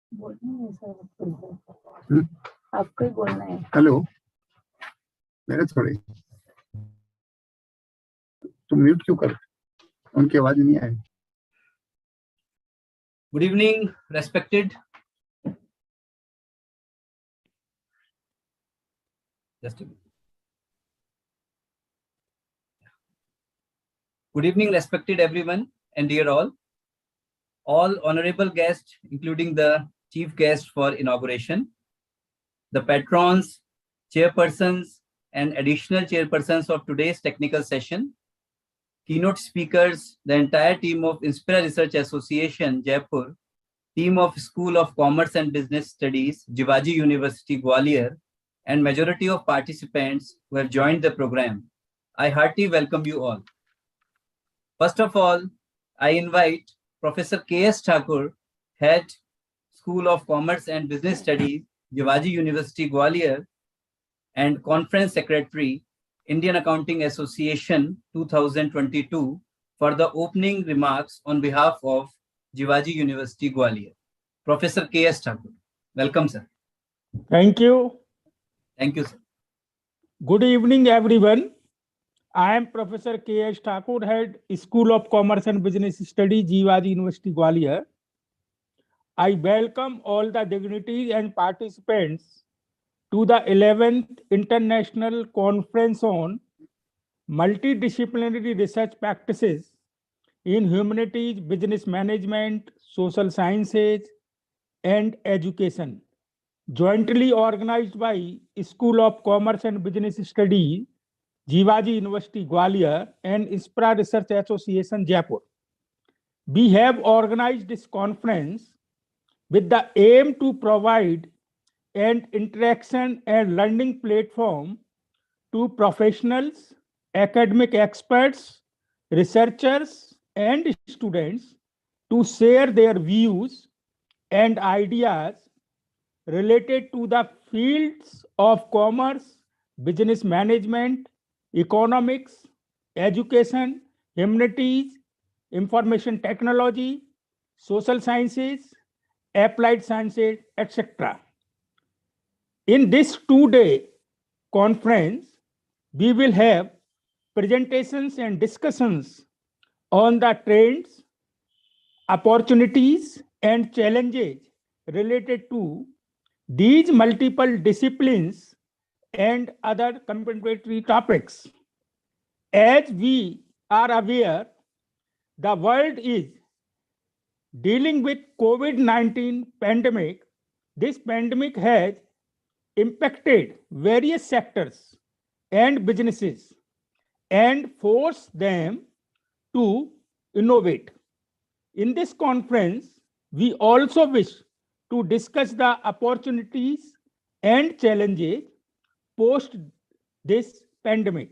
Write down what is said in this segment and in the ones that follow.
आपको ही बोलना है। हेलो, मेरे थोड़े तुम म्यूट क्यों कर? उनकी आवाज नहीं आई। Good evening, respected. Just a minute. Good evening, respected everyone and dear all honorable guests, including the chief guest for inauguration, the patrons, chairpersons, and additional chairpersons of today's technical session, keynote speakers, the entire team of Inspira Research Association, Jaipur, team of School of Commerce and Business Studies, Jivaji University, Gwalior, and majority of participants who have joined the program. I heartily welcome you all. First of all, I invite Professor K.S. Thakur, Head, School of Commerce and Business Studies, Jivaji University, Gwalior, and Conference Secretary, Indian Accounting Association 2022, for the opening remarks on behalf of Jivaji University, Gwalior. Professor K.S. Thakur. Welcome, sir. Thank you. Thank you, sir. Good evening, everyone. I am Professor K.S. Thakur, Head, School of Commerce and Business Studies, Jivaji University, Gwalior. I welcome all the dignitaries and participants to the 11th International Conference on Multidisciplinary Research Practices in Humanities, Business Management, Social Sciences, and Education, jointly organized by School of Commerce and Business Studies, Jivaji University, Gwalior, and Inspira Research Association, Jaipur. We have organized this conference with the aim to provide an interaction and learning platform to professionals, academic experts, researchers, and students to share their views and ideas related to the fields of commerce, business management, economics, education, humanities, information technology, social sciences, applied sciences, etc. In this two-day conference, we will have presentations and discussions on the trends, opportunities, and challenges related to these multiple disciplines and other complementary topics. As we are aware, the world is dealing with COVID-19 pandemic. This pandemic has impacted various sectors and businesses and forced them to innovate. In this conference, we also wish to discuss the opportunities and challenges post this pandemic.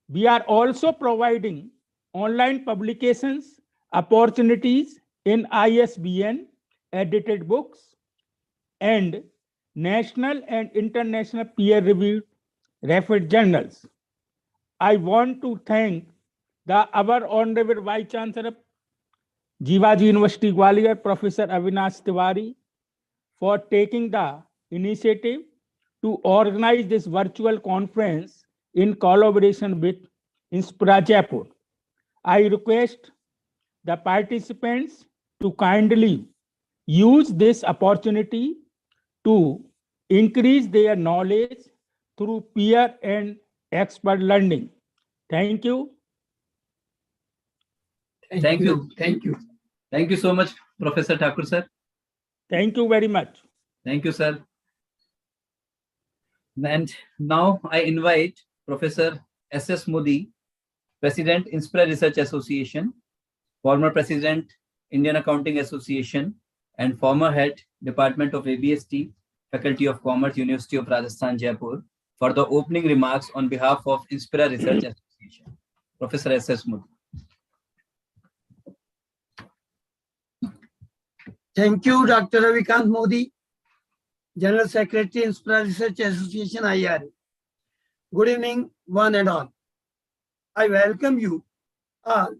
We are also providing online publications, opportunities in ISBN, edited books, and national and international peer-reviewed referred journals. I want to thank our Honorable Vice Chancellor, Jivaji University, Gwalior, Professor Avinash Tiwari, for taking the initiative to organize this virtual conference in collaboration with Inspira Jaipur. I request the participants to kindly use this opportunity to increase their knowledge through peer and expert learning. Thank you. Thank you. Thank you. Thank you so much, Professor Thakur, sir. Thank you very much. Thank you, sir. And now I invite Professor S.S. Modi, President, Inspira Research Association, former President, Indian Accounting Association, and former Head, Department of ABST, Faculty of Commerce, University of Rajasthan, Jaipur, for the opening remarks on behalf of Inspira Research Association. Professor S.S. Modi. Thank you, Dr. Ravikant Modi, General Secretary, Inspira Research Association-IRA. Good evening, one and all. I welcome you all,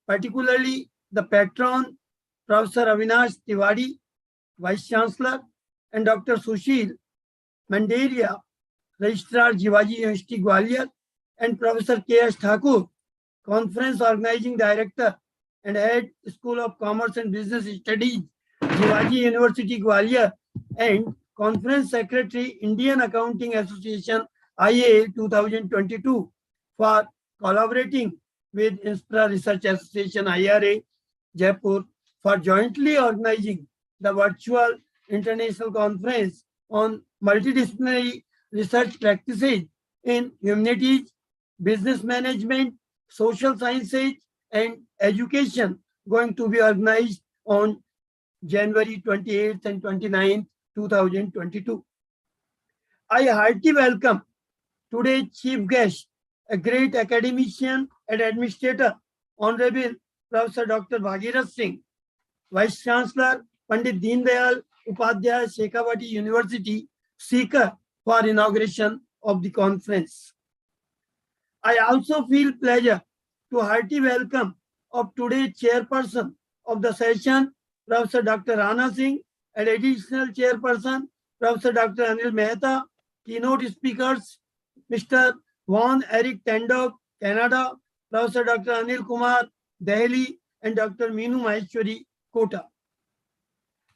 particularly the patron, Professor Avinash Tiwari, Vice Chancellor, and Dr. Sushil Mandaria, Registrar Jivaji University Gwalior, and Professor K.S. Thakur, Conference Organizing Director and Head School of Commerce and Business Studies, Jivaji University Gwalior, and Conference Secretary, Indian Accounting Association, IA 2022, for collaborating with Inspira Research Association, IRA, Jaipur, for jointly organizing the virtual international conference on multidisciplinary research practices in humanities, business management, social sciences, and education, going to be organized on January 28th and 29th, 2022. I heartily welcome today's chief guest, a great academician and administrator, Honorable Professor Dr. Bhagirath Singh, Vice Chancellor, Pandit Deen Dayal Upadhyay Shekhawati University, seeker for inauguration of the conference. I also feel pleasure to hearty welcome of today's chairperson of the session, Professor Dr. Rana Singh, and additional chairperson, Professor Dr. Anil Mehta, keynote speakers, Mr. Von Eric Tendog, Canada, Professor Dr. Anil Kumar, Delhi, and Dr. Meenu Maheshwari, Kota.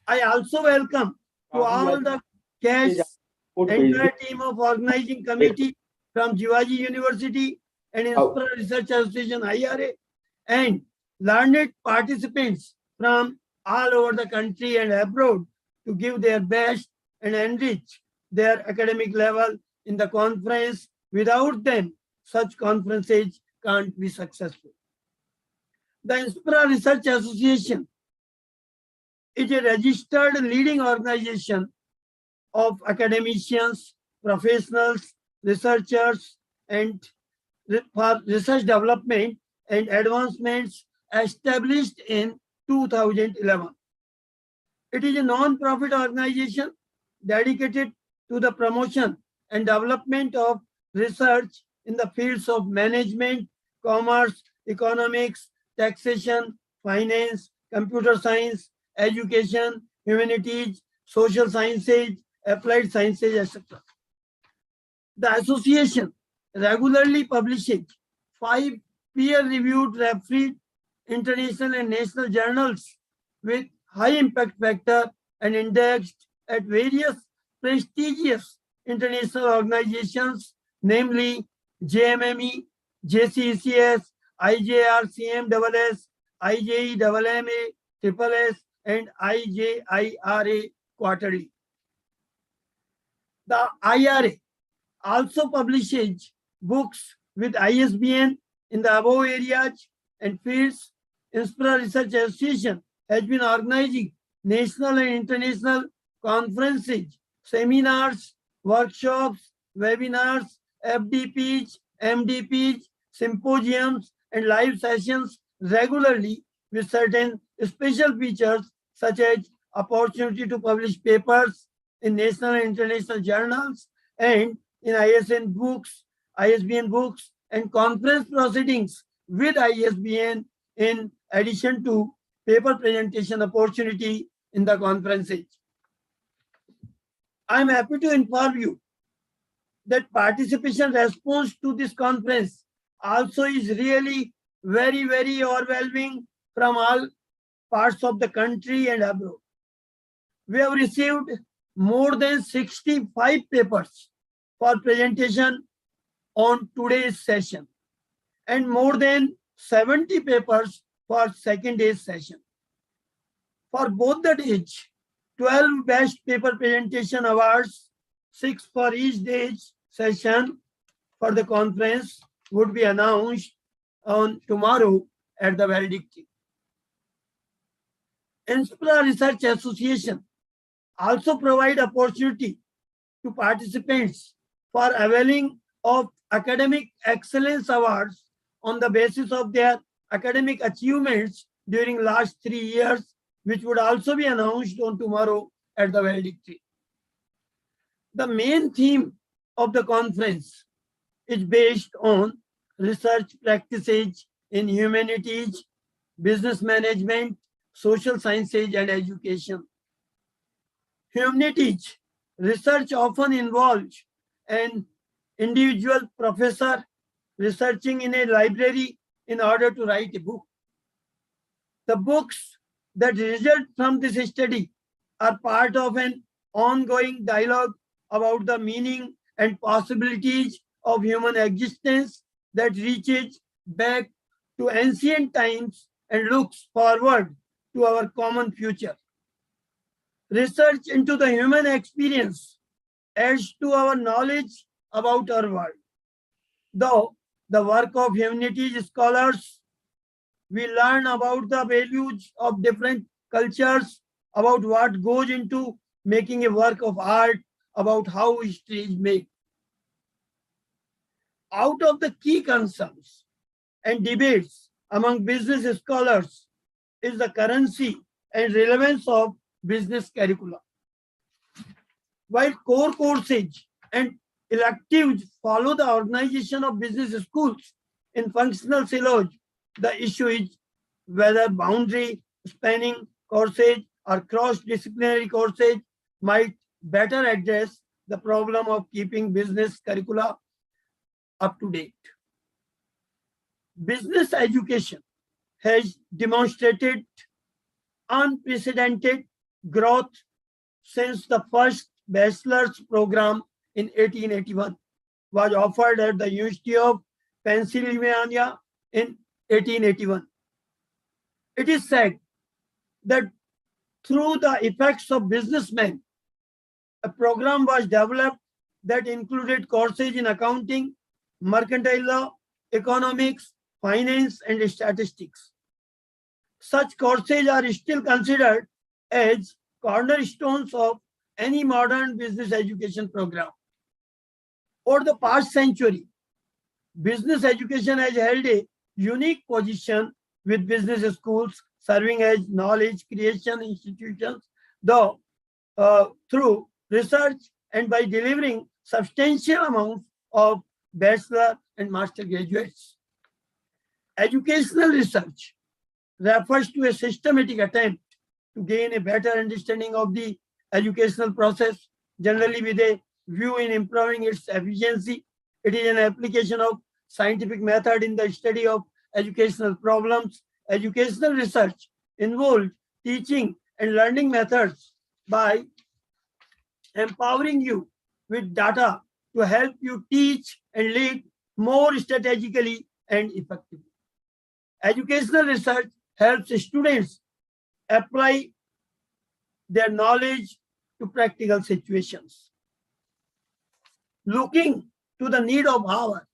I also welcome to all the guests, entire team of organizing committee from Jivaji University and Inspira Research Association, IRA, and learned participants from all over the country and abroad to give their best and enrich their academic level in the conference. Without them, such conferences can't be successful. The Inspira Research Association is a registered leading organization of academicians, professionals, researchers, and for research development and advancements, established in 2011. It is a non-profit organization dedicated to the promotion and development of research in the fields of management, commerce, economics, taxation, finance, computer science, education, humanities, social sciences, applied sciences, etc. The association regularly publishes 5 peer-reviewed refereed international and national journals with high impact factor and indexed at various prestigious international organizations, namely JMME, JCECS, IJRCMSS, IJEMMA, SSS, and IJIRA quarterly. The IRA also publishes books with ISBN in the above areas and fields. Inspira Research Association has been organizing national and international conferences, seminars, workshops, webinars, FDPs, MDPs, symposiums, and live sessions regularly with certain special features such as opportunity to publish papers in national and international journals and in ISBN books, and conference proceedings with ISBN in addition to paper presentation opportunity in the conferences. I am happy to inform you that participation response to this conference also is really very, very overwhelming from all parts of the country and abroad. We have received more than 65 papers for presentation on today's session and more than 70 papers for second day's session. For both the days, 12 best paper presentation awards, 6 for each day's session for the conference, would be announced on tomorrow at the valedictory. Inspira Research Association also provide opportunity to participants for availing of academic excellence awards on the basis of their academic achievements during last 3 years, which would also be announced on tomorrow at the valedictory. The main theme of the conference is based on research practices in humanities, business management, social sciences, and education. Humanities research often involves an individual professor researching in a library in order to write a book. The books that result from this study are part of an ongoing dialogue about the meaning and possibilities of human existence that reaches back to ancient times and looks forward to our common future. Research into the human experience adds to our knowledge about our world. Though the work of humanities scholars, we learn about the values of different cultures, about what goes into making a work of art, about how history is made. Out of the key concerns and debates among business scholars is the currency and relevance of business curricula. While core courses and electives follow the organization of business schools in functional silos, the issue is whether boundary spanning courses or cross-disciplinary courses might better address the problem of keeping business curricula up to date. Business education has demonstrated unprecedented growth since the first bachelor's program in 1881 was offered at the University of Pennsylvania in 1881. It is said that through the effects of businessmen, a program was developed that included courses in accounting, mercantile law, economics, finance, and statistics. Such courses are still considered as cornerstones of any modern business education program. Over the past century, business education has held a unique position with business schools serving as knowledge creation institutions, though through research and by delivering substantial amounts of bachelor and master graduates. Educational research refers to a systematic attempt to gain a better understanding of the educational process, generally with a view in improving its efficiency. It is an application of scientific method in the study of educational problems. Educational research involves teaching and learning methods by empowering you with data to help you teach and lead more strategically and effectively. Educational research helps students apply their knowledge to practical situations. Looking to the need of our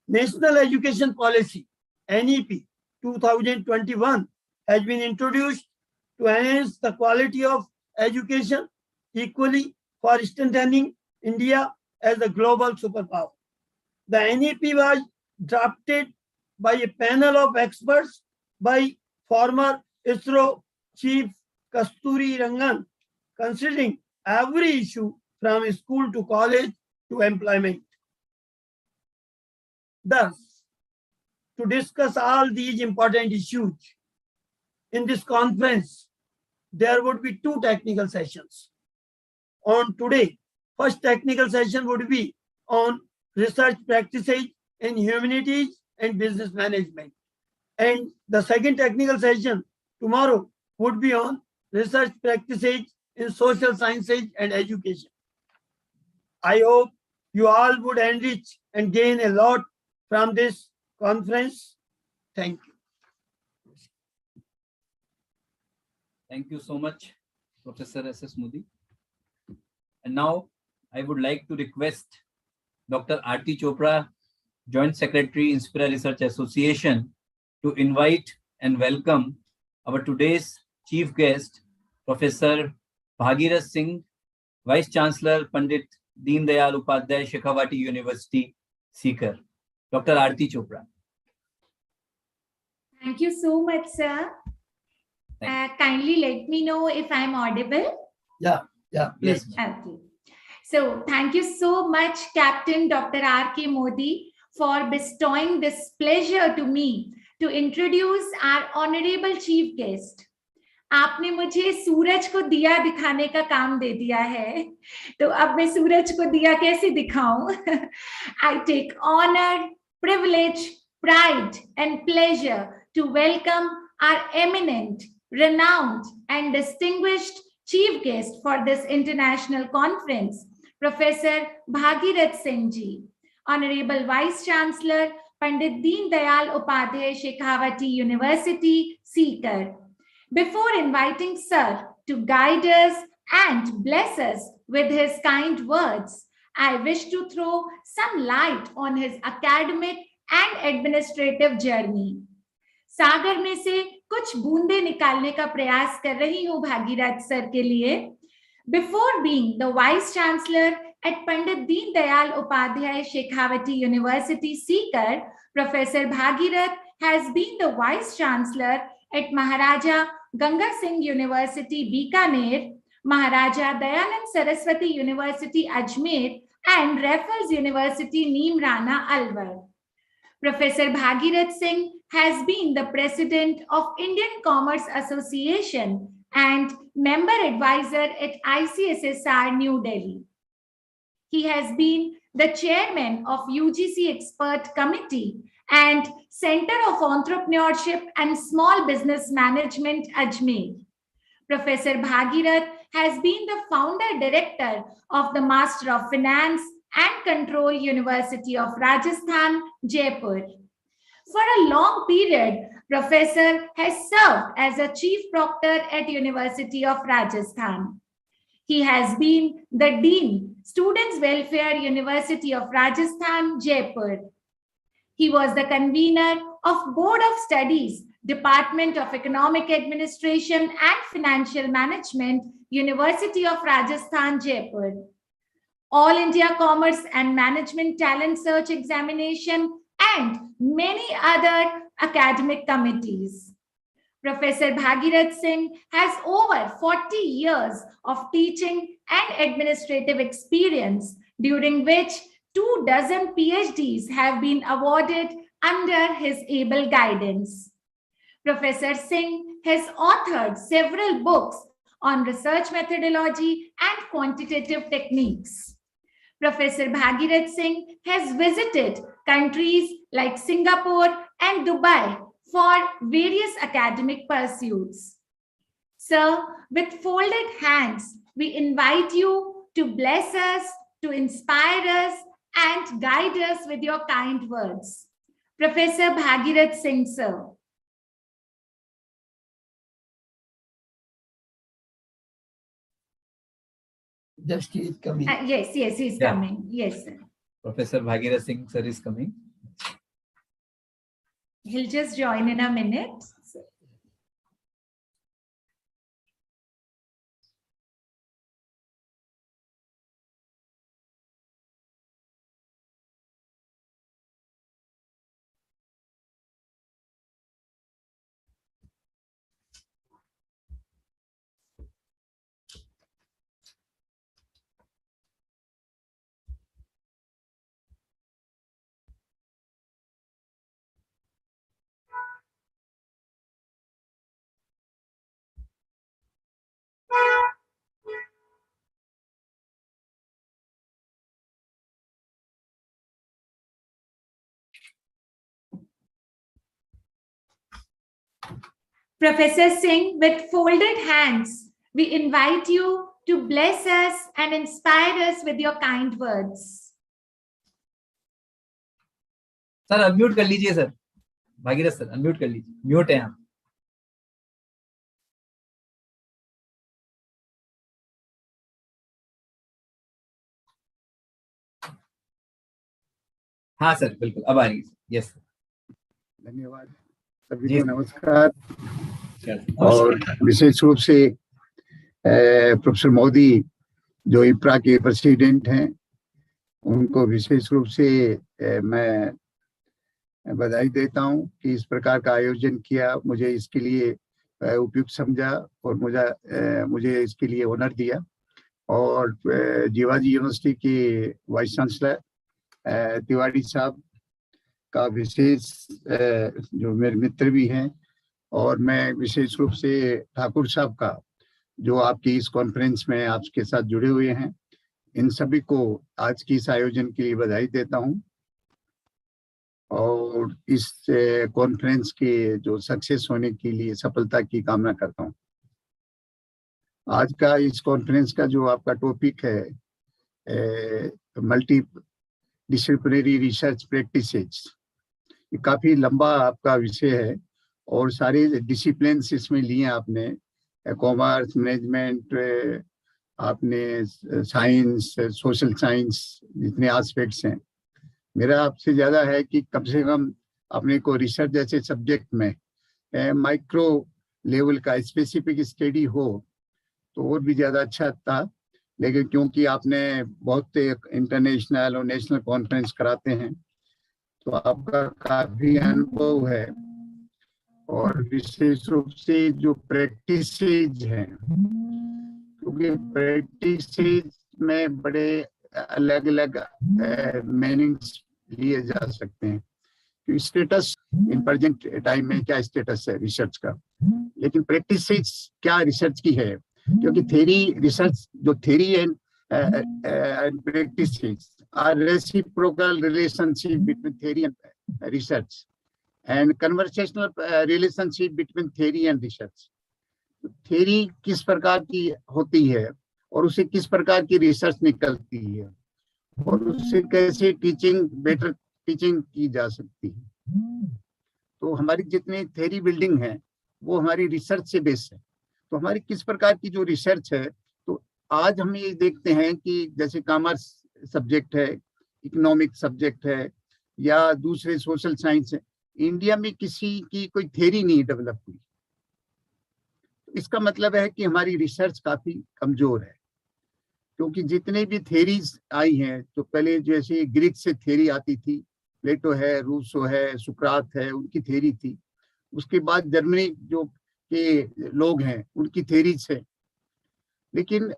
National Education Policy, NEP 2021, has been introduced to enhance the quality of education equally for strengthening India as a global superpower. The NEP was drafted by a panel of experts by former ISRO Chief Kasturi Rangan, considering every issue from school to college to employment. Thus, to discuss all these important issues in this conference, there would be two technical sessions. On today, first technical session would be on research practices in humanities and business management. And the second technical session tomorrow would be on research practices in social sciences and education. I hope you all would enrich and gain a lot from this conference. Thank you. Thank you so much, Professor S.S. Modi. And now I would like to request Dr. R.T. Chopra, Joint Secretary, Inspira Research Association, to invite and welcome our today's chief guest, Professor Rana Singh, Vice Chancellor, Pandit Deen Dayal Upadhyay, Shekhawati University, Sikar. Dr. R.T. Chopra. Thank you so much, sir. Kindly let me know if I'm audible. Yeah, please. Okay. So thank you so much, Captain Dr. R.K. Modi, for bestowing this pleasure to me to introduce our honorable chief guest. आपने मुझे सूरज को दिया दिखाने का काम दे दिया है, तो अब मैं सूरज को दिया कैसे दिखाऊं? I take honor, privilege, pride and pleasure to welcome our eminent, renowned and distinguished chief guest for this international conference, Professor Bhagirath Singh ji, Honorable Vice Chancellor, Pandit Deen Dayal Upadhyay Shekhawati University, Sikar. Before inviting Sir to guide us and bless us with his kind words, I wish to throw some light on his academic and administrative journey. सागर में से कुछ बूंदे निकालने का प्रयास कर रही हूँ भागीरथ सर के लिए. Before being the Vice Chancellor at Pandit Deen Dayal Upadhyay Shekhawati University, Sikar, Professor Bhagirath has been the Vice Chancellor at Maharaja Ganga Singh University, Bikaner, Maharaja Dayanand Saraswati University, Ajmer, and Raffles University, Neem Rana, Alwar. Professor Bhagirath Singh has been the President of Indian Commerce Association and Member Advisor at ICSSR, New Delhi. He has been the Chairman of UGC Expert Committee and Center of Entrepreneurship and Small Business Management, Ajmer. Professor Bhagirath has been the Founder Director of the Master of Finance and Control University of Rajasthan, Jaipur. For a long period, Professor has served as a Chief Proctor at University of Rajasthan. He has been the Dean, Students' Welfare University of Rajasthan, Jaipur. He was the convener of Board of Studies, Department of Economic Administration and Financial Management, University of Rajasthan, Jaipur. All India Commerce and Management Talent Search Examination, and many other academic committees. Professor Bhagirath Singh has over 40 years of teaching and administrative experience, during which 24 PhDs have been awarded under his able guidance. Professor Singh has authored several books on research methodology and quantitative techniques. Professor Bhagirath Singh has visited countries like Singapore and Dubai for various academic pursuits. Sir, with folded hands, we invite you to bless us, to inspire us, and guide us with your kind words. Professor Bhagirath Singh, sir. Just he is coming. Yes, he's coming. Yes, sir. Professor Bhagirath Singh sir is coming. He'll just join in a minute. Professor Singh, with folded hands, we invite you to bless us and inspire us with your kind words. Sir unmute कर लीजिए sir. Bhagirath sir unmute कर लीजिए. Mute है आप. हाँ sir बिल्कुल अब आ रही है. Yes sir. धन्यवाद. सभी को नमस्कार. और विशेष रूप से प्रोफेसर मोदी जो इप्रा के प्रेसिडेंट हैं, उनको विशेष रूप से मैं बधाई देता हूं कि इस प्रकार का आयोजन किया. मुझे इसके लिए उपयुक्त समझा और मुझे इसके लिए ऑनर दिया. और जीवाजी यूनिवर्सिटी के वाइस चांसलर तिवारी साहब का विशेष जो मेरे मित्र भी हैं, और मैं विशेष रूप से ठाकुर साहब का, जो आपकी इस कॉन्फ्रेंस में आपके साथ जुड़े हुए हैं, इन सभी को आज की इस आयोजन के लिए बधाई देता हूं और इस कॉन्फ्रेंस के जो सक्सेस होने के लिए सफलता की कामना करता हूं। आज का इस कॉन्फ्रेंस का जो आपका टॉपिक है मल्टी डिसिप्लिनरी रिसर्च प्रैक्टिसेस, ये काफी लंबा आपका विषय है और सारे डिसिप्लिन्स इसमें लिए आपने, कॉमर्स, मैनेजमेंट, आपने साइंस, सोशल साइंस, जितने एस्पेक्ट्स हैं। मेरा आपसे ज़्यादा है कि कम से कम अपने को रिसर्च जैसे सब्जेक्ट में माइक्रो लेवल का स्पेसिफिक स्टडी हो तो और भी ज़्यादा अच्छा था, लेकिन क्योंकि आपने बहुत इंटरनेशनल और नेशनल कॉन्फ्रेंस कराते हैं तो आपका काफ़ी अनुभव है और विशेष रूप से जो प्रैक्टिसेज हैं, क्योंकि प्रैक्टिसेज में बड़े अलग अलग मीनिंग्स लिए जा सकते हैं। तो स्टेटस इन प्रेजेंट टाइम में क्या स्टेटस है रिसर्च का, लेकिन प्रैक्टिसेज क्या रिसर्च की है, क्योंकि थ्योरी रिसर्च, जो theory and practices are reciprocal relationship between theory and research and conversational relationship between theory and research. Theory किस प्रकार की होती है और उसे किस प्रकार की रिसर्च निकलती है और उससे कैसे टीचिंग, बेटर टीचिंग की जा सकती है। तो हमारी जितनी थ्योरी बिल्डिंग है वो हमारी रिसर्च से बेस्ड है। तो हमारी किस प्रकार की जो रिसर्च है, तो आज हम ये देखते हैं कि जैसे कॉमर्स सब्जेक्ट है, इकोनॉमिक सब्जेक्ट है या दूसरे सोशल साइंस है, इंडिया में किसी की कोई थ्योरी नहीं डेवलप हुई। इसका मतलब है कि हमारी रिसर्च काफी कमजोर है, क्योंकि जितने भी थ्योरीज आई हैं, तो पहले जैसे ग्रीक से थ्योरी आती थी, प्लेटो है, रूसो है, सुकरात है, उनकी थ्योरी थी। उसके बाद जर्मनी जो के लोग हैं उनकी थ्योरीज है। लेकिन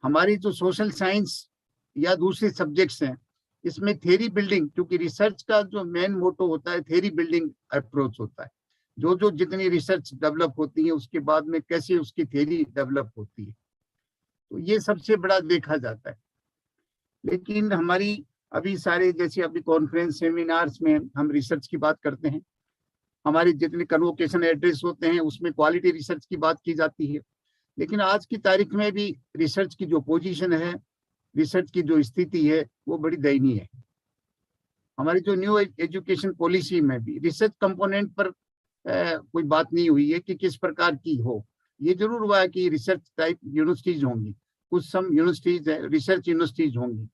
हमारी जो सोशल साइंस या दूसरे सब्जेक्ट्स हैं, इसमें थ्योरी बिल्डिंग, क्योंकि रिसर्च का जो मेन मोटो होता है थ्योरी बिल्डिंग अप्रोच होता है। जो जितनी रिसर्च डेवलप होती है उसके बाद में कैसे उसकी थ्योरी डेवलप होती है, तो ये सबसे बड़ा देखा जाता है। लेकिन हमारी अभी सारे जैसे अभी कॉन्फ्रेंस सेमिनार्स में हम रिसर्च की बात करते हैं, हमारे जितने कन्वोकेशन एड्रेस होते हैं उसमें क्वालिटी रिसर्च की बात की जाती है। लेकिन आज की तारीख में भी रिसर्च की जो पोजीशन है, रिसर्च की जो स्थिति है, वो बड़ी दयनीय है। हमारी जो न्यू एजुकेशन पॉलिसी में भी रिसर्च कंपोनेंट पर कोई बात नहीं हुई है कि किस प्रकार की हो। ये जरूर हुआ है कि रिसर्च टाइप यूनिवर्सिटीज होंगी, कुछ सम यूनिवर्सिटीज रिसर्च यूनिवर्सिटीज होंगी,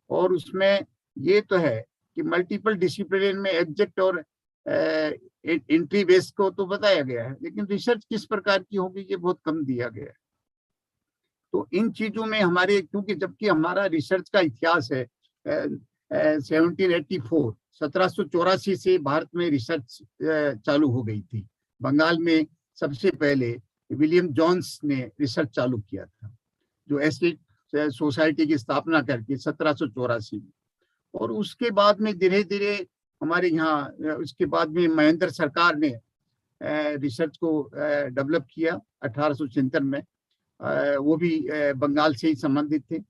और उसमें ये तो है कि मल्टीपल डिसिप्लिन में एग्जेक्ट और एंट्री बेस को तो बताया गया है, लेकिन रिसर्च किस प्रकार की होगी ये बहुत कम दिया गया है। तो इन चीजों में हमारे, क्योंकि जबकि हमारा रिसर्च का इतिहास है 1784, 1784 से भारत में रिसर्च चालू हो गई थी। बंगाल में सबसे पहले विलियम जॉन्स ने रिसर्च चालू किया था, जो एस्टेट सोसाइटी की स्थापना करके 1784 में। और उसके बाद में धीरे धीरे हमारे यहाँ, उसके बाद में महेंद्र सरकार ने रिसर्च को डेवलप किया 1876 में, वो भी बंगाल से ही संबंधित थे।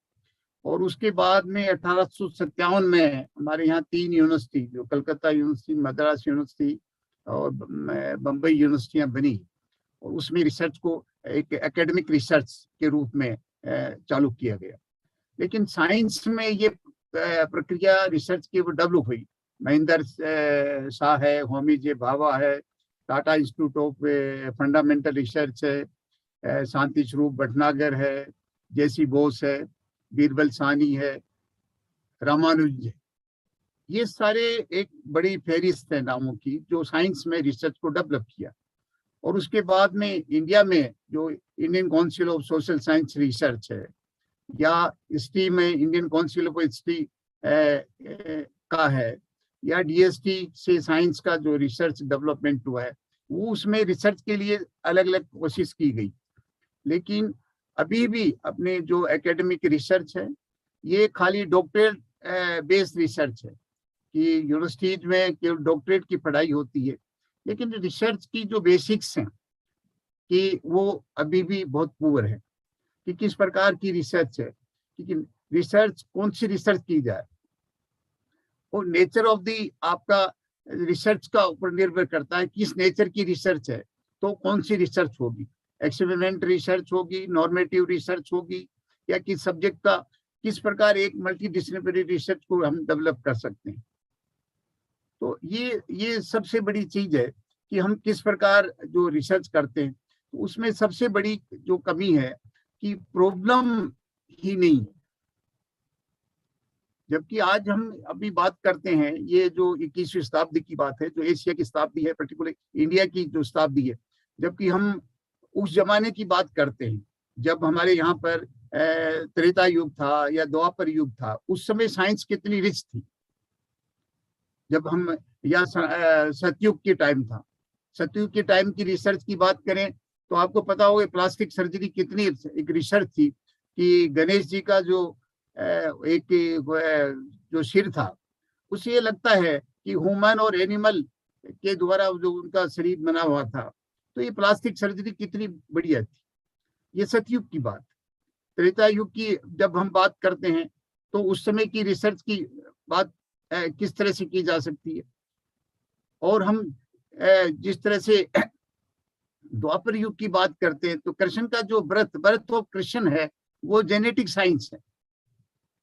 और उसके बाद में 1857 में हमारे यहाँ 3 यूनिवर्सिटी, जो कलकत्ता यूनिवर्सिटी, मद्रास यूनिवर्सिटी और बम्बई यूनिवर्सिटियां बनी, और उसमें रिसर्च को एक एकेडमिक रिसर्च के रूप में चालू किया गया। लेकिन साइंस में ये प्रक्रिया रिसर्च की वो डेवलप हुई। महेंद्र शाह है, होमी जे भाभा है, Tata institute of fundamental research है, शांति स्वरूप भटनागर है, जेसी बोस है, बीरबल सानी है, रामानुज है। ये सारे एक बड़ी फहरिस्त है नामों की जो साइंस में रिसर्च को डेवलप किया। और उसके बाद में इंडिया में जो Indian council of social science research है, या हिस्ट्री में इंडियन काउंसिल ऑफ हिस्ट्री का है, या डीएसटी से साइंस का जो रिसर्च डेवलपमेंट हुआ है, वो उसमें रिसर्च के लिए अलग अलग कोशिश की गई। लेकिन अभी भी अपने जो एकेडमिक रिसर्च है ये खाली डॉक्टरेट बेस्ड रिसर्च है, कि यूनिवर्सिटीज में केवल डॉक्टरेट की पढ़ाई होती है, लेकिन रिसर्च की जो बेसिक्स हैं कि वो अभी भी बहुत पुअर है कि किस प्रकार की रिसर्च है, कि रिसर्च कौन सी रिसर्च की जाए, और नेचर ऑफ दी आपका रिसर्च का ऊपर निर्भर करता है किस नेचर की रिसर्च है, तो कौन सी रिसर्च होगी, एक्सपेरिमेंट रिसर्च होगी, नॉर्मेटिव रिसर्च होगी, या किस सब्जेक्ट का किस प्रकार एक मल्टीडिसिप्लिनरी रिसर्च को हम डेवलप कर सकते हैं। तो ये सबसे बड़ी चीज है कि हम किस प्रकार जो रिसर्च करते हैं। तो उसमें सबसे बड़ी जो कमी है कि प्रॉब्लम ही नहीं, जबकि आज हम अभी बात करते हैं ये जो 21वीं शताब्दी की बात है, जो एशिया की शताब्दी है, पर्टिकुलर इंडिया की जो शताब्दी है, जबकि हम उस जमाने की बात करते हैं जब हमारे यहाँ पर त्रेता युग था या द्वापर युग था। उस समय साइंस कितनी रिच थी। जब हम या सतयुग के टाइम था, सतयुग के टाइम की रिसर्च की बात करें तो आपको पता होगा प्लास्टिक सर्जरी कितनी एक रिसर्च थी कि गणेश जी का जो एक जो सिर था, उसे ये लगता है कि ह्यूमन और एनिमल के द्वारा जो उनका शरीर बना हुआ था। तो ये प्लास्टिक सर्जरी कितनी बढ़िया थी। ये सतयुग की बात। त्रेता युग की जब हम बात करते हैं तो उस समय की रिसर्च की बात किस तरह से की जा सकती है। और हम जिस तरह से द्वापर युग की बात करते हैं तो कृष्ण का जो बर्थ ऑफ कृष्ण है वो जेनेटिक साइंस है,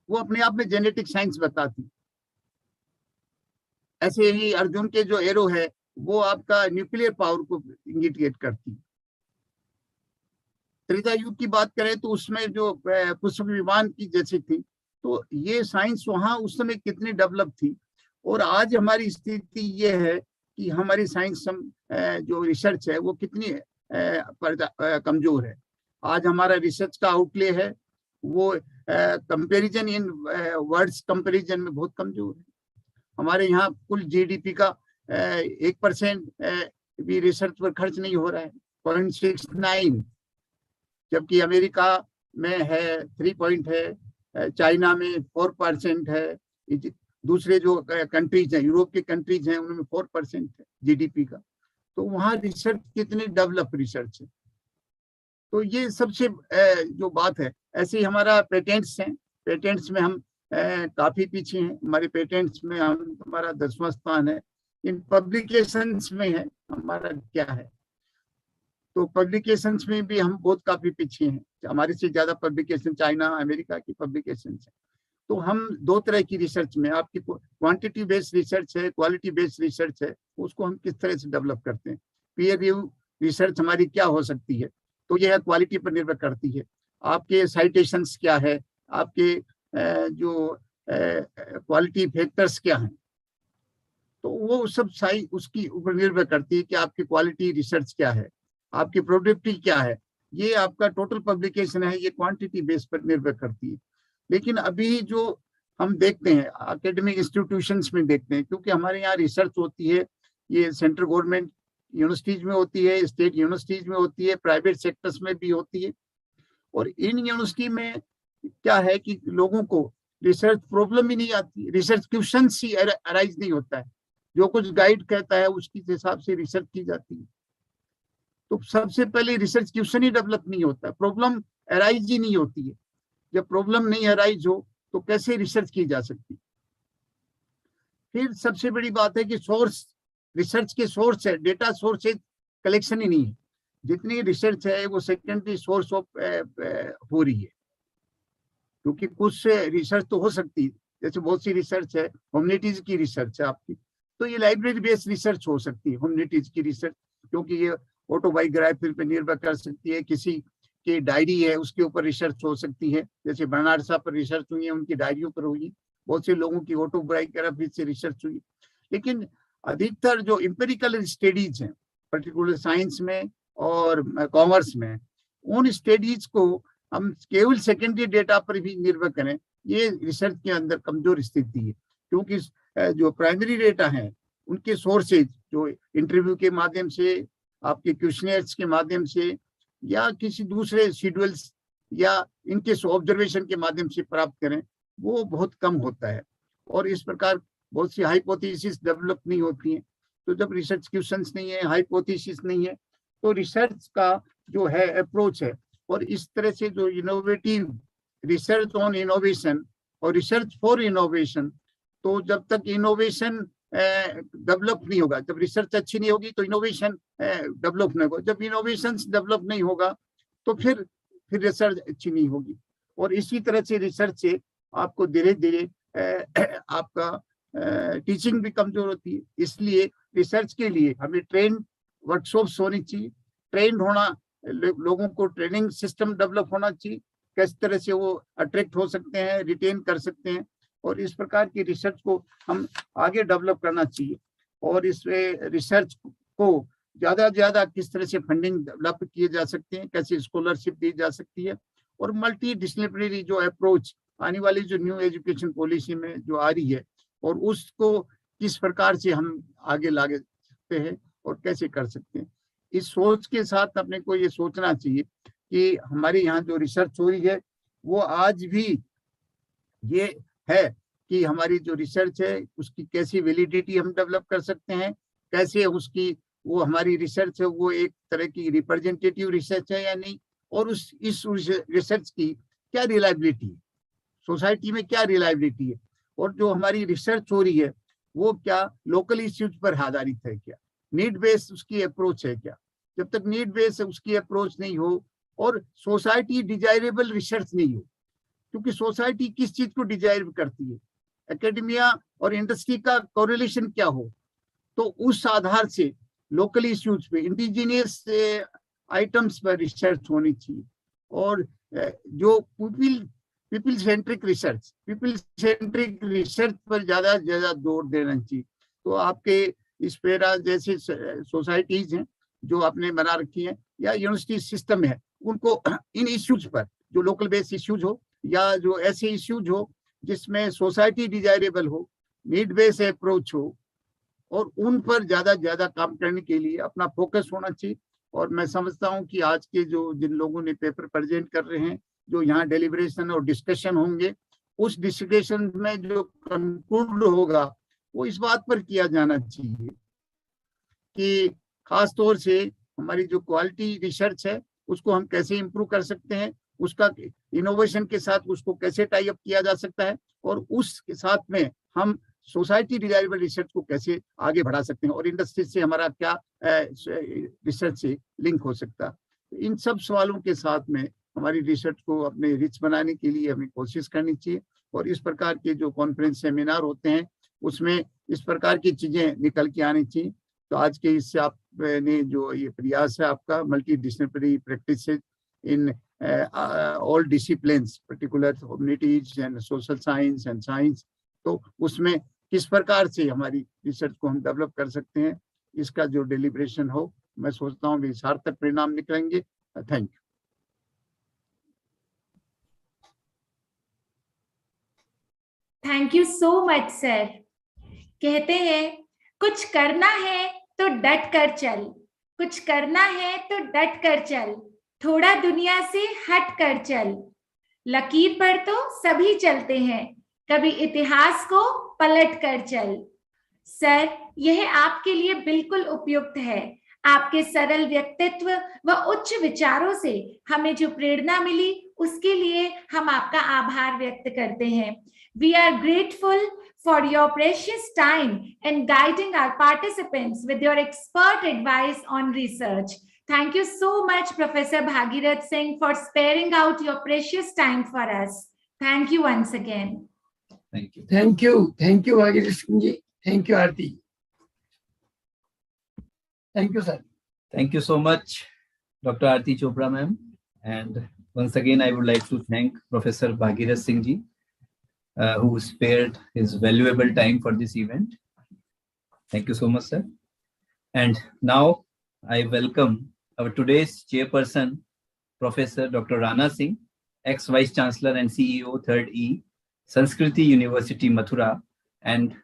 वो अपने आप में जेनेटिक साइंस बताती। ऐसे ही अर्जुन के जो एरो है वो आपका न्यूक्लियर पावर को इंडिकेट करती है। त्रेता युग की बात करें तो उसमें जो पुष्प विमान की जैसी थी, तो ये साइंस वहां उस समय कितनी डेवलप थी। और आज हमारी स्थिति ये है कि हमारी साइंस जो रिसर्च है वो कितनी कमजोर है। आज हमारा रिसर्च का आउटले है वो कंपैरिजन इन वर्ड्स कंपैरिजन में बहुत कमजोर है। हमारे यहाँ कुल जीडीपी का 1% भी रिसर्च पर खर्च नहीं हो रहा है, 0.69, जबकि अमेरिका में है 3 पॉइंट है, चाइना में 4% है, दूसरे जो कंट्रीज हैं, यूरोप की कंट्रीज हैं, उनमें 4% है जीडीपी का। तो वहाँ रिसर्च कितनी डेवलप रिसर्च है। तो ये सबसे जो बात है। ऐसे ही हमारा पेटेंट्स हैं, पेटेंट्स में हम काफी पीछे हैं। हमारे पेटेंट्स में हमारा 10वां स्थान है। इन पब्लिकेशंस में है हमारा क्या है, तो पब्लिकेशंस में भी हम बहुत काफी पीछे हैं। हमारे से ज्यादा पब्लिकेशन चाइना अमेरिका की पब्लिकेशंस है। तो हम दो तरह की रिसर्च में, आपकी क्वांटिटी बेस्ड रिसर्च है, क्वालिटी बेस्ड रिसर्च है, उसको हम किस तरह से डेवलप करते हैं। पीयर रिव्यू रिसर्च हमारी क्या हो सकती है, तो यह क्वालिटी पर निर्भर करती है। आपके साइटेशंस क्या है, आपके जो क्वालिटी फैक्टर्स क्या हैं, तो वो सब उसकी ऊपर निर्भर करती है कि आपकी क्वालिटी रिसर्च क्या है, आपकी प्रोडक्टिविटी क्या है। ये आपका टोटल पब्लिकेशन है, ये क्वांटिटी बेस पर निर्भर करती है। लेकिन अभी जो हम देखते हैं एकेडमिक इंस्टीट्यूशंस में देखते हैं, क्योंकि हमारे यहाँ रिसर्च होती है, ये सेंट्रल गवर्नमेंट यूनिवर्सिटीज में होती है, स्टेट यूनिवर्सिटीज में होती है, प्राइवेट सेक्टर्स में भी होती है। और इन यूनिवर्सिटी में क्या है कि लोगों को रिसर्च प्रॉब्लम ही नहीं आती, रिसर्च क्वेश्चन ही अराइज नहीं होता है। जो कुछ गाइड कहता है उसके हिसाब से रिसर्च की जाती है। तो सबसे पहले रिसर्च क्वेश्चन ही डेवलप नहीं होता, प्रॉब्लम अराइज ही नहीं होती है। जब प्रॉब्लम नहीं अराइज हो तो कैसे रिसर्च की जा सकती। फिर सबसे बड़ी बात है कि सोर्स, रिसर्च के सोर्स है, डेटा सोर्स कलेक्शन ही नहीं है। जितनी रिसर्च है वो सेकेंडरी सोर्स ऑफ हो रही है, क्योंकि कुछ रिसर्च तो हो सकती है, जैसे बहुत सी रिसर्च है, ह्यूमैनिटीज की रिसर्च है आपकी, तो ये लाइब्रेरी बेस्ड रिसर्च हो सकती है ह्यूमैनिटीज की रिसर्च, क्योंकि ये ऑटोबायोग्राफी पे निर्भर कर सकती है, किसी की डायरी है उसके ऊपर रिसर्च हो सकती है। जैसे बर्नार्ड साहब पर रिसर्च हुई है, उनकी डायरियों पर हुई, बहुत से लोगों की ऑटोबायोग्राफी से रिसर्च हुई। लेकिन अधिकतर जो इंपेरिकल स्टडीज हैं, पर्टिकुलर साइंस में और कॉमर्स में, उन स्टडीज को हम केवल सेकेंडरी डेटा पर भी निर्भर करें, ये रिसर्च के अंदर कमजोर स्थिति है। क्योंकि जो प्राइमरी डेटा है उनके सोर्सेज जो इंटरव्यू के माध्यम से, आपके क्वेश्चनर्स के माध्यम से, या किसी दूसरे शेड्यूल्स या इनके ऑब्जर्वेशन के माध्यम से प्राप्त करें, वो बहुत कम होता है। और इस प्रकार बहुत सी हाइपोथेसिस डेवलप नहीं होती हैं। तो जब रिसर्च क्वेश्चंस नहीं है, हाइपोथेसिस नहीं है, तो रिसर्च का जो है अप्रोच है, और इस तरह से जो इनोवेटिव रिसर्च ऑन इनोवेशन और रिसर्च फॉर इनोवेशन, तो जब तक इनोवेशन डेवलप नहीं होगा, जब रिसर्च अच्छी नहीं होगी तो इनोवेशन डेवलप नहीं होगा, जब इनोवेशन डेवलप नहीं होगा तो फिर रिसर्च अच्छी नहीं होगी। और इसी तरह से रिसर्च से आपको धीरे धीरे आपका टीचिंग भी कमजोर होती है। इसलिए रिसर्च के लिए हमें ट्रेन वर्कशॉप्स होनी चाहिए, ट्रेंड होना, लोगों को ट्रेनिंग सिस्टम डेवलप होना चाहिए, किस तरह से वो अट्रैक्ट हो सकते हैं, रिटेन कर सकते हैं, और इस प्रकार की रिसर्च को हम आगे डेवलप करना चाहिए। और इसमें रिसर्च को ज्यादा से ज्यादा किस तरह से फंडिंग डेवलप किए जा सकते हैं, कैसे स्कॉलरशिप दी जा सकती है, और मल्टी डिसिप्लिनरी जो अप्रोच आने वाली जो न्यू एजुकेशन पॉलिसी में जो आ रही है, और उसको किस प्रकार से हम आगे ला सकते हैं और कैसे कर सकते हैं। इस सोच के साथ अपने को ये सोचना चाहिए कि हमारे यहाँ जो रिसर्च हो रही है वो आज भी ये है कि हमारी जो रिसर्च है उसकी कैसी वैलिडिटी हम डेवलप कर सकते हैं, कैसे उसकी वो हमारी रिसर्च है वो एक तरह की रिप्रेजेंटेटिव रिसर्च है या नहीं, और इस रिसर्च की क्या रिलायबिलिटी है, सोसाइटी में क्या रिलायबिलिटी है, और जो हमारी रिसर्च हो रही है वो क्या लोकल इश्यूज पर आधारित है, क्या नीड बेस्ड उसकी अप्रोच है क्या। जब तक नीड बेस्ड उसकी अप्रोच नहीं हो और सोसाइटी डिजायरेबल रिसर्च नहीं हो, क्योंकि सोसाइटी किस चीज को डिजायर करती है, एकेडमिया और इंडस्ट्री का कोरिलेशन क्या हो, तो उस आधार से लोकल इश्यूज पे, इंडिजिनियस आइटम्स पर रिसर्च होनी चाहिए। और जो पीपल सेंट्रिक रिसर्च पर ज्यादा से ज्यादा जोर देना चाहिए। तो आपके इंस्पिरा जैसे सोसाइटीज हैं जो आपने बना रखी है, या यूनिवर्सिटी सिस्टम है, उनको इन इश्यूज पर जो लोकल बेस्ड इश्यूज हो, या जो ऐसे इश्यूज हो जिसमें सोसाइटी डिजायरेबल हो, नीड बेस्ड अप्रोच हो, और उन पर ज्यादा से ज्यादा काम करने के लिए अपना फोकस होना चाहिए। और मैं समझता हूं कि आज के जो जिन लोगों ने पेपर प्रेजेंट कर रहे हैं, जो यहाँ डेलिब्रेशन और डिस्कशन होंगे, उस डिस्कशन में जो कंक्लूड होगा वो इस बात पर किया जाना चाहिए कि खास तौर से हमारी जो क्वालिटी रिसर्च है उसको हम कैसे इम्प्रूव कर सकते हैं, उसका इनोवेशन के साथ उसको कैसे टाई अप किया जा सकता है, और उसके साथ में हम सोसाइटी डिजायरेबल रिसर्च को कैसे आगे बढ़ा सकते हैं, और इंडस्ट्री से हमारा क्या रिसर्च से लिंक हो सकता है। इन सब सवालों के साथ में हमारी रिसर्च को अपने रिच बनाने के लिए हमें कोशिश करनी चाहिए। और इस प्रकार के जो कॉन्फ्रेंस सेमिनार होते हैं उसमें इस प्रकार की चीजें निकल के आनी चाहिए। तो आज के इससे आपने जो ये प्रयास है आपका, multi disciplinary practice in all disciplines, particular humanities and social science and science, तो उसमें किस प्रकार से हमारी रिसर्च को हम डेवलप कर सकते हैं, इसका जो डेलिब्रेशन हो, मैं सोचता हूँ भी सार्थक परिणाम निकलेंगे। Thank you. Thank you so much sir. कहते हैं कुछ करना है तो डट कर चल, कुछ करना है तो डट कर चल, थोड़ा दुनिया से हट कर चल। लकीर पर तो सभी चलते हैं, कभी इतिहास को पलट कर चल। सर, यह आपके लिए बिल्कुल उपयुक्त है। आपके सरल व्यक्तित्व व उच्च विचारों से हमें जो प्रेरणा मिली उसके लिए हम आपका आभार व्यक्त करते हैं। We are grateful for your precious time in guiding our participants with your expert advice on research. Thank you so much, Professor Bhagirath Singh, for sparing out your precious time for us. Thank you once again. Thank you. Thank you. Thank you, Bhagirath Singh ji. Thank you, Aarti. Thank you, sir. Thank you so much, Dr. Aarti Chopra ma'am. And once again, I would like to thank Professor Bhagirath Singh ji, who spared his valuable time for this event. Thank you so much, sir. And now I welcome our today's chairperson, Professor Dr. Rana Singh, ex-Vice Chancellor and CEO, 3rd E, Sanskriti University, Mathura, and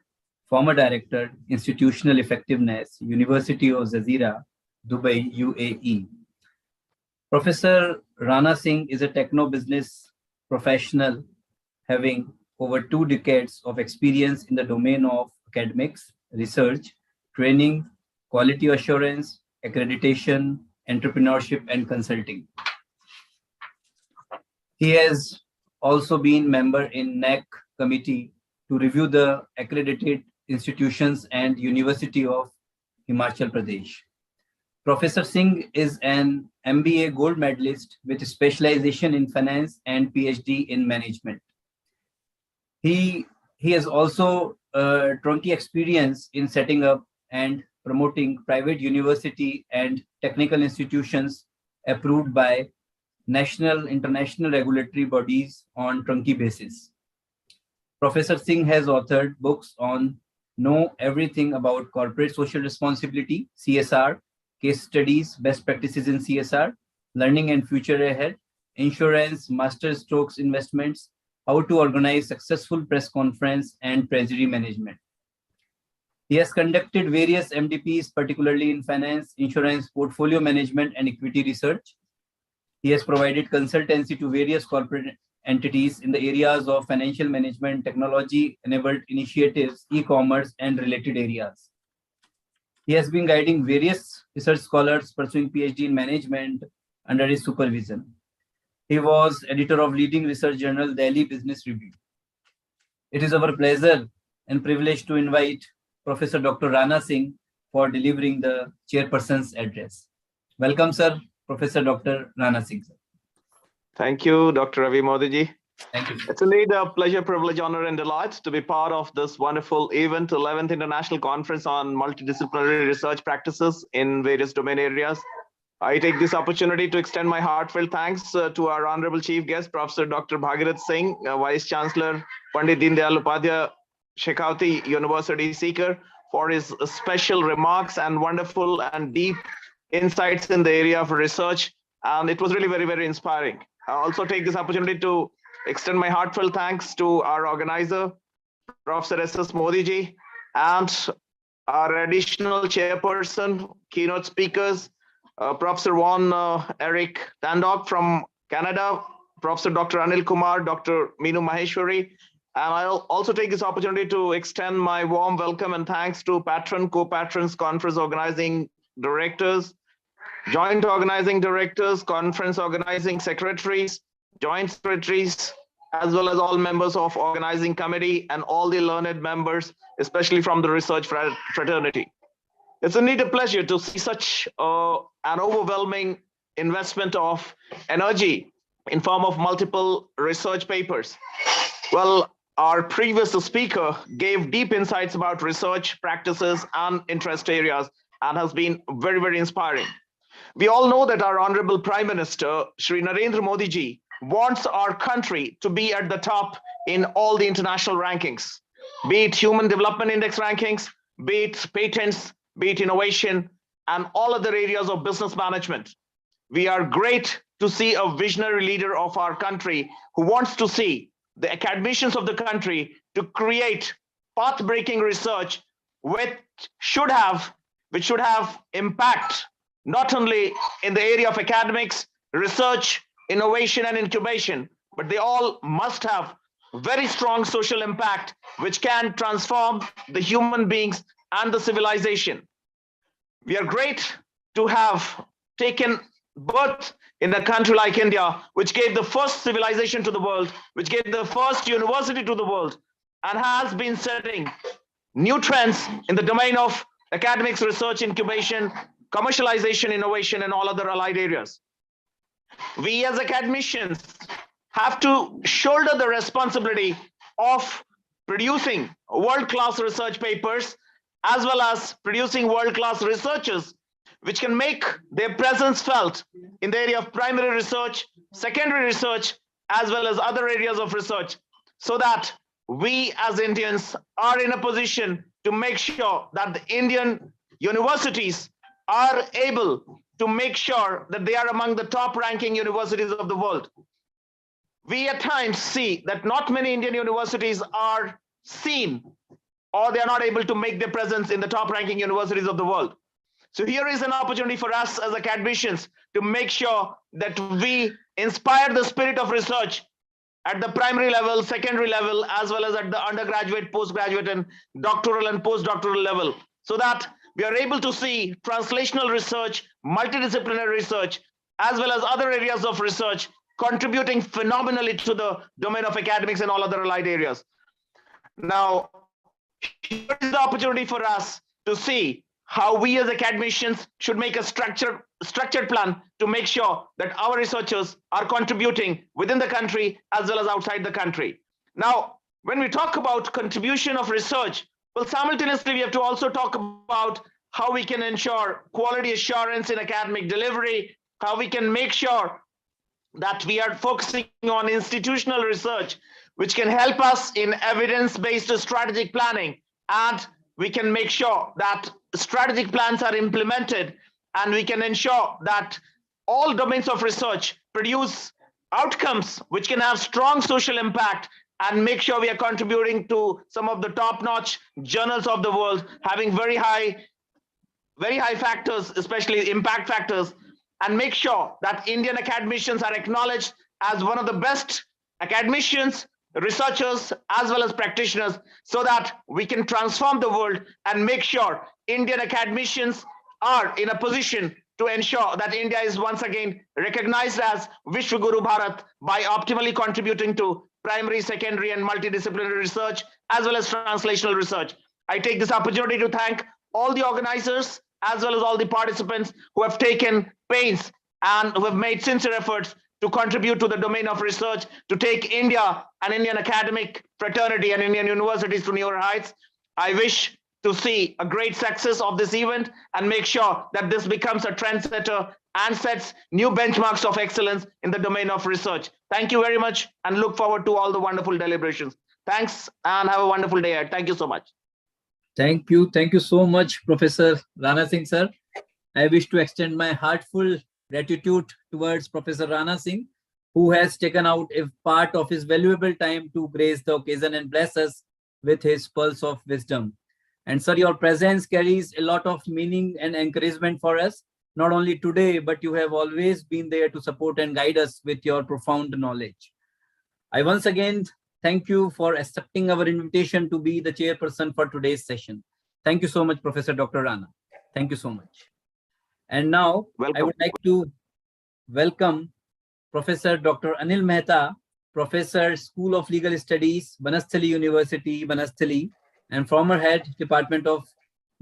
former Director, Institutional Effectiveness, University of Jazeera, Dubai, UAE. Professor Rana Singh is a techno-business professional having over 2 decades of experience in the domain of academics, research, training, quality assurance, accreditation, entrepreneurship, and consulting. He has also been member in NAC committee to review the accredited institutions and University of Himachal Pradesh. Professor Singh is an MBA gold medalist with specialization in finance and PhD in management. He has also trunky experience in setting up and promoting private university and technical institutions approved by national, international regulatory bodies on trunky basis. Professor Singh has authored books on Know Everything About Corporate Social Responsibility, CSR, Case Studies, Best Practices in CSR, Learning and Future Ahead, Insurance, Master Strokes Investments, How to Organize Successful Press Conference, and Treasury Management. He has conducted various MDPs, particularly in finance, insurance, portfolio management, and equity research. He has provided consultancy to various corporate entities in the areas of financial management, technology-enabled initiatives, e-commerce, and related areas. He has been guiding various research scholars pursuing PhD in management under his supervision. He was editor of leading research journal Daily Business Review. It is our pleasure and privilege to invite Professor Dr. Rana Singh for delivering the chairperson's address. Welcome, sir, Professor Dr. Rana Singh. Sir. Thank you, Dr. Ravi Modi ji. Thank you. It's indeed a pleasure, privilege, honor, and delight to be part of this wonderful event, 11th International Conference on Multidisciplinary Research Practices in various domain areas. I take this opportunity to extend my heartfelt thanks to our Honorable Chief Guest, Professor Dr. Bhagirath Singh, Vice Chancellor, Pandit Deendayal Upadhyaya, Shekhawati University Seeker, for his special remarks and wonderful and deep insights in the area of research. And it was really very, very inspiring. I also take this opportunity to extend my heartfelt thanks to our organizer, Professor S.S. Modi ji, and our additional chairperson, keynote speakers, Professor Eric Tandok from Canada, Professor Dr. Anil Kumar, Dr. Meenu Maheshwari. And I'll also take this opportunity to extend my warm welcome and thanks to patron, co-patrons, conference organizing directors, joint organizing directors, conference organizing secretaries, joint secretaries, as well as all members of organizing committee and all the learned members, especially from the research fraternity. It's indeed a pleasure to see such an overwhelming investment of energy in form of multiple research papers. Well, our previous speaker gave deep insights about research practices and interest areas and has been very, very inspiring. We all know that our Honorable Prime Minister, Shri Narendra Modi ji, wants our country to be at the top in all the international rankings, be it Human Development Index rankings, be it patents, be it innovation, and all other areas of business management. We are great to see a visionary leader of our country who wants to see the academicians of the country to create path-breaking research which should have impact not only in the area of academics, research, innovation, and incubation, but they all must have very strong social impact which can transform the human beings and the civilization. We are great to have taken birth in a country like India, which gave the first civilization to the world, which gave the first university to the world, and has been setting new trends in the domain of academics, research, incubation, commercialization, innovation, and all other allied areas. We as academicians have to shoulder the responsibility of producing world-class research papers, as well as producing world-class researchers, which can make their presence felt in the area of primary research, secondary research, as well as other areas of research, so that we as Indians are in a position to make sure that the Indian universities are able to make sure that they are among the top ranking universities of the world. We at times see that not many Indian universities are seen, or they are not able to make their presence in the top ranking universities of the world. So here is an opportunity for us as academicians to make sure that we inspire the spirit of research at the primary level, secondary level, as well as at the undergraduate, postgraduate, and doctoral and postdoctoral level, so that we are able to see translational research, multidisciplinary research, as well as other areas of research contributing phenomenally to the domain of academics and all other allied areas. Now, here is the opportunity for us to see how we as academicians should make a structured plan to make sure that our researchers are contributing within the country as well as outside the country. Now, when we talk about contribution of research, well, simultaneously, we have to also talk about how we can ensure quality assurance in academic delivery, how we can make sure that we are focusing on institutional research, which can help us in evidence-based strategic planning. And we can make sure that strategic plans are implemented, and we can ensure that all domains of research produce outcomes which can have strong social impact, and make sure we are contributing to some of the top-notch journals of the world, having very high factors, especially impact factors, and make sure that Indian academicians are acknowledged as one of the best academicians, researchers, as well as practitioners, so that we can transform the world and make sure Indian academicians are in a position to ensure that India is once again recognized as Vishwaguru Bharat by optimally contributing to primary, secondary, and multidisciplinary research, as well as translational research. I take this opportunity to thank all the organizers, as well as all the participants who have taken pains and who have made sincere efforts to contribute to the domain of research, to take India and Indian academic fraternity and Indian universities to newer heights. I wish to see a great success of this event and make sure that this becomes a trendsetter and sets new benchmarks of excellence in the domain of research. Thank you very much, and look forward to all the wonderful deliberations. Thanks, and have a wonderful day ahead. Thank you so much. Thank you. Thank you so much, Professor Rana Singh, sir. I wish to extend my heartful gratitude towards Professor Rana Singh, who has taken out a part of his valuable time to grace the occasion and bless us with his pulse of wisdom. And sir, your presence carries a lot of meaning and encouragement for us, not only today, but you have always been there to support and guide us with your profound knowledge. I once again thank you for accepting our invitation to be the chairperson for today's session. Thank you so much, Professor Dr. Rana. Thank you so much. And now I would like to welcome Professor Dr. Anil Mehta, Professor, School of Legal Studies, Banasthali University, Banasthali, and former head, Department of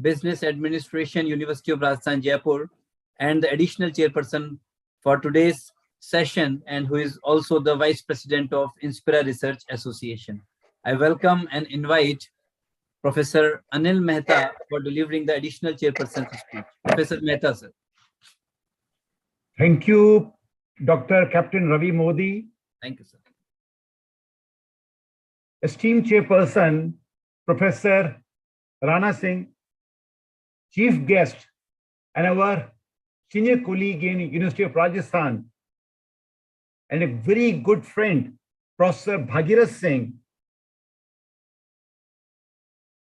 Business Administration, University of Rajasthan, Jaipur, and the additional chairperson for today's session, and who is also the Vice President of Inspira Research Association. I welcome and invite Professor Anil Mehta for delivering the additional chairperson's speech. Professor Mehta, sir. Thank you, Dr. Captain Ravi Modi. Thank you, sir. Esteemed Chairperson, Professor Rana Singh, Chief Guest, and our senior colleague in University of Rajasthan, and a very good friend, Professor Bhagirath Singh.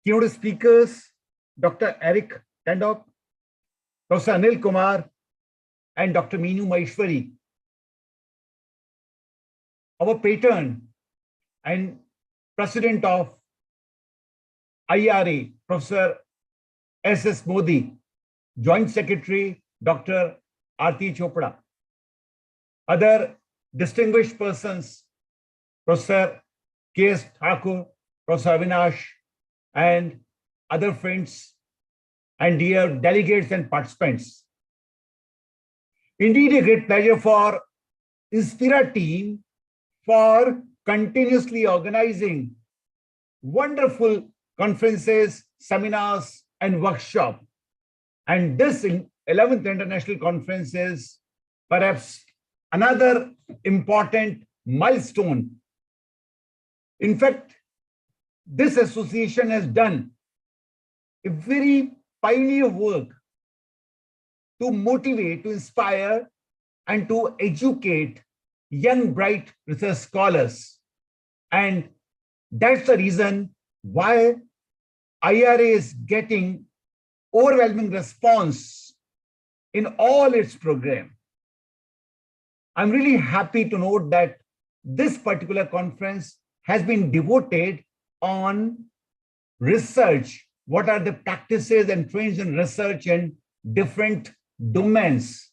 Keynote speakers, Dr. Eric Tandop, Professor Anil Kumar, and Dr. Meenu Maheshwari. Our patron and President of IRA, Professor S.S. Modi, Joint Secretary, Dr. Aarti Chopra. Other distinguished persons, Professor K.S. Thakur, Professor Avinash, and other friends and dear delegates and participants. Indeed, a great pleasure for Inspira team for continuously organizing wonderful conferences, seminars, and workshops. And this 11th International Conference is perhaps another important milestone. In fact, this association has done a very pioneer work to motivate, to inspire, and to educate young, bright research scholars. And that's the reason why IRA is getting overwhelming response in all its programs. I'm really happy to note that this particular conference has been devoted on research what are the practices and trends in research in different domains.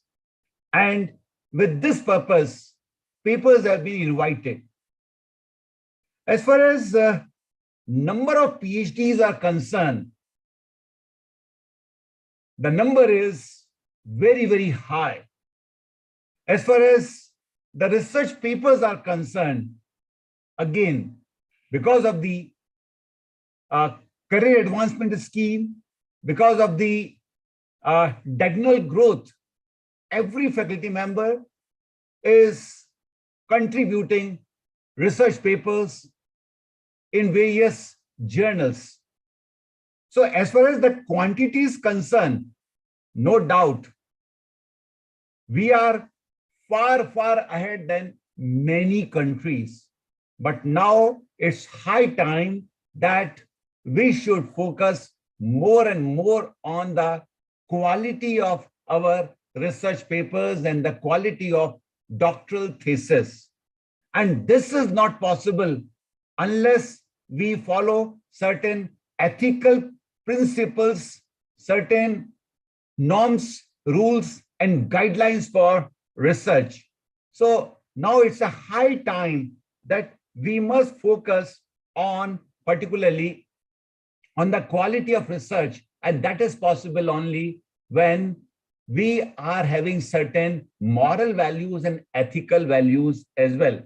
And with this purpose, papers have been invited. As far as number of PhDs are concerned, the number is very, very high. As far as the research papers are concerned, again, because of the career advancement scheme, because of the diagonal growth, every faculty member is contributing research papers in various journals. So as far as the quantity is concerned, no doubt, we are far, far ahead than many countries. But now it's high time that we should focus more and more on the quality of our research papers and the quality of doctoral thesis. And this is not possible unless we follow certain ethical principles, certain norms, rules, and guidelines for research. So now it's a high time that we must focus on particularly on the quality of research, and that is possible only when we are having certain moral values and ethical values as well.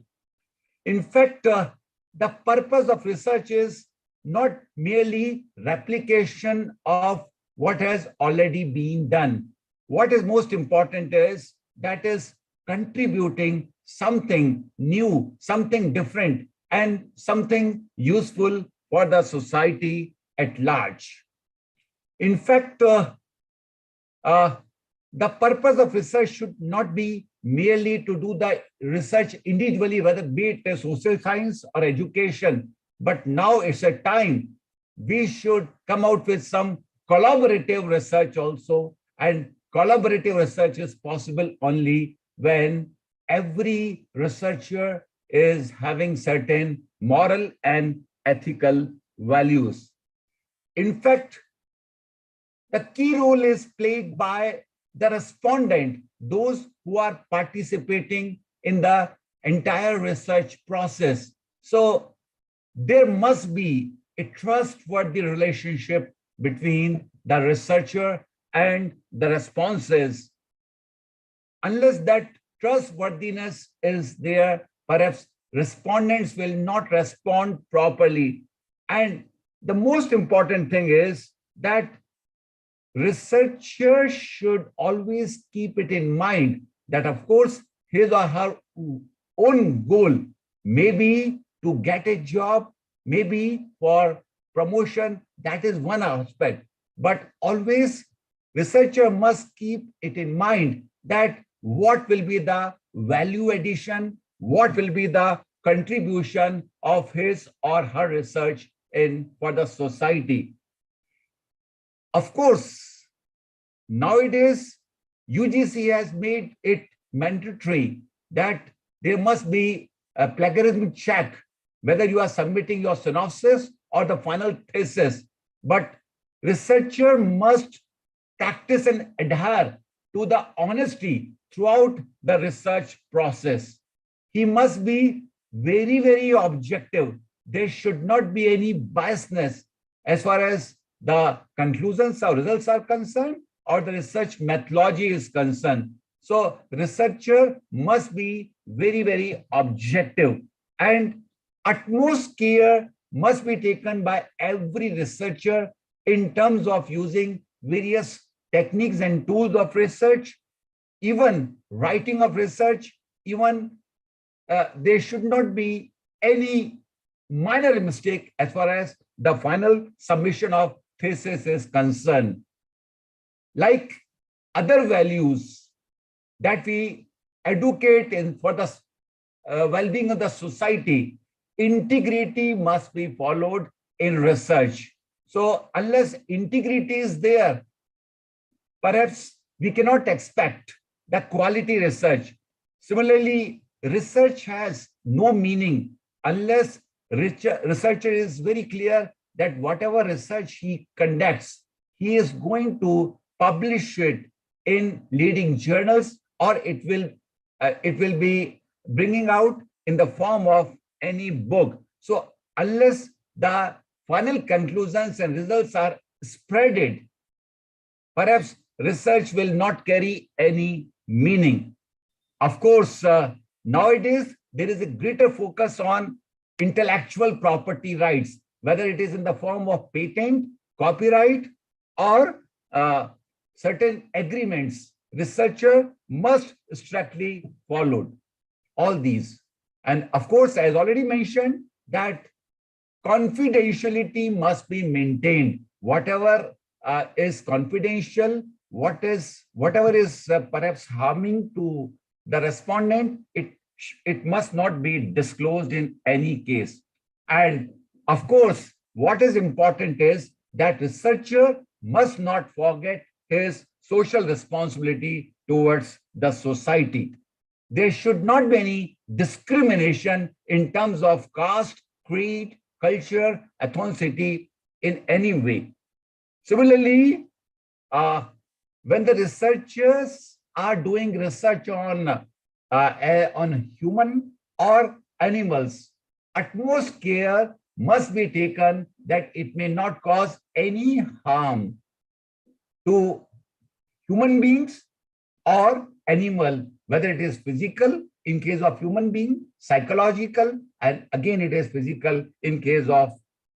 In fact, the purpose of research is not merely replication of what has already been done. What is most important is that is contributing something new, something different, and something useful for the society at large. In fact, the purpose of research should not be merely to do the research individually, whether be it social science or education, but now it's a time we should come out with some collaborative research also, and collaborative research is possible only when every researcher is having certain moral and ethical values. In fact, the key role is played by the respondent, those who are participating in the entire research process. So there must be a trustworthy relationship between the researcher and the responses. Unless that trustworthiness is there, perhaps respondents will not respond properly. And the most important thing is that researchers should always keep it in mind that, of course, his or her own goal may be to get a job, maybe for promotion. That is one aspect. But always, researcher must keep it in mind that what will be the value addition, what will be the contribution of his or her research for the society. Of course, nowadays, UGC has made it mandatory that there must be a plagiarism check, whether you are submitting your synopsis or the final thesis. But researcher must practice and adhere to the honesty throughout the research process. He must be very, very objective. There should not be any biasness as far as the conclusions or results are concerned, or the research methodology is concerned. So researcher must be very, very objective, and utmost care must be taken by every researcher in terms of using various techniques and tools of research, even writing of research, even there should not be any minor mistake as far as the final submission of thesis is concerned. Like other values that we educate for the well-being of the society, integrity must be followed in research. So unless integrity is there, perhaps we cannot expect the quality research. Similarly, research has no meaning unless researcher is very clear that whatever research he conducts, he is going to publish it in leading journals, or it will be bringing out in the form of any book. So unless the final conclusions and results are spreaded, perhaps research will not carry any meaning. Of course, nowadays, there is a greater focus on intellectual property rights, whether it is in the form of patent, copyright, or certain agreements. Researcher must strictly follow all these. And of course, as already mentioned, that confidentiality must be maintained. Whatever is confidential, whatever is perhaps harming to the respondent, it must not be disclosed in any case. And of course, what is important is that researcher must not forget his social responsibility towards the society. There should not be any discrimination in terms of caste, creed, culture, ethnicity in any way. Similarly, when the researchers are doing research on human or animals, utmost care must be taken that it may not cause any harm to human beings or animal, whether it is physical in case of human being, psychological, and again it is physical in case of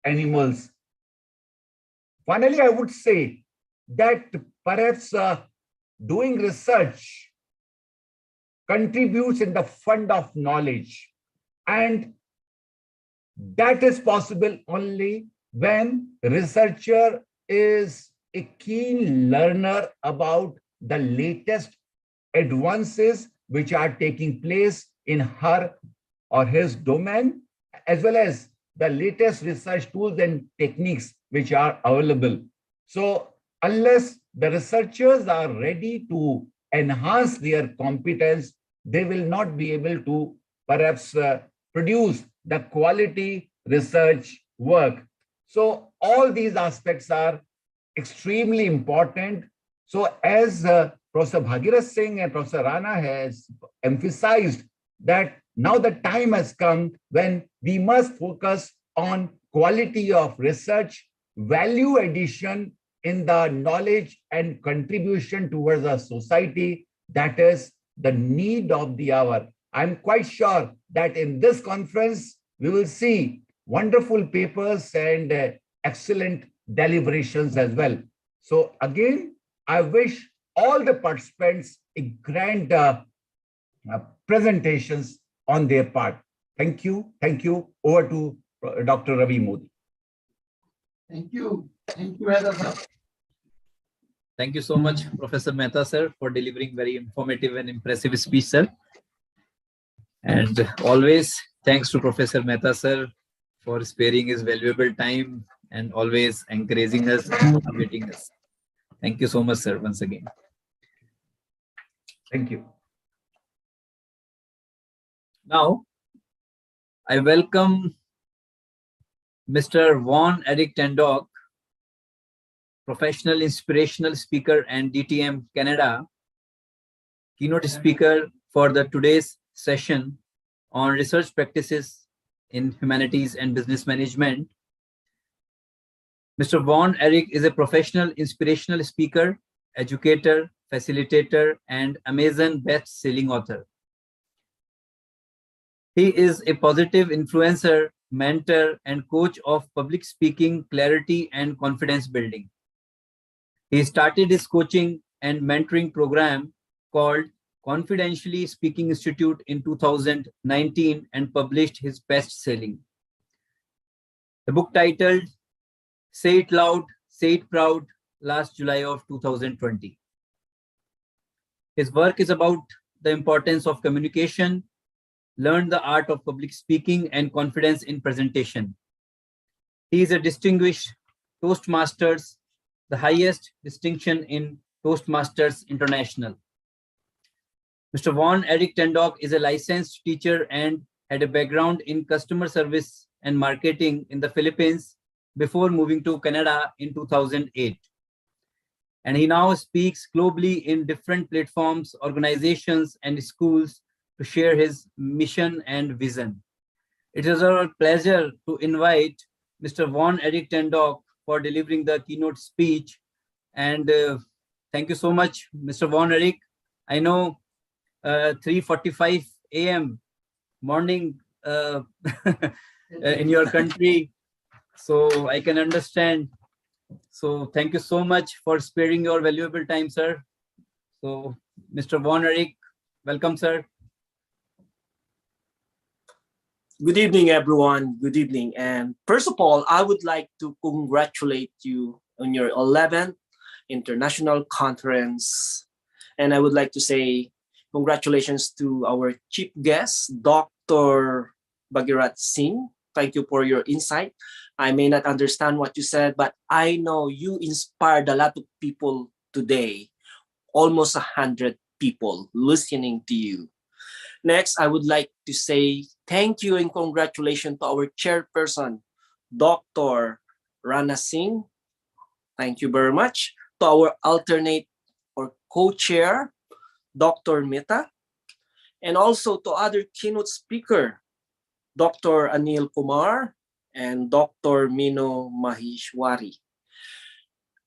animals. Finally, I would say that perhaps doing research contributes in the fund of knowledge, and that is possible only when researcher is a keen learner about the latest advances which are taking place in her or his domain, as well as the latest research tools and techniques which are available. So unless the researchers are ready to enhance their competence, they will not be able to perhaps produce the quality research work. So all these aspects are extremely important. So as Professor Bhagirath Singh and Professor Rana has emphasized, that now the time has come when we must focus on quality of research, value addition in the knowledge and contribution towards the society. That is the need of the hour. I'm quite sure that in this conference, we will see wonderful papers and excellent deliberations as well. So again, I wish all the participants a grand presentations on their part. Thank you. Thank you. Over to Dr. Ravi Modi. Thank you. Thank you, Mehta sir. Thank you so much, Professor Mehta sir, for delivering very informative and impressive speech, sir. And always thanks to Professor Mehta sir for sparing his valuable time and always encouraging us and motivating us. Thank you so much, sir, once again. Thank you. Now, I welcome Mr. Von Eric Tendok, professional inspirational speaker and DTM Canada, keynote speaker for the today's session on research practices in humanities and business management. Mr. Von Eric is a professional inspirational speaker, educator, facilitator, and Amazon best-selling author. He is a positive influencer, mentor, and coach of public speaking, clarity, and confidence building. He started his coaching and mentoring program called Confidentially Speaking Institute in 2019 and published his best-selling. The book titled Say It Loud, Say It Proud, last July of 2020. His work is about the importance of communication, learn the art of public speaking, and confidence in presentation. He is a distinguished Toastmasters, the highest distinction in Toastmasters International. Mr. Von Eric Tendok is a licensed teacher and had a background in customer service and marketing in the Philippines, before moving to Canada in 2008. And he now speaks globally in different platforms, organizations, and schools to share his mission and vision. It is our pleasure to invite Mr. Von Eric Tendok for delivering the keynote speech. And thank you so much, Mr. Von Eric. I know 3:45 a.m. morning in your country, so I can understand. So thank you so much for sparing your valuable time, sir. So Mr. Von Eric, welcome, sir. Good evening, everyone. Good evening. And first of all, I would like to congratulate you on your 11th International Conference. And I would like to say congratulations to our chief guest, Dr. Bhagirat Singh. Thank you for your insight. I may not understand what you said, but I know you inspired a lot of people today. Almost 100 people listening to you. Next, I would like to say thank you and congratulations to our chairperson, Dr. Rana Singh. Thank you very much. To our alternate or co-chair, Dr. Mehta, and also to other keynote speaker, Dr. Anil Kumar and Dr. Mino Maheshwari.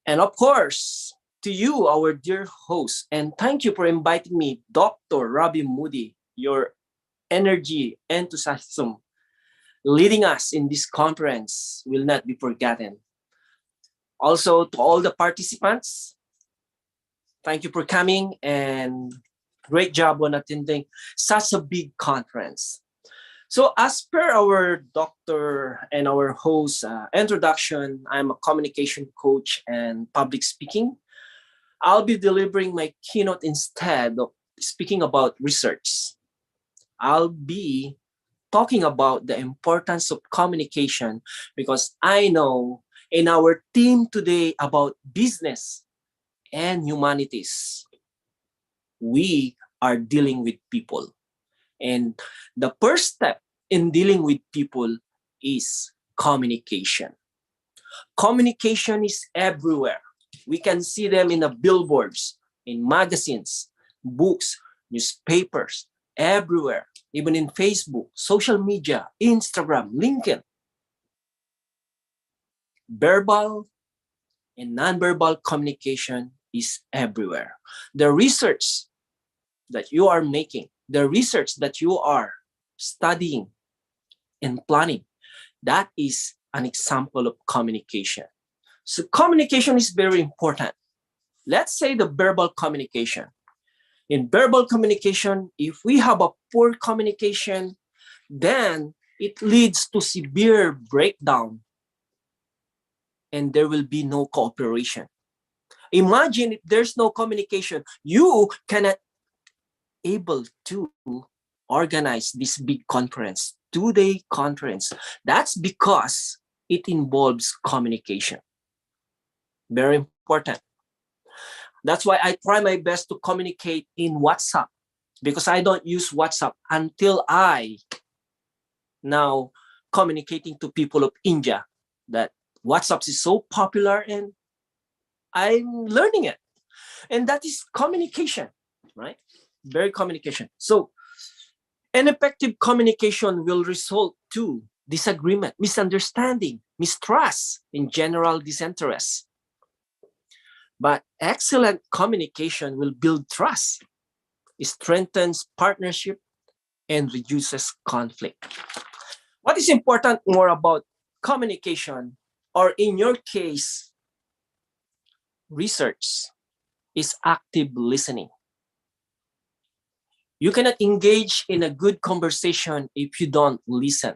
And of course, to you, our dear host, and thank you for inviting me, Dr. Ravi Moody. Your energy, enthusiasm, leading us in this conference will not be forgotten. Also, to all the participants, thank you for coming and great job on attending such a big conference. So as per our doctor and our host introduction, I'm a communication coach and public speaking. I'll be delivering my keynote instead of speaking about research. I'll be talking about the importance of communication because I know in our team today about business and humanities, we are dealing with people. And the first step in dealing with people is communication. Communication is everywhere. We can see them in the billboards, in magazines, books, newspapers, everywhere, even in Facebook, social media, Instagram, LinkedIn. Verbal and non-verbal communication is everywhere. The research that you are making, the research that you are studying and planning, that is an example of communication. So communication is very important. Let's say the verbal communication. In verbal communication, if we have a poor communication, then it leads to severe breakdown and there will be no cooperation. Imagine if there's no communication, you cannot able to organize this big conference, 2-day conference. That's because it involves communication. Very important. That's why I try my best to communicate in WhatsApp because I don't use WhatsApp until I now communicating to people of India that WhatsApp is so popular and I'm learning it. And that is communication, right? Very communication. So an effective communication will result to disagreement, misunderstanding, mistrust, in general disinterest. But excellent communication will build trust, it strengthens partnership, and reduces conflict. What is important more about communication, or in your case, research, is active listening. You cannot engage in a good conversation if you don't listen.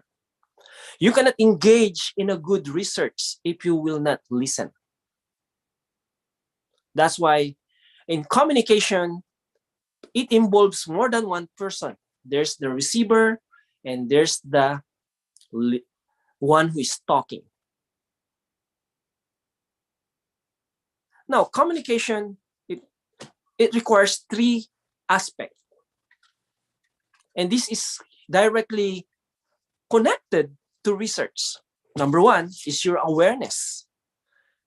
You cannot engage in a good research if you will not listen. That's why in communication, it involves more than one person. There's the receiver and there's the one who is talking. Now, communication, it requires 3 aspects. And this is directly connected to research. Number one is your awareness.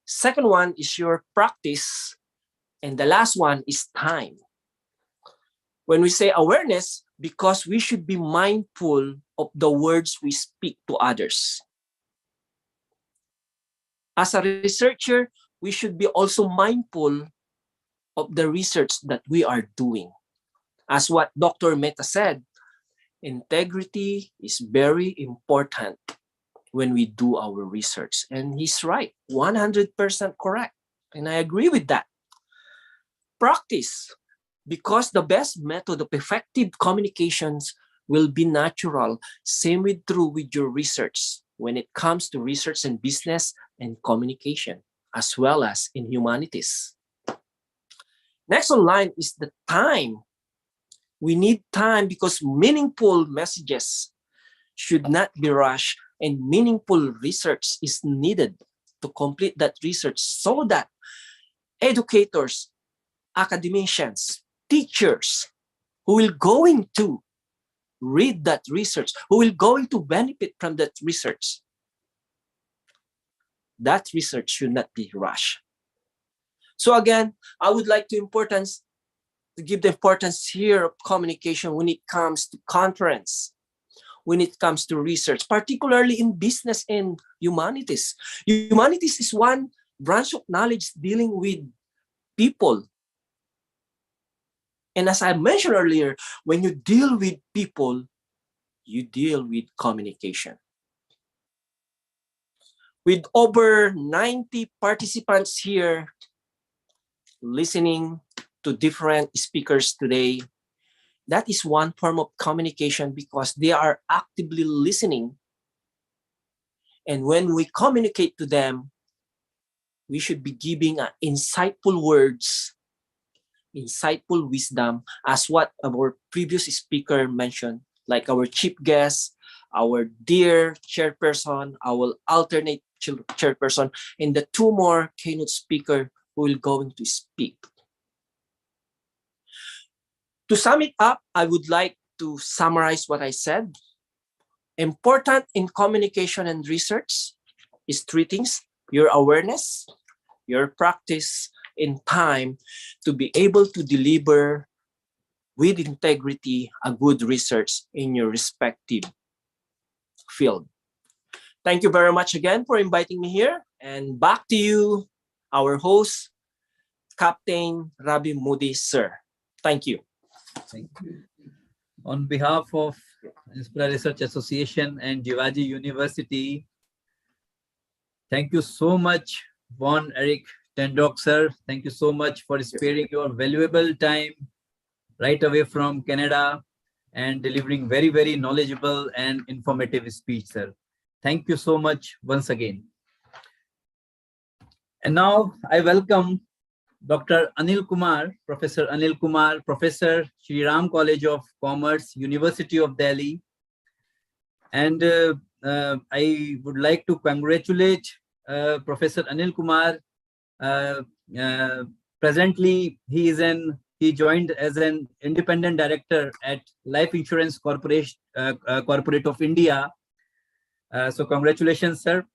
Second one is your practice. And the last one is time. When we say awareness, because we should be mindful of the words we speak to others. As a researcher, we should be also mindful of the research that we are doing. As what Dr. Mehta said, integrity is very important when we do our research. And he's right, 100% correct. And I agree with that. Practice, because the best method of effective communications will be natural. Same with true with your research when it comes to research and business and communication, as well as in humanities. Next on line is the time. We need time because meaningful messages should not be rushed, and meaningful research is needed to complete that research so that educators, academicians, teachers who will going to read that research, who will going to benefit from that research should not be rushed. So again, I would like to give the importance here of communication when it comes to conference, when it comes to research, particularly in business and humanities. Humanities is one branch of knowledge dealing with people. And as I mentioned earlier, when you deal with people, you deal with communication. With over 90 participants here listening to different speakers today, that is one form of communication because they are actively listening. And when we communicate to them, we should be giving insightful words, insightful wisdom, as what our previous speaker mentioned, like our chief guest, our dear chairperson, our alternate chairperson, and the two more keynote speakers who will going to speak. To sum it up, I would like to summarize what I said. Important in communication and research is three things: your awareness, your practice, in time to be able to deliver with integrity a good research in your respective field. Thank you very much again for inviting me here. And back to you, our host, Captain Rabi Moody, sir. Thank you. Thank you. On behalf of Inspira Research Association and Jivaji University, thank you so much, Von Eric Tendrock, sir. Thank you so much for sparing your valuable time right away from Canada and delivering very, very knowledgeable and informative speech, sir. Thank you so much once again. And now I welcome Dr. Anil Kumar, Professor Anil Kumar, Professor, Shri Ram College of Commerce, University of Delhi. And I would like to congratulate Professor Anil Kumar. Presently, he joined as an independent director at Life Insurance Corporate of India. So congratulations, sir.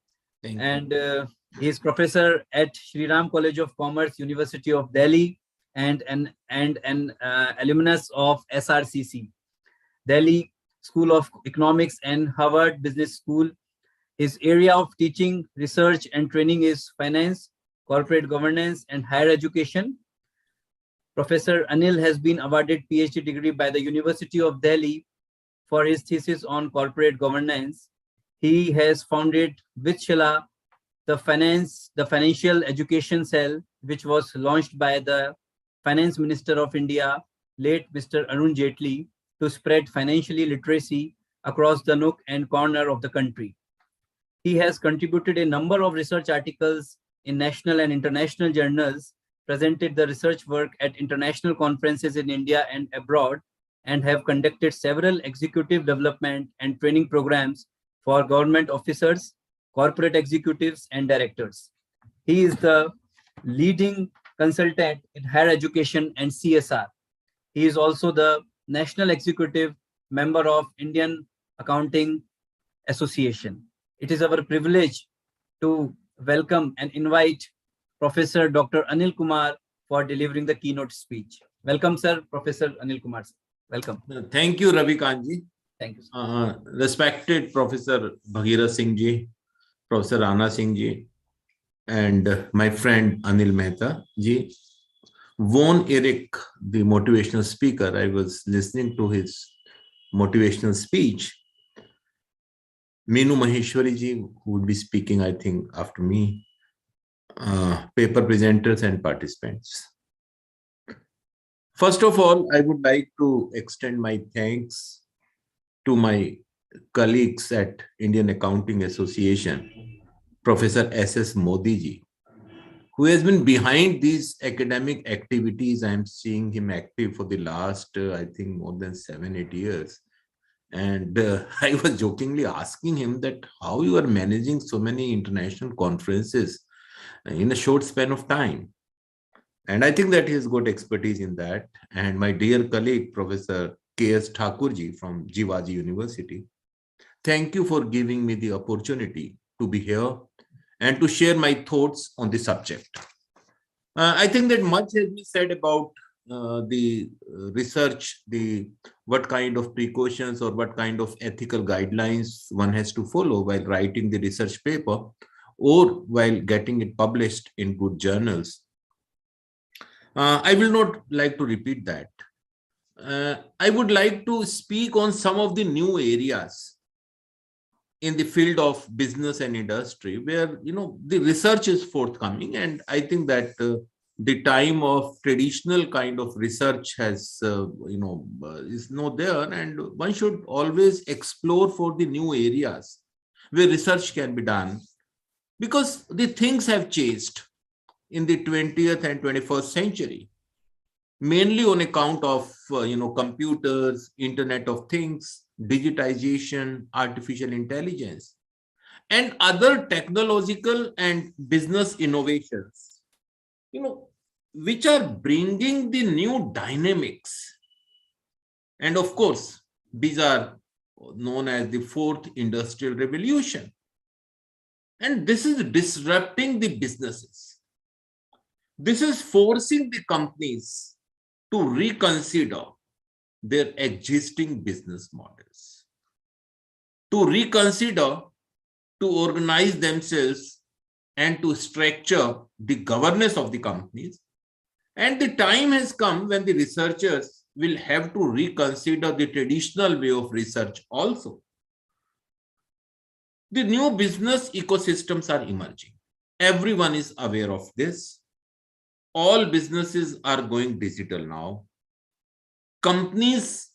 Thank you. And he is professor at Shri Ram College of Commerce, University of Delhi, and an alumnus of SRCC, Delhi School of Economics and Harvard Business School. His area of teaching, research, and training is finance, corporate governance, and higher education. Professor Anil has been awarded PhD degree by the University of Delhi for his thesis on corporate governance. He has founded Vitshala, the financial education cell, which was launched by the Finance Minister of India, late Mr. Arun Jaitley, to spread financial literacy across the nook and corner of the country. He has contributed a number of research articles in national and international journals, presented the research work at international conferences in India and abroad, and have conducted several executive development and training programs for government officers, corporate executives, and directors. He is the leading consultant in higher education and CSR. He is also the national executive member of Indian Accounting Association. It is our privilege to welcome and invite Professor Dr. Anil Kumar for delivering the keynote speech. Welcome, sir, Professor Anil Kumar. Welcome. Thank you, Ravi Kanji. Thank you. Respected Professor Bhagira Singh ji, Professor Rana Singh ji, and my friend Anil Mehta ji. Von Eric, the motivational speaker, I was listening to his motivational speech. Meenu Maheshwari ji, who would be speaking, I think, after me, paper presenters and participants. First of all, I would like to extend my thanks to my colleagues at Indian Accounting Association, Professor S.S. Modi ji, who has been behind these academic activities. I am seeing him active for the last, I think, more than 7-8 years. And I was jokingly asking him that how you are managing so many international conferences in a short span of time. And I think that he has got expertise in that. And my dear colleague, Professor K.S. Thakurji from Jivaji University, thank you for giving me the opportunity to be here and to share my thoughts on the subject. I think that much has been said about the research, what kind of precautions or what kind of ethical guidelines one has to follow while writing the research paper or while getting it published in good journals. I will not like to repeat that. I would like to speak on some of the new areas in the field of business and industry where, the research is forthcoming. And I think that the time of traditional kind of research has, is not there. And one should always explore for the new areas where research can be done, because the things have changed in the 20th and 21st century, mainly on account of, computers, Internet of Things, digitization, artificial intelligence, and other technological and business innovations, which are bringing the new dynamics. And of course, these are known as the fourth industrial revolution. And this is disrupting the businesses. This is forcing the companies to reconsider their existing business models, to reconsider, to organize themselves and to structure the governance of the companies. And the time has come when the researchers will have to reconsider the traditional way of research also. The new business ecosystems are emerging. Everyone is aware of this. All businesses are going digital now. Companies,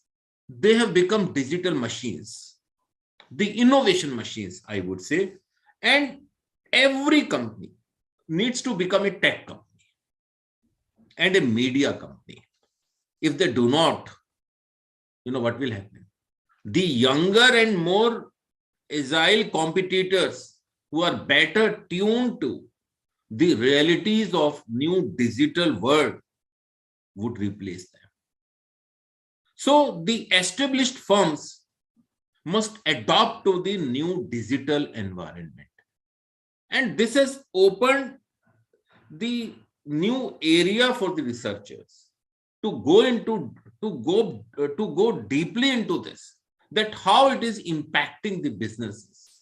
they have become digital machines, the innovation machines, I would say. And every company needs to become a tech company and a media company. If they do not, what will happen? The younger and more agile competitors who are better tuned to the realities of new digital world would replace them. So the established firms must adapt to the new digital environment. And this has opened the new area for the researchers to go deeply into this, that how it is impacting the businesses.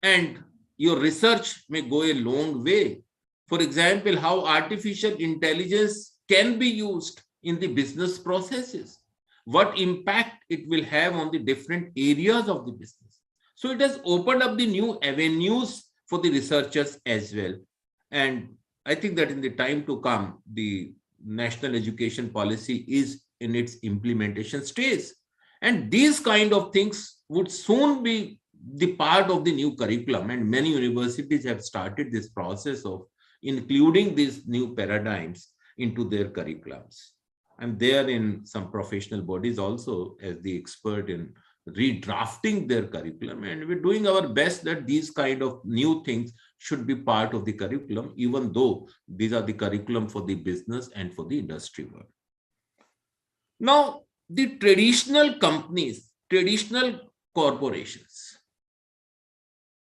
And your research may go a long way. For example, how artificial intelligence can be used in the business processes, what impact it will have on the different areas of the business. So it has opened up the new avenues for the researchers as well. And I think that in the time to come, the national education policy is in its implementation stage. And these kind of things would soon be the part of the new curriculum. And many universities have started this process of including these new paradigms into their curriculums. And they are in some professional bodies also as the expert in redrafting their curriculum. And we're doing our best that these kind of new things should be part of the curriculum, even though these are the curriculum for the business and for the industry world. Now, the traditional companies, traditional corporations,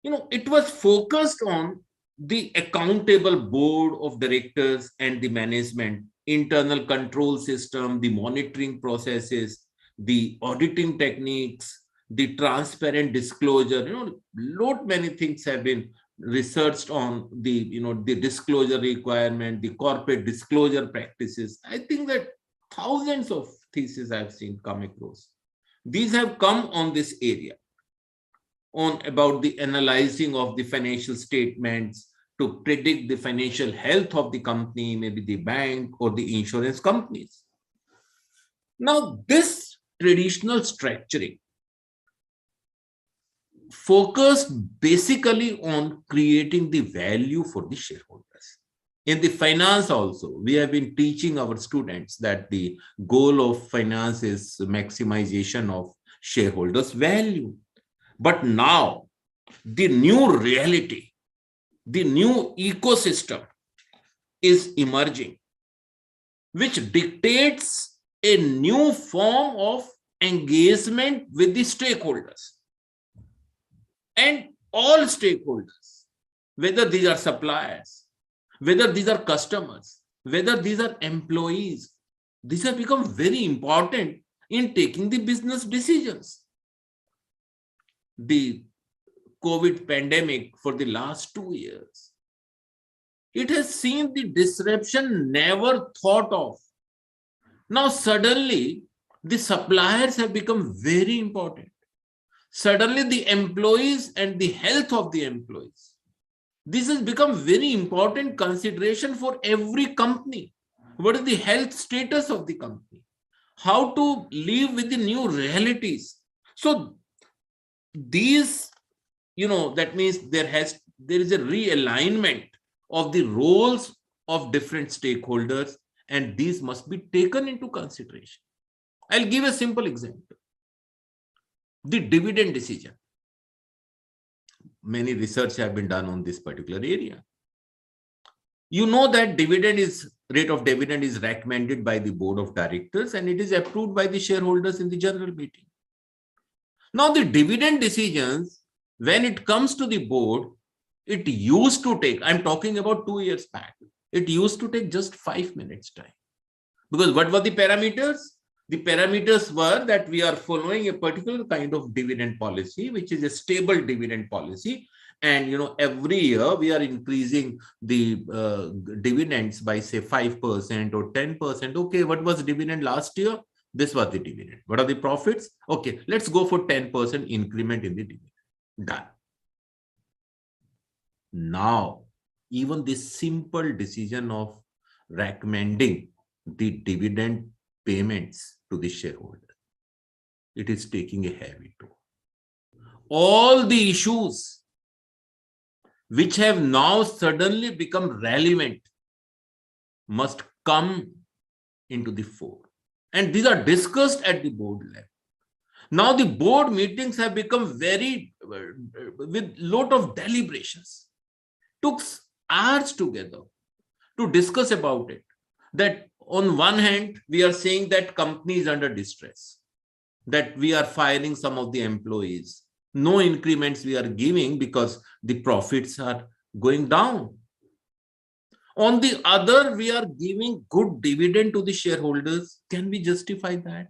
it was focused on the accountable board of directors and the management, internal control system, the monitoring processes, the auditing techniques, the transparent disclosure. Many things have been researched on the, the disclosure requirement, the corporate disclosure practices. I think that thousands of theses I've seen come across. These have come on this area, on about the analyzing of the financial statements to predict the financial health of the company, maybe the bank or the insurance companies. Now, this traditional structuring focused basically on creating the value for the shareholders. In the finance also, we have been teaching our students that the goal of finance is maximization of shareholders' value. But now, the new reality, the new ecosystem is emerging, which dictates a new form of engagement with the stakeholders. And all stakeholders, whether these are suppliers, whether these are customers, whether these are employees, these have become very important in taking the business decisions. The COVID pandemic for the last 2 years, it has seen the disruption never thought of. Now suddenly the suppliers have become very important. Suddenly the employees and the health of the employees. This has become very important consideration for every company. What is the health status of the company? How to live with the new realities. So these, that means there is a realignment of the roles of different stakeholders, and these must be taken into consideration. I'll give a simple example. The dividend decision. Many research have been done on this particular area. You know that rate of dividend is recommended by the board of directors and it is approved by the shareholders in the general meeting. Now the dividend decisions, when it comes to the board, it used to take, I'm talking about 2 years back, it used to take just 5 minutes time. Because what were the parameters? The parameters were that we are following a particular kind of dividend policy, which is a stable dividend policy. And every year we are increasing the dividends by say 5% or 10%. Okay, what was dividend last year? This was the dividend. What are the profits? Okay, let's go for 10% increment in the dividend. Done. Now, even this simple decision of recommending the dividend payments to the shareholder, it is taking a heavy toll. All the issues which have now suddenly become relevant must come into the fore. And these are discussed at the board level. Now the board meetings have become with lot of deliberations. Took hours together to discuss about it. That on one hand, we are saying that company is under distress, that we are firing some of the employees. No increments we are giving because the profits are going down. On the other, we are giving good dividend to the shareholders. Can we justify that?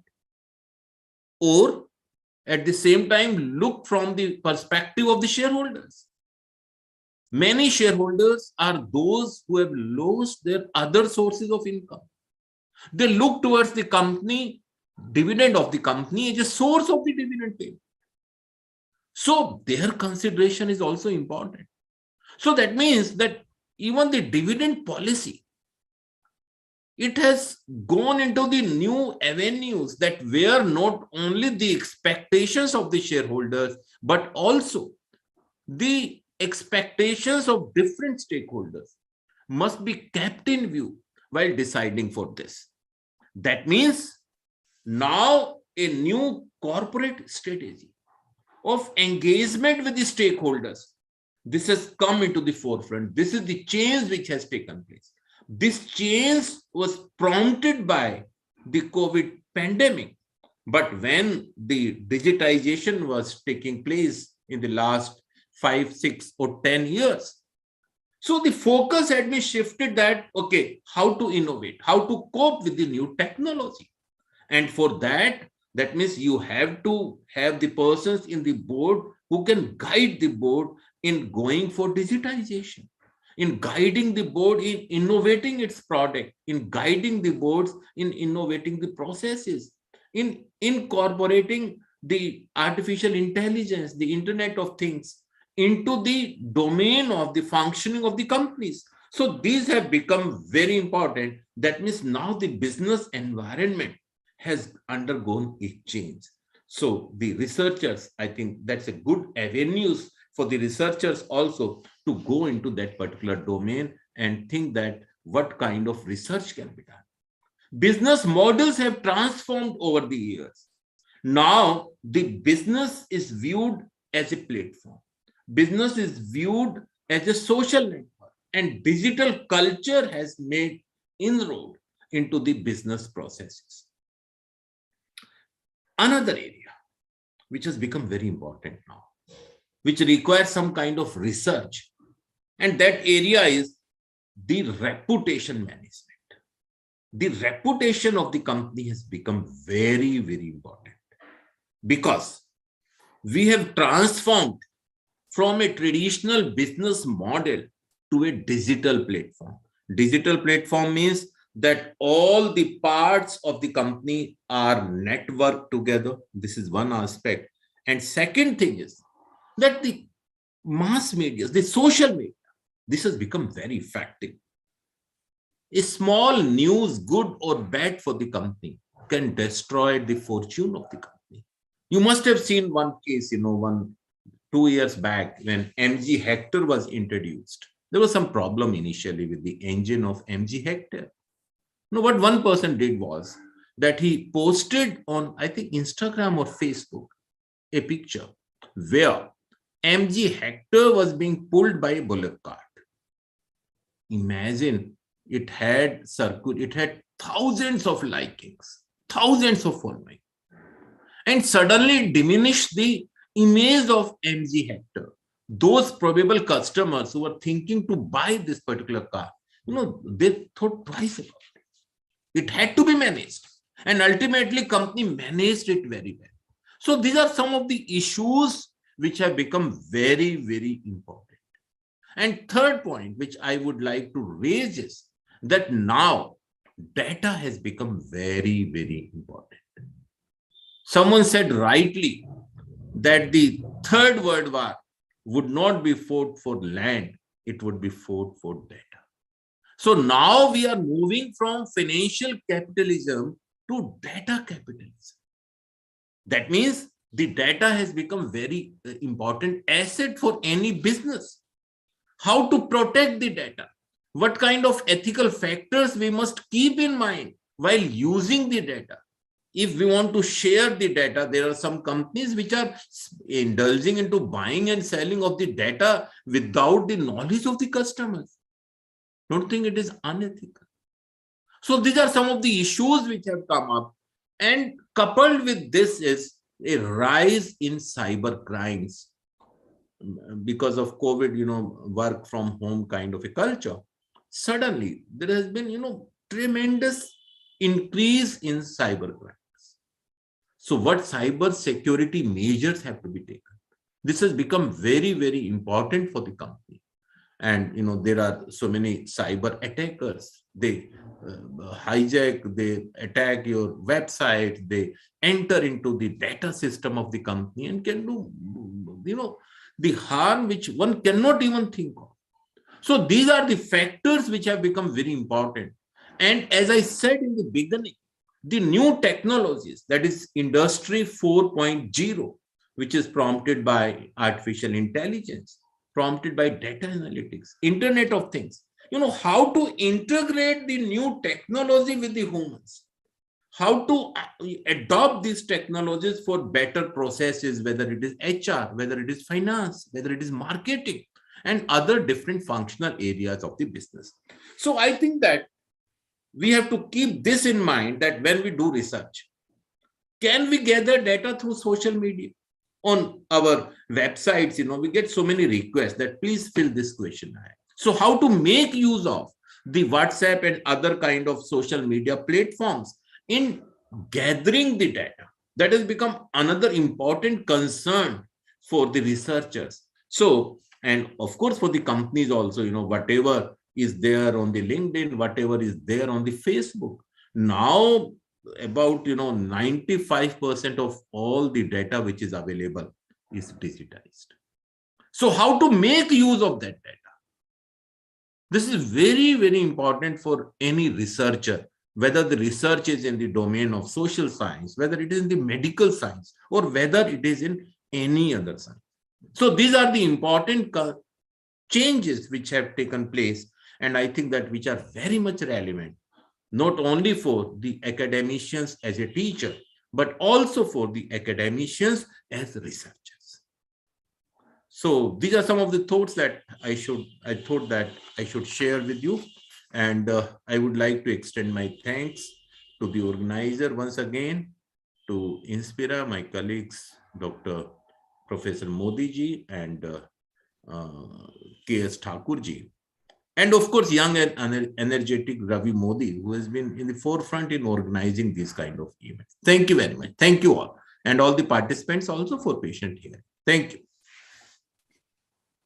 Or at the same time, look from the perspective of the shareholders. Many shareholders are those who have lost their other sources of income. They look towards the company, dividend of the company as a source of the dividend payment. So their consideration is also important. So that means that even the dividend policy, it has gone into the new avenues that were not only the expectations of the shareholders, but also the expectations of different stakeholders must be kept in view while deciding for this. That means now a new corporate strategy of engagement with the stakeholders, this has come into the forefront. This is the change which has taken place. This change was prompted by the COVID pandemic. But when the digitization was taking place in the last 5, 6, or 10 years. So the focus had been shifted that, okay, how to innovate, how to cope with the new technology. And for that means you have to have the persons in the board who can guide the board in going for digitization, in guiding the board in innovating its product, in guiding the boards in innovating the processes, in incorporating the artificial intelligence, the Internet of Things into the domain of the functioning of the companies. So these have become very important. That means now the business environment has undergone a change. So the researchers, I think that's a good avenues for the researchers also to go into that particular domain and think that what kind of research can be done. Business models have transformed over the years. Now the business is viewed as a platform. Business is viewed as a social network, and digital culture has made inroad into the business processes. Another area which has become very important now, which requires some kind of research, and that area is the reputation management. The reputation of the company has become very, very important because we have transformed from a traditional business model to a digital platform. Digital platform means that all the parts of the company are networked together. This is one aspect. And second thing is that the mass media, the social media, this has become very effective. A small news, good or bad for the company, can destroy the fortune of the company. You must have seen one case, 2 years back when MG Hector was introduced. There was some problem initially with the engine of MG Hector. What one person did was that he posted on, I think, Instagram or Facebook, a picture where MG Hector was being pulled by a bullock cart. Imagine, it had thousands of likings, thousands of following, and suddenly diminished the image of MG Hector. Those probable customers who were thinking to buy this particular car, they thought twice about it. It had to be managed, and ultimately company managed it very well. So these are some of the issues which have become very, very important. And third point, which I would like to raise is that now data has become very, very important. Someone said rightly that the third world war would not be fought for land, it would be fought for data. So now we are moving from financial capitalism to data capitalism. That means the data has become very important asset for any business. How to protect the data? What kind of ethical factors we must keep in mind while using the data? If we want to share the data, there are some companies which are indulging into buying and selling of the data without the knowledge of the customers. Don't think it is unethical. So these are some of the issues which have come up, and coupled with this is a rise in cyber crimes because of COVID, work from home kind of a culture. Suddenly there has been, tremendous increase in cyber crimes. So what cyber security measures have to be taken? This has become very, very important for the company. And, there are so many cyber attackers. They hijack, they attack your website, they enter into the data system of the company and can do, the harm which one cannot even think of. So these are the factors which have become very important. And as I said in the beginning, the new technologies, that is Industry 4.0, which is prompted by artificial intelligence, prompted by data analytics, Internet of Things, how to integrate the new technology with the humans, how to adopt these technologies for better processes, whether it is HR, whether it is finance, whether it is marketing, and other different functional areas of the business. So I think that we have to keep this in mind, that when we do research, can we gather data through social media? on our websites, we get so many requests that please fill this questionnaire. So how to make use of the WhatsApp and other kind of social media platforms in gathering the data? That has become another important concern for the researchers. So, and of course for the companies also, whatever is there on the LinkedIn, whatever is there on the Facebook. Now, about 95% of all the data which is available is digitized. So how to make use of that data? This is very, very important for any researcher, whether the research is in the domain of social science, whether it is in the medical science, or whether it is in any other science. So these are the important changes which have taken place, and I think that which are very much relevant, not only for the academicians as a teacher, but also for the academicians as researchers. So these are some of the thoughts that I thought that I should share with you. And I would like to extend my thanks to the organizer once again, to Inspira, my colleagues, Professor Modi ji and K.S. Thakur ji. And of course, young and energetic Ravi Modi, who has been in the forefront in organizing these kind of events. Thank you very much. Thank you all. And all the participants also for patient hearing. Thank you.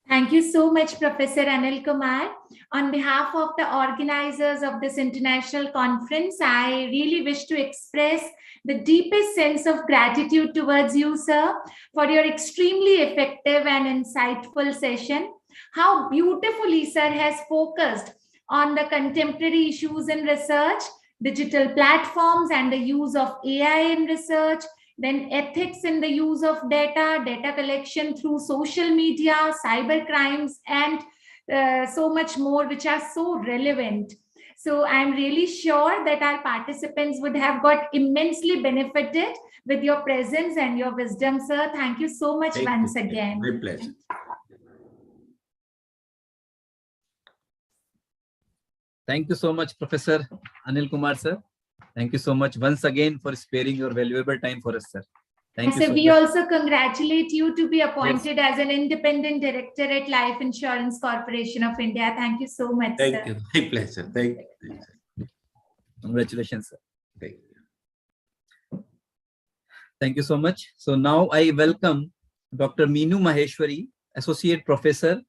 Thank you so much, Professor Anil Kumar. On behalf of the organizers of this international conference, I really wish to express the deepest sense of gratitude towards you, sir, for your extremely effective and insightful session. How beautifully, sir, has focused on the contemporary issues in research, digital platforms and the use of AI in research, then ethics in the use of data collection through social media, cyber crimes, and so much more, which are so relevant. So I'm really sure that our participants would have got immensely benefited with your presence and your wisdom, sir. Thank you so much once again. My pleasure. Thank you so much, Professor Anil Kumar, sir. Thank you so much once again for sparing your valuable time for us, sir. Thank you so much. We also congratulate you to be appointed as an independent director at Life Insurance Corporation of India. Thank you so much, sir. Thank you. My pleasure. Thank you. Congratulations, sir. Thank you. Thank you so much. So now I welcome Dr. Meenu Maheshwari, Associate Professor,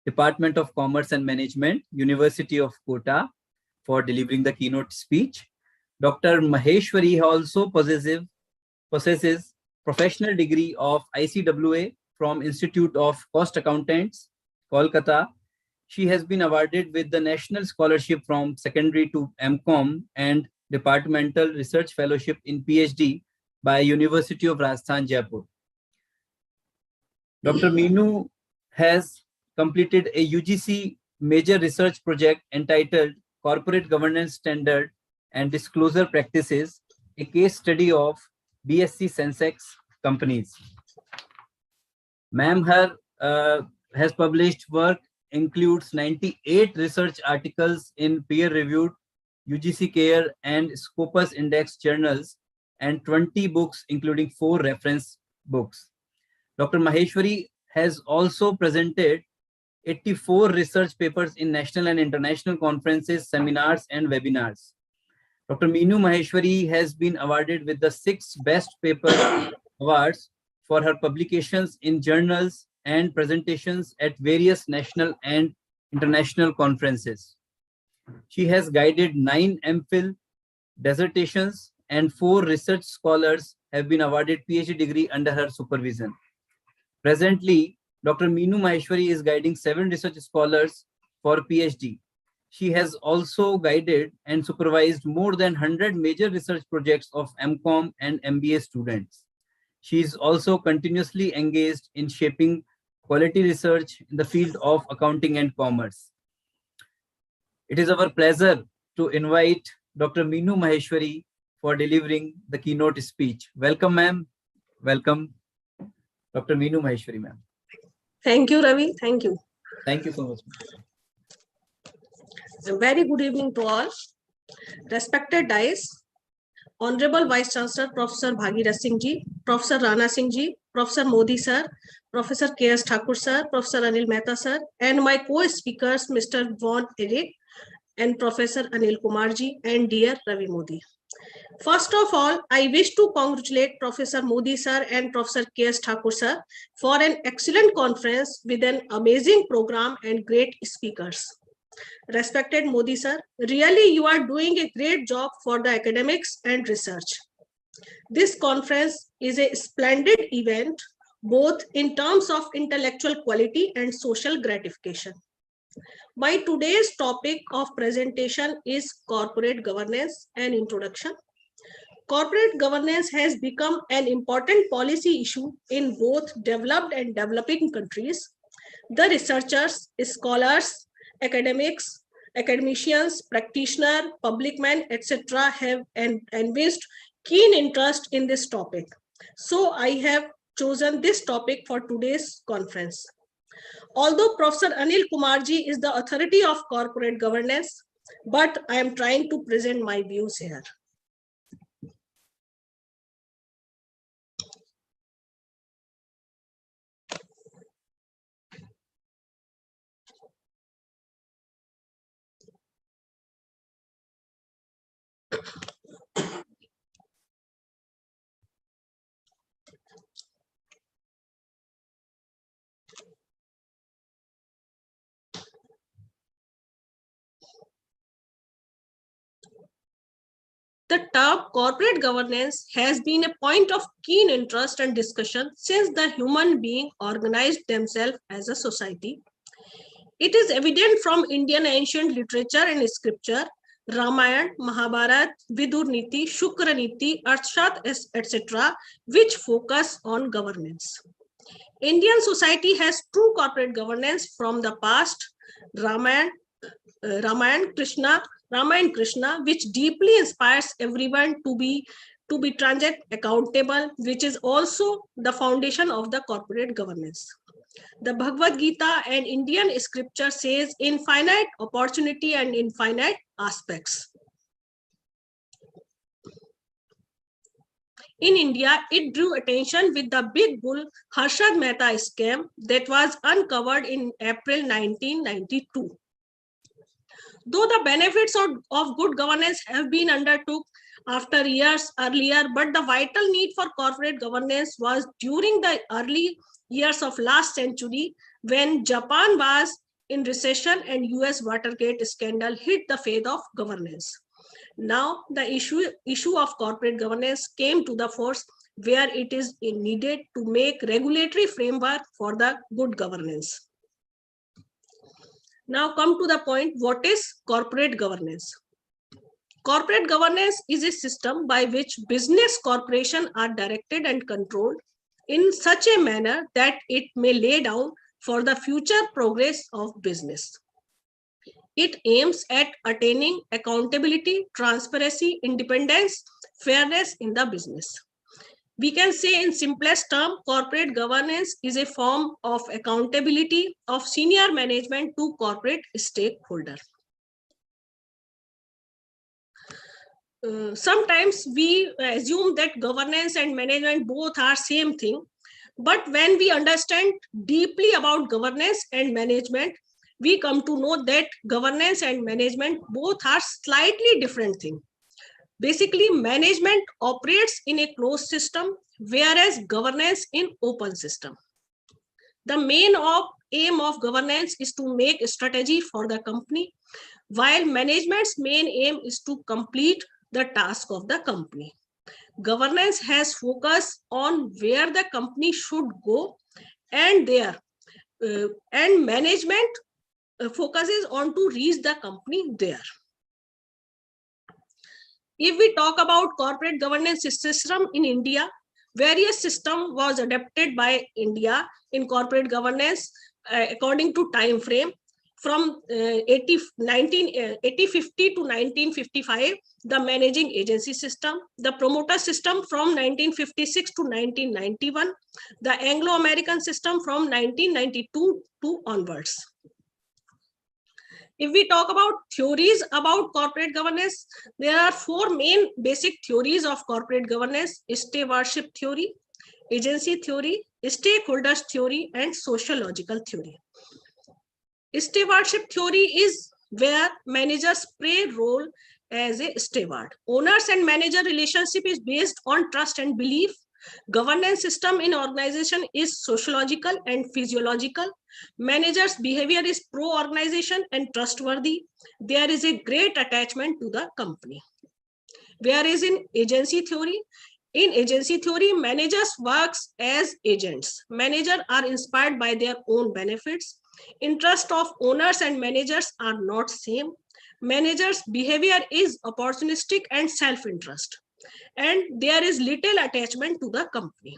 Department of Commerce and Management, University of Kota, for delivering the keynote speech. Dr. Maheshwari also possesses professional degree of ICWA from Institute of Cost Accountants, Kolkata. She has been awarded with the National Scholarship from Secondary to MCOM and Departmental Research Fellowship in PhD by University of Rajasthan, Jaipur. Dr. Meenu has completed a UGC major research project entitled Corporate Governance Standard and Disclosure Practices, a case study of BSC Sensex companies. Ma'am has published work includes 98 research articles in peer-reviewed UGC CARE and Scopus Index journals and 20 books, including 4 reference books. Dr. Maheshwari has also presented 84 research papers in national and international conferences, seminars, and webinars. Dr. Meenu Maheshwari has been awarded with the 6 Best Paper Awards for her publications in journals and presentations at various national and international conferences. She has guided 9 MPhil dissertations and 4 research scholars have been awarded PhD degree under her supervision. Presently, Dr. Meenu Maheshwari is guiding 7 research scholars for PhD. She has also guided and supervised more than 100 major research projects of MCOM and MBA students. She is also continuously engaged in shaping quality research in the field of accounting and commerce. It is our pleasure to invite Dr. Meenu Maheshwari for delivering the keynote speech. Welcome, ma'am. Welcome, Dr. Meenu Maheshwari, ma'am. Thank you, Ravi. Thank you. Thank you so much. A very good evening to all. Respected dais, Honorable Vice Chancellor Professor Bhagirath Singh ji, Professor Rana Singh ji, Professor Modi sir, Professor K.S. Thakur sir, Professor Anil Mehta sir, and my co-speakers, Mr. Von Eric and Professor Anil Kumar ji, and dear Ravi Modi. First of all, I wish to congratulate Professor Modi sir and Professor K.S. Thakur sir for an excellent conference with an amazing program and great speakers. Respected Modi sir, really you are doing a great job for the academics and research. This conference is a splendid event, both in terms of intellectual quality and social gratification. My today's topic of presentation is corporate governance and introduction. Corporate governance has become an important policy issue in both developed and developing countries. The researchers, scholars, academicians, practitioners, public men, etc. have envisaged keen interest in this topic. So I have chosen this topic for today's conference. Although Professor Anil Kumar ji is the authority of corporate governance, but I am trying to present my views here. The term corporate governance has been a point of keen interest and discussion since the human being organized themselves as a society. It is evident from Indian ancient literature and scripture, Ramayana, Mahabharata, Vidur Niti, Shukra Niti, Arthashastra, etc., which focus on governance. Indian society has true corporate governance from the past, Ramayana and Krishna, which deeply inspires everyone to be transparent, accountable, which is also the foundation of the corporate governance. The Bhagavad Gita and Indian scripture says infinite opportunity and infinite aspects. In India, it drew attention with the big bull Harshad Mehta scam that was uncovered in April 1992. Though the benefits of good governance have been undertook after years earlier, but the vital need for corporate governance was during the early years of last century when Japan was in recession and US Watergate scandal hit the face of governance. Now the issue of corporate governance came to the force where it is needed to make regulatory framework for the good governance. Now come to the point, what is corporate governance? Corporate governance is a system by which business corporations are directed and controlled in such a manner that it may lay down for the future progress of business. It aims at attaining accountability, transparency, independence, fairness in the business. We can say in simplest term, corporate governance is a form of accountability of senior management to corporate stakeholders. Sometimes we assume that governance and management both are same thing, but when we understand deeply about governance and management, we come to know that governance and management both are slightly different things. Basically, management operates in a closed system, whereas governance in open system. The main aim of governance is to make a strategy for the company, while management's main aim is to complete the task of the company. Governance has focus on where the company should go, and management focuses on to reach the company there. If we talk about corporate governance system in India, various system was adapted by India in corporate governance according to time frame. From 1850 to 1955, the managing agency system, the promoter system from 1956 to 1991, the Anglo-American system from 1992 to onwards. If we talk about theories about corporate governance, there are four main basic theories of corporate governance: stewardship theory, agency theory, stakeholders theory, and sociological theory. Stewardship theory is where managers play a role as a steward. Owners and manager relationship is based on trust and belief. Governance system in organization is sociological and physiological. Managers' behavior is pro-organization and trustworthy. There is a great attachment to the company. Whereas in agency theory, managers works as agents. Managers are inspired by their own benefits. Interest of owners and managers are not same. Managers' behavior is opportunistic and self-interest, and there is little attachment to the company.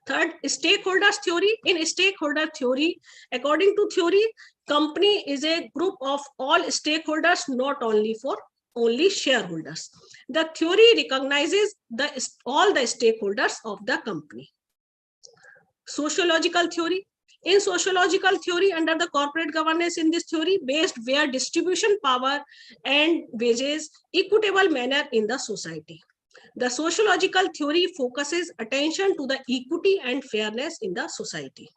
Third, stakeholders theory. In stakeholder theory, according to theory, company is a group of all stakeholders, not only shareholders. The theory recognizes all the stakeholders of the company. Sociological theory. In sociological theory, under the corporate governance, in this theory based where distribution power and wages equitable manner in the society. The sociological theory focuses attention to the equity and fairness in the society.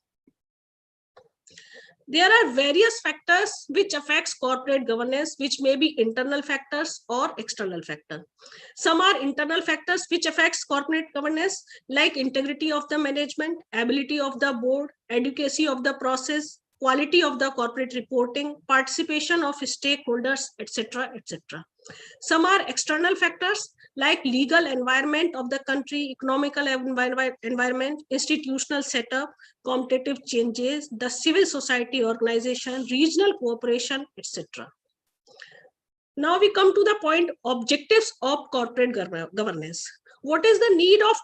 There are various factors which affects corporate governance, which may be internal factors or external factors. Some are internal factors which affects corporate governance, like integrity of the management, ability of the board, advocacy of the process, quality of the corporate reporting, participation of stakeholders, etc., etc. Some are external factors like legal environment of the country, economical environment, institutional setup, competitive changes, the civil society organization, regional cooperation, etc. Now we come to the point, objectives of corporate governance. What is the need of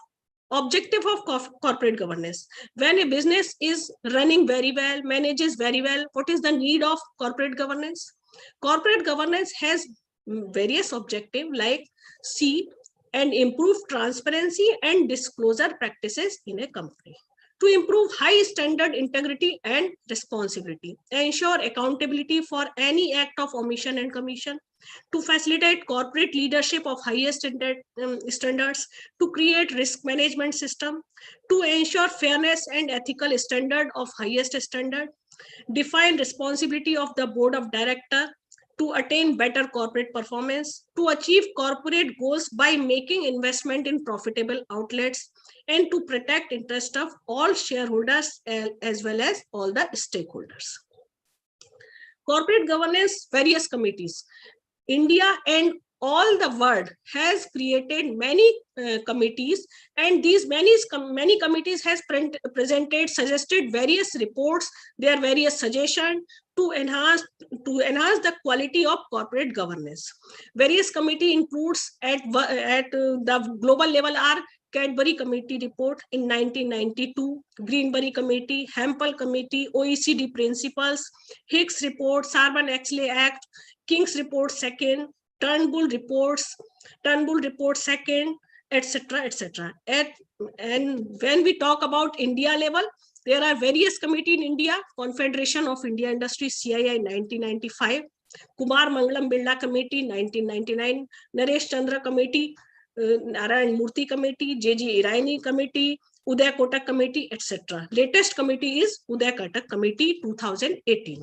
objective of corporate governance? When a business is running very well, manages very well, what is the need of corporate governance? Corporate governance has various objectives like see and improve transparency and disclosure practices in a company, to improve high standard integrity and responsibility, ensure accountability for any act of omission and commission, to facilitate corporate leadership of highest standards, to create risk management system, to ensure fairness and ethical standard of highest standard, define responsibility of the board of director, to attain better corporate performance, to achieve corporate goals by making investment in profitable outlets, and to protect interest of all shareholders as well as all the stakeholders. Corporate governance, various committees. India and all the world has created many committees, and these many committees has presented, suggested various reports, their various suggestions to enhance the quality of corporate governance. Various committee includes at the global level are Cadbury Committee report in 1992, Greenberry Committee, Hempel Committee, OECD Principles, Hicks report, Sarbanes-Oxley Act, King's report second, Turnbull report second, etc., etc. And when we talk about India level, there are various committees in India: Confederation of India Industry, CII 1995, Kumar Mangalam Birla Committee 1999, Naresh Chandra Committee, Narayan Murthy Committee, J.G. Irani Committee, Udayakota Committee, etc. Latest committee is Udayakota Committee 2018.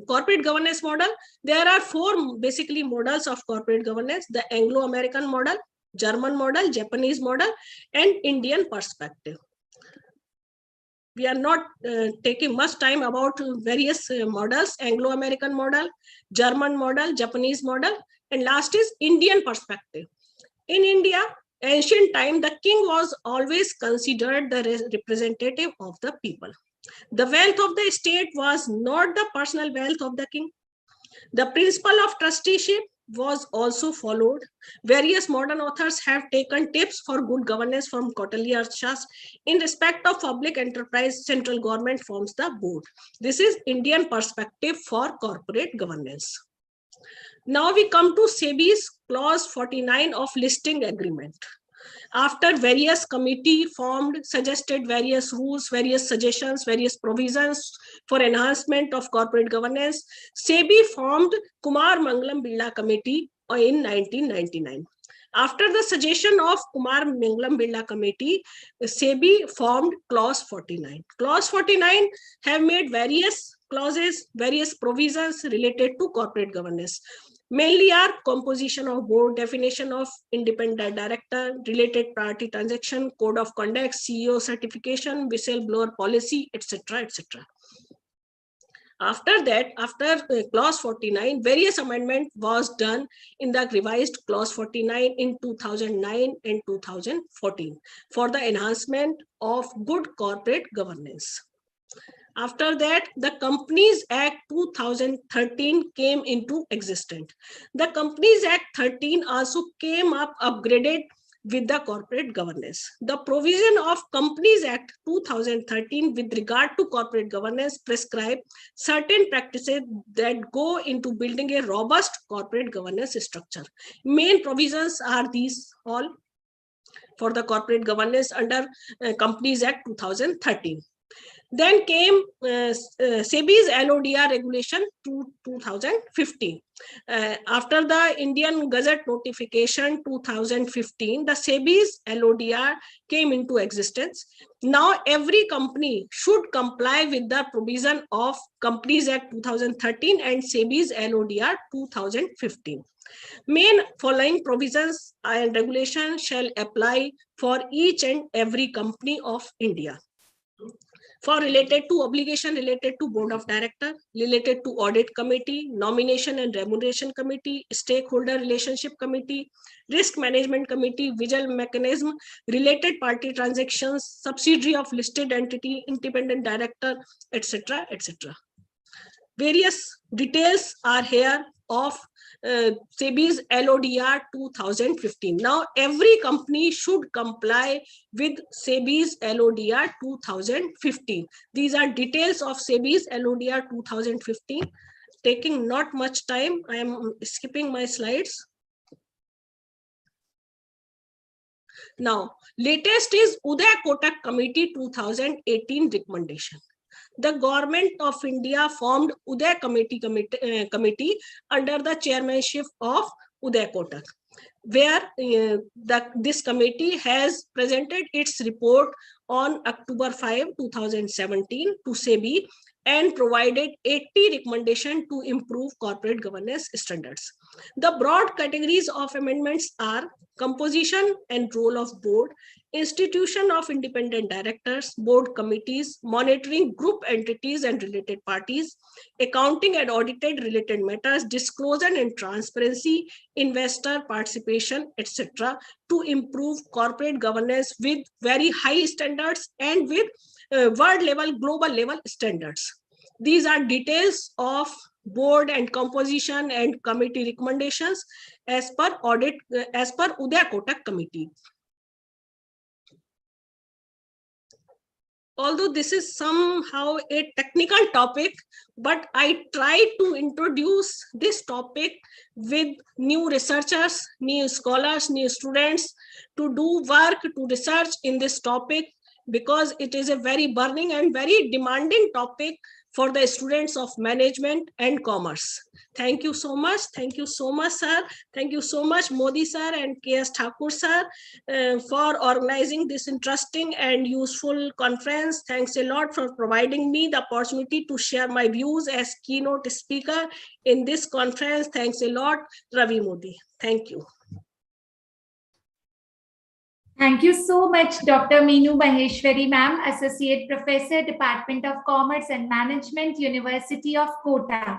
Corporate governance model. There are four basically models of corporate governance: the Anglo-American model, German model, Japanese model, and Indian perspective. We are not taking much time about various models: Anglo-American model, German model, Japanese model, and last is Indian perspective. In India, ancient time, the king was always considered the representative of the people. The wealth of the state was not the personal wealth of the king. The principle of trusteeship was also followed. Various modern authors have taken tips for good governance from Kautilya Arthashastra. In respect of public enterprise, central government forms the board. This is Indian perspective for corporate governance. Now we come to Sebi's clause 49 of listing agreement. After various committee formed, suggested various rules, various suggestions, various provisions for enhancement of corporate governance, Sebi formed Kumar Mangalam Birla Committee in 1999. After the suggestion of Kumar Manglam Birla Committee, Sebi formed Clause 49. Clause 49 have made various clauses, various provisions related to corporate governance. Mainly are composition of board, definition of independent director, related party transaction, code of conduct, CEO certification, whistleblower policy, etc., etc. After that, after clause 49, various amendment was done in the revised clause 49 in 2009 and 2014 for the enhancement of good corporate governance. After that, the Companies Act 2013 came into existence. The Companies Act 13 also came up upgraded with the corporate governance. The provision of Companies Act 2013 with regard to corporate governance prescribe certain practices that go into building a robust corporate governance structure. Main provisions are these all for the corporate governance under Companies Act 2013. Then came Sebi's LODR regulation 2015. After the Indian Gazette notification 2015, the Sebi's LODR came into existence. Now every company should comply with the provision of Companies Act 2013 and Sebi's LODR 2015. Main following provisions and regulations shall apply for each and every company of India. For related to obligation related to board of director, related to audit committee, nomination and remuneration committee, stakeholder relationship committee, risk management committee, vigil mechanism, related party transactions, subsidiary of listed entity, independent director, etc., etc. Various details are here of Sebi's LODR 2015. Now, every company should comply with Sebi's LODR 2015. These are details of Sebi's LODR 2015. Taking not much time, I am skipping my slides. Now, latest is Udayakota Committee 2018 recommendation. The government of India formed Uday committee under the chairmanship of Udayakota, where this committee has presented its report on October 5, 2017 to Sebi and provided 80 recommendations to improve corporate governance standards. The broad categories of amendments are composition and role of board, institution of independent directors, board committees, monitoring group entities and related parties, accounting and audited related matters, disclosure and transparency, investor participation, etc., to improve corporate governance with very high standards and with world level, global level standards. These are details of board and composition and committee recommendations as per Udayakota committee. Although this is somehow a technical topic, but I try to introduce this topic with new researchers, new scholars, new students to do work, to research in this topic, because it is a very burning and very demanding topic for the students of management and commerce. Thank you so much. Thank you so much, sir. Thank you so much, Modi sir and K.S. Thakur sir, for organizing this interesting and useful conference. Thanks a lot for providing me the opportunity to share my views as keynote speaker in this conference. Thanks a lot, Ravi Modi. Thank you. Thank you so much, Dr. Meenu Maheshwari, ma'am, Associate Professor, Department of Commerce and Management, University of Kota.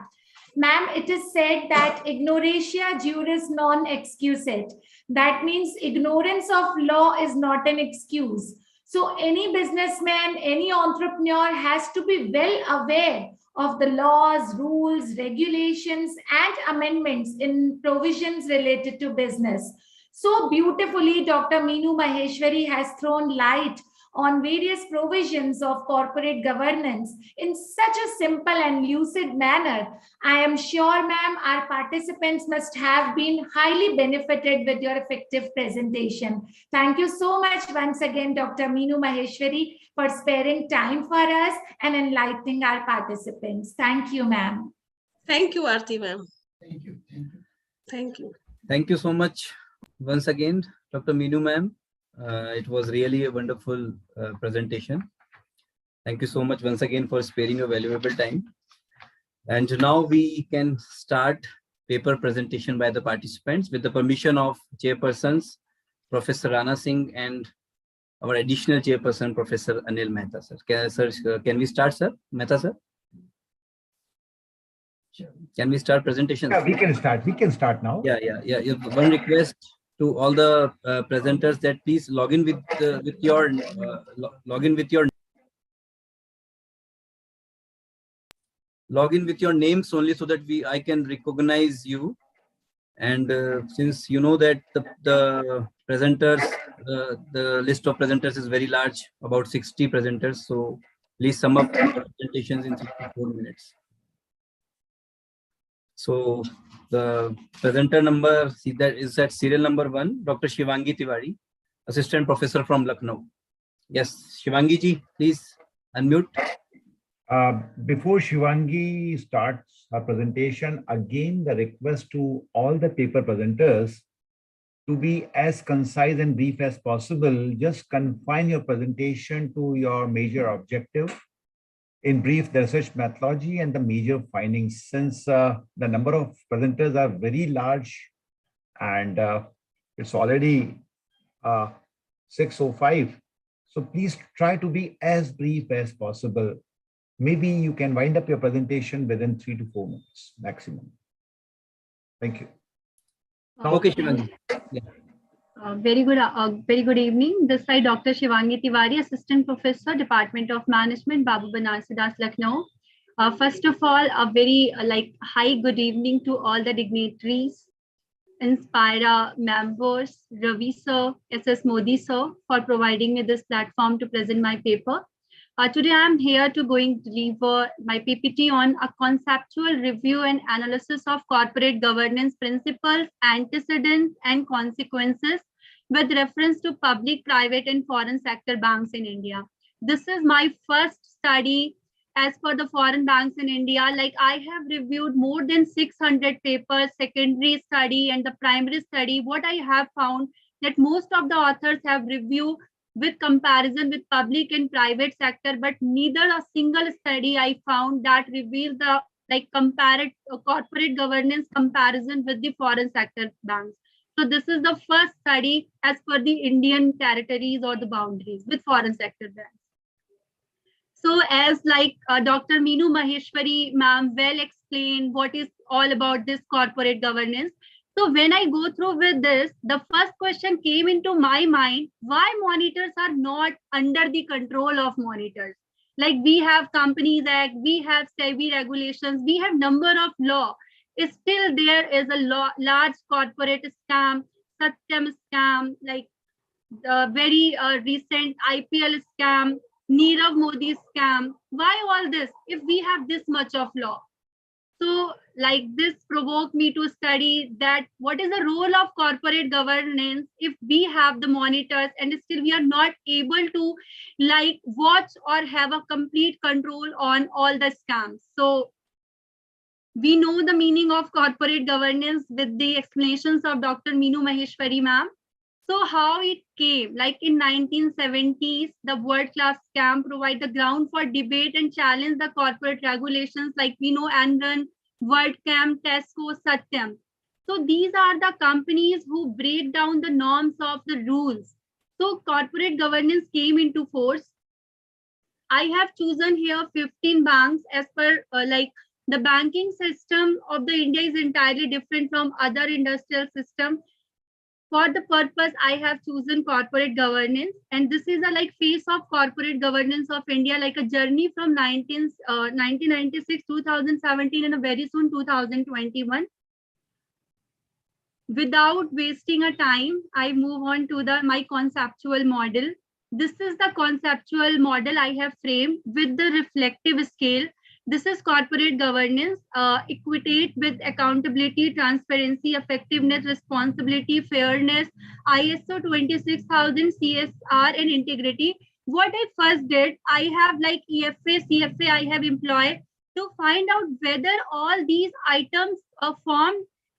Ma'am, it is said that ignorantia juris non excusat. That means ignorance of law is not an excuse. So any businessman, any entrepreneur has to be well aware of the laws, rules, regulations, and amendments in provisions related to business. So beautifully, Dr. Meenu Maheshwari has thrown light on various provisions of corporate governance in such a simple and lucid manner. I am sure, ma'am, our participants must have been highly benefited with your effective presentation. Thank you so much once again, Dr. Meenu Maheshwari, for sparing time for us and enlightening our participants. Thank you, ma'am. Thank you, Aarti, ma'am. Thank you. Thank you. Thank you. Thank you so much, once again, Dr. Meenu ma'am. It was really a wonderful presentation. Thank you so much once again for sparing your valuable time. And now we can start paper presentation by the participants with the permission of Chairpersons, Professor Rana Singh, and our additional Chairperson, Professor Anil Mehta, sir. Can we start, sir? Mehta, sir? Can we start presentation? Yeah, we can start. We can start now. Yeah. One request to all the presenters that please log in with your names only, so that I can recognize you. And since you know that the presenters, the list of presenters is very large, about 60 presenters. So please sum up your presentations in 3 to 4 minutes. So the presenter number, see that is that serial number 1, Dr. Shivangi Tiwari, Assistant Professor from Lucknow. Yes, Shivangi ji, please unmute. Before Shivangi starts her presentation, again the request to all the paper presenters to be as concise and brief as possible. Just confine your presentation to your major objective. In brief, the research methodology and the major findings, since the number of presenters are very large and it's already 6:05. So please try to be as brief as possible. Maybe you can wind up your presentation within 3 to 4 minutes maximum. Thank you. Okay, Shivangi. Yeah. Very good evening. This side Dr. Shivangi Tiwari, Assistant Professor, Department of Management, Babu Banarsi Das, Lucknow. First of all, a very high good evening to all the dignitaries, Inspira members, Ravi sir, SS Modi sir, for providing me this platform to present my paper. Today I am here to deliver my PPT on a conceptual review and analysis of corporate governance principles, antecedents, and consequences with reference to public, private, and foreign sector banks in India. This is my first study as for the foreign banks in India. I have reviewed more than 600 papers, secondary study and the primary study. What I have found that most of the authors have reviewed with comparison with public and private sector, but neither a single study I found that reveals the comparative corporate governance comparison with the foreign sector banks. So this is the first study as per the Indian territories or the boundaries with foreign sector banks. So as Dr. Meenu Maheshwari ma'am well explained what is all about this corporate governance. So when I go through with this, the first question came into my mind, why monitors are not under the control of monitors? We have Companies Act, we have Sebi regulations, we have number of law. Still there is a large corporate scam, Satyam scam, the very recent IPL scam, Nirav Modi scam. Why all this if we have this much of law? So this provoked me to study that what is the role of corporate governance if we have the monitors and still we are not able to watch or have a complete control on all the scams. So we know the meaning of corporate governance with the explanations of Dr. Meenu Maheshwari ma'am. So how it came, in 1970s, the world-class scam provide the ground for debate and challenge the corporate regulations we know Enron, WorldCam, Tesco, Satyam. So these are the companies who break down the norms of the rules. So corporate governance came into force. I have chosen here 15 banks as per the banking system of the India is entirely different from other industrial systems. For the purpose, I have chosen corporate governance, and this is a face of corporate governance of India, a journey from 1996, 2017, and very soon 2021. Without wasting a time, I move on to my conceptual model. This is the conceptual model I have framed with the reflective scale. This is corporate governance, equitate with accountability, transparency, effectiveness, responsibility, fairness, ISO 26000, CSR, and integrity. What I first did, I have EFA, CFA, I have employed to find out whether all these items form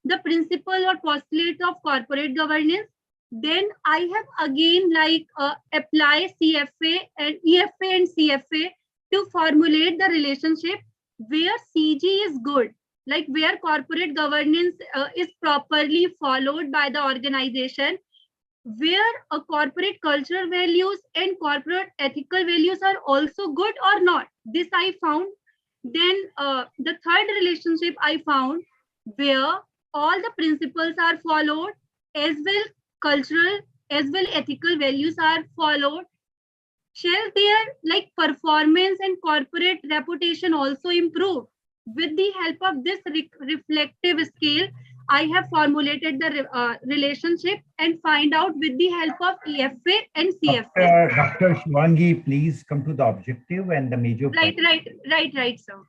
the principle or postulates of corporate governance. Then I have again apply CFA and EFA and CFA to formulate the relationship where CG is good, like where corporate governance is properly followed by the organization, where a corporate cultural values and corporate ethical values are also good or not. This I found. Then the third relationship I found where all the principles are followed, as well cultural as well ethical values are followed. Shall their performance and corporate reputation also improve? With the help of this reflective scale, I have formulated the relationship and find out with the help of EFA and CFA. Dr. Shivangi, please come to the objective and the major point. Right, sir.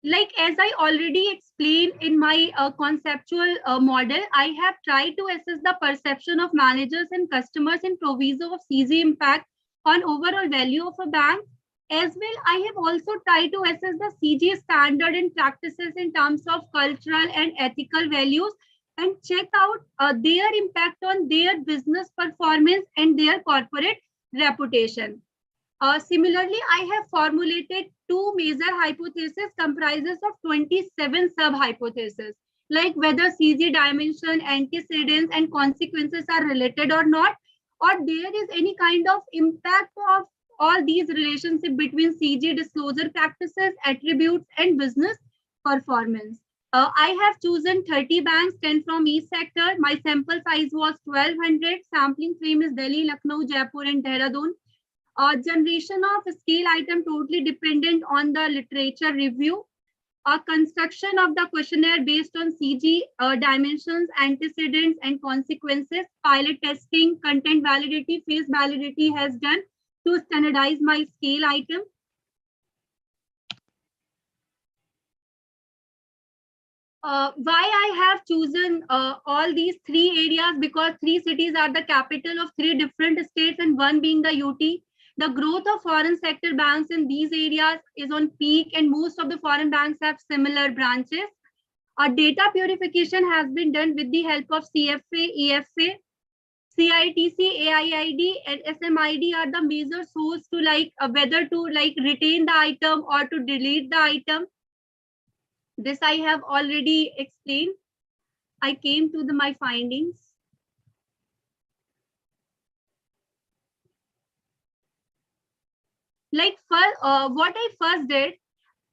Like as I already explained in my conceptual model, I have tried to assess the perception of managers and customers in proviso of CG impact on overall value of a bank. As well, I have also tried to assess the CG standard and practices in terms of cultural and ethical values and check out their impact on their business performance and their corporate reputation. Similarly, I have formulated two major hypotheses comprises of 27 sub-hypotheses, like whether CG dimension, antecedents, and consequences are related or not, or there is any kind of impact of all these relationships between CG disclosure practices, attributes, and business performance. I have chosen 30 banks, 10 from each sector. My sample size was 1200. Sampling frame is Delhi, Lucknow, Jaipur, and Dehradun. Generation of scale item totally dependent on the literature review. Construction of the questionnaire based on CG dimensions, antecedents, and consequences. Pilot testing, content validity, phase validity has done to standardize my scale item. Why I have chosen all these three areas? Because three cities are the capital of three different states and one being the UT. The growth of foreign sector banks in these areas is on peak and most of the foreign banks have similar branches. Data purification has been done with the help of CFA, EFA, CITC, AIID, and SMID are the major source to whether to retain the item or to delete the item. This I have already explained. I came to my findings. What I first did,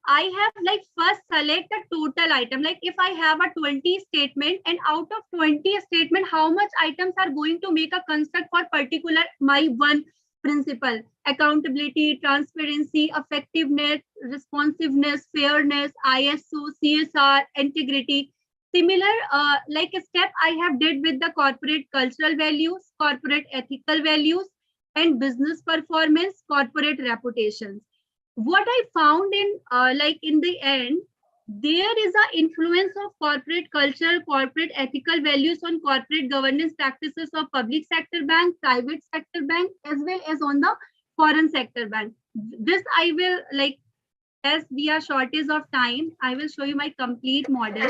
I have first select a total item. Like if I have a 20 statement and out of 20 statement, how much items are going to make a construct for particular my one principle: accountability, transparency, effectiveness, responsiveness, fairness, ISO, CSR, integrity. Similar a step I have did with the corporate cultural values, corporate ethical values, and business performance, corporate reputations. What I found in in the end, there is an influence of corporate culture, corporate ethical values on corporate governance practices of public sector bank, private sector bank, as well as on the foreign sector bank. This I will as we are shortage of time, I will show you my complete model.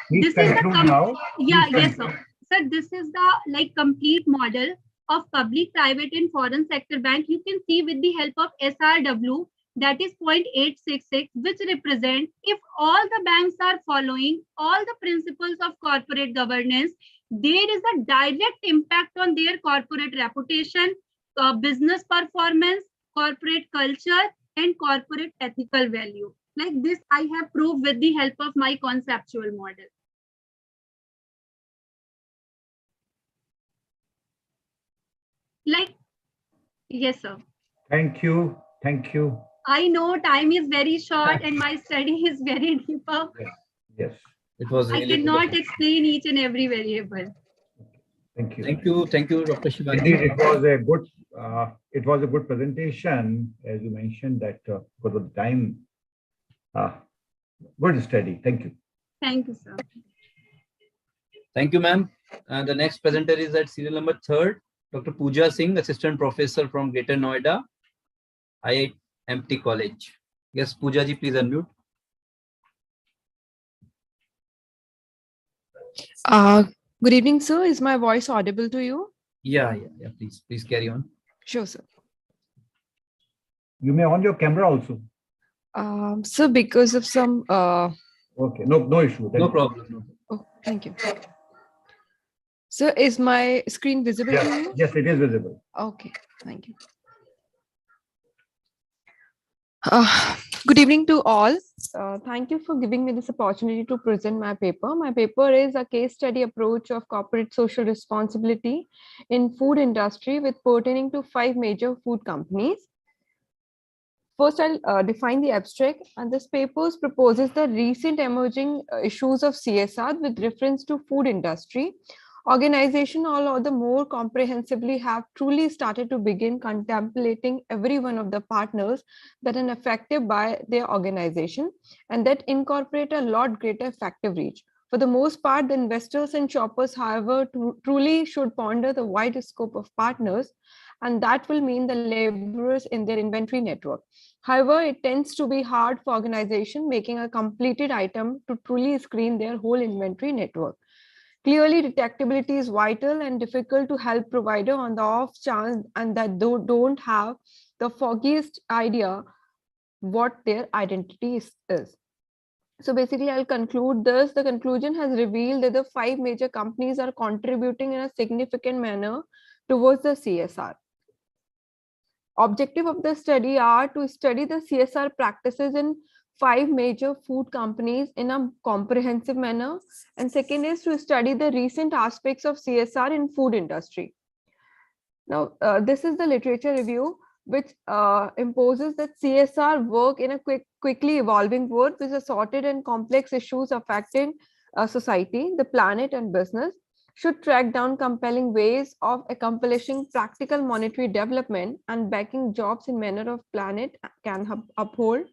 Please conclude now. Yeah, yes, sir. Sir, this is the complete model of public, private, and foreign sector bank. You can see with the help of SRW, that is 0.866, which represent if all the banks are following all the principles of corporate governance, there is a direct impact on their corporate reputation, business performance, corporate culture, and corporate ethical value. Like this, I have proved with the help of my conceptual model. Yes, sir. Thank you. Thank you. I know time is very short and my study is very deeper. Yes. It was I really cannot explain each and every variable. Thank you. Thank you, Dr. Shivangi. Indeed, it was a good presentation, as you mentioned that because of the time. Good study. Thank you. Thank you, sir. Thank you, ma'am. The next presenter is at serial number 3rd, Dr. Pooja Singh, Assistant Professor from Greater Noida, IIMT College. Yes, Pooja ji, please unmute. Good evening, sir. Is my voice audible to you? Yeah. Please carry on. Sure, sir. You may on your camera also. Sir, because of some... Okay, no issue. No problem. Oh, thank you. Sir, is my screen visible to you? Yes, it is visible. Okay, thank you. Good evening to all. Thank you for giving me this opportunity to present my paper. My paper is a case study approach of corporate social responsibility in food industry with pertaining to 5 major food companies. First, I'll define the abstract, and this paper proposes the recent emerging issues of CSR with reference to food industry. Organization, all the more comprehensively, have truly started to begin contemplating every one of the partners that are affected by their organization and that incorporate a lot greater effective reach. For the most part, the investors and shoppers, however, truly should ponder the wide scope of partners, and that will mean the laborers in their inventory network. However, it tends to be hard for organization making a completed item to truly screen their whole inventory network. Clearly, detectability is vital and difficult to help provider on the off chance and that they don't have the foggiest idea what their identity is. So basically, I'll conclude this. The conclusion has revealed that the 5 major companies are contributing in a significant manner towards the CSR. Objective of the study are to study the CSR practices in 5 major food companies in a comprehensive manner. And second is to study the recent aspects of CSR in food industry. Now, this is the literature review, which imposes that CSR work in a quickly evolving world with assorted and complex issues affecting society, the planet, and business, should track down compelling ways of accomplishing practical monetary development and backing jobs in manner of planet can uphold.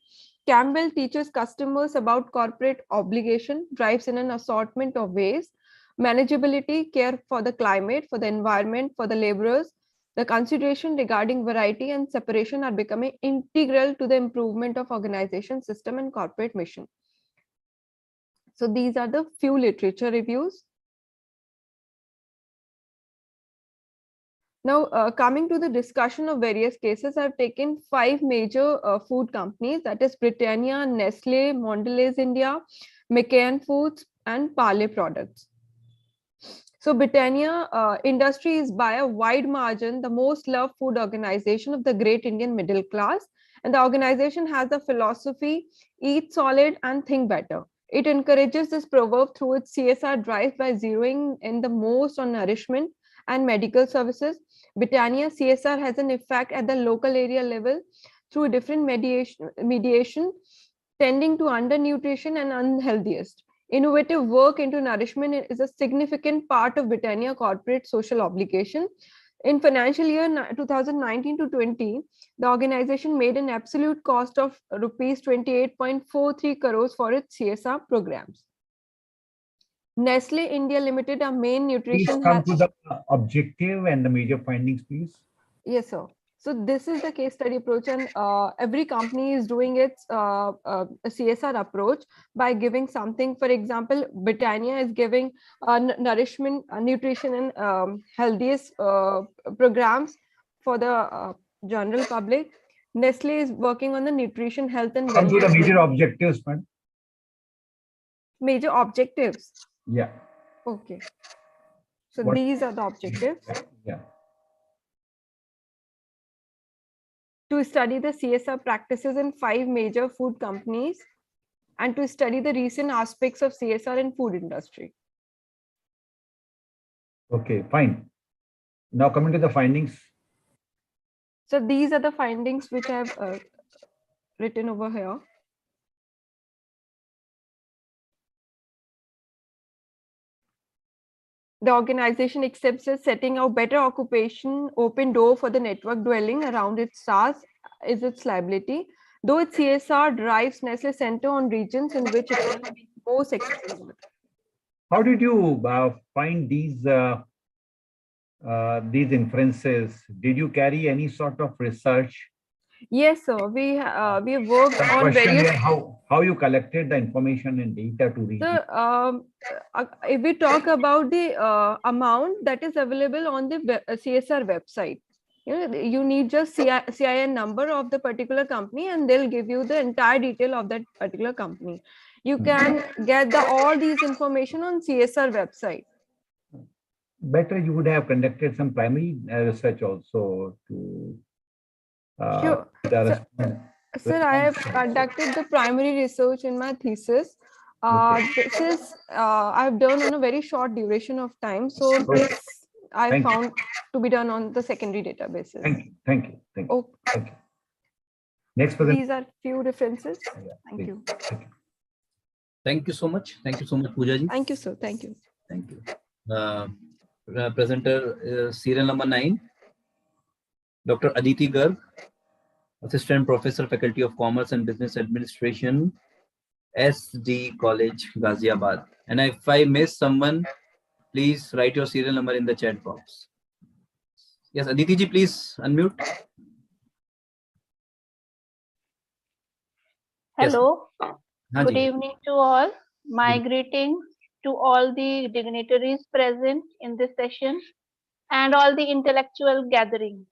Campbell teaches customers about corporate obligation, drives in an assortment of ways, manageability, care for the climate, for the environment, for the laborers. The consideration regarding variety and separation are becoming integral to the improvement of organization system and corporate mission. So these are the few literature reviews. Now, coming to the discussion of various cases, I've taken 5 major food companies, that is Britannia, Nestle, Mondelez India, McCain Foods, and Parle Products. So Britannia industry is by a wide margin the most loved food organization of the great Indian middle class, and the organization has a philosophy: eat solid and think better. It encourages this proverb through its CSR drive by zeroing in the most on nourishment and medical services. Britannia CSR has an effect at the local area level through different mediation tending to undernutrition and unhealthiest. Innovative work into nourishment is a significant part of Britannia corporate social obligation. In financial year 2019 to 20, the organization made an absolute cost of rupees 28.43 crores for its CSR programs. Nestle India Limited, a main nutrition. Please come to the objective and the major findings, please. Yes, sir. So this is the case study approach, and every company is doing its CSR approach by giving something. For example, Britannia is giving nourishment, nutrition, and healthiest programs for the general public. Nestle is working on the nutrition, health, and come to the major objectives, man. Major objectives. Yeah. Okay. So these are the objectives. Yeah. To study the CSR practices in 5 major food companies and to study the recent aspects of CSR in food industry. Okay, fine. Now coming to the findings. So these are the findings which I have written over here. The organization accepts that setting out better occupation, open door for the network dwelling around its stars is its liability. Though its CSR drives Nestle center on regions in which it is most exposed. How did you find these inferences? Did you carry any sort of research Yes, sir. We worked Some on question various. here, how you collected the information and data to reach it? So, if we talk about the amount that is available on the CSR website, you need just CIN number of the particular company, and they'll give you the entire detail of that particular company. You can get all these information on CSR website. Better you would have conducted some primary research also to. Sure. Sir, I have conducted the primary research in my thesis. This is I've done on a very short duration of time. So this I found to be done on the secondary databases. Thank you. Thank you. Next person. These are few references. Thank you. Thank you so much. Thank you so much, Pooja ji. Thank you, sir. Thank you. Thank you. Presenter serial number 9, Dr. Aditi Garg, Assistant Professor, Faculty of Commerce and Business Administration, SD College, Ghaziabad. And if I miss someone, please write your serial number in the chat box. Yes, Aditi ji, please unmute. Hello. Yes. Good evening to all. My greetings to all the dignitaries present in this session and all the intellectual gathering.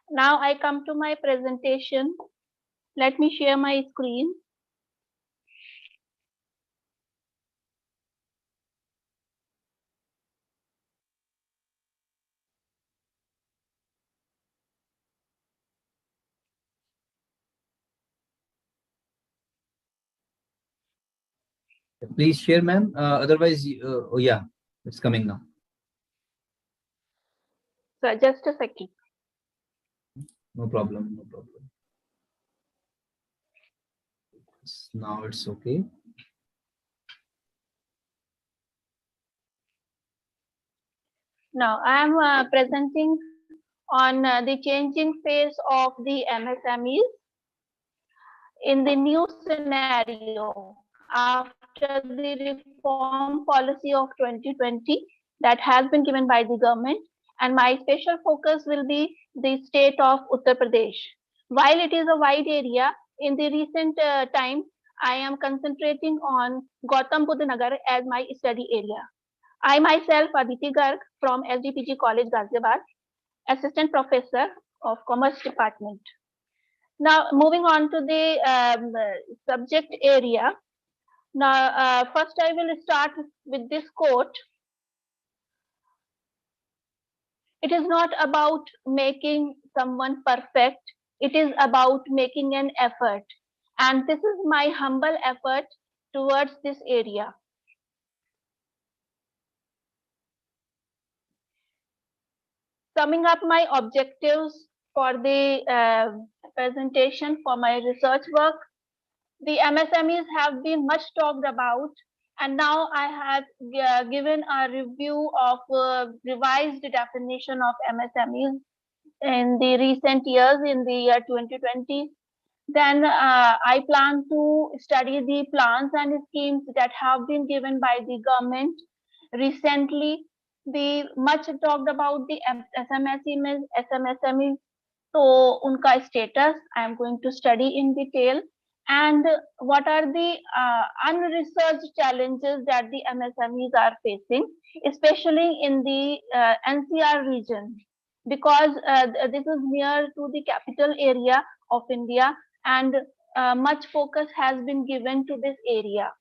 Now I come to my presentation. Let me share my screen. Please share, ma'am. Otherwise, oh yeah, it's coming now. So just a second. No problem. No problem. Now it's okay. Now I am presenting on the changing face of the MSMEs in the new scenario after the reform policy of 2020 that has been given by the government, and my special focus will be the state of Uttar Pradesh. While it is a wide area, in the recent times, I am concentrating on Gautam Buddha Nagar as my study area. I myself, Aditi Garg from SDPG College, Ghaziabad, Assistant Professor of Commerce Department. Now, moving on to the subject area. Now, first I will start with this quote. It is not about making someone perfect. It is about making an effort. And this is my humble effort towards this area. Summing up my objectives for the presentation for my research work, the MSMEs have been much talked about, and now I have given a review of revised definition of MSMEs in the recent years, in the year 2020. Then I plan to study the plans and schemes that have been given by the government recently. The much talked about the SMSMEs, so unka status I am going to study in detail, and what are the unresearched challenges that the MSMEs are facing, especially in the NCR region, because this is near to the capital area of India, and much focus has been given to this area.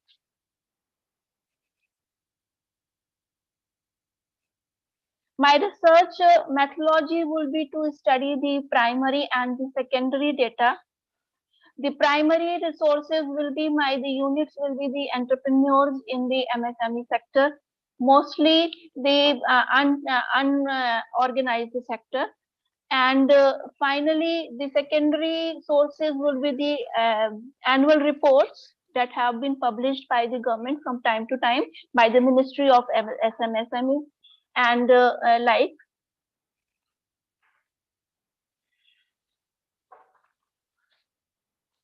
My research methodology will be to study the primary and the secondary data. The primary resources will be the units will be the entrepreneurs in the MSME sector, mostly the unorganized sector. And finally, the secondary sources will be the annual reports that have been published by the government from time to time by the Ministry of SMSME and like.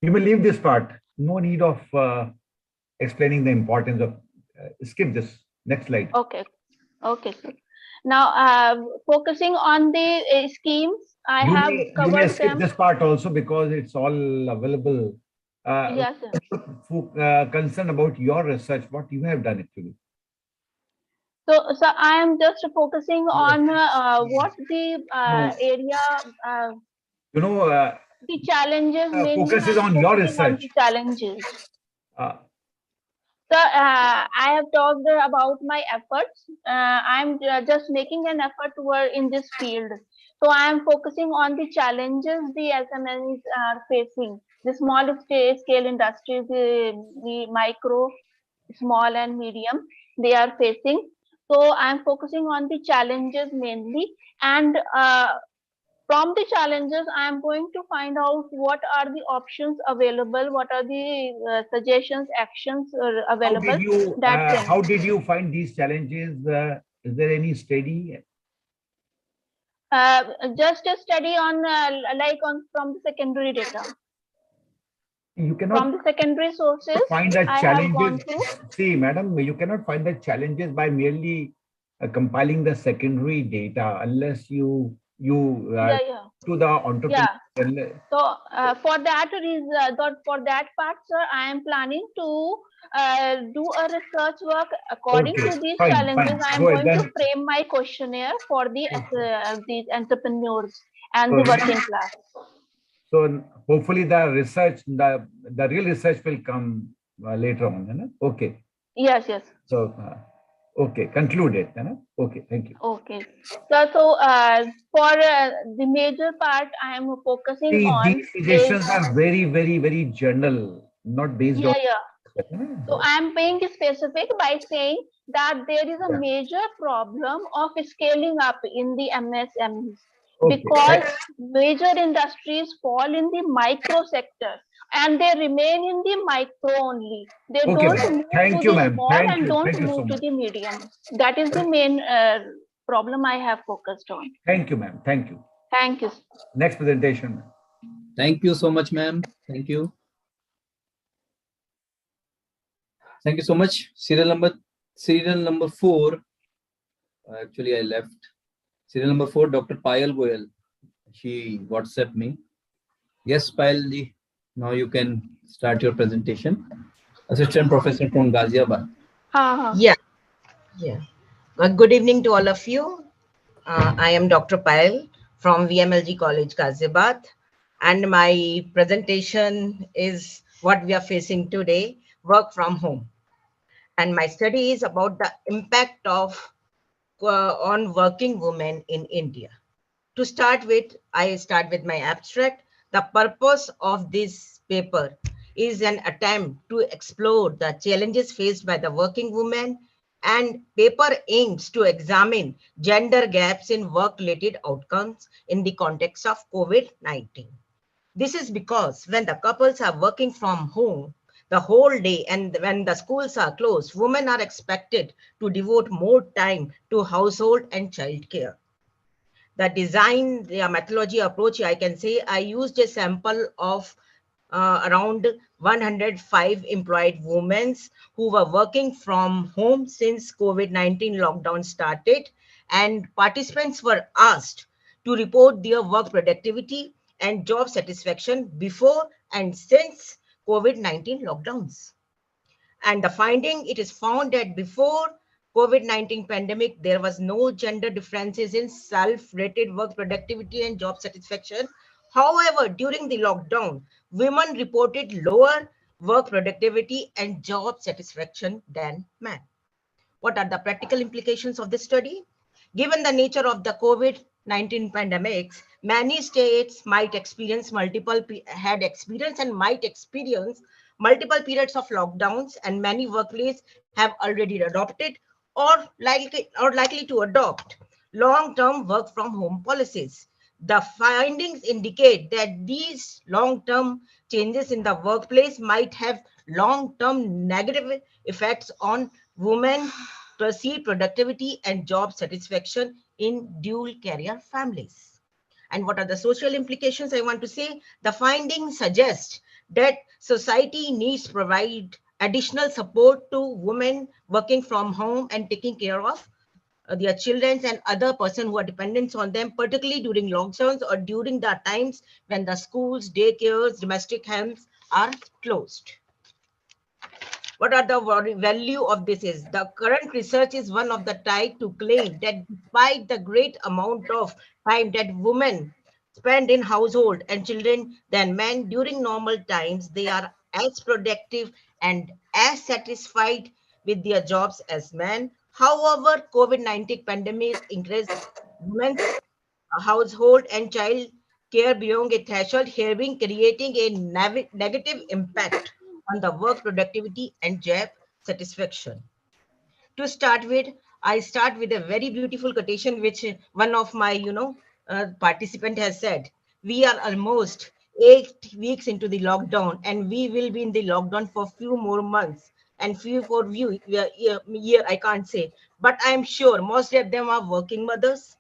You will leave this part. No need of explaining the importance of. Skip this. Next slide. Okay. Okay. Now, focusing on the schemes, I You have may, you may covered skip them. this part also because it's all available. Yes, sir. Concern about your research, what you have done actually. So I am just focusing on what the No. area, You know, the challenges mainly. focus is I'm on your focusing on research. the challenges. Uh, So I have talked about my efforts. I'm just making an effort toward in this field. So I am focusing on the challenges the SMEs are facing. The small scale industries, the micro, small and medium, they are facing. So I'm focusing on the challenges mainly, and from the challenges, I am going to find out what are the options available, what are the suggestions, actions available. how did you find these challenges? Is there any study? Just a study on from the secondary data. You cannot from the secondary sources find the I have gone challenges. through. See, madam, you cannot find the challenges by merely compiling the secondary data unless you to the entrepreneur. So for that reason, for that part, sir, I am planning to do a research work according to these challenges. I am going to frame my questionnaire for these entrepreneurs and the working class. So hopefully the research, the real research will come later on. You know? Okay. Yes, yes. So okay, concluded. You know? Okay, thank you. Okay. So for the major part, I am focusing on. These suggestions are very, very, very general, not based on. So I am being specific by saying that there is a major problem of scaling up in the MSMEs because major industries fall in the micro sector and they remain in the micro only. They don't move to the small and don't move to the medium. That is the main problem I have focused on. Thank you, ma'am. Thank you. Thank you. Next presentation. Thank you so much, ma'am. Thank you. Thank you so much. Serial number 4. Actually, I left. Serial number 4, Dr. Payal Goyal. She WhatsApped me. Yes, Payal, now you can start your presentation. Assistant Professor from Ghaziabad. Yeah. Good evening to all of you. I am Dr. Payal from VMLG College, Ghaziabad, and my presentation is what we are facing today, work from home. And my study is about the impact of on working women in India. To start with, I start with my abstract. The purpose of this paper is an attempt to explore the challenges faced by the working women, and paper aims to examine gender gaps in work-related outcomes in the context of COVID-19. This is because when the couples are working from home the whole day and when the schools are closed, women are expected to devote more time to household and child care. The design, the methodology approach, I can say I used a sample of around 105 employed women who were working from home since COVID-19 lockdown started, and participants were asked to report their work productivity and job satisfaction before and since COVID-19 lockdowns. And the finding, it is found that before COVID-19 pandemic, there was no gender differences in self-rated work productivity and job satisfaction. However, during the lockdown, women reported lower work productivity and job satisfaction than men. What are the practical implications of this study? Given the nature of the COVID-19 pandemics, many states might experience multiple periods of lockdowns, and many workplaces have already adopted or likely to adopt long-term work from home policies. The findings indicate that these long-term changes in the workplace might have long-term negative effects on women perceived productivity and job satisfaction in dual career families. And what are the social implications I want to say? The findings suggest that society needs to provide additional support to women working from home and taking care of their children and other person who are dependents on them, particularly during lockdowns or during the times when the schools, daycares, domestic homes are closed. What are the value of this is? The current research is one of the type to claim that despite the great amount of time that women spend in household and children than men during normal times, they are as productive and as satisfied with their jobs as men. However, COVID-19 pandemic increased women's household and child care beyond a threshold, creating a negative impact on the work productivity and job satisfaction. To start with, I start with a very beautiful quotation which one of my participant has said. We are almost 8 weeks into the lockdown, and we will be in the lockdown for few more months and few for year I can't say, but I'm sure most of them are working mothers,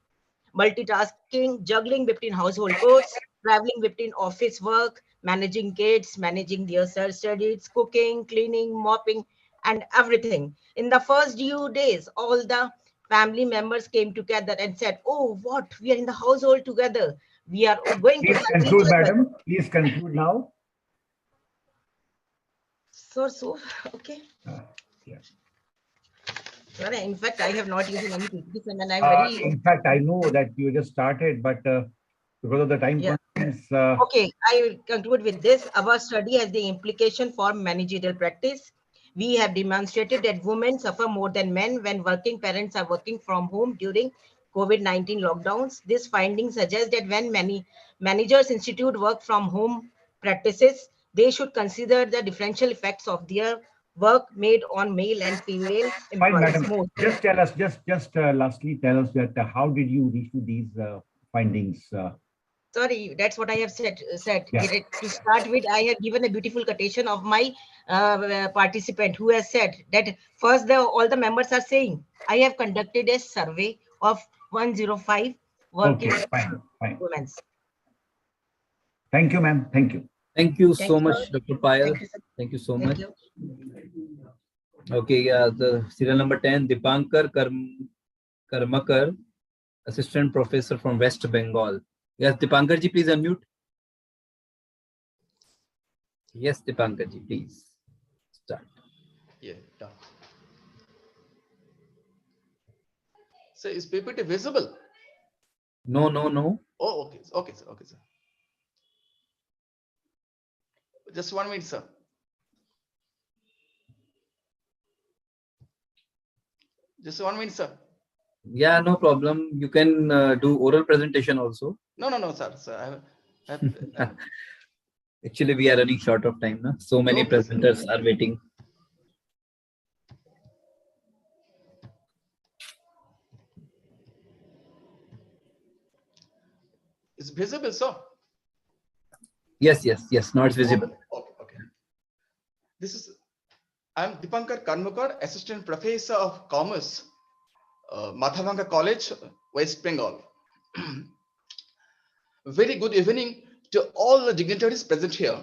multitasking, juggling between household chores, traveling between office work, managing kids, managing their self-studies, cooking, cleaning, mopping, and everything. In the first few days, all the family members came together and said, oh, what? We are in the household together. We are going to Please help conclude, each other. madam. Please conclude now. So, okay. Yeah. Sorry, in fact, I have not used any PPTs and I'm very... In fact, I know that you just started, but because of the time constraints... Okay, I will conclude with this. Our study has the implication for managerial practice. We have demonstrated that women suffer more than men when working parents are working from home during COVID-19 lockdowns. This finding suggests that when many managers institute work from home practices, they should consider the differential effects of their work made on male and female Fine, employees. madam. Just tell us, lastly, tell us that how did you reach to these findings? Sorry, that's what I have said. Yeah. To start with, I have given a beautiful quotation of my participant who has said that first all the members are saying, I have conducted a survey of 105 working women. Thank you, ma'am. Thank you. Thank you so much, Dr. Payal. Thank you so much. Okay, the serial number 10, Dipankar Karmakar, Assistant Professor from West Bengal. Yes, Dipankar ji, please unmute. Yes, Dipankar ji, please start. Yeah, done. So is PPT visible? No. Oh, okay, sir. Just 1 minute, sir. Just 1 minute, sir. Yeah, no problem. You can do oral presentation also. No, sir. Actually, we are running short of time. Na? So many presenters are waiting. It's visible, sir. Yes. Now it's visible. Okay. I'm Dipankar Karmakar, Assistant Professor of Commerce, Mathavanga College, West Bengal. Very good evening to all the dignitaries present here.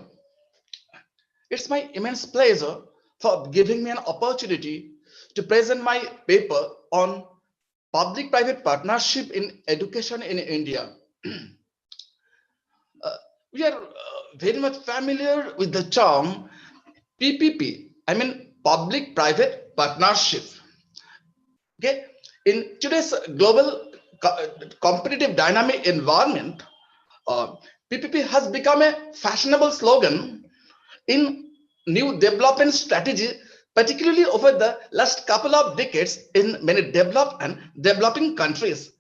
It's my immense pleasure for giving me an opportunity to present my paper on public-private partnership in education in India. We are very much familiar with the term PPP, I mean public-private partnership. Okay, in today's global competitive dynamic environment, PPP has become a fashionable slogan in new development strategy, particularly over the last couple of decades in many developed and developing countries.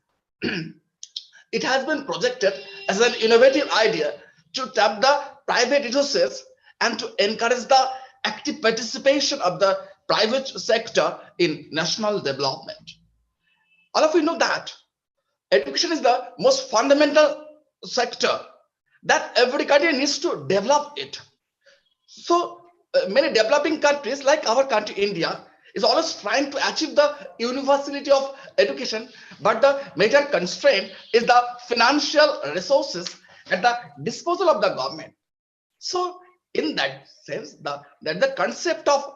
It has been projected as an innovative idea to tap the private resources and to encourage the active participation of the private sector in national development. All of you know that education is the most fundamental sector that every country needs to develop it. So many developing countries like our country, India, is always trying to achieve the universality of education, but the major constraint is the financial resources at the disposal of the government. So in that sense, the concept of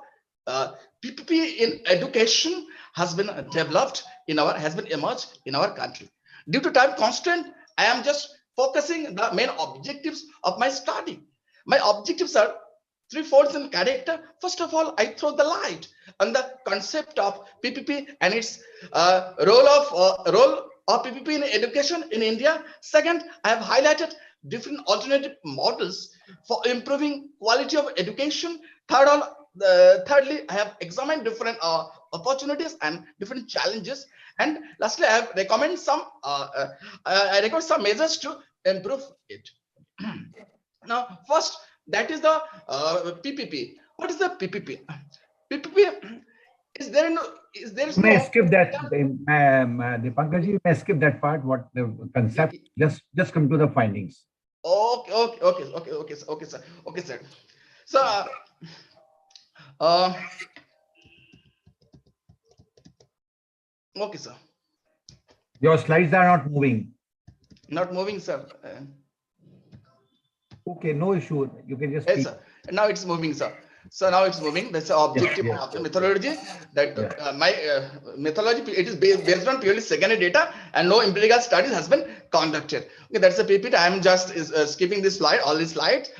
PPP in education has been developed has been emerged in our country. Due to time constraint, I am just focusing the main objectives of my study. My objectives are threefold in character. First of all, I throw the light on the concept of PPP and its role of PPP in education in India. Second, I have highlighted different alternative models for improving quality of education. Thirdly, I have examined different opportunities and different challenges. And lastly, I have recommend some measures to improve it. Now, first, that is the PPP. What is the PPP? PPP is there no? May I skip that? The Pankaj, may I skip that part? What the concept? Just come to the findings. Okay, sir. So, okay, sir. Your slides are not moving. Not moving, sir. Okay, no issue. You can just. Yes, sir. Now it's moving, sir. So now it's moving. That's the objective of the methodology. That my methodology, it is based on purely secondary data, and no empirical studies has been conducted. Okay, that's a PPT. I am just skipping this slide, all these slides.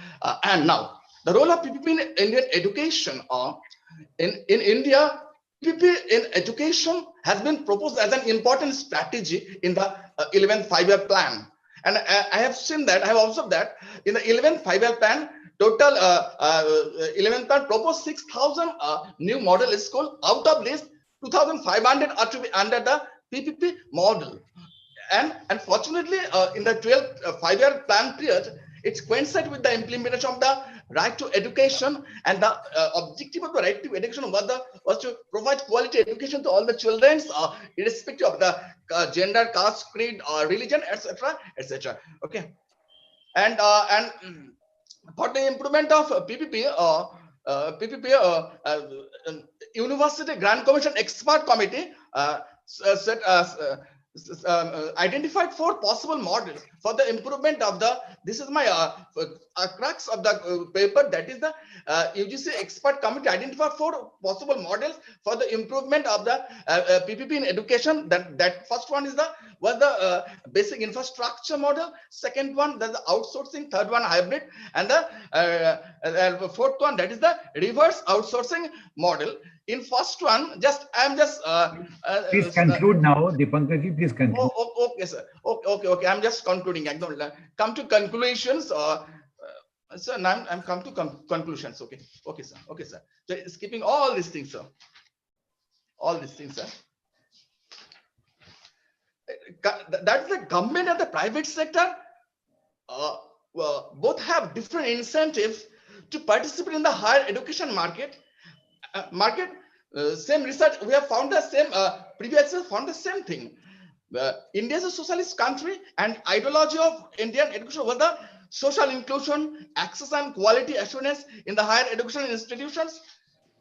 And now the role of PPP in Indian education. In India, PPP in education has been proposed as an important strategy in the 11th five-year plan. And I have seen that, I have observed that in the 11th five-year plan, total 11th plan proposed 6,000 new model schools. Out of this, 2,500 are to be under the PPP model. And unfortunately, in the 12th five-year plan period, it's coincided with the implementation of the right to education, and the objective of the right to education was to provide quality education to all the children, irrespective of the gender, caste, creed, or religion, etc., etc. Okay, and for the improvement of PPP, University Grant Commission Expert Committee identified 4 possible models for the improvement of the. This is my crux of the paper. That is the UGC expert committee identified 4 possible models for the improvement of the PPP in education. That first one is was the basic infrastructure model. Second one, that's the outsourcing. Third one, hybrid, and the fourth one, that is the reverse outsourcing model. In first one, I am just please conclude now, Dipankar, please conclude. Okay, sir. Okay. I'm just concluding. I don't come to conclusions. So now I'm come to conclusions. Okay, sir. So skipping all these things, sir. All these things, sir. That's the government and the private sector. Both have different incentives to participate in the higher education market. Same research, we have found the same, previously found the same thing. India is a socialist country, and ideology of Indian education was the social inclusion, access and quality assurance in the higher education institutions.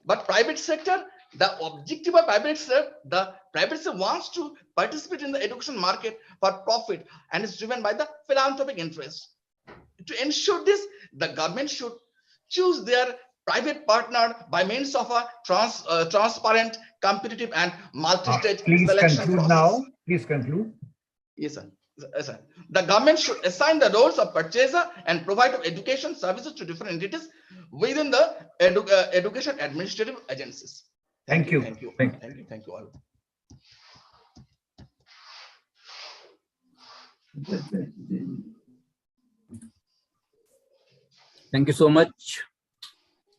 But private sector, the objective of private sector, the private sector wants to participate in the education market for profit, and is driven by the philanthropic interest. To ensure this, the government should choose their private partner by means of a transparent, competitive, and multi-stage selection process. Now. Please conclude. Yes, sir. Yes, sir. The government should assign the roles of purchaser and provider of education services to different entities within the education administrative agencies. Thank you all. Thank you so much,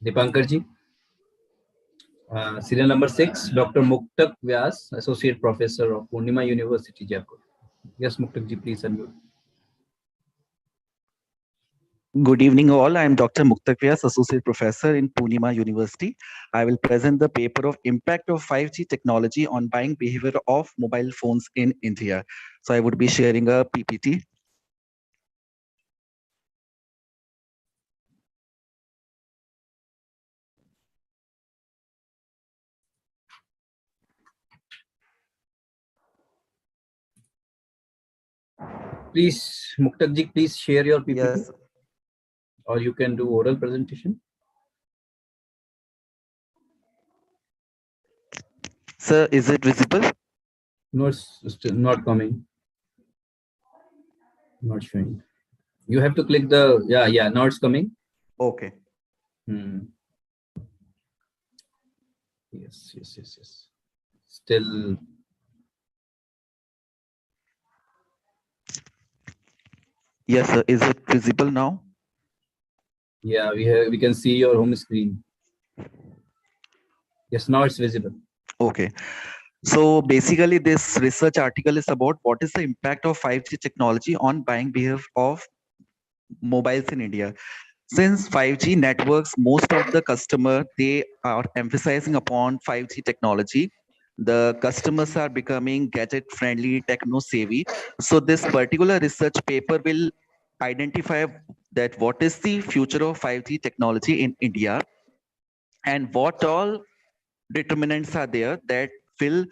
Dipankar ji. Serial number 6, Dr. Muktak Vyas, Associate Professor of Purnima University, Jaipur. Yes, Muktak ji, please unmute. Good evening all. I am Dr. Muktak Vyas, Associate Professor in Purnima University. I will present the paper of Impact of 5G Technology on Buying Behavior of Mobile Phones in India. So I would be sharing a PPT. Please, Muktak ji, please share your PPT. Yes. Or you can do oral presentation. Sir, is it visible? No, it's still not coming. Not showing. You have to click the, yeah, now it's coming. Okay. Yes. Still. Yes, sir. Is it visible now? Yeah, we can see your home screen. Yes, now it's visible. Okay. So basically, this research article is about what is the impact of 5G technology on buying behavior of mobiles in India. Since 5G networks, most of the customer, they are emphasizing upon 5G technology. The customers are becoming gadget friendly, techno savvy. So this particular research paper will identify that what is the future of 5G technology in India and what all determinants are there that will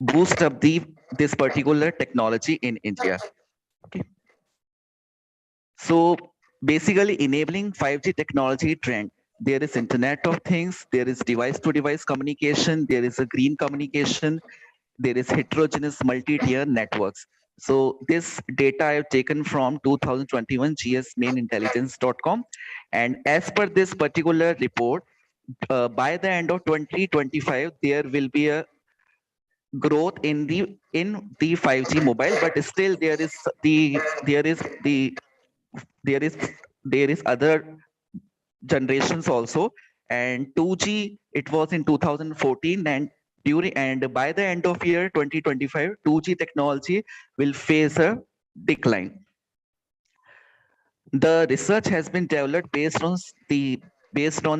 boost up this particular technology in India. Okay. So basically enabling 5G technology trend, there is Internet of Things, there is device to device communication, there is a green communication, there is heterogeneous multi-tier networks. So this data I have taken from 2021 gsmainintelligence.com. And as per this particular report, by the end of 2025, there will be a growth in the 5G mobile, but still there is other generations also. And 2G, it was in 2014, and by the end of year 2025, 2G technology will face a decline. The research has been developed based on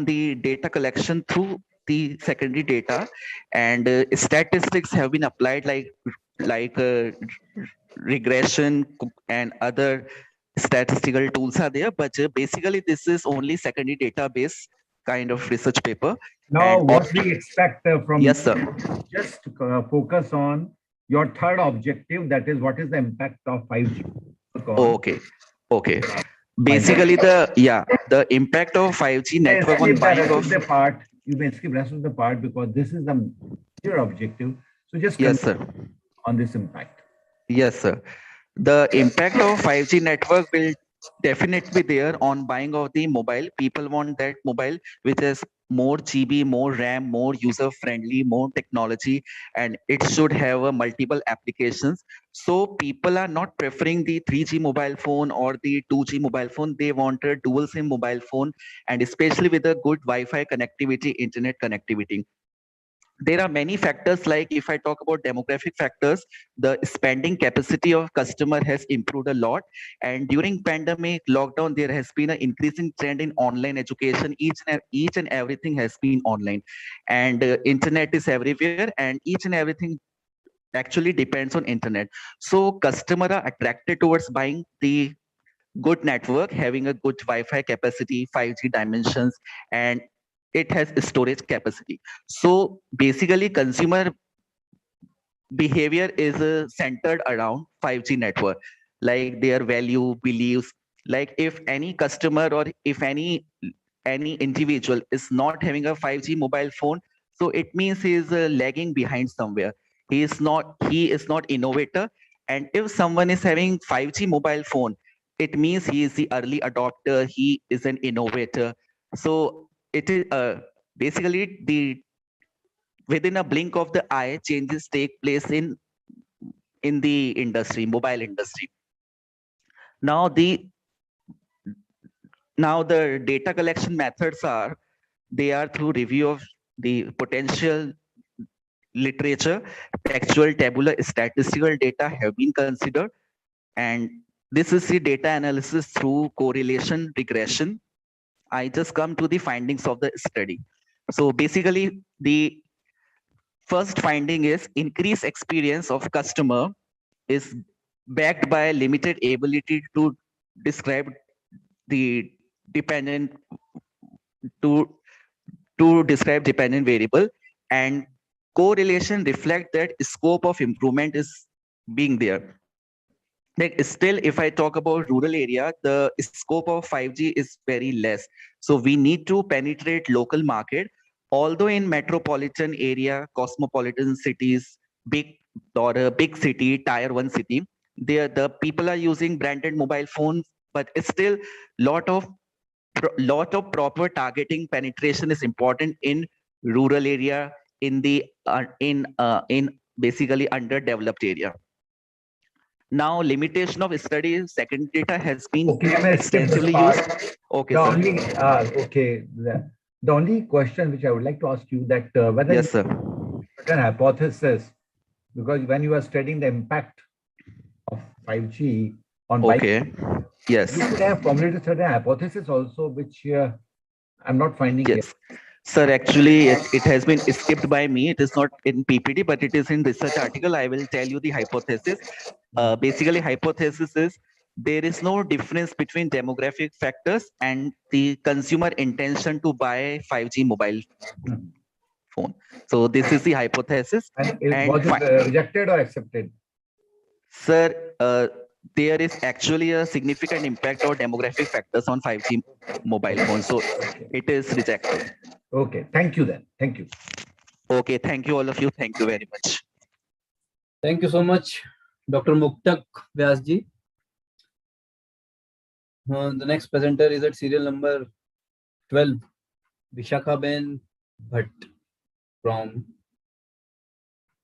the data collection through the secondary data, and statistics have been applied like regression and other statistical tools are there, but basically this is only secondary database kind of research paper. Now, And what we expect from yes, sir. Just focus on your third objective, that is what is the impact of 5G. Okay. Basically, the impact of 5G network on buying of the part. You may skip rest of the part because this is the major objective. So just yes, sir. On this impact. Yes, sir. The impact of 5G network will definitely be there on buying of the mobile. People want that mobile which has more GB, more RAM, more user friendly, more technology, and it should have a multiple applications. So people are not preferring the 3G mobile phone or the 2G mobile phone. They want a dual SIM mobile phone, and especially with a good Wi-Fi connectivity, internet connectivity. There are many factors, like if I talk about demographic factors, the spending capacity of customer has improved a lot. And during pandemic lockdown, there has been an increasing trend in online education. Each and everything has been online, and internet is everywhere, and each and everything actually depends on internet. So customer are attracted towards buying the good network, having a good Wi-Fi capacity, 5G dimensions, and it has storage capacity. So basically consumer behavior is centered around 5G network, like their value, beliefs. Like if any customer or if any individual is not having a 5G mobile phone, so it means he is lagging behind somewhere. He is not innovator. And if someone is having 5G mobile phone, it means he is the early adopter, he is an innovator. So it is basically within a blink of the eye, changes take place in the industry, mobile industry. Now the data collection methods are through review of the potential literature, textual, tabular, statistical data have been considered, and this is the data analysis through correlation regression. I just come to the findings of the study. So basically, the first finding is increased experience of customer is backed by limited ability to describe the dependent to describe dependent variable, and correlation reflect that scope of improvement is being there. Like still, if I talk about rural area, the scope of 5G is very less. So we need to penetrate local market. Although in metropolitan area, cosmopolitan cities, big or a big city, tier 1 city, there the people are using branded mobile phones, but it's still lot of proper targeting penetration is important in rural area, in the in basically underdeveloped area. Now, limitation of study second data has been Okay, I may skip this extensively part. used. Okay, The sir. only, okay, the only question which I would like to ask you that whether Yes, sir. certain hypothesis, because when you are studying the impact of 5G on bike, Okay. Yes. you could have formulated certain hypothesis also, which I'm not finding here. Yes. Sir, actually, it has been skipped by me. It is not in PPT, but it is in research article. I will tell you the hypothesis. Basically, hypothesis is there is no difference between demographic factors and the consumer intention to buy 5G mobile phone. So this is the hypothesis. And was it rejected or accepted? Sir, there is actually a significant impact of demographic factors on 5G mobile phones. So it is rejected. Okay, thank you then. Thank you. Okay, thank you all of you. Thank you very much. Thank you so much, Dr. Muktak Vyasji. The next presenter is at serial number 12, Vishakha Ben Bhatt from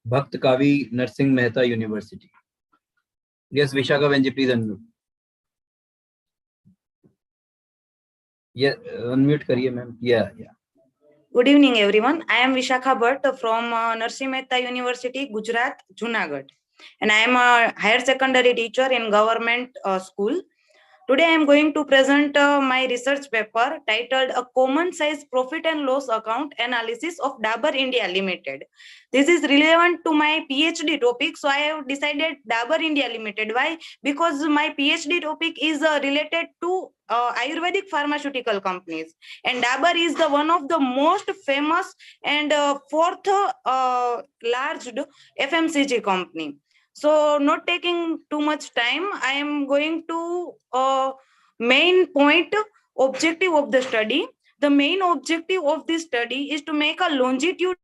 Bhakt Kavi Narsingh Mehta University. Yes, Vishakha Benji, please unmute. Yeah, unmute kariye, ma'am. Yeah. Good evening, everyone. I am Vishakha Bhatt from Narsingh Mehta University, Gujarat, Junagadh. And I am a higher secondary teacher in government school. Today, I am going to present my research paper titled A Common Size Profit and Loss Account Analysis of Dabur India Limited. This is relevant to my PhD topic, so I have decided Dabur India Limited. Why? Because my PhD topic is related to Ayurvedic pharmaceutical companies. And Dabur is the one of the most famous and fourth large FMCG company. So not taking too much time, I am going to main point objective of the study. The main objective of this study is to make a longitudinal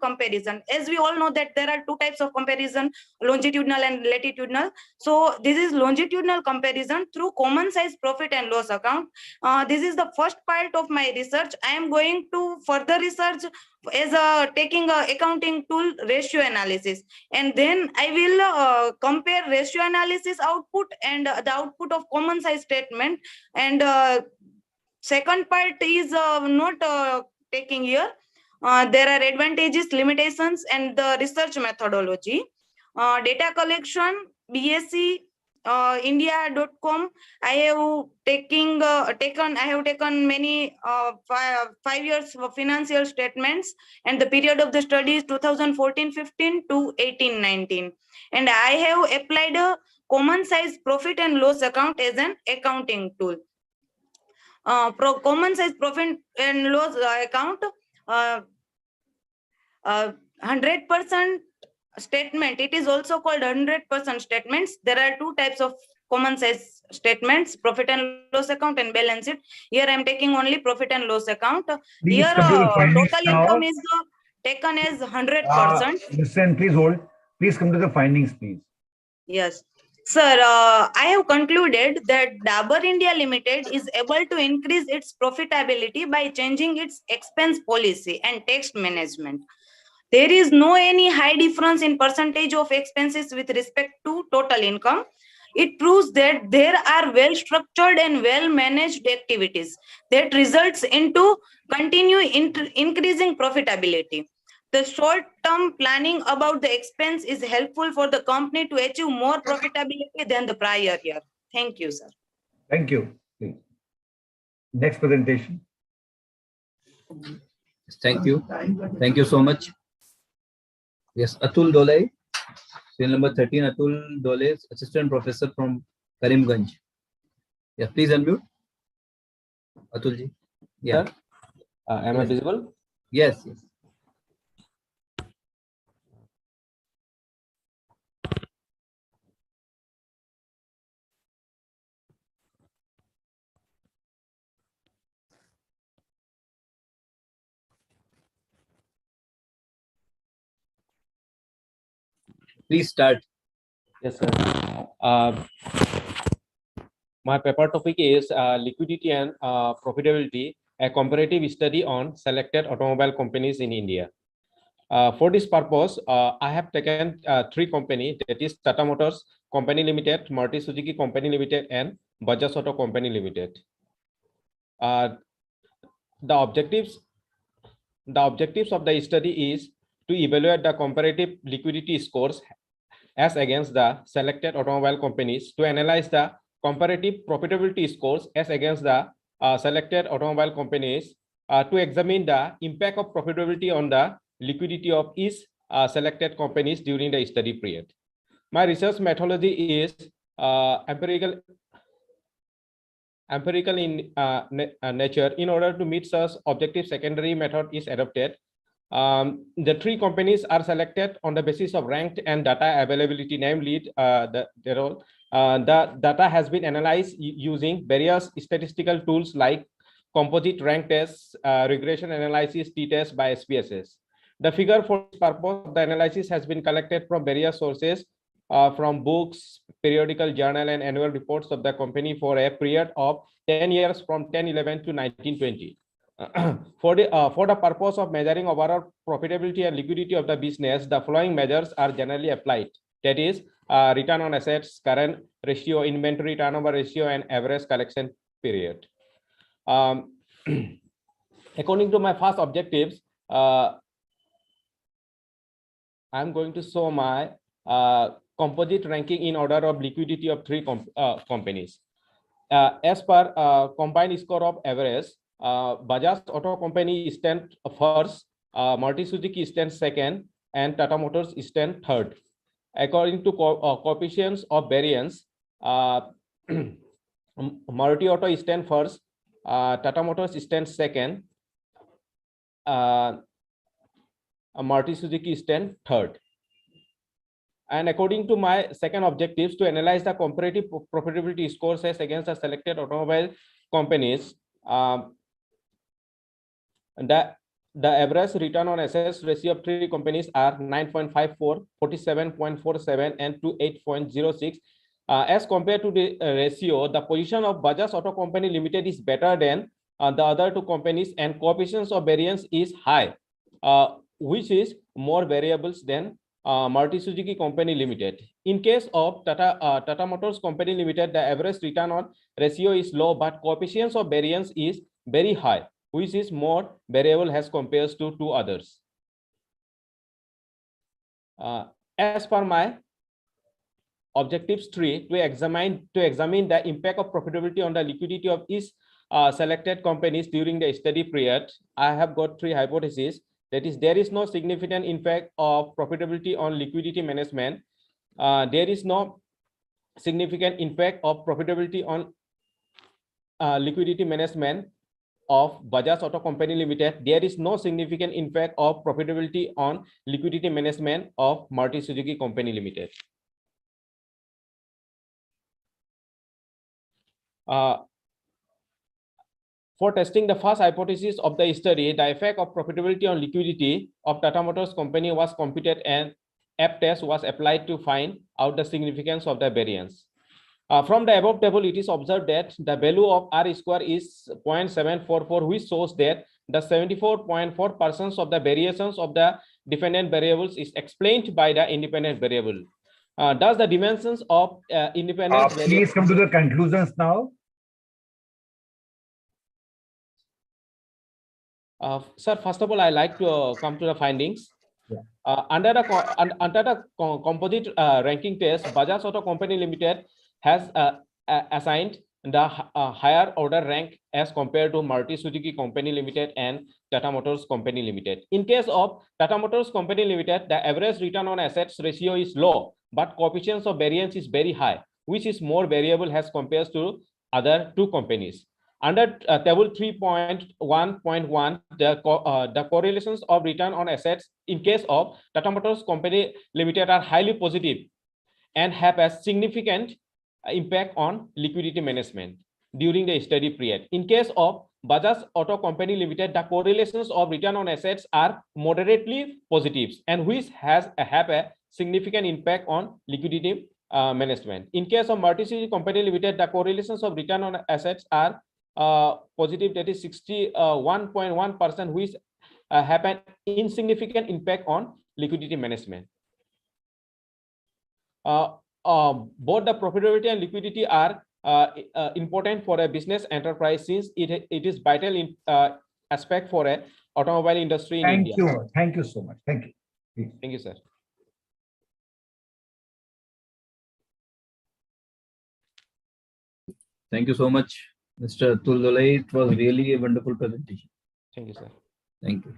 comparison. As we all know that there are two types of comparison, longitudinal and latitudinal. So this is longitudinal comparison through common size profit and loss account. This is the first part of my research. I am going to further research as taking a accounting tool ratio analysis, and then I will compare ratio analysis output and the output of common size statement. And second part is not taking here. There are advantages, limitations, and the research methodology. Data collection, BSc India.com. I have taken many 5 years of financial statements, and the period of the study is 2014-15 to 18-19. And I have applied a common size profit and loss account as an accounting tool. Common size profit and loss account, 100% statement. It is also called 100% statements. There are two types of common size statements: profit and loss account and balance sheet. Here I am taking only profit and loss account. Please Here total income is taken as 100%. Listen, please hold. Please come to the findings, please. Yes. Sir, I have concluded that Dabur India Limited is able to increase its profitability by changing its expense policy and tax management. There is no any high difference in percentage of expenses with respect to total income. It proves that there are well-structured and well-managed activities that results into increasing profitability. The short-term planning about the expense is helpful for the company to achieve more profitability than the prior year. Thank you, sir. Thank you. Please. Next presentation. Thank you. Thank you so much. Yes, Atul Dole, serial number 13, Atul Dole, assistant professor from Karimganj. Yeah, please unmute. Atulji. Yeah. Sir, am I visible? Yes. Please start. Yes, sir. My paper topic is liquidity and profitability, a comparative study on selected automobile companies in India. For this purpose, I have taken three companies, that is Tata Motors Company Limited, Maruti Suzuki Company Limited, and Bajaj Auto Company Limited. The objectives of the study is to evaluate the comparative liquidity scores as against the selected automobile companies, to analyze the comparative profitability scores as against the selected automobile companies, to examine the impact of profitability on the liquidity of each selected companies during the study period. My research methodology is empirical in nature. In order to meet such objective, secondary method is adopted. The three companies are selected on the basis of ranked and data availability, namely the data has been analyzed using various statistical tools like composite rank tests, regression analysis, t-test by SPSS. The figure for this purpose of the analysis has been collected from various sources, from books, periodical journal, and annual reports of the company for a period of 10 years from 1011 to 1920. For the purpose of measuring overall profitability and liquidity of the business, the following measures are generally applied. That is, return on assets, current ratio, inventory turnover ratio, and average collection period. According to my first objectives, I'm going to show my composite ranking in order of liquidity of three companies. As per combined score of average, Bajaj Auto Company stands first, Maruti Suzuki stands second, and Tata Motors stands third. According to coefficients of variance, Maruti Auto stands first, Tata Motors stands second, Maruti Suzuki stands third. And according to my second objectives, to analyze the comparative profitability scores as against the selected automobile companies, the average return on assets ratio of three companies are 9.54, 47.47, and 28.06. As compared to the ratio, the position of Bajaj Auto Company Limited is better than the other two companies, and coefficients of variance is high, which is more variables than Maruti Suzuki Company Limited. In case of Tata Motors Company Limited, the average return on ratio is low, but coefficients of variance is very high, which is more variable as compared to two others. As per my objectives 3, to examine the impact of profitability on the liquidity of each selected companies during the study period, I have got three hypotheses. That is, there is no significant impact of profitability on liquidity management. There is no significant impact of profitability on liquidity management of Bajaj Auto Company Limited. There is no significant impact of profitability on liquidity management of Maruti Suzuki Company Limited. For testing the first hypothesis of the study, the effect of profitability on liquidity of Tata Motors Company was computed and app test was applied to find out the significance of the variance. From the above table, it is observed that the value of R square is 0.744, which shows that the 74.4% of the variations of the dependent variables is explained by the independent variable. Thus, the dimensions of independent variables. Please come to the conclusions now. Sir, first of all, I like to come to the findings. Under the composite ranking test, Bajaj Auto Company Limited has assigned the higher order rank as compared to Maruti Suzuki Company Limited and Tata Motors Company Limited. In case of Tata Motors Company Limited, the average return on assets ratio is low, but coefficients of variance is very high, which is more variable as compared to other two companies. Under table 3.1.1, the correlations of return on assets in case of Tata Motors Company Limited are highly positive and have a significant impact on liquidity management during the study period. In case of Bajaj Auto Company Limited, the correlations of return on assets are moderately positive, and which have a significant impact on liquidity management. In case of Multi Company Limited, the correlations of return on assets are positive, that is 61.1%, which have an insignificant impact on liquidity management. Both the profitability and liquidity are important for a business enterprise, since it is vital in aspect for a automobile industry in India. Thank you so much. Thank you. Please. Thank you, sir. Thank you so much, Mr. Tuldolai. It was really a wonderful presentation. Thank you, sir. Thank you.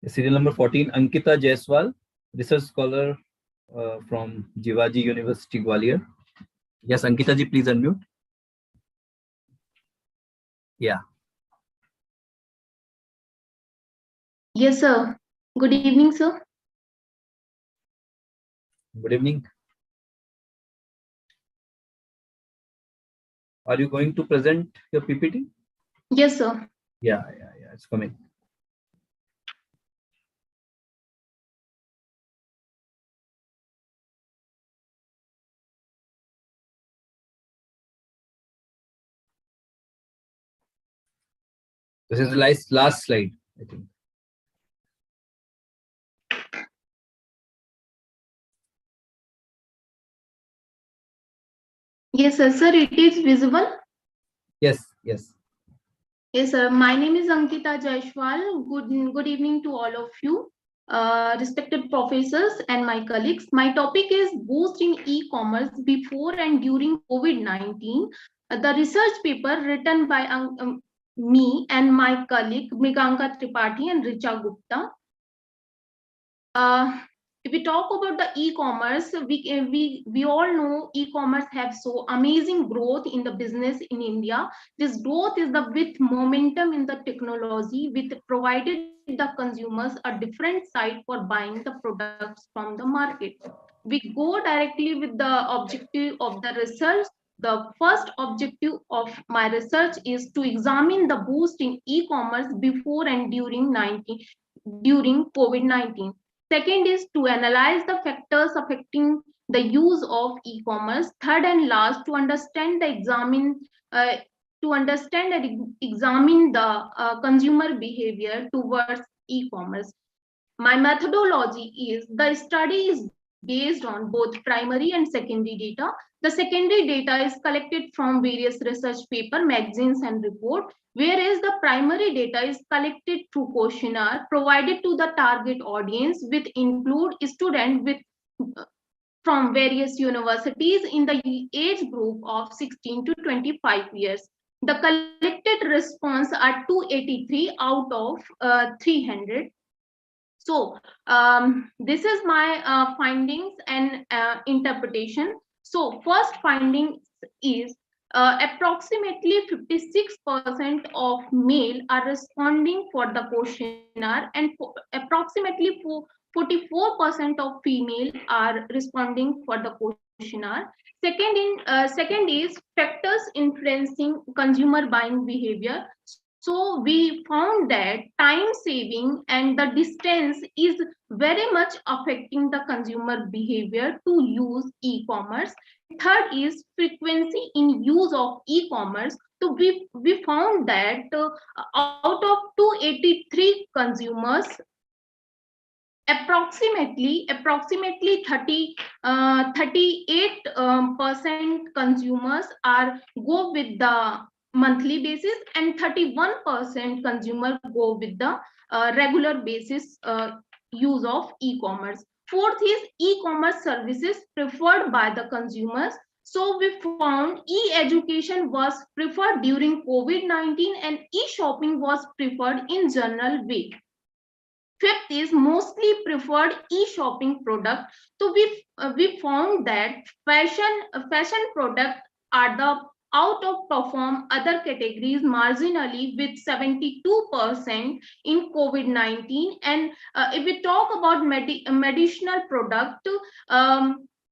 Serial number 14, Ankita Jaiswal, research scholar from Jivaji University, Gwalior. Yes, Ankita ji, please unmute. Yeah. Yes, sir. Good evening, sir. Good evening. Are you going to present your PPT? Yes, sir. Yeah, it's coming. This is the last slide, I think. Yes, sir. Sir, it is visible. Yes. Yes, sir. My name is Ankita Jaiswal. Good evening to all of you, respected professors and my colleagues. My topic is boost in e-commerce before and during COVID-19. The research paper written by me and my colleague Mriganka Tripathi and Richa Gupta. If we talk about the e-commerce, we all know e-commerce have so amazing growth in the business in India. This growth is the with momentum in the technology, with provided the consumers a different site for buying the products from the market. We go directly with the objective of the research. The first objective of my research is to examine the boost in e-commerce before and during COVID-19. Second is to analyze the factors affecting the use of e-commerce. Third and last, to understand and examine the consumer behavior towards e-commerce. My methodology is the study is based on both primary and secondary data. The secondary data is collected from various research papers, magazines, and reports, whereas the primary data is collected through questionnaire provided to the target audience, which include students from various universities in the age group of 16 to 25 years. The collected response are 283 out of 300. So this is my findings and interpretation. So first finding is approximately 56% of male are responding for the questionnaire, and approximately 44% of female are responding for the questionnaire. Second is factors influencing consumer buying behavior. So we found that time saving and the distance is very much affecting the consumer behavior to use e-commerce. Third is frequency in use of e-commerce. So we found that out of 283 consumers, approximately 38% consumers go with the monthly basis, and 31% consumer go with the regular basis use of e-commerce. Fourth is e-commerce services preferred by the consumers. So we found e-education was preferred during COVID-19 and e-shopping was preferred in general way. Fifth is mostly preferred e-shopping product. So we found that fashion products are the outperform other categories marginally with 72% in COVID-19. And if we talk about medicinal product,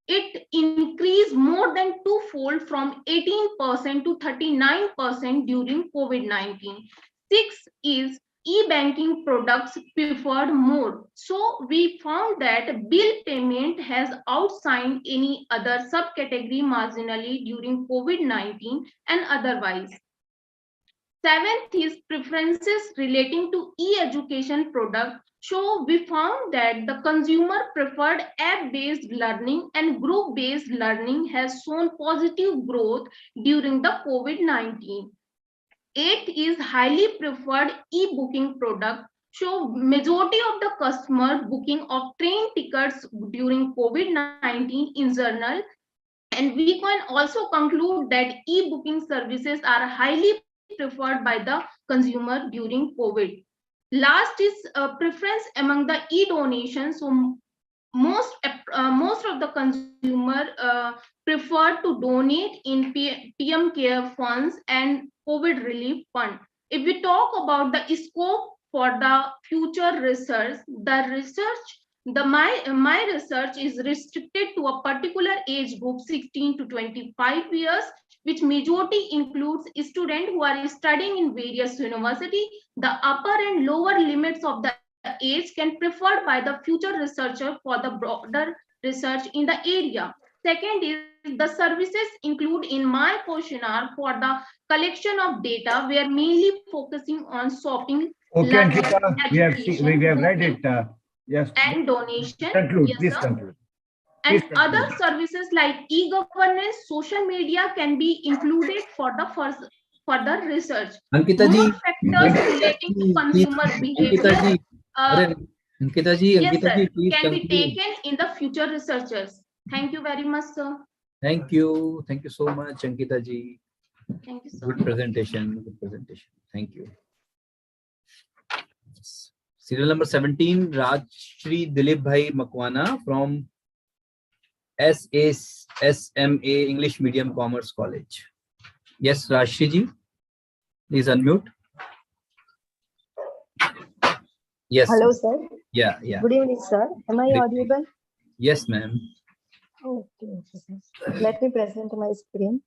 it increased more than twofold from 18% to 39% during COVID-19. 6 is e-banking products preferred more. So we found that bill payment has outshined any other subcategory marginally during COVID-19 and otherwise. 7th is preferences relating to e-education product. So we found that the consumer preferred app-based learning and group-based learning has shown positive growth during the COVID-19. 8th is highly preferred e-booking product. So majority of the customer booking of train tickets during COVID-19 in journal, and we can also conclude that e-booking services are highly preferred by the consumer during COVID. Last is preference among the e-donation. So most of the consumer prefer to donate in PM Care funds and COVID relief fund. If we talk about the scope for the future research, my research is restricted to a particular age group 16 to 25 years, which majority includes students who are studying in various universities. The upper and lower limits of the age can preferred by the future researcher for the broader research in the area. Second is the services include in my questionnaire for the collection of data. We are mainly focusing on shopping, Okay, learning, Ankita, we have read it. Yes. And donation. Conclude, Yes, please sir. conclude. And Please conclude. other services like e-governance, social media can be included for the further research. Ankita More ji, factors relating to consumer behavior. Ankita ji, Yes, sir, please can be conclude. taken in the future researchers. Thank you very much, sir. Thank you so much, Ankita ji. Thank you, sir. Good presentation. Thank you. Serial number 17, Rajshri Dilip Bhai Makwana from SMA English Medium Commerce College. Yes, Rajshri ji, please unmute. Yes. Hello, sir. Yeah. Good evening, sir. Am I audible? Yes, ma'am. Okay, sir. Let me present my screen.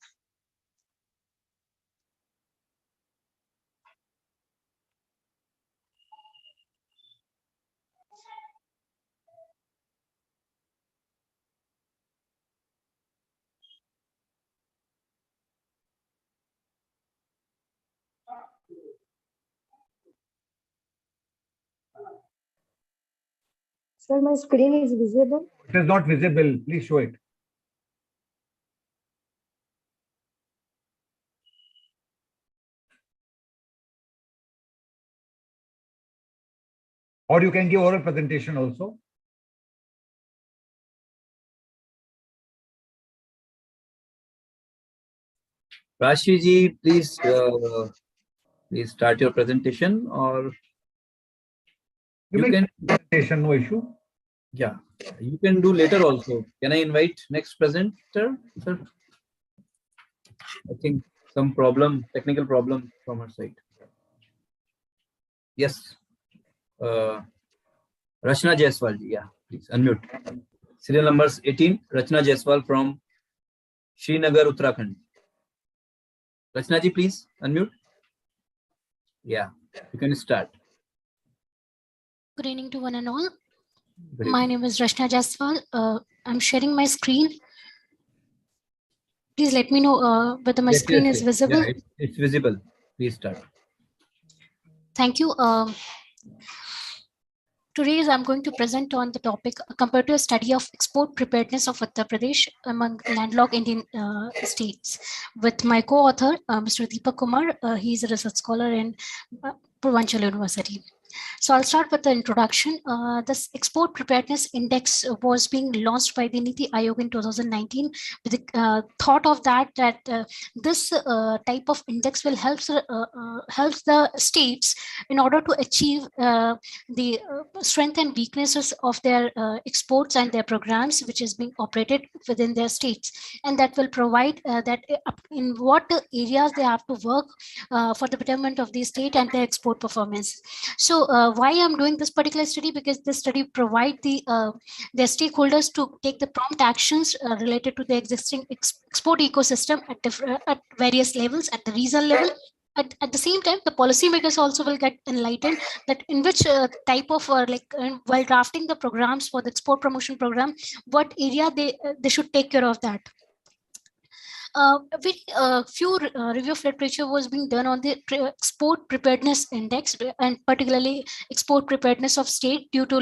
Sir, my screen is visible. It is not visible. Please show it. Or you can give oral presentation also. Rajshri ji, please start your presentation, or you can presentation, no issue. Yeah, you can do later also. Can I invite next presenter, sir? I think some technical problem from her side. Yes. Rachna Jaiswal ji, yeah, please unmute. Serial numbers 18, Rachna Jaiswal from Srinagar, Uttarakhand. Rachna ji, please unmute. Yeah, you can start. Good evening to one and all. My name is Rachna Jaiswal. I'm sharing my screen. Please let me know whether my screen is visible. Yeah, it's visible. Please start. Thank you. Today I'm going to present on the topic a comparative study of export preparedness of Uttar Pradesh among landlocked Indian states with my co-author, Mr. Deepak Kumar. He is a research scholar in Purvanchal University. So I'll start with the introduction. This Export Preparedness Index was being launched by the Niti Aayog in 2019 with the thought of that this type of index will help the states in order to achieve the strength and weaknesses of their exports and their programs which is being operated within their states, and that will provide that in what areas they have to work for the betterment of the state and their export performance. So why I'm doing this particular study? Because this study provide the their stakeholders to take the prompt actions related to the existing export ecosystem at various levels, at the regional level. At the same time, the policymakers also will get enlightened that in which type of while drafting the programs for the export promotion program, what area they should take care of that. Very few review of literature was being done on the export preparedness index, and particularly export preparedness of state due to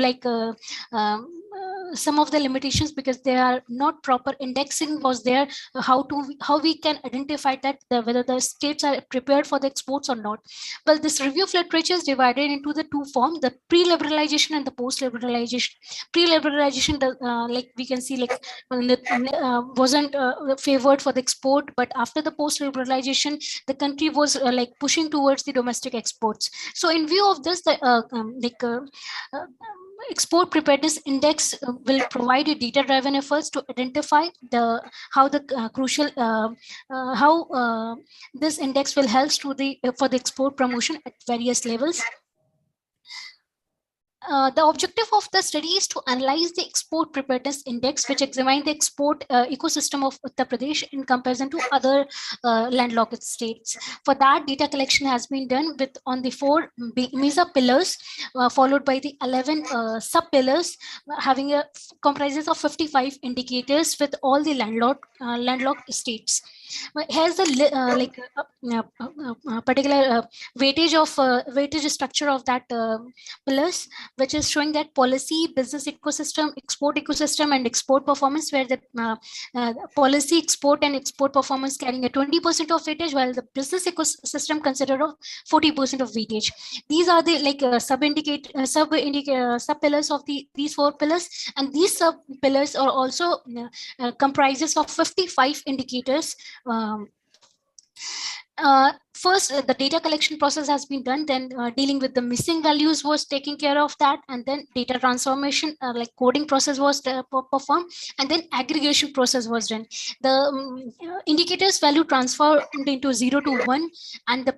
some of the limitations, because they are not proper indexing was there, how we can identify that whether the states are prepared for the exports or not. Well, this review of literature is divided into the two forms, the pre-liberalization and the post-liberalization. Pre-liberalization, like we can see, wasn't favored for the export, but after the post-liberalization, the country was pushing towards the domestic exports. So in view of this, the export preparedness index will provide a data-driven efforts to identify how this index will help for the export promotion at various levels. The objective of the study is to analyze the export preparedness index, which examines the export ecosystem of Uttar Pradesh in comparison to other landlocked states. For that, data collection has been done on the 4 major pillars, followed by the 11 sub-pillars, having comprises of 55 indicators with all the landlocked states. Here's the particular weightage structure of that pillars, which is showing that policy, business ecosystem, export ecosystem, and export performance, where the policy, export, and export performance carrying a 20% of weightage, while the business ecosystem considered of 40% of weightage. These are the sub pillars of these 4 pillars, and these sub pillars are also comprises of 55 indicators. First, the data collection process has been done, then dealing with the missing values was taking care of that, and then data transformation, like coding process was performed, and then aggregation process was done. The indicators value transformed into 0 to 1, and the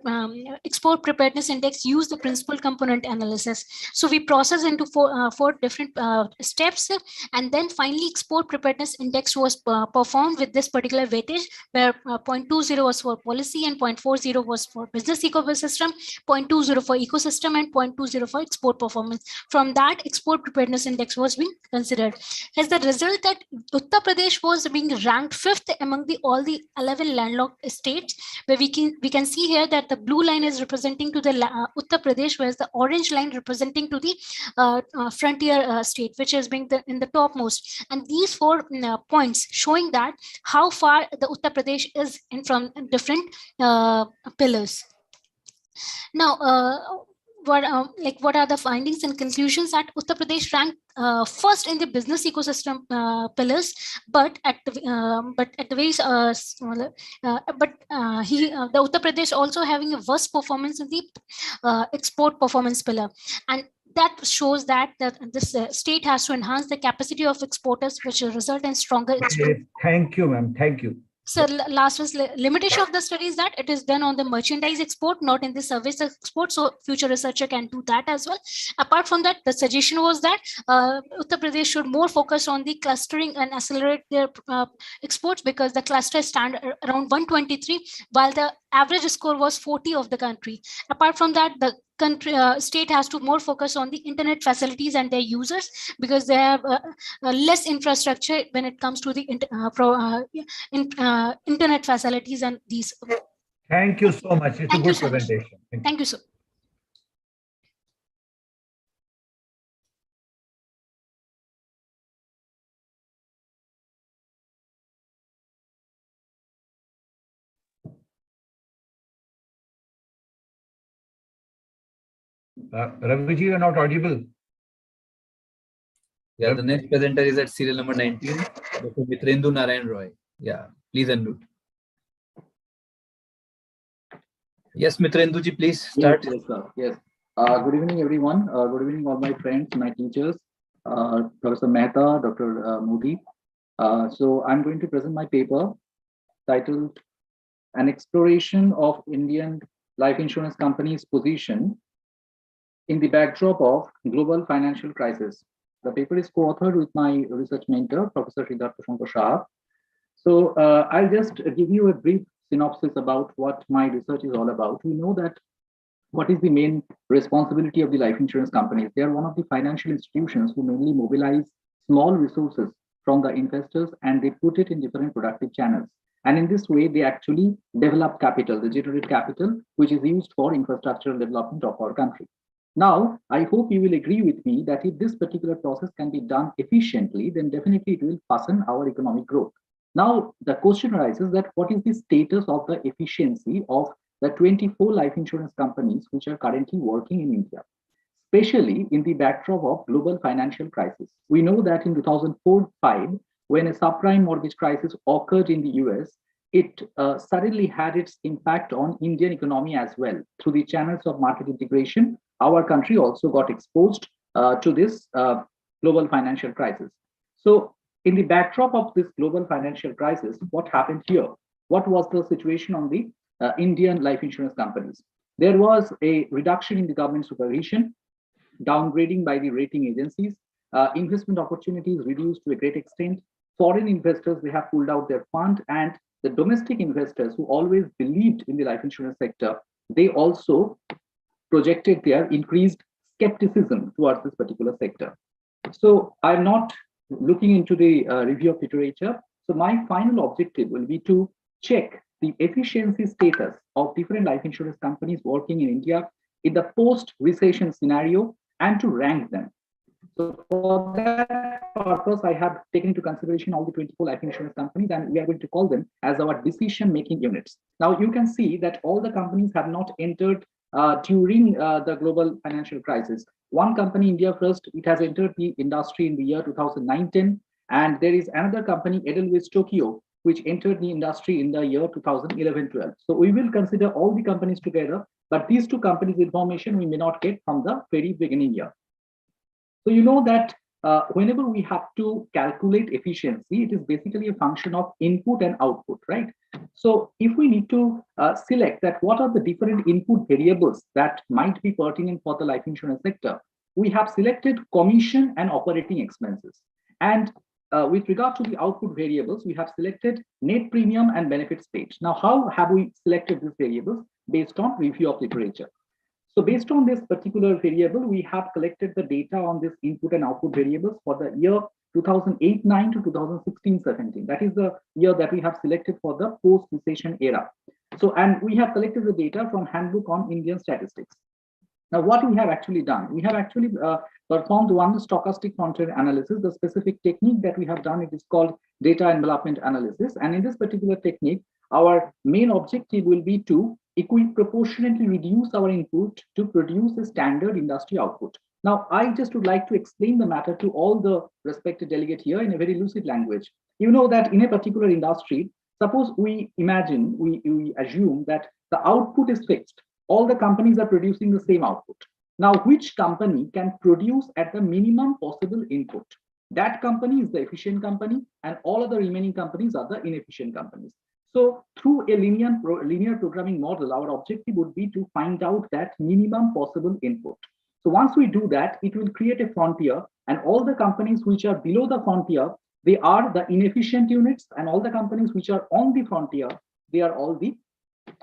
export preparedness index used the principal component analysis. So we process into four different steps, and then finally export preparedness index was performed with this particular weightage, where 0.20 was for policy and 0.40 was for business ecosystem, 0.20 for ecosystem, and 0.20 for export performance. From that, export preparedness index was being considered. As the result, that Uttar Pradesh was being ranked 5th among all the 11 landlocked states, where we can see here that the blue line is representing to the Uttar Pradesh, whereas the orange line representing to the frontier state, which is being in the topmost. And these 4 points showing that how far the Uttar Pradesh is from different pillars. Now, what are the findings and conclusions? That Uttar Pradesh ranked first in the business ecosystem pillars, but the Uttar Pradesh also having a worst performance in the export performance pillar, and that shows that this state has to enhance the capacity of exporters, which will result in stronger export. Thank you, ma'am. Thank you. So last was limitation of the study is that it is done on the merchandise export, not in the service export. So future researcher can do that as well. Apart from that, the suggestion was that Uttar Pradesh should more focus on the clustering and accelerate their exports, because the cluster stand around 123, while the average score was 40 of the country. Apart from that, the state has to more focus on the internet facilities and their users, because they have less infrastructure when it comes to the internet facilities and these. Thank you so much. It's a good So presentation. Thank you, sir. Raviji, you're not audible. Yeah, the next presenter is at serial number 19, Dr. Mitrendu Narayan Roy. Yeah, please unmute. Yes, Mitrendu ji, please start. Yes, sir. Yes. Good evening, everyone. Good evening, all my friends, my teachers, Professor Mehta, Dr. Modi. So I'm going to present my paper titled An Exploration of Indian Life Insurance Company's Position in the backdrop of global financial crisis. The paper is co-authored with my research mentor, Professor Siddhartha Shankar Shah. So I'll just give you a brief synopsis about what my research is all about. We know that what is the main responsibility of the life insurance companies? They are one of the financial institutions who mainly mobilize small resources from the investors and they put it in different productive channels. And in this way, they actually develop capital, they generate capital, which is used for infrastructural development of our country. Now, I hope you will agree with me that if this particular process can be done efficiently, then definitely it will hasten our economic growth. Now, the question arises that what is the status of the efficiency of the 24 life insurance companies which are currently working in India, especially in the backdrop of global financial crisis. We know that in 2004-05, when a subprime mortgage crisis occurred in the US, it suddenly had its impact on Indian economy as well. Through the channels of market integration, our country also got exposed to this global financial crisis. So in the backdrop of this global financial crisis, what happened here? What was the situation on the Indian life insurance companies? There was a reduction in the government supervision, downgrading by the rating agencies, investment opportunities reduced to a great extent. Foreign investors, they have pulled out their fund, and the domestic investors who always believed in the life insurance sector, they also projected their increased skepticism towards this particular sector. So I'm not looking into the review of literature. So my final objective will be to check the efficiency status of different life insurance companies working in India in the post-recession scenario and to rank them. So for that purpose, I have taken into consideration all the 24 life insurance companies, and we are going to call them as our decision-making units. Now you can see that all the companies have not entered during the global financial crisis. One company, India First, it has entered the industry in the year 2009-10, and there is another company, Edelweiss Tokyo, which entered the industry in the year 2011-12. So we will consider all the companies together, but these two companies' information we may not get from the very beginning year. So you know that whenever we have to calculate efficiency, it is basically a function of input and output, right? So if we need to select that what are the different input variables that might be pertinent for the life insurance sector, we have selected commission and operating expenses. And with regard to the output variables, we have selected net premium and benefits paid. Now, how have we selected these variables? Based on review of literature. So based on this particular variable, we have collected the data on this input and output variables for the year 2008-9 to 2016-17. That is the year that we have selected for the post-recession era. So, and we have collected the data from Handbook on Indian Statistics. Now, what we have actually done, we have actually performed one stochastic frontier analysis. The specific technique that we have done, it is called data envelopment analysis. And in this particular technique, our main objective will be to proportionately reduce our input to produce a standard industry output. Now, I just would like to explain the matter to all the respected delegate here in a very lucid language. You know that in a particular industry, suppose we imagine, we assume that the output is fixed. All the companies are producing the same output. Now, which company can produce at the minimum possible input? That company is the efficient company, and all other remaining companies are the inefficient companies. So through a linear programming model, our objective would be to find out that minimum possible input. So once we do that, it will create a frontier, and all the companies which are below the frontier, they are the inefficient units, and all the companies which are on the frontier, they are all the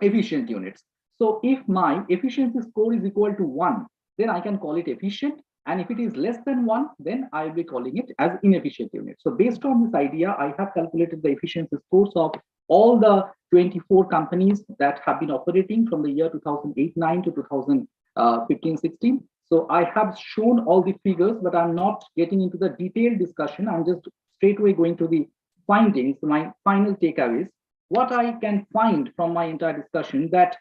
efficient units. So if my efficiency score is equal to 1, then I can call it efficient. And if it is less than 1, then I will be calling it as inefficient unit. So based on this idea, I have calculated the efficiency scores of all the 24 companies that have been operating from the year 2008-9 to 2015-16. So I have shown all the figures, but I'm not getting into the detailed discussion. I'm just straight away going to the findings. My final takeaways. What I can find from my entire discussion that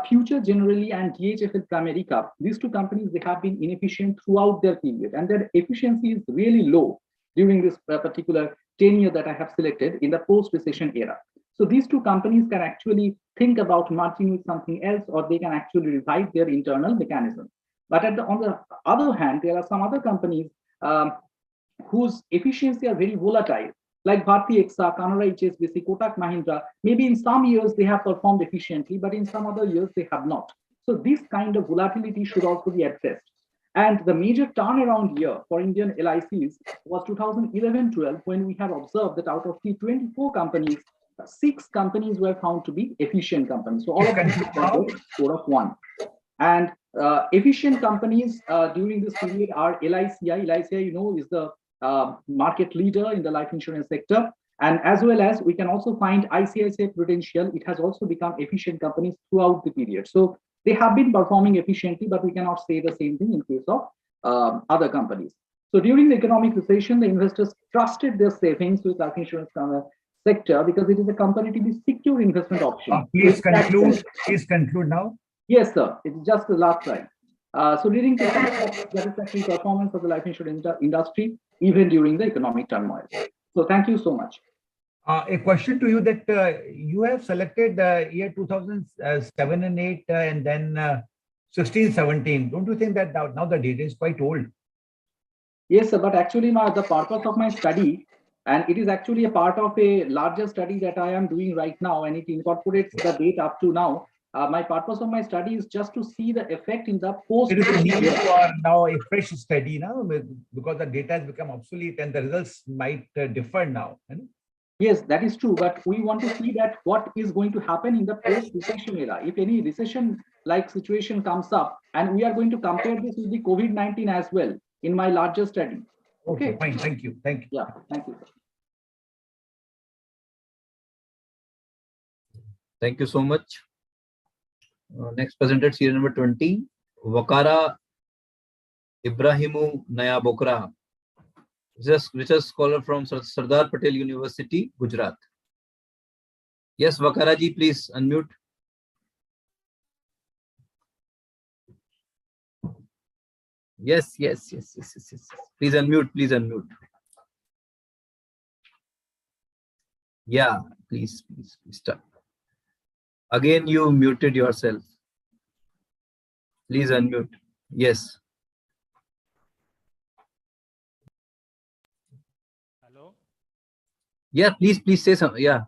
Future generally and DHFL Pramerica, these two companies, they have been inefficient throughout their period, and their efficiency is really low during this particular tenure that I have selected in the post-recession era. So these two companies can actually think about merging with something else, or they can actually revive their internal mechanism. But on the other hand, there are some other companies whose efficiency are very volatile, like Bharti Exa, Canara HSBC, Kotak Mahindra. Maybe in some years they have performed efficiently, but in some other years they have not. So this kind of volatility should also be addressed. And the major turnaround year for Indian LICs was 2011-12, when we have observed that out of the 24 companies, 6 companies were found to be efficient companies. So all of them got a score of 1. And efficient companies during this period are LICI. LICI, you know, is the market leader in the life insurance sector. And as well as we can also find ICICI Prudential. It has also become efficient companies throughout the period. So they have been performing efficiently, but we cannot say the same thing in case of other companies. So during the economic recession, the investors trusted their savings with life insurance sector because it is a comparatively secure investment option. Please conclude. Please conclude now. Yes, sir. It's just the last slide. So leading to satisfactory performance of the life insurance industry, even during the economic turmoil. So thank you so much. A question to you that you have selected year 2007 and 8 and then 16, 17. Don't you think that now the data is quite old? Yes, sir, but actually the purpose of my study, and it is actually a part of a larger study that I am doing right now, and it incorporates the data up to now. My purpose of my study is just to see the effect in the post. It is a need for now a fresh study now, because the data has become obsolete and the results might differ now. Yes, that is true. But we want to see that what is going to happen in the post-recession era. If any recession-like situation comes up, and we are going to compare this with the COVID-19 as well in my larger study. Okay, fine. Thank you. Thank you. Yeah, thank you. Thank you so much. Next presenter, serial number 20, Wakara Ibrahimu Naya Bokra, research scholar from Sardar Patel University, Gujarat. Yes, Wakara ji, please unmute. Yes. Please unmute. Yeah, please start. Again, you muted yourself. Please unmute. Yes. Hello. Yeah, please say something. Yeah.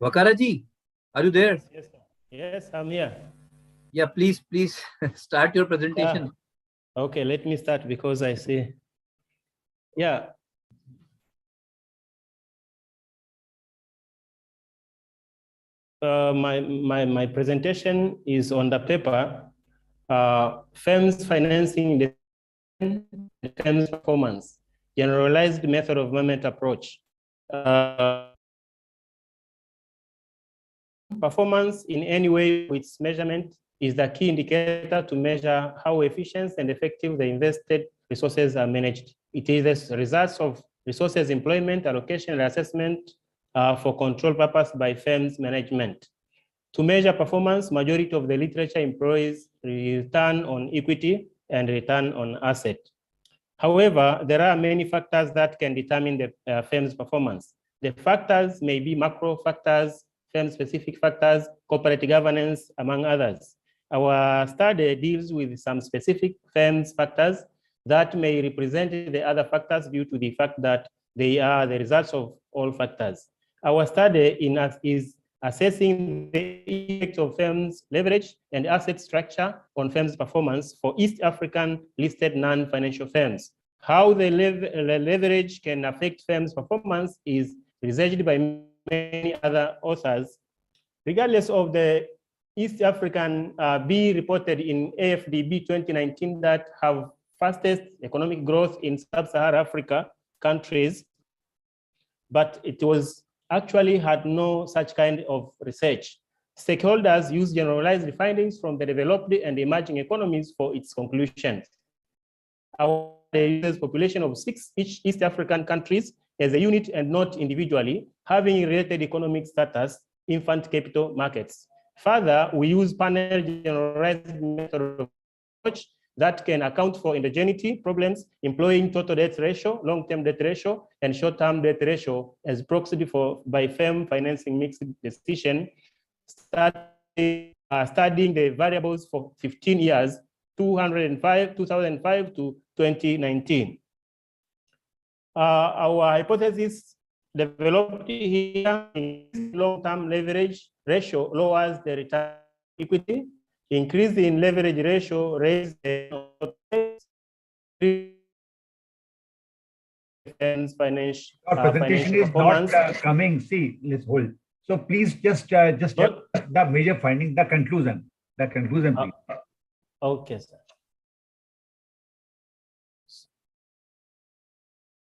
Wakara ji, are you there? Yes, I'm here. Yeah, please start your presentation. Okay, let me start because I see. Yeah. My presentation is on the paper, firms financing the firm's performance, generalized method of measurement approach. Performance in any way with measurement is the key indicator to measure how efficient and effective the invested resources are managed. It is the results of resources employment, allocation, and assessment for control purpose by firms management. To measure performance, majority of the literature employs return on equity and return on asset. However, there are many factors that can determine the firm's performance. The factors may be macro factors, firm-specific factors, corporate governance, among others. Our study deals with some specific firms factors that may represent the other factors due to the fact that they are the results of all factors. Our study is assessing the effect of firms' leverage and asset structure on firms' performance for East African listed non-financial firms. How the leverage can affect firms' performance is researched by many other authors. Regardless of the East African be reported in AFDB 2019 that have fastest economic growth in sub-Saharan Africa countries, but it was actually had no such kind of research. Stakeholders use generalized findings from the developed and emerging economies for its conclusions. Our uses population of 6 East African countries as a unit and not individually, having related economic status, infant capital markets. Further, we use panel generalized method of approach that can account for indigeneity problems, employing total debt ratio, long-term debt ratio, and short-term debt ratio as proxied for by firm financing mix decision, studying the variables for 15 years, 2005 to 2019. Our hypothesis developed here is long-term leverage ratio lowers the return on equity. Increase in leverage ratio raises the financial presentation is performance. not coming. See, let's hold. So please just tell the major finding, the conclusion, please. Okay, sir.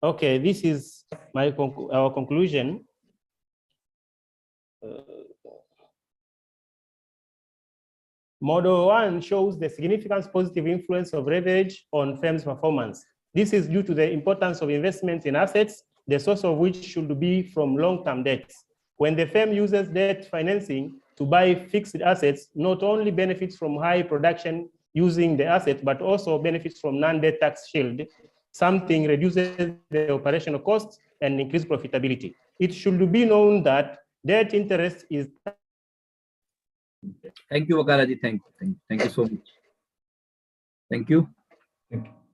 Okay, this is our conclusion. Model 1 shows the significant positive influence of leverage on firms' performance. This is due to the importance of investments in assets, the source of which should be from long-term debts. When the firm uses debt financing to buy fixed assets, not only benefits from high production using the asset, but also benefits from non-debt tax shield. Something reduces the operational costs and increases profitability. It should be known that debt interest is. Thank you, Wakaraji. Thank you so much. Thank you.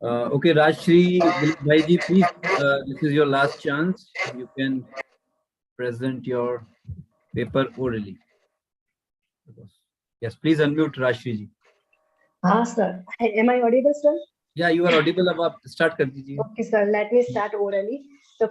Okay, Rajshri Bhaiji, please, this is your last chance. You can present your paper orally. Yes, please unmute Rajshri ji. Sir. Am I audible, sir? Yeah, you are audible. Ab start kar dijiye. Okay, sir. Let me start orally. So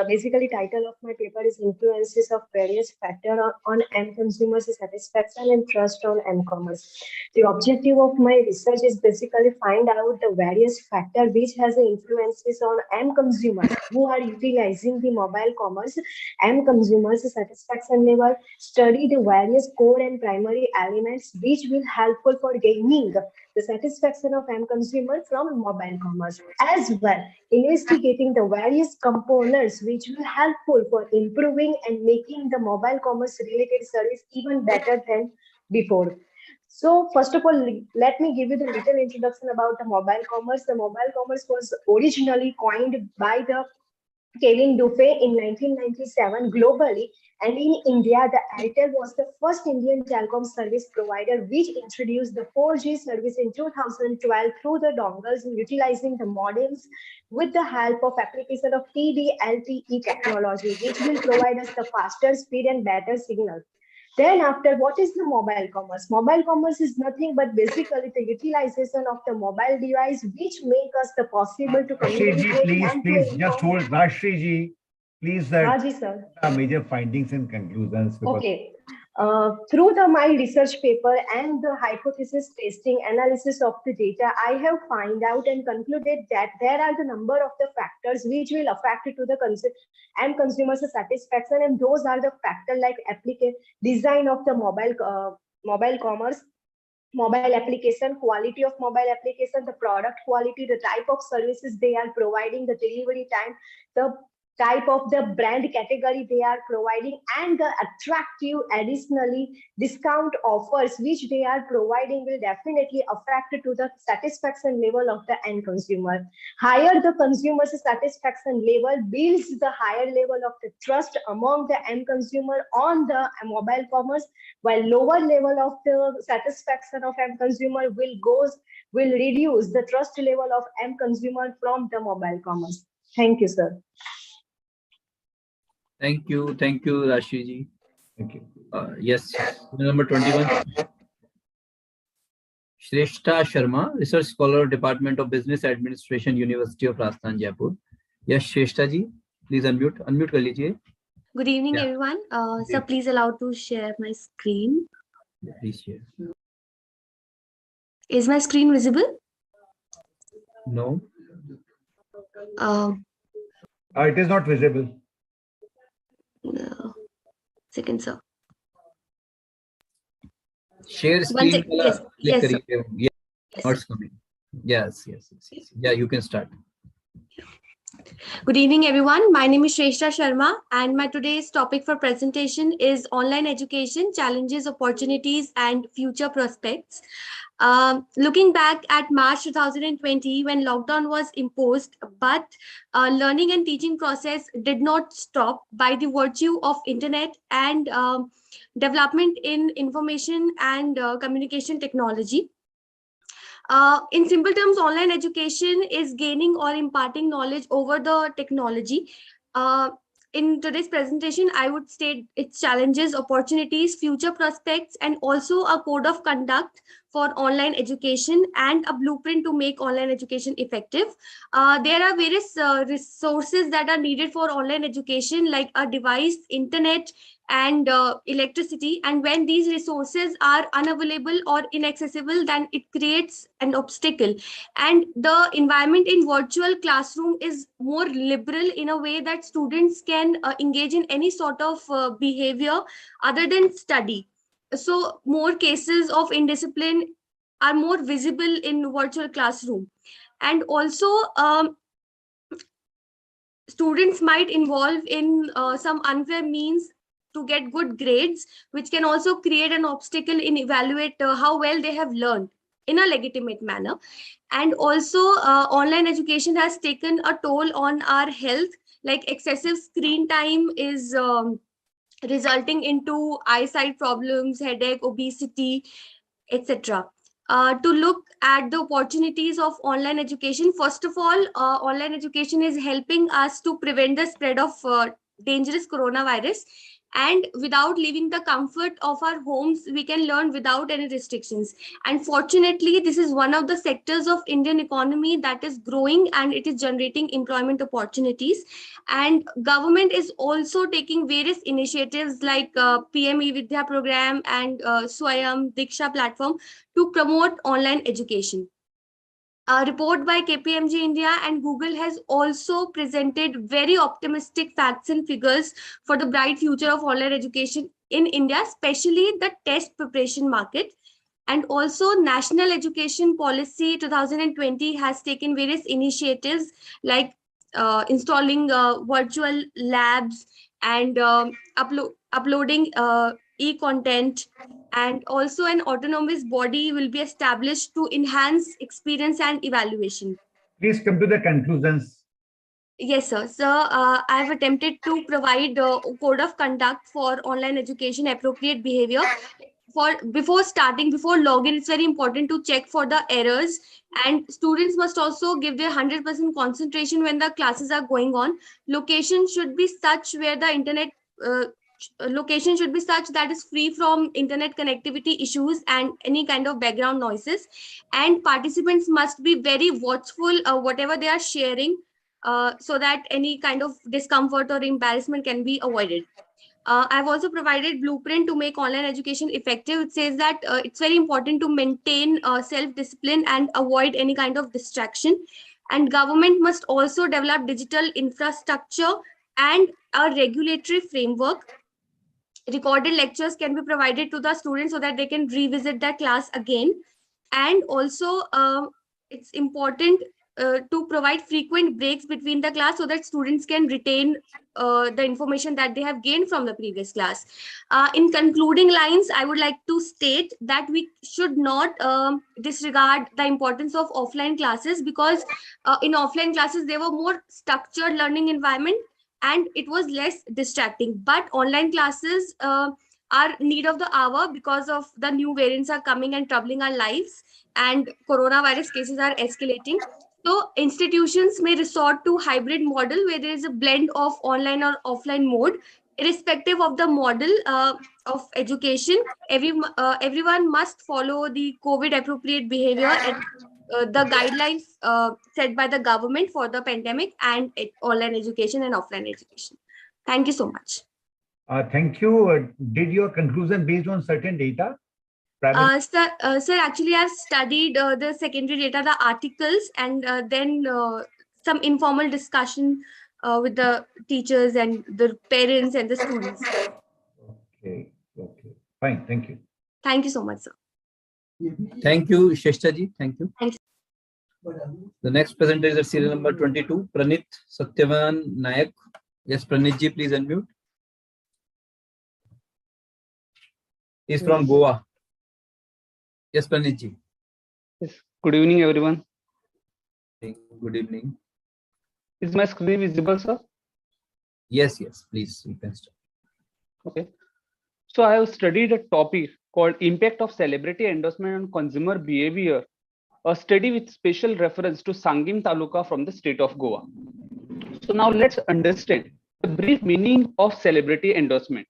basically, title of my paper is Influences of Various Factors on End Consumers' Satisfaction and Trust on M-Commerce. The objective of my research is basically find out the various factors which has influences on M-consumers who are utilizing the mobile commerce, M-consumers' satisfaction level, study the various core and primary elements which will helpful for gaining the satisfaction of M-consumer from mobile commerce, as well investigating the various components which will helpful for improving and making the mobile commerce related service even better than before. So first of all, let me give you the little introduction about the mobile commerce. The mobile commerce was originally coined by the Kevin Duffy in 1997 globally, and in India, the Airtel was the first Indian telecom service provider which introduced the 4G service in 2012 through the dongles utilizing the modems with the help of application of TD-LTE technology, which will provide us the faster speed and better signal. Then after, what is the mobile commerce? Mobile commerce is nothing but basically the utilization of the mobile device which make us the possible to communicate. Please, just hold. Rajshri ji, please, Raji, sir. Major findings and conclusions. Okay. Through my research paper and the hypothesis testing analysis of the data, I have found out and concluded that there are the number of the factors which will affect to the consumers' satisfaction, and those are the factors like design of the mobile commerce, mobile application, quality of mobile application, the product quality, the type of services they are providing, the delivery time, the type of the brand category they are providing, and the attractive additionally discount offers which they are providing will definitely affect to the satisfaction level of the end consumer. Higher the consumer's satisfaction level builds the higher level of the trust among the end consumer on the mobile commerce, while lower level of the satisfaction of end consumer will reduce the trust level of end consumer from the mobile commerce. Thank you, sir. Thank you, Rashid ji. Thank you. Yes, number 21. Shrestha Sharma, Research Scholar, Department of Business Administration, University of Rajasthan, Jaipur. Yes, Shrestha ji, please unmute kar lijiye. Good evening, everyone. Sir, please allow to share my screen. Please share. Is my screen visible? No. It is not visible. No. Second, sir. Share screen. Yes, yes, sir. What's coming? Yes. Yeah, you can start. Good evening, everyone. My name is Shrestha Sharma, and my today's topic for presentation is online education, challenges, opportunities, and future prospects. Looking back at March 2020, when lockdown was imposed, but learning and teaching process did not stop by the virtue of internet and development in information and communication technology. In simple terms, online education is gaining or imparting knowledge over the technology. in today's presentation, I would state its challenges, opportunities, future prospects, and also a code of conduct for online education and a blueprint to make online education effective. There are various resources that are needed for online education, like a device, internet, and electricity. And when these resources are unavailable or inaccessible, then it creates an obstacle. And the environment in virtual classroom is more liberal in a way that students can engage in any sort of behavior other than study. So more cases of indiscipline are more visible in virtual classroom. And also students might involve in some unfair means to get good grades, which can also create an obstacle in evaluate how well they have learned in a legitimate manner. And also online education has taken a toll on our health, like excessive screen time is resulting into eyesight problems, headache, obesity, etc. To look at the opportunities of online education, first of all, online education is helping us to prevent the spread of dangerous coronavirus. And without leaving the comfort of our homes, we can learn without any restrictions. And fortunately, this is one of the sectors of Indian economy that is growing and it is generating employment opportunities. And government is also taking various initiatives like PM E-Vidya program and Swayam Diksha platform to promote online education. A report by KPMG India and Google has also presented very optimistic facts and figures for the bright future of online education in India, especially the test preparation market. And also National Education Policy 2020 has taken various initiatives like installing virtual labs and uploading e-content. And also an autonomous body will be established to enhance experience and evaluation. Please come to the conclusions. Yes, sir. So I've attempted to provide a code of conduct for online education, appropriate behavior. Before login, it's very important to check for the errors, and students must also give their 100% concentration when the classes are going on. Location should be such where the internet location should be such that is free from internet connectivity issues and any kind of background noises. And participants must be very watchful whatever they are sharing, so that any kind of discomfort or embarrassment can be avoided. I've also provided blueprint to make online education effective. It says that it's very important to maintain self-discipline and avoid any kind of distraction. And government must also develop digital infrastructure and a regulatory framework. Recorded lectures can be provided to the students so that they can revisit their class again. And also it's important to provide frequent breaks between the class so that students can retain the information that they have gained from the previous class. In concluding lines, I would like to state that we should not disregard the importance of offline classes, because in offline classes, there were more structured learning environment and it was less distracting. But online classes are need of the hour because of the new variants are coming and troubling our lives, and coronavirus cases are escalating. So institutions may resort to hybrid model where there is a blend of online or offline mode. Irrespective of the model of education, everyone must follow the COVID appropriate behavior and the guidelines set by the government for the pandemic and online education and offline education. Thank you so much. Thank you. Did your conclusion based on certain data? Sir, actually, I've studied the secondary data, the articles, and then some informal discussion with the teachers and the parents and the students. Okay. Fine. Thank you. Thank you so much, sir. Thank you, Sheshtaji. Thank you. Thank you. The next presenter is at serial number 22, Pranit Satyavan Nayak. Yes, Pranit ji, please unmute. He's from Goa. Yes, Pranit ji. Yes. Good evening, everyone. Good evening. Is my screen visible, sir? Yes, please, you can start. Okay. So I have studied a topic called Impact of Celebrity Endorsement on Consumer Behavior, a study with special reference to Sangim Taluka from the state of Goa. So now let's understand the brief meaning of celebrity endorsement.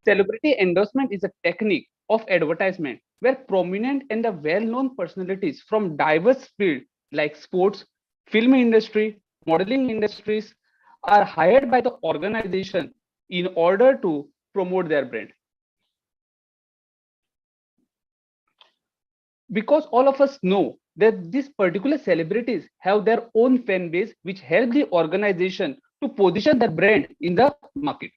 Celebrity endorsement is a technique of advertisement where prominent and the well-known personalities from diverse fields like sports, film industry, modeling industries are hired by the organization in order to promote their brand. Because all of us know that these particular celebrities have their own fan base, which help the organization to position their brand in the market.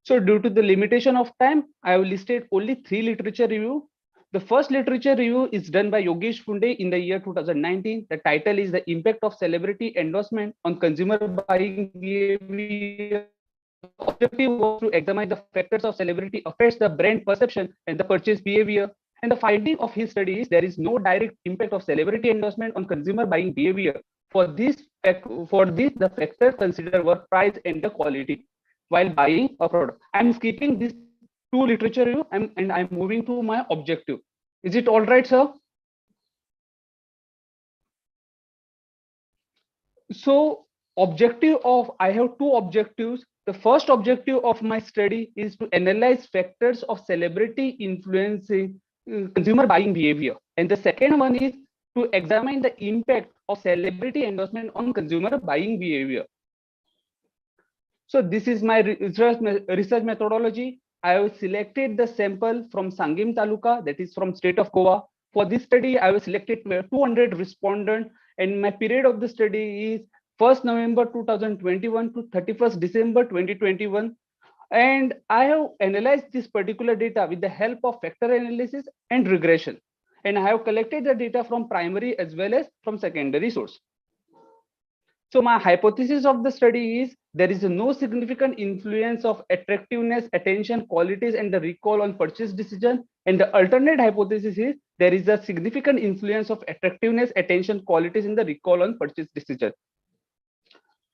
So due to the limitation of time, I have listed only 3 literature review. The first literature review is done by Yogesh Funde in the year 2019. The title is The Impact of Celebrity Endorsement on Consumer Buying Behavior. The objective was to examine the factors of celebrity affects the brand perception and the purchase behavior. And the finding of his study is there is no direct impact of celebrity endorsement on consumer buying behavior. For this, the factors considered were price and the quality while buying a product. I'm skipping this 2 literature review and I'm moving to my objective. Is it all right, sir? So I have 2 objectives. The first objective of my study is to analyze factors of celebrity influencing consumer buying behavior. And the second one is to examine the impact of celebrity endorsement on consumer buying behavior. So this is my research methodology. I have selected the sample from Sangim Taluka, that is from state of Goa. For this study, I have selected 200 respondents, and my period of the study is 1st November 2021 to 31st December 2021. And I have analyzed this particular data with the help of factor analysis and regression. And I have collected the data from primary as well as from secondary source. So my hypothesis of the study is there is no significant influence of attractiveness, attention, qualities, and the recall on purchase decision. And the alternate hypothesis is there is a significant influence of attractiveness, attention, qualities, and the recall on purchase decision.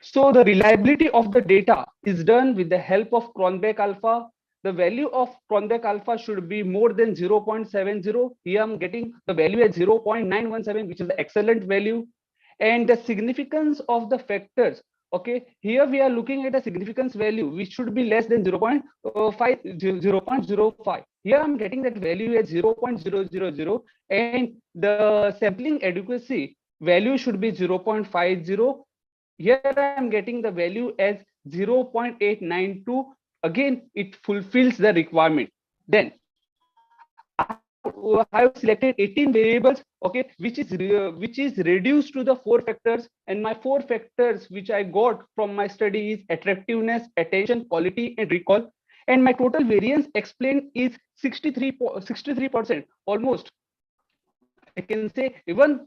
So the reliability of the data is done with the help of Cronbach alpha. The value of Cronbach alpha should be more than 0.70. Here I'm getting the value at 0.917, which is the excellent value. And the significance of the factors, okay, here we are looking at a significance value which should be less than 0.05. Here I'm getting that value at 0.000, and the sampling adequacy value should be 0.50. Here I am getting the value as 0.892. Again, it fulfills the requirement. Then I have selected 18 variables, okay, which is reduced to the 4 factors, and my 4 factors which I got from my study is attractiveness, attention, quality, and recall. And my total variance explained is 63%, almost. I can say even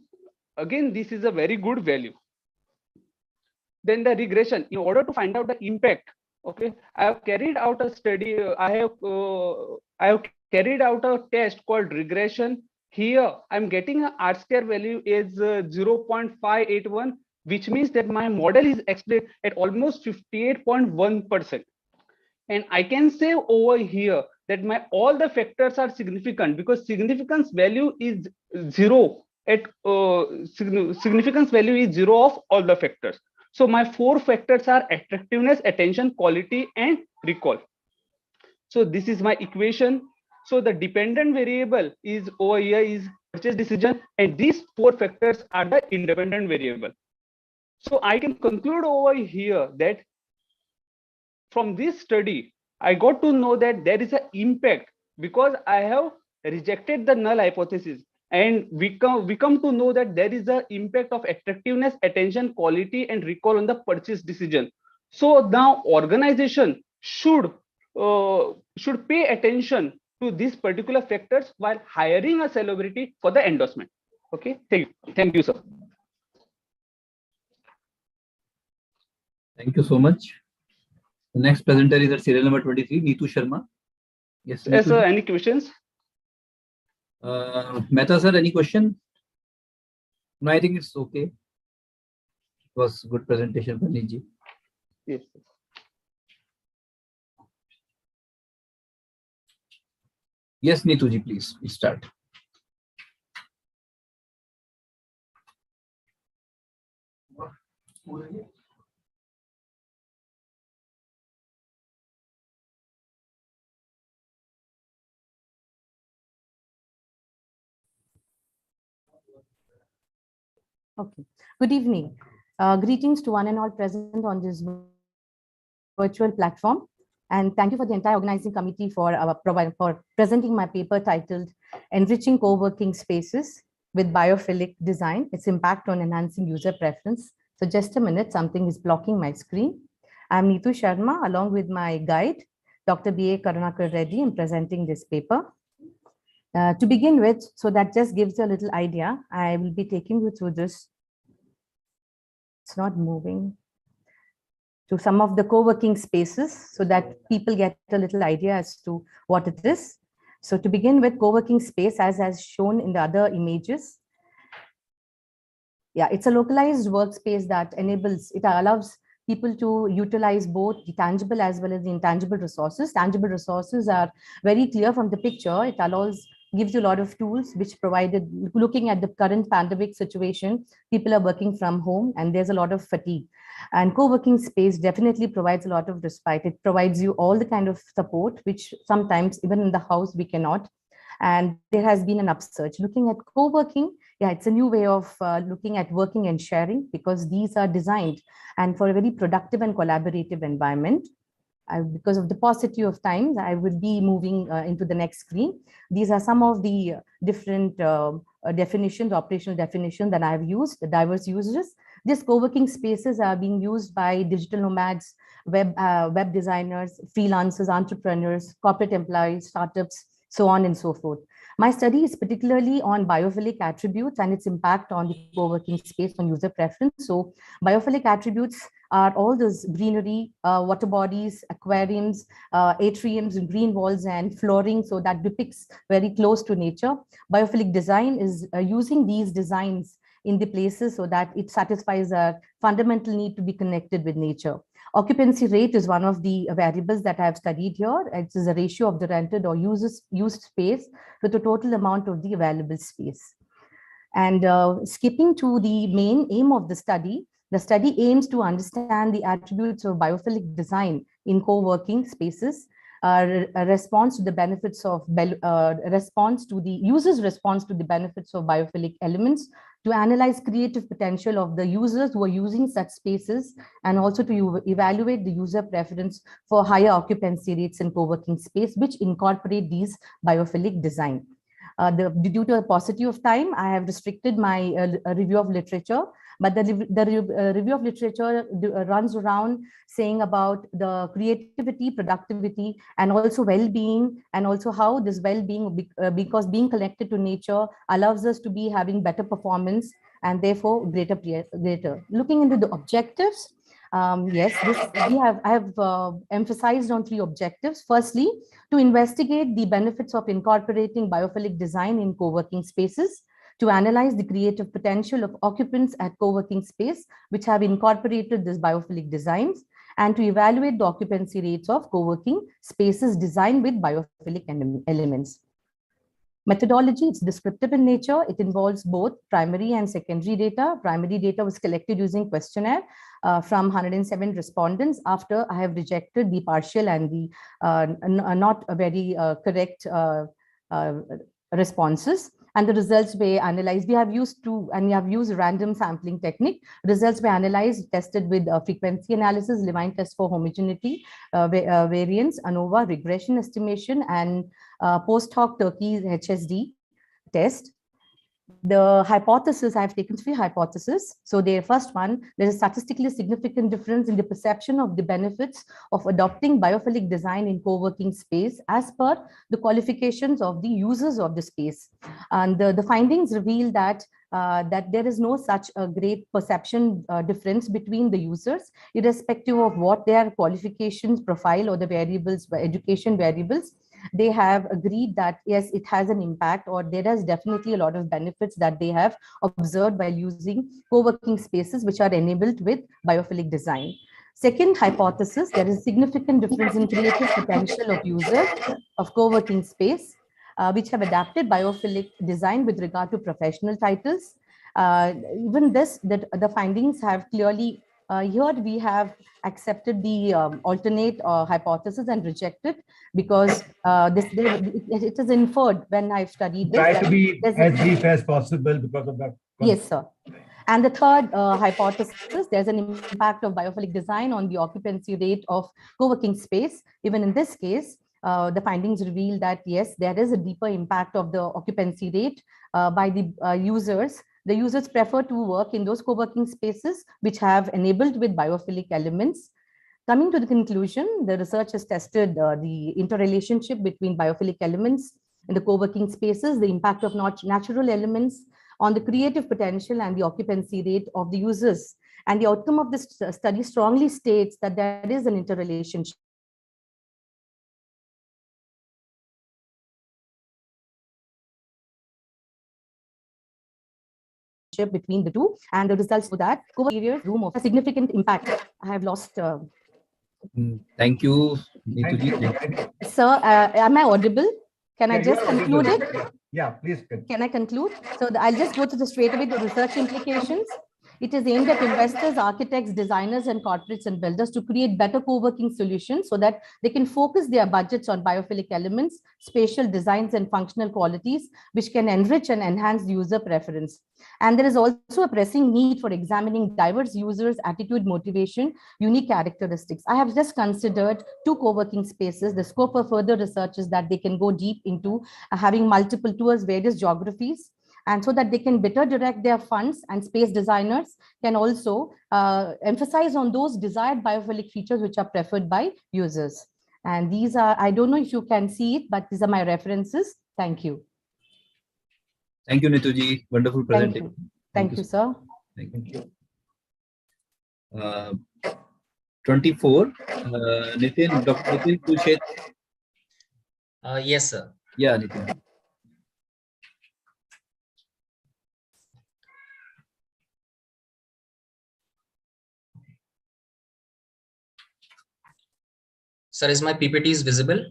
again this is a very good value. Then the regression, in order to find out the impact, okay, I have carried out a study. I have carried out a test called regression. Here I'm getting a R-square value is 0.581, which means that my model is explained at almost 58.1%. And I can say over here that my all the factors are significant because significance value is 0 at significance value is 0 of all the factors. So my 4 factors are attractiveness, attention, quality, and recall. So this is my equation. So the dependent variable is over here is purchase decision, and these 4 factors are the independent variable. So I can conclude over here that from this study, I got to know that there is an impact because I have rejected the null hypothesis. And we come to know that there is an impact of attractiveness, attention, quality, and recall on the purchase decision. So now organization should pay attention to these particular factors while hiring a celebrity for the endorsement. Okay, thank you, sir. Thank you so much. The next presenter is at serial number 23, Neetu Sharma. Yes, Yes, sir. Any questions? Mehta sir, any question? No, I think it's okay. It was good presentation, Paniji. Yes. Yes, Neetu ji, please start. Okay. Good evening. Greetings to one and all present on this virtual platform. And thank you for the entire organizing committee for presenting my paper titled Enriching Co-working Spaces with Biophilic Design, Its Impact on Enhancing User Preference. So just a minute, something is blocking my screen. I'm Neetu Sharma, along with my guide, Dr. B.A. Karunakar Reddy, in presenting this paper. To begin with, so that just gives you a little idea, I will be taking you through this. It's not moving. To some of the co-working spaces so that people get a little idea as to what it is. So to begin with, co-working space, as shown in the other images. Yeah, it's a localized workspace that allows people to utilize both the tangible as well as the intangible resources. Tangible resources are very clear from the picture. It gives you a lot of tools which provided, looking at the current pandemic situation, people are working from home and there's a lot of fatigue. And co-working space definitely provides a lot of respite. It provides you all the kind of support, which sometimes even in the house we cannot. And there has been an upsurge. Looking at co-working, yeah, it's a new way of looking at working and sharing, because these are designed and for a very productive and collaborative environment. Because of the paucity of time, I will be moving into the next screen. These are some of the different definitions, operational definitions that I've used, the diverse uses. These co-working spaces are being used by digital nomads, web designers, freelancers, entrepreneurs, corporate employees, startups, so on and so forth. My study is particularly on biophilic attributes and its impact on the co-working space on user preference. So biophilic attributes are all those greenery, water bodies, aquariums, atriums, and green walls and flooring, so that depicts very close to nature. Biophilic design is using these designs in the places so that it satisfies our fundamental need to be connected with nature. Occupancy rate is one of the variables that I have studied here. It is a ratio of the rented or used space to the total amount of the available space. And skipping to the main aim of the study aims to understand the attributes of biophilic design in co-working spaces, a response to the benefits of users' response to the benefits of biophilic elements, to analyze creative potential of the users who are using such spaces, and also to evaluate the user preference for higher occupancy rates in co-working space, which incorporate these biophilic design. Due to a paucity of time, I have restricted my review of literature, but the review of literature runs around saying about the creativity, productivity, and also well-being, and also how this well-being, because being connected to nature allows us to be having better performance and therefore greater. Looking into the objectives, yes, I have emphasized on 3 objectives. Firstly, to investigate the benefits of incorporating biophilic design in co-working spaces, to analyze the creative potential of occupants at co-working space which have incorporated these biophilic designs, and to evaluate the occupancy rates of co-working spaces designed with biophilic elements. Methodology, it's descriptive in nature. It involves both primary and secondary data. Primary data was collected using questionnaire from 107 respondents after I have rejected the partial and the not very correct responses. And the results were analyzed. We have used random sampling technique. Results were analyzed, tested with frequency analysis, Levine test for homogeneity, variance, ANOVA, regression estimation, and post hoc Turkey HSD test. The hypothesis, I have taken 3 hypotheses. So the first one, there is a statistically significant difference in the perception of the benefits of adopting biophilic design in co-working space as per the qualifications of the users of the space. And the findings reveal that there is no such a great perception difference between the users, irrespective of what their qualifications profile or the variables, education variables. They have agreed that yes, it has an impact, or there is definitely a lot of benefits that they have observed while using co-working spaces which are enabled with biophilic design. Second hypothesis, there is significant difference in creative potential of users of co-working space which have adapted biophilic design with regard to professional titles. Even this, that the findings have clearly Here we have accepted the alternate hypothesis and rejected because it is inferred when I've studied this. Try to be as brief as possible because of that. Yes, sir. And the third hypothesis, there's an impact of biophilic design on the occupancy rate of co-working space. Even in this case, the findings reveal that, yes, there is a deeper impact of the occupancy rate by the users. The users prefer to work in those co-working spaces which have enabled with biophilic elements. Coming to the conclusion, the research has tested the interrelationship between biophilic elements in the co-working spaces, the impact of natural elements on the creative potential and the occupancy rate of the users. And the outcome of this study strongly states that there is an interrelationship between the two, and the results for that co-working room of a significant impact. I have lost. Thank you, Neetu. Sir, am I audible? Can I just conclude it? Yeah, please. Can I conclude? So I'll just go to the straight away the research implications. It is aimed at investors, architects, designers, and corporates and builders to create better co-working solutions so that they can focus their budgets on biophilic elements, spatial designs, and functional qualities, which can enrich and enhance user preference. And there is also a pressing need for examining diverse users' attitude, motivation, unique characteristics. I have just considered 2 co-working spaces. The scope of further research is that they can go deep into having multiple tours, various geographies, and so that they can better direct their funds, and space designers can also emphasize on those desired biophilic features which are preferred by users. And these are, I don't know if you can see it, but these are my references. Thank you. Thank you, Neetu. Wonderful presentation. Thank you, sir. Thank you. 24, Nitin, Dr. Nitin Kulshet. Yes, sir. Yeah, Nitin. Sir, is my PPT visible?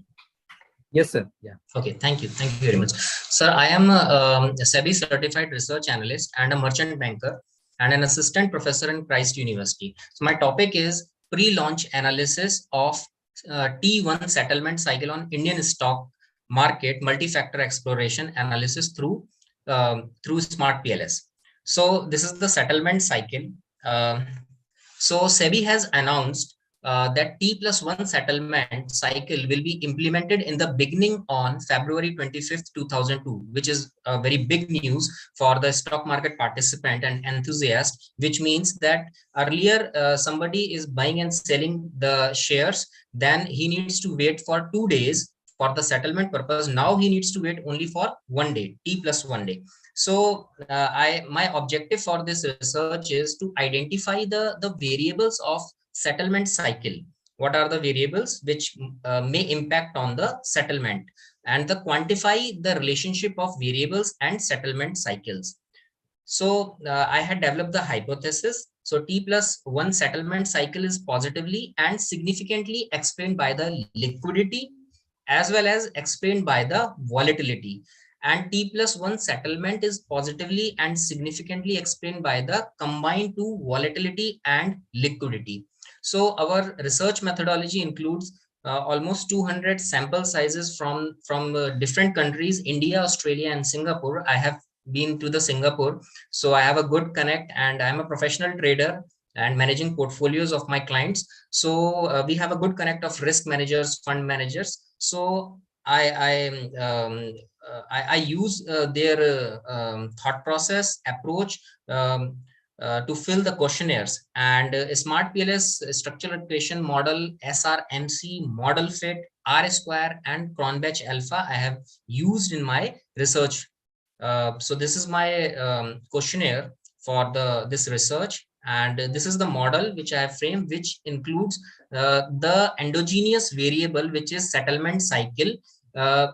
Yes, sir. Yeah. Okay, thank you. Thank you very much. Sir, I am a Sebi certified research analyst and a merchant banker and an assistant professor in Christ University. So my topic is pre-launch analysis of T1 settlement cycle on Indian stock market multi-factor exploration analysis through Smart PLS. So this is the settlement cycle. So Sebi has announced that T+1 settlement cycle will be implemented in the beginning on February 25th, 2002, which is a very big news for the stock market participant and enthusiast, which means that earlier somebody is buying and selling the shares, then he needs to wait for 2 days for the settlement purpose. Now he needs to wait only for 1 day, T+1 day. So my objective for this research is to identify the variables of settlement cycle. What are the variables which may impact on the settlement, and the quantify the relationship of variables and settlement cycles. So I had developed the hypothesis. So T+1 settlement cycle is positively and significantly explained by the liquidity as well as explained by the volatility. And T+1 settlement is positively and significantly explained by the combined two volatility and liquidity. So our research methodology includes almost 200 sample sizes from different countries, India, Australia, and Singapore. I have been to the Singapore, so I have a good connect, and I'm a professional trader and managing portfolios of my clients. So we have a good connect of risk managers, fund managers. So I use their thought process, approach, to fill the questionnaires, and Smart PLS structural equation model, SRMC, model fit, R square, and Cronbach alpha I have used in my research. So this is my questionnaire for this research, and this is the model which I have framed, which includes the endogenous variable, which is settlement cycle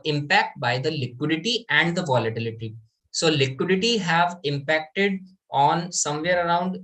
impact by the liquidity and the volatility. So liquidity have impacted on somewhere around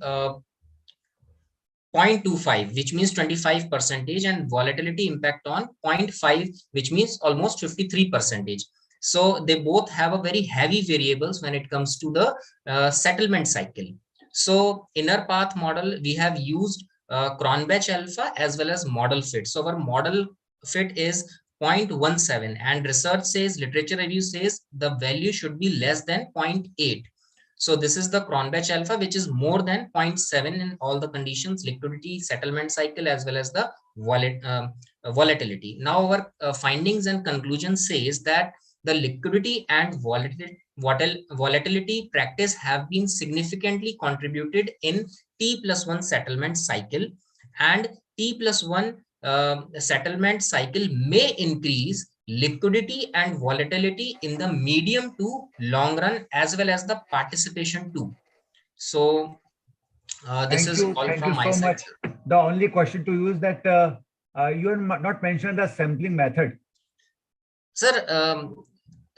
0.25, which means 25%, and volatility impact on 0.5, which means almost 53%. So they both have a very heavy variables when it comes to the settlement cycle. So inner path model, we have used Cronbach alpha as well as model fit. So our model fit is 0.17 and research says, literature review says the value should be less than 0.8. So this is the Cronbach alpha, which is more than 0.7 in all the conditions, liquidity, settlement cycle, as well as the volatility. Now our findings and conclusions says that the liquidity and volatility practice have been significantly contributed in T+1 settlement cycle, and T+1 settlement cycle may increase liquidity and volatility in the medium to long run as well as the participation too. So this is all from my side. The only question to you is that you have not mentioned the sampling method. Sir,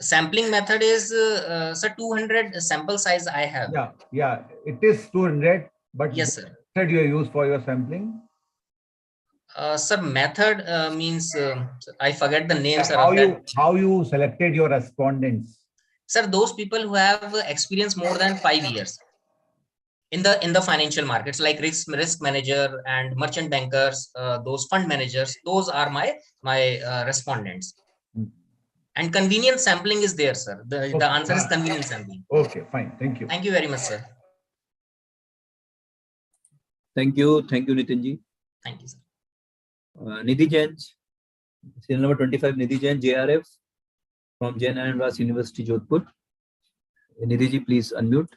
sampling method is sir 200 sample size I have. Yeah, it is 200, but yes, sir. Method you use for your sampling? Sir, method means I forget the name, sir. How you selected your respondents? Sir, those people who have experience more than 5 years in the financial markets, like risk manager and merchant bankers, those fund managers, those are my respondents. And convenient sampling is there, sir. The answer is convenient sampling. Okay, fine. Thank you. Thank you very much, sir. Thank you, Nitinji. Thank you, sir. Nidhi Jain, serial number 25, Nidhi Jain, JRF from Jain and Ras University, Jodhpur. Nidhi ji, please unmute.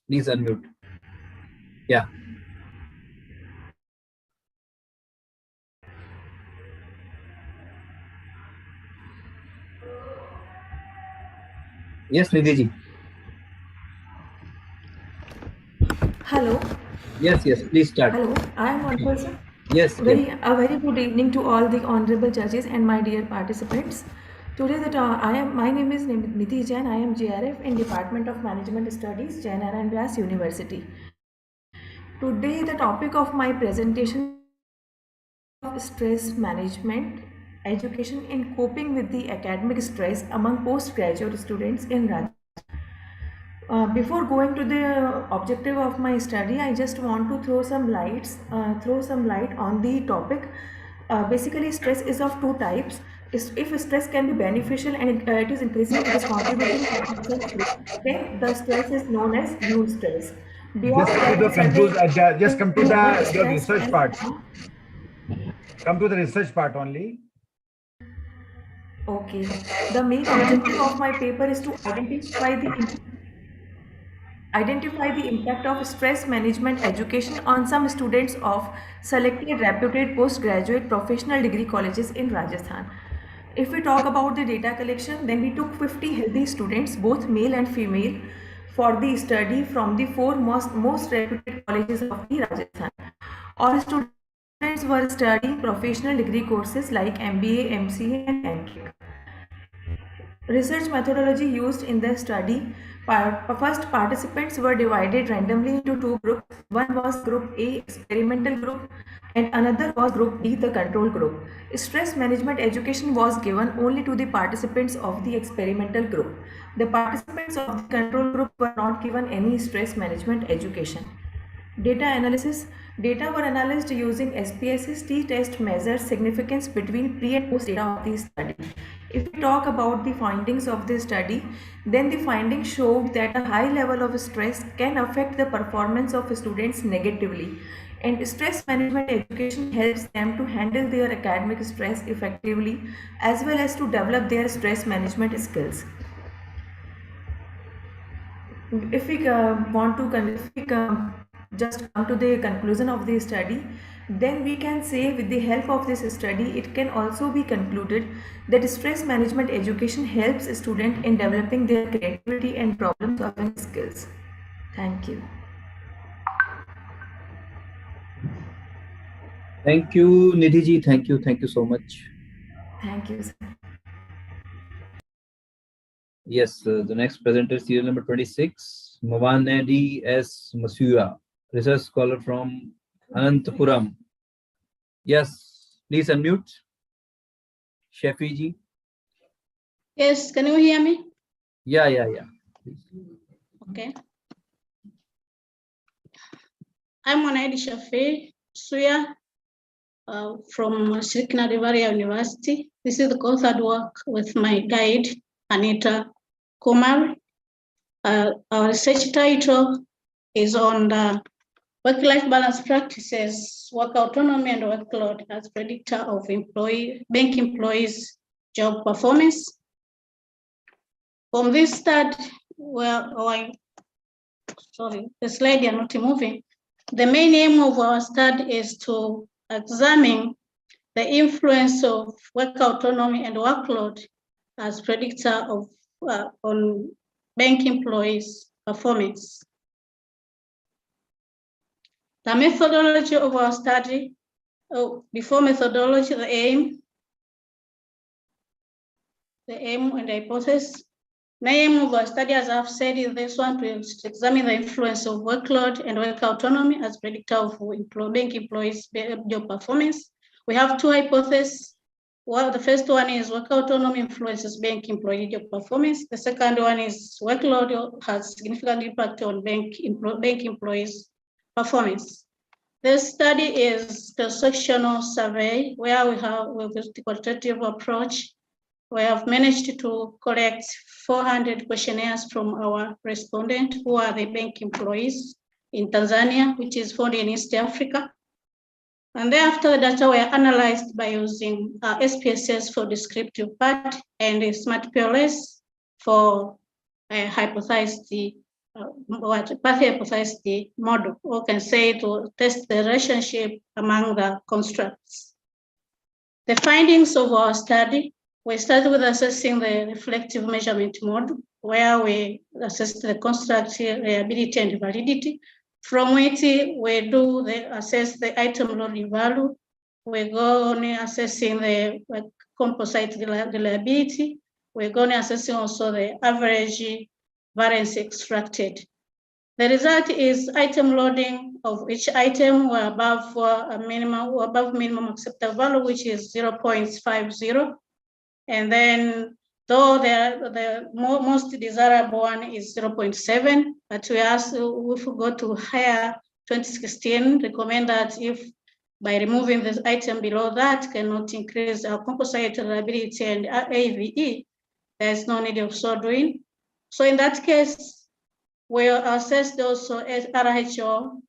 Please unmute. Yeah. Yes, Nidhi ji. Hello. Yes, please start. Hello, I am one person. Yes. A very good evening to all the honorable judges and my dear participants. Today my name is Nidhi Jain. I am JRF in Department of Management Studies, Jain and Vyas University. Today the topic of my presentation is stress management education in coping with the academic stress among postgraduate students in Rajasthan. Before going to the objective of my study, I just want to throw some light on the topic. Basically, stress is of two types. If stress can be beneficial and it is increasing, it is contributing to then the stress is known as eustress. Just come to the research part. Come to the research part only. Okay. The main objective of my paper is to identify the impact of stress management education on some students of selected reputed postgraduate professional degree colleges in Rajasthan. If we talk about the data collection, then we took 50 healthy students, both male and female, for the study from the 4 most reputed colleges of the Rajasthan. All students were studying professional degree courses like MBA, MCA and MTech. Research methodology used in the study. First, participants were divided randomly into 2 groups. One was group A, experimental group, and another was group B, the control group. Stress management education was given only to the participants of the experimental group. The participants of the control group were not given any stress management education. Data analysis. Data were analyzed using SPSS t-test measures significance between pre and post data of the study. If we talk about the findings of this study, then the findings showed that a high level of stress can affect the performance of students negatively, and stress management education helps them to handle their academic stress effectively as well as to develop their stress management skills. If we just come to the conclusion of the study, then we can say with the help of this study, it can also be concluded that stress management education helps students in developing their creativity and problem solving skills. Thank you. Thank you, Nidhi ji. Thank you so much. Thank you, sir. Yes, the next presenter is serial number 26, Mavanedi S. Masuya, research scholar from Ananthapuram. Yes, please unmute. Shafi ji. Yes, can you hear me? Yeah. Okay. I'm Mwanaidi Shafi Suya from Shirikina Divaria University. This is the co-authored work with my guide, Anil Kumar. Our research title is on the work-life balance practices, work autonomy and workload as predictor of bank employees' job performance. From this study, the slide is not moving. The main aim of our study is to examine the influence of work autonomy and workload as predictor of on bank employees' performance. The methodology of our study, before methodology, the aim and the hypothesis. The aim of our study, as I've said, is this one, to examine the influence of workload and work autonomy as predictor of bank employees' job performance. We have two hypotheses. Well, the first one is work autonomy influences bank employee job performance. The second one is workload has significant impact on bank employees' performance. This study is the sectional survey where we have, with the qualitative approach, we have managed to collect 400 questionnaires from our respondents who are the bank employees in Tanzania, which is found in East Africa. And thereafter, the data were analyzed by using SPSS for descriptive part and Smart PLS for hypothesized model, or can say to test the relationship among the constructs. The findings of our study, we started with assessing the reflective measurement model, where we assess the construct reliability and validity. From which we assess the item loading value. We go on assessing the composite reliability. We're going to assessing also the average variance extracted. The result is item loading of each item were above minimum acceptable value, which is 0.50. And then though the most desirable one is 0.7, but we ask if we go to higher 2016, recommend that if by removing this item below that cannot increase our composite reliability and AVE, there's no need of so doing. So in that case, we assessed also RHO-A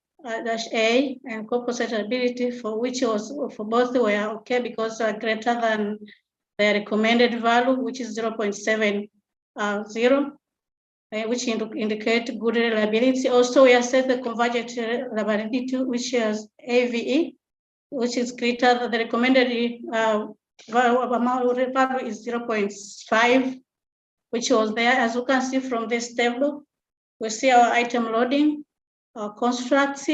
and composite reliability, for which was for both were okay because are greater than the recommended value, which is 0.70, which indicate good reliability. Also, we assess the convergent reliability, which is AVE, which is greater than the recommended value is 0.5, which was there. As you can see from this table, we see our item loading, our constructs,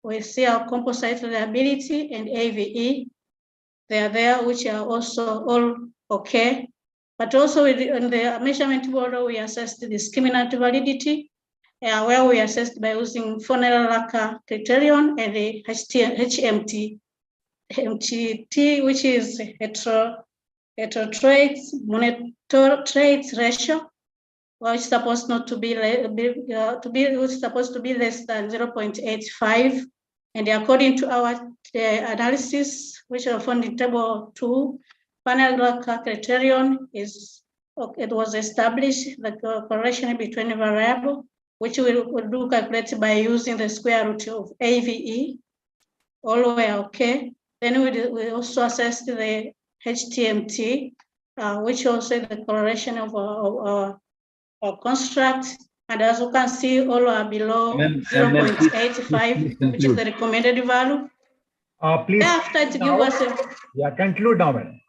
we see our composite reliability and AVE. They are there, which are also all okay. But also in the measurement model, we assessed the discriminant validity, where we assessed by using Fonera-Laka criterion and the HMT, which is hetero-traits, monotraits ratio, which is supposed not to be supposed to be less than 0.85. And according to our analysis, which are found in table 2, Fonera-Laka criterion it was established the correlation between variable, which we will do calculate by using the square root of AVE. All were okay. Then we also assessed the HTMT, which also the correlation of our construct. And as you can see, all are below 0.85, which is the recommended value. Please. Thereafter, to give us conclude now, madam.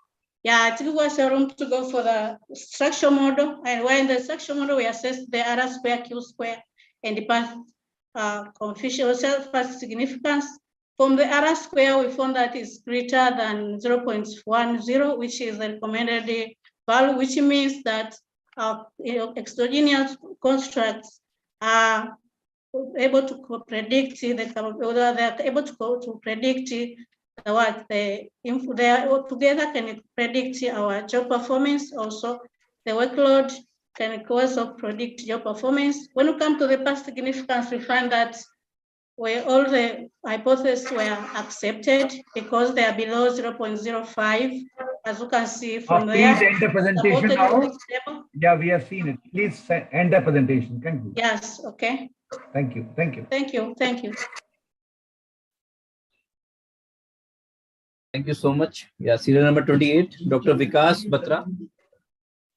Yeah, to give us a room to go for the structure model. And when the structure model, we assess the R square, Q square, and the path coefficient path significance. From the R square, we found that is greater than 0.10, which is the recommended value, which means that exogenous constructs are able to predict they're able to predict what they all together can predict our job performance. Also, the workload can also predict job performance. When we come to the past significance, we find that where all the hypotheses were accepted because they are below 0.05, as you can see from there. Please end the presentation now. Yeah, we have seen it. Please end the presentation. Thank you. Yes, okay. Thank you. Thank you. Thank you. Thank you. Thank you so much. Yeah, serial number 28, Dr. Vikas Batra.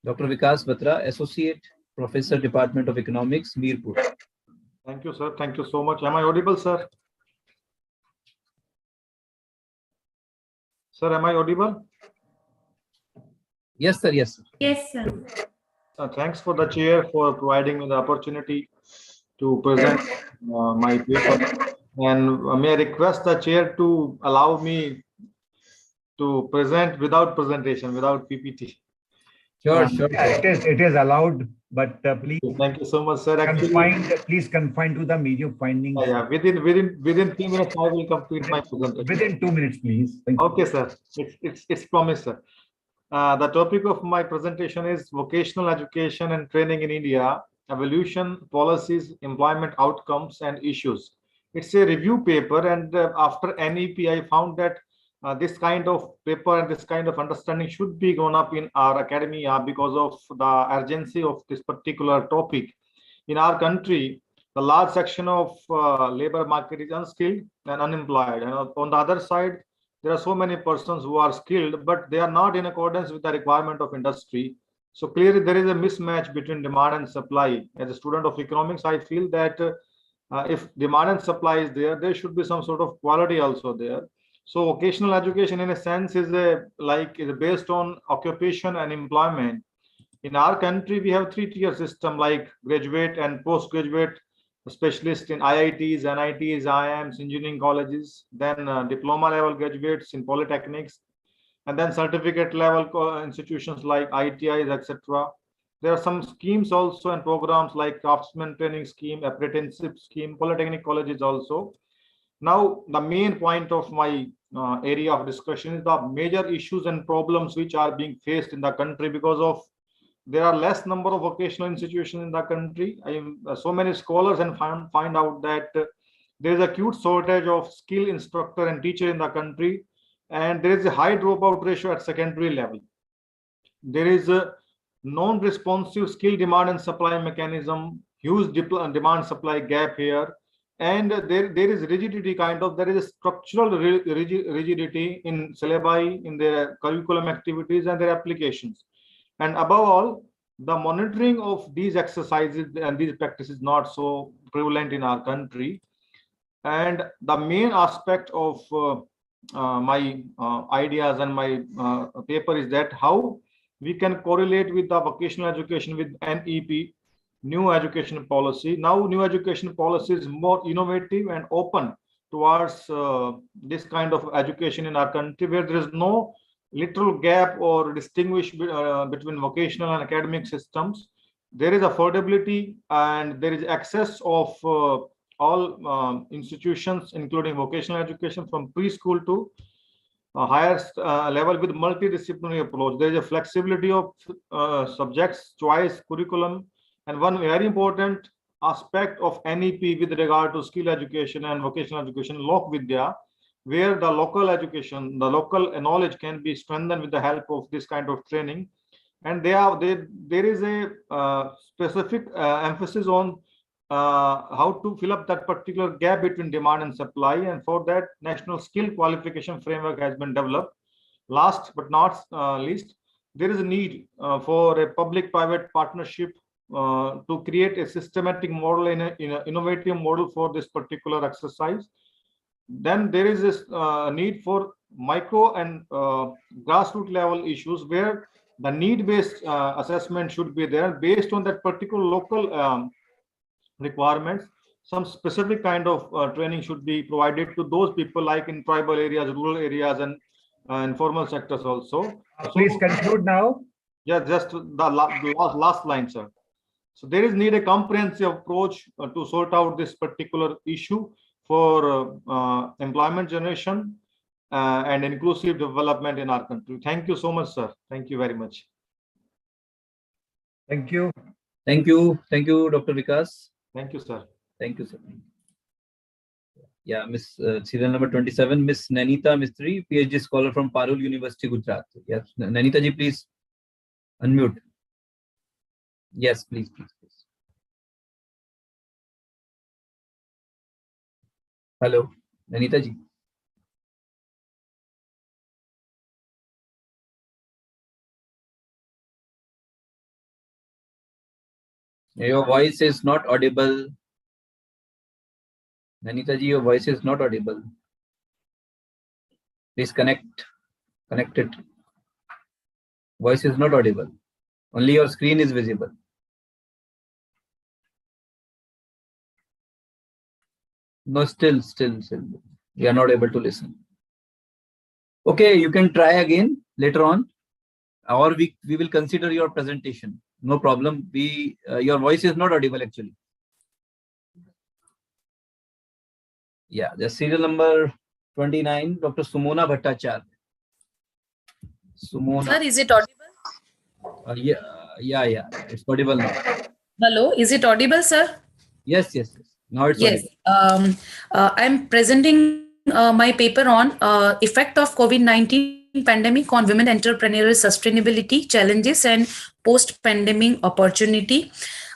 Dr. Vikas Batra, Associate Professor, Department of Economics, Mirpur. Thank you, sir. Thank you so much. Am I audible, sir? Sir, am I audible? Yes, sir. Yes. Yes, sir. Thanks for the chair for providing me the opportunity to present my paper. And may I request the chair to allow me to present without presentation, without PPT. Sure, sure. It is allowed, but please. Thank you so much, sir. Please confine to the major findings. Yeah, within 2 minutes, I will complete my presentation. Within 2 minutes, please. Thank you. Okay, sir. It's promised, sir. The topic of my presentation is vocational education and training in India, evolution, policies, employment outcomes, and issues. It's a review paper, and after NEP, I found that this kind of paper and this kind of understanding should be gone up in our academia because of the urgency of this particular topic. In our country, the large section of labor market is unskilled and unemployed. And on the other side, there are so many persons who are skilled, but they are not in accordance with the requirement of industry. So clearly there is a mismatch between demand and supply. As a student of economics, I feel that if demand and supply is there, there should be some sort of quality also there. So vocational education in a sense is based on occupation and employment. In our country, we have 3-tier system like graduate and postgraduate specialists in IITs, NITs, IIMs, engineering colleges, then diploma level graduates in polytechnics, and then certificate level institutions like ITIs, etc. There are some schemes also and programs like craftsman training scheme, apprenticeship scheme, polytechnic colleges also. Now, the main point of my area of discussion is the major issues and problems which are being faced in the country because of there are less number of vocational institutions in the country. So many scholars and find out that there is acute shortage of skilled instructor and teacher in the country, and there is a high dropout ratio at secondary level. There is a non-responsive skill demand and supply mechanism, huge demand supply gap here, and there is rigidity there is a structural rigidity in syllabi, in their curriculum activities and their applications. And above all, the monitoring of these exercises and these practices not so prevalent in our country. And the main aspect of my ideas and my paper is that how we can correlate with the vocational education with NEP, new education policy. Now, new education policy is more innovative and open towards this kind of education in our country, where there is no literal gap or distinguish between vocational and academic systems. There is affordability and there is access of all institutions, including vocational education from preschool to higher level with multidisciplinary approach. There is a flexibility of subjects, choice, curriculum, and one very important aspect of NEP with regard to skill education and vocational education, Lok Vidya, where the local education, the local knowledge can be strengthened with the help of this kind of training. And there is a specific emphasis on how to fill up that particular gap between demand and supply. And for that, National Skill Qualification Framework has been developed. Last but not least, there is a need for a public-private partnership to create a systematic model in an innovative model for this particular exercise. Then there is this need for micro and grassroots level issues where the need-based assessment should be there based on that particular local requirements. Some specific kind of training should be provided to those people like in tribal areas, rural areas, and informal sectors also. Please conclude now. Yeah, just the last line, sir. So there is need a comprehensive approach to sort out this particular issue for employment generation and inclusive development in our country. Thank you so much, sir. Thank you very much. Thank you. Thank you. Thank you, Dr. Vikas. Thank you, sir. Thank you, sir. Yeah, Miss serial number 27, Miss Nanita Mistry, PhD scholar from Parul University, Gujarat. Yes, Nanita ji, please unmute. Yes, please. Hello, Nanita ji. Your voice is not audible. Nanita ji, your voice is not audible. Please connect it. Voice is not audible. Only your screen is visible. No, still. We are not able to listen. Okay, you can try again later on, or we will consider your presentation. No problem. Your voice is not audible actually. Yeah, the serial number 29, Dr. Sumona Bhattacharya. Sumona. Sir, is it audible? Yeah, it's audible now. Hello, is it audible, sir? Yes. Now it's Yes. audible. I'm presenting my paper on effect of COVID-19 pandemic on women entrepreneurial sustainability, challenges and post-pandemic opportunity.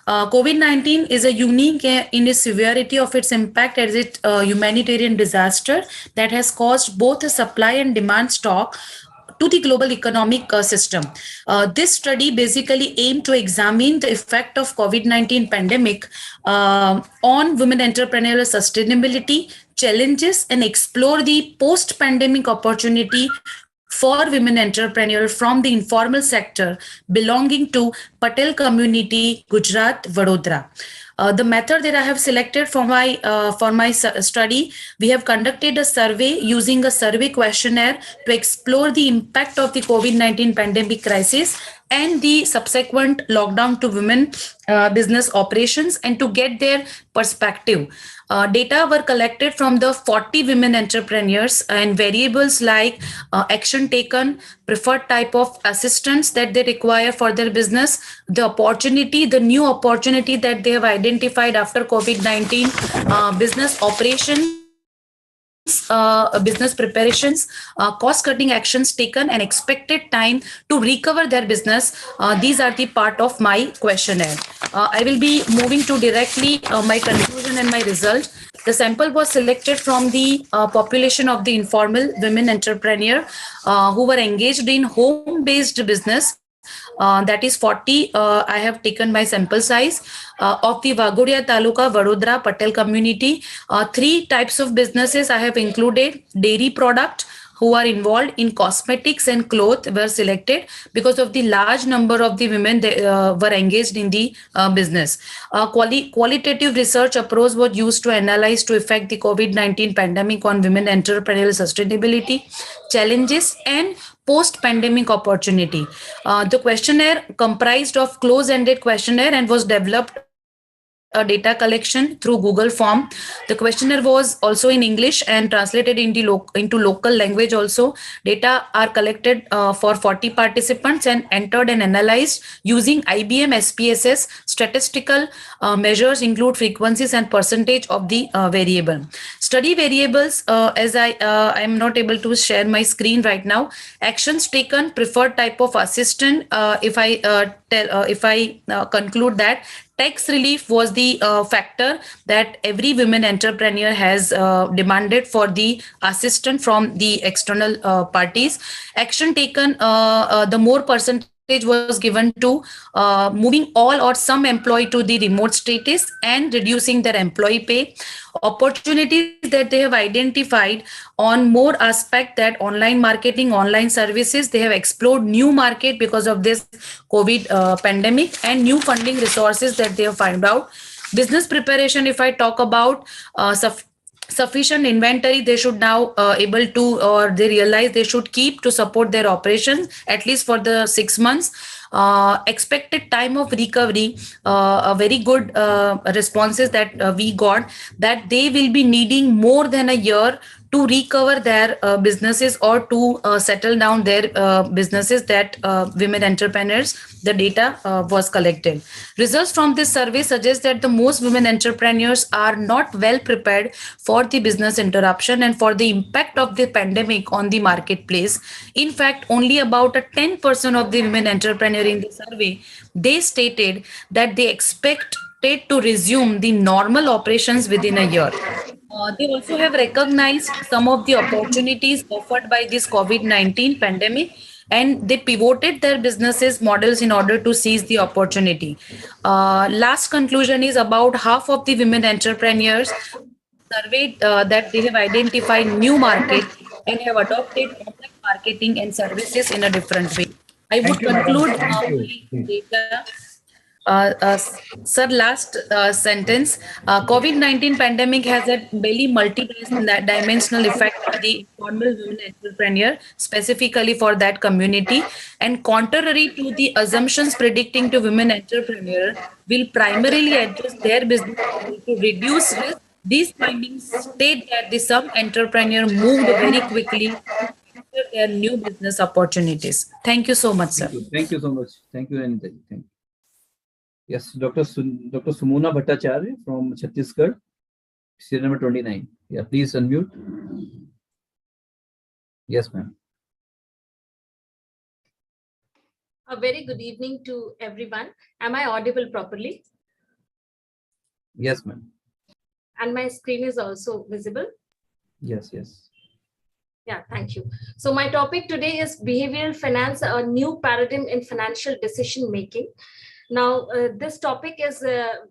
COVID-19 is a unique in its severity of its impact as it humanitarian disaster that has caused both a supply and demand shock to the global economic system. This study basically aimed to examine the effect of COVID-19 pandemic on women entrepreneurial sustainability, challenges, and explore the post-pandemic opportunity for women entrepreneurs from the informal sector belonging to Patel community, Gujarat, Vadodara. The method that I have selected for my study, we have conducted a survey using a survey questionnaire to explore the impact of the COVID-19 pandemic crisis and the subsequent lockdown to women business operations and to get their perspective. Data were collected from the 40 women entrepreneurs and variables like action taken, preferred type of assistance that they require for their business, the new opportunity that they have identified after COVID-19, business operations, business preparations, cost-cutting actions taken, and expected time to recover their business. These are the part of my questionnaire. I will be moving to directly my conclusion and my result. The sample was selected from the population of the informal women entrepreneur who were engaged in home-based business. That is 40. I have taken my sample size of the Vagodia Taluka, Vadodara, Patel community. 3 types of businesses I have included. Dairy product, who are involved in cosmetics and clothes, were selected because of the large number of the women that were engaged in the business. Qualitative research approach was used to analyze to affect the COVID-19 pandemic on women entrepreneurial sustainability, challenges, and post-pandemic opportunity. The questionnaire comprised of close-ended questionnaire and was developed a data collection through Google form. The questionnaire was also in English and translated into local language also. Data are collected for 40 participants and entered and analyzed using IBM SPSS. Statistical measures include frequencies and percentage of the variable. Study variables, as I am not able to share my screen right now. Actions taken, preferred type of assistant. If I conclude that tax relief was the factor that every women entrepreneur has demanded for the assistance from the external parties. Action taken, the more percentage was given to moving all or some employee to the remote status and reducing their employee pay. Opportunities that they have identified on more aspect that online marketing, online services, they have explored new market because of this COVID pandemic and new funding resources that they have found out. Business preparation, if I talk about sufficient inventory, they should now able to, or they realize they should keep to support their operations at least for the 6 months. expected time of recovery, a very good responses that we got, that they will be needing more than a year to recover their businesses or to settle down their businesses that women entrepreneurs, the data was collected. Results from this survey suggest that the most women entrepreneurs are not well prepared for the business interruption and for the impact of the pandemic on the marketplace. In fact, only about a 10% of the women entrepreneurs in the survey, they stated that they expected to resume the normal operations within a year. They also have recognized some of the opportunities offered by this COVID-19 pandemic, and they pivoted their businesses models in order to seize the opportunity. Last conclusion is about half of the women entrepreneurs surveyed that they have identified new market and have adopted online marketing and services in a different way. I would conclude my data. Sir, last sentence. COVID-19 pandemic has a very multi-dimensional effect on the informal women entrepreneur, specifically for that community. And contrary to the assumptions predicting to women entrepreneur, will primarily address their business model to reduce risk. These findings state that the some entrepreneur moved very quickly to enter their new business opportunities. Thank you so much, sir. Thank you so much. Thank you, Anita. Thank you. Yes, Dr. Sumuna Bhattacharya from Chhattisgarh, serial number 29. Yeah, please unmute. Yes, ma'am. A very good evening to everyone. Am I audible properly? Yes, ma'am. And my screen is also visible? Yes, yes. Yeah, thank you. So my topic today is behavioral finance, a new paradigm in financial decision making. Now, this topic is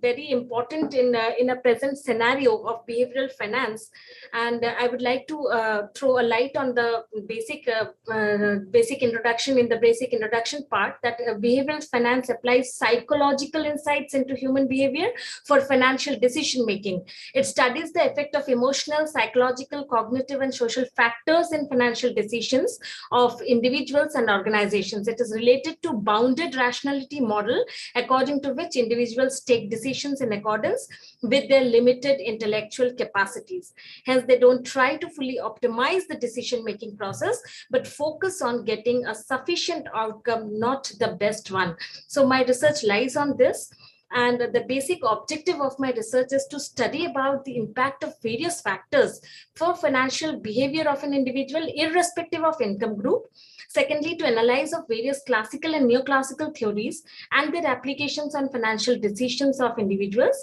very important in a present scenario of behavioral finance, and I would like to throw a light on the basic introduction in the basic introduction part, that behavioral finance applies psychological insights into human behavior for financial decision making. It studies the effect of emotional, psychological, cognitive, and social factors in financial decisions of individuals and organizations. It is related to bounded rationality model, according to which individuals take decisions in accordance with their limited intellectual capacities. Hence, they don't try to fully optimize the decision-making process, but focus on getting a sufficient outcome, not the best one. So my research lies on this. And the basic objective of my research is to study about the impact of various factors for financial behavior of an individual, irrespective of income group. Secondly, to analyze of various classical and neoclassical theories and their applications on financial decisions of individuals,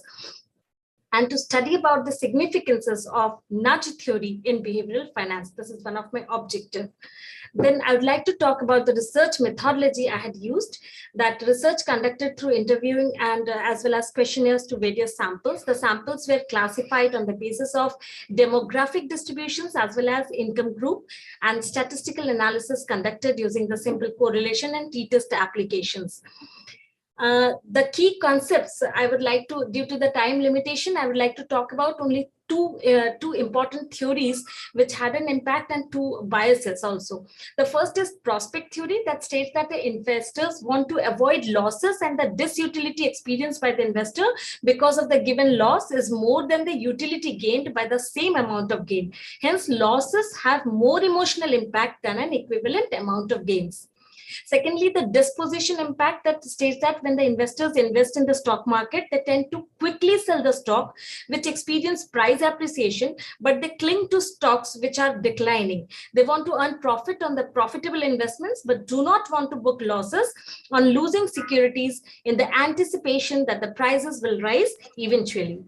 and to study about the significances of nudge theory in behavioral finance. This is one of my objectives. Then I would like to talk about the research methodology I had used. That research conducted through interviewing and as well as questionnaires to various samples. The samples were classified on the basis of demographic distributions as well as income group, and statistical analysis conducted using the simple correlation and t-test applications. The key concepts I would like to, due to the time limitation, I would like to talk about only two important theories which had an impact, and two biases also. The first is prospect theory, that states that the investors want to avoid losses, and the disutility experienced by the investor because of the given loss is more than the utility gained by the same amount of gain. Hence, losses have more emotional impact than an equivalent amount of gains. Secondly, the disposition impact, that states that when the investors invest in the stock market, they tend to quickly sell the stock, which experience price appreciation, but they cling to stocks which are declining. They want to earn profit on the profitable investments, but do not want to book losses on losing securities in the anticipation that the prices will rise eventually.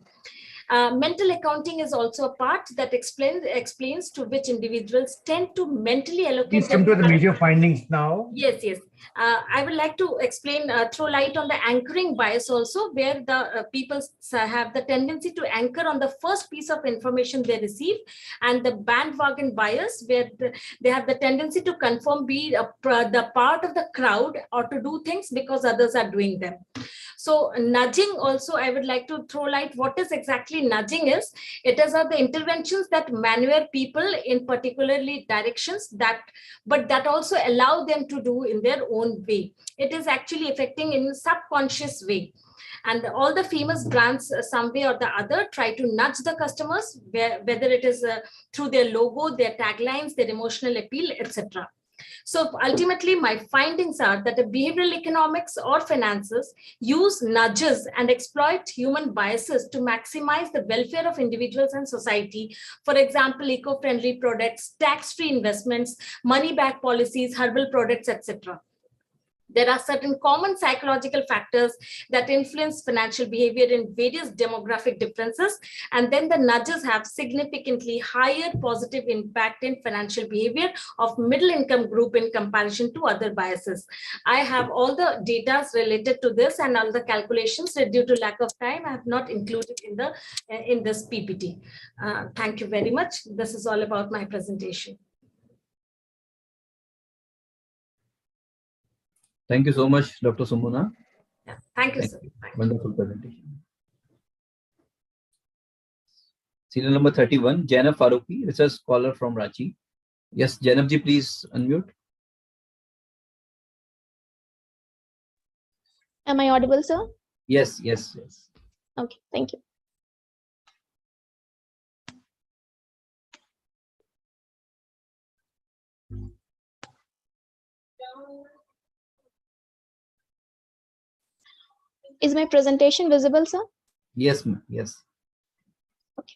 Mental accounting is also a part that explains to which individuals tend to mentally allocate. Please come to the major findings now. Yes, yes. I would like to explain, throw light on the anchoring bias also, where the people have the tendency to anchor on the first piece of information they receive, and the bandwagon bias, where they have the tendency to conform, be the part of the crowd, or to do things because others are doing them. So nudging also, I would like to throw light what is exactly nudging is. It is the interventions that maneuver people in particularly directions but that also allow them to do in their own way. It is actually affecting in a subconscious way. And all the famous brands, some way or the other, try to nudge the customers, whether it is through their logo, their taglines, their emotional appeal, etc. So ultimately, my findings are that the behavioral economics or finances use nudges and exploit human biases to maximize the welfare of individuals and society. For example, eco-friendly products, tax-free investments, money-back policies, herbal products, etc. There are certain common psychological factors that influence financial behavior in various demographic differences, and then the nudges have significantly higher positive impact in financial behavior of middle income group in comparison to other biases. I have all the data related to this and all the calculations that due to lack of time I have not included in this PPT. Thank you very much. This is all about my presentation. Thank you so much, Dr. Sumuna. Yeah, thank you, sir. Wonderful presentation. Serial number 31, Jainab Faruqi, research scholar from Ranchi. Yes, Jainab ji, please unmute. Am I audible, sir? Yes, yes, yes. Okay, thank you. Is my presentation visible, sir? Yes, ma'am. Yes. Okay.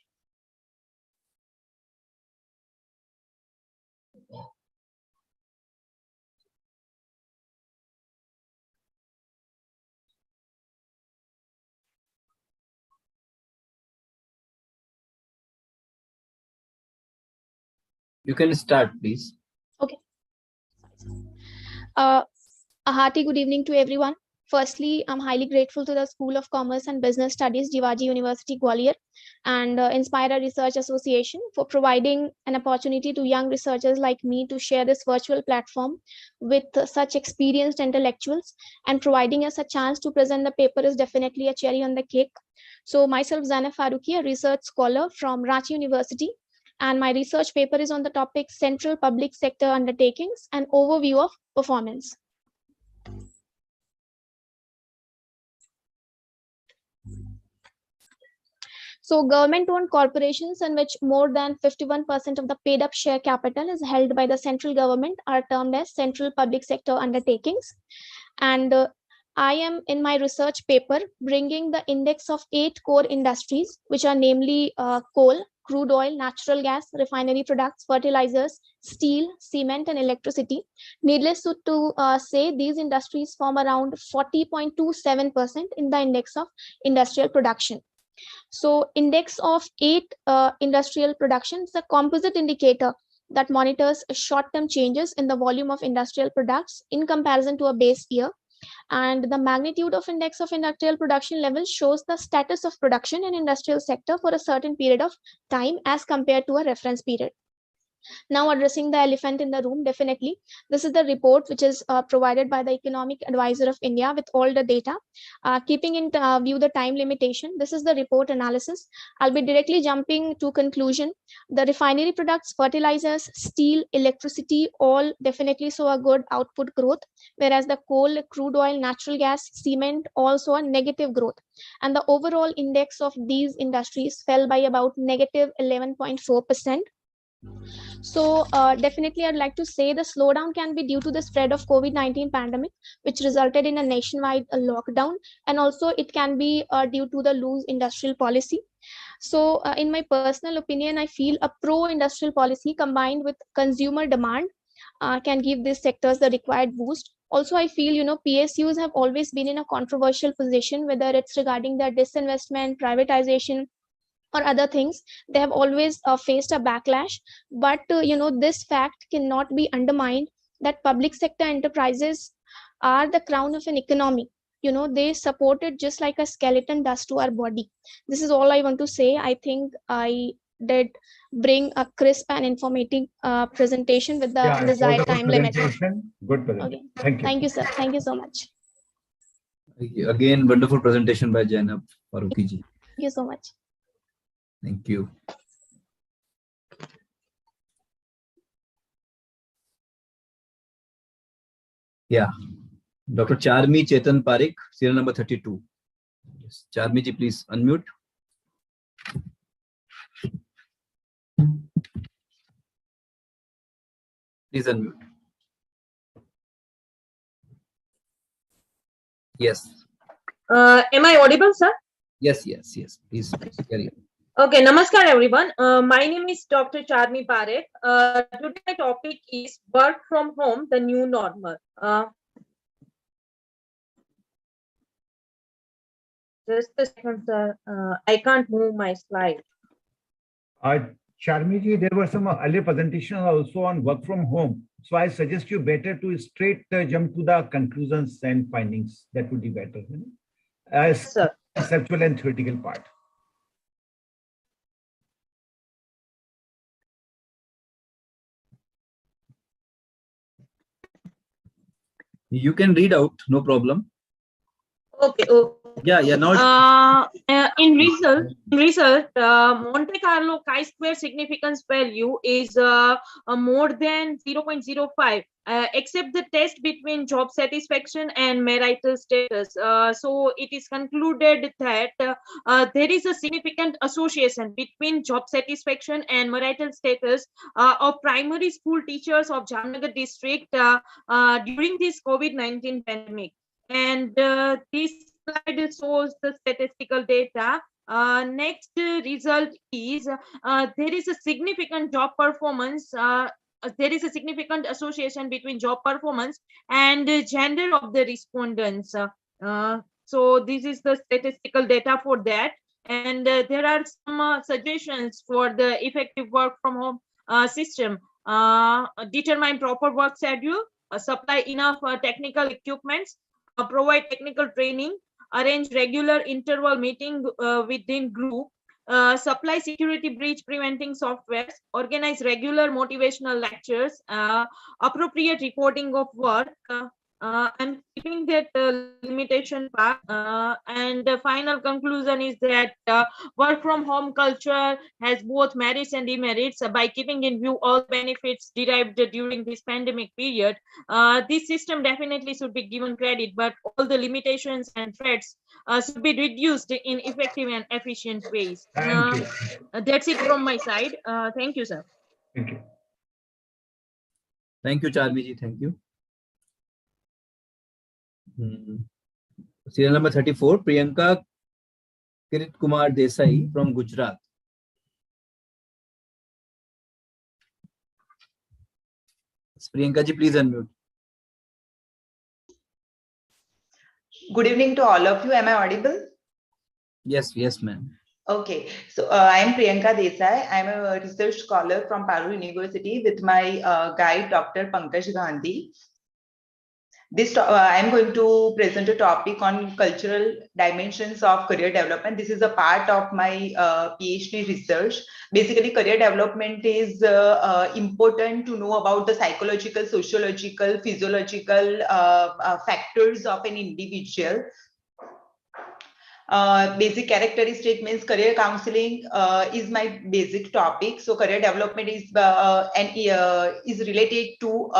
You can start, please. Okay. A hearty good evening to everyone. Firstly, I'm highly grateful to the School of Commerce and Business Studies, Jivaji University, Gwalior, and Inspira Research Association for providing an opportunity to young researchers like me to share this virtual platform with such experienced intellectuals, and providing us a chance to present the paper is definitely a cherry on the cake. So myself, Jainab Faruqi, a research scholar from Ranchi University, and my research paper is on the topic Central Public Sector Undertakings, an overview of performance. So government-owned corporations in which more than 51% of the paid-up share capital is held by the central government are termed as central public sector undertakings. And I am in my research paper bringing the index of 8 core industries, which are namely coal, crude oil, natural gas, refinery products, fertilizers, steel, cement, and electricity. Needless to say, these industries form around 40.27% in the index of industrial production. So index of 8 industrial production is a composite indicator that monitors short-term changes in the volume of industrial products in comparison to a base year. And the magnitude of index of industrial production level shows the status of production in industrial sector for a certain period of time as compared to a reference period. Now addressing the elephant in the room, definitely, this is the report which is provided by the Economic Advisor of India with all the data. Keeping in view the time limitation, this is the report analysis. I'll be directly jumping to conclusion. The refinery products, fertilizers, steel, electricity, all definitely saw a good output growth, whereas the coal, crude oil, natural gas, cement also a negative growth. And the overall index of these industries fell by about negative 11.4%. So definitely I'd like to say the slowdown can be due to the spread of COVID-19 pandemic, which resulted in a nationwide lockdown, and also it can be due to the loose industrial policy. So in my personal opinion, I feel a pro-industrial policy combined with consumer demand can give these sectors the required boost. Also, I feel, PSUs have always been in a controversial position, whether it's regarding their disinvestment, privatization, or other things. They have always faced a backlash, but this fact cannot be undermined that public sector enterprises are the crown of an economy. They support it just like a skeleton does to our body. This is all I want to say. I think I did bring a crisp and informative presentation with the desired time limit. Good presentation. Okay. Thank you. Thank you, sir. Thank you so much. Again, wonderful presentation by Jainab Farooqi ji. Thank you so much. Thank you. Yeah. Dr. Charmi Chetan Parekh, serial number 32. Yes. Charmi ji, please unmute. Please unmute. Yes. Am I audible, sir? Yes. Please carry on. Okay, namaskar everyone. My name is Dr. Charmi Parekh. Today my topic is work from home, the new normal. Just a second, sir. I can't move my slide. Charmi ji, there were some earlier presentations also on work from home. So I suggest you better to straight jump to the conclusions and findings. That would be better. As conceptual and theoretical part. You can read out, no problem. Okay. Yeah. Now. In research, Monte Carlo chi-square significance value is more than 0.05, except the test between job satisfaction and marital status. So it is concluded that there is a significant association between job satisfaction and marital status of primary school teachers of Jamnagar district during this COVID-19 pandemic. And this slide shows the statistical data. Next result is there is a significant job performance. There is a significant association between job performance and gender of the respondents. So this is the statistical data for that. And there are some suggestions for the effective work from home system. Determine proper work schedule, supply enough technical equipments, provide technical training, arrange regular interval meeting within group, supply security breach preventing softwares, organize regular motivational lectures, appropriate reporting of work. I'm keeping that limitation part. And the final conclusion is that work from home culture has both merits and demerits. By keeping in view all benefits derived during this pandemic period, this system definitely should be given credit, but all the limitations and threats should be reduced in effective and efficient ways. That's it from my side. Thank you, sir. Thank you. Thank you, Charmi ji. Thank you. Serial number 34, Priyanka Kirit Kumar Desai from Gujarat. Priyanka ji, please unmute. Good evening to all of you. Am I audible? Yes, ma'am. Okay, so I am Priyanka Desai. I am a research scholar from Parur University with my guide, Dr. Pankaj Gandhi. I am going to present a topic on cultural dimensions of career development. This is a part of my PhD research. Basically, career development is important to know about the psychological, sociological, physiological factors of an individual. Basic characteristic means career counseling is my basic topic. So career development is related to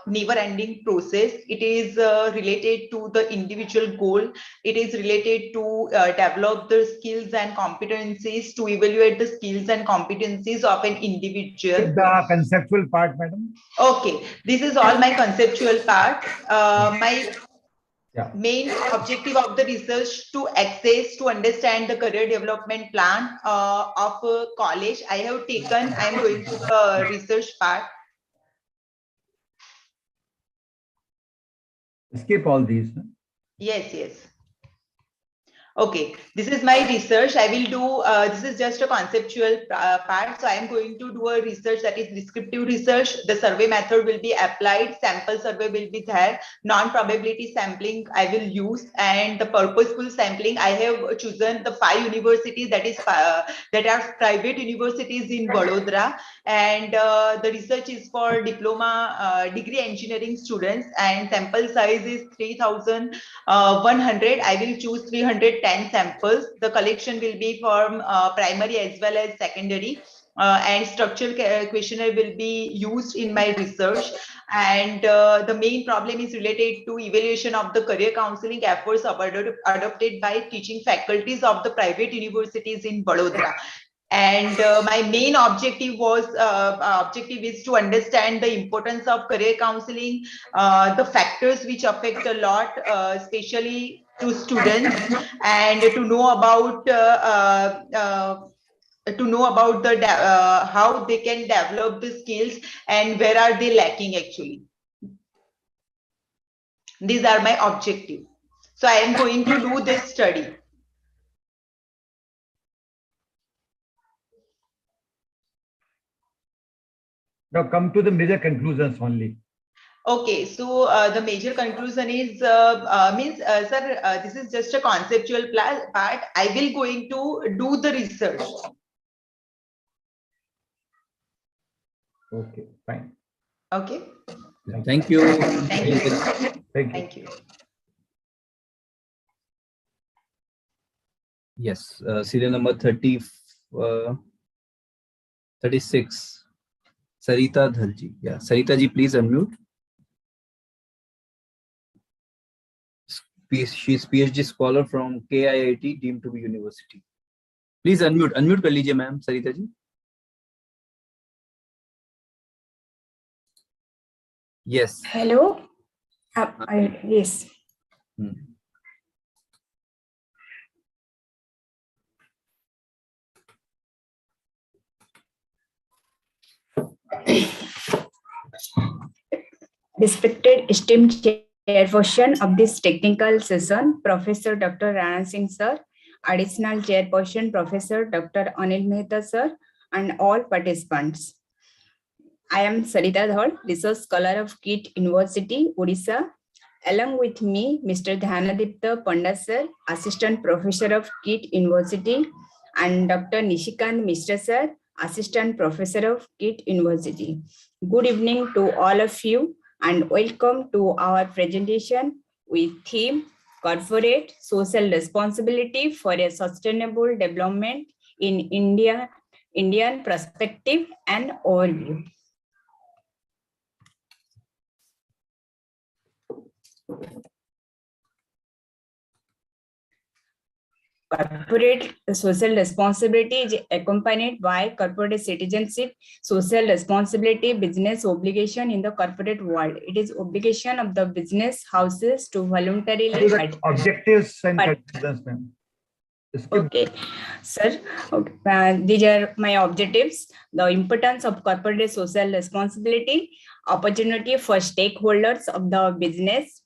never-ending process. It is related to the individual goal. It is related to develop the skills and competencies, to evaluate the skills and competencies of an individual. The conceptual part, madam. Okay, this is all my conceptual part. Main objective of the research to understand the career development plan of college. I am going to the research part. Skip all these. Yes. Okay, this is my research. I will do, this is just a conceptual part. So I am going to do a research that is descriptive research. The survey method will be applied. Sample survey will be there. Non-probability sampling I will use, and the purposeful sampling. I have chosen the 5 universities that are private universities in Vadodara. and the research is for diploma degree engineering students, and sample size is 3,100. I will choose 310 samples. The collection will be from primary as well as secondary. And structural questionnaire will be used in my research, and the main problem is related to evaluation of the career counseling efforts adopted by teaching faculties of the private universities in Vadodara. And my main objective is to understand the importance of career counseling, the factors which affect a lot, especially to students, and to know about the how they can develop the skills and where are they lacking actually. These are my objectives. So I am going to do this study. Now come to the major conclusions only. Okay, so the major conclusion is sir, this is just a conceptual part. I will going to do the research. Okay, fine. Okay. Thank you. Thank you. Thank you. Yes, serial number 36. Sarita Dhalji. Yeah, Sarita ji, please unmute. She is PhD scholar from KIIT, deemed to be university. Please unmute. Unmute kar lijiye, ma'am, Sarita ji. Yes. Hello. Yes. Respected esteemed chairperson of this technical session, Professor Dr. Rana Singh sir, additional chairperson Professor Dr. Anil Mehta sir, and all participants. I am Sarita Dhar, research scholar of KIT University, Odisha. Along with me, Mr. Dhyanadipta Panda sir, assistant professor of KIT University, and Dr. Nishikant Mishra sir, assistant professor of KIT University. Good evening to all of you, and welcome to our presentation with theme Corporate Social Responsibility for a Sustainable Development in Indian Perspective and Overview. Corporate social responsibility is accompanied by corporate citizenship, social responsibility, business obligation in the corporate world. It is obligation of the business houses to voluntarily objectives and conclusions, ma'am. Okay, sir. Okay. These are my objectives. The importance of corporate social responsibility, opportunity for stakeholders of the business,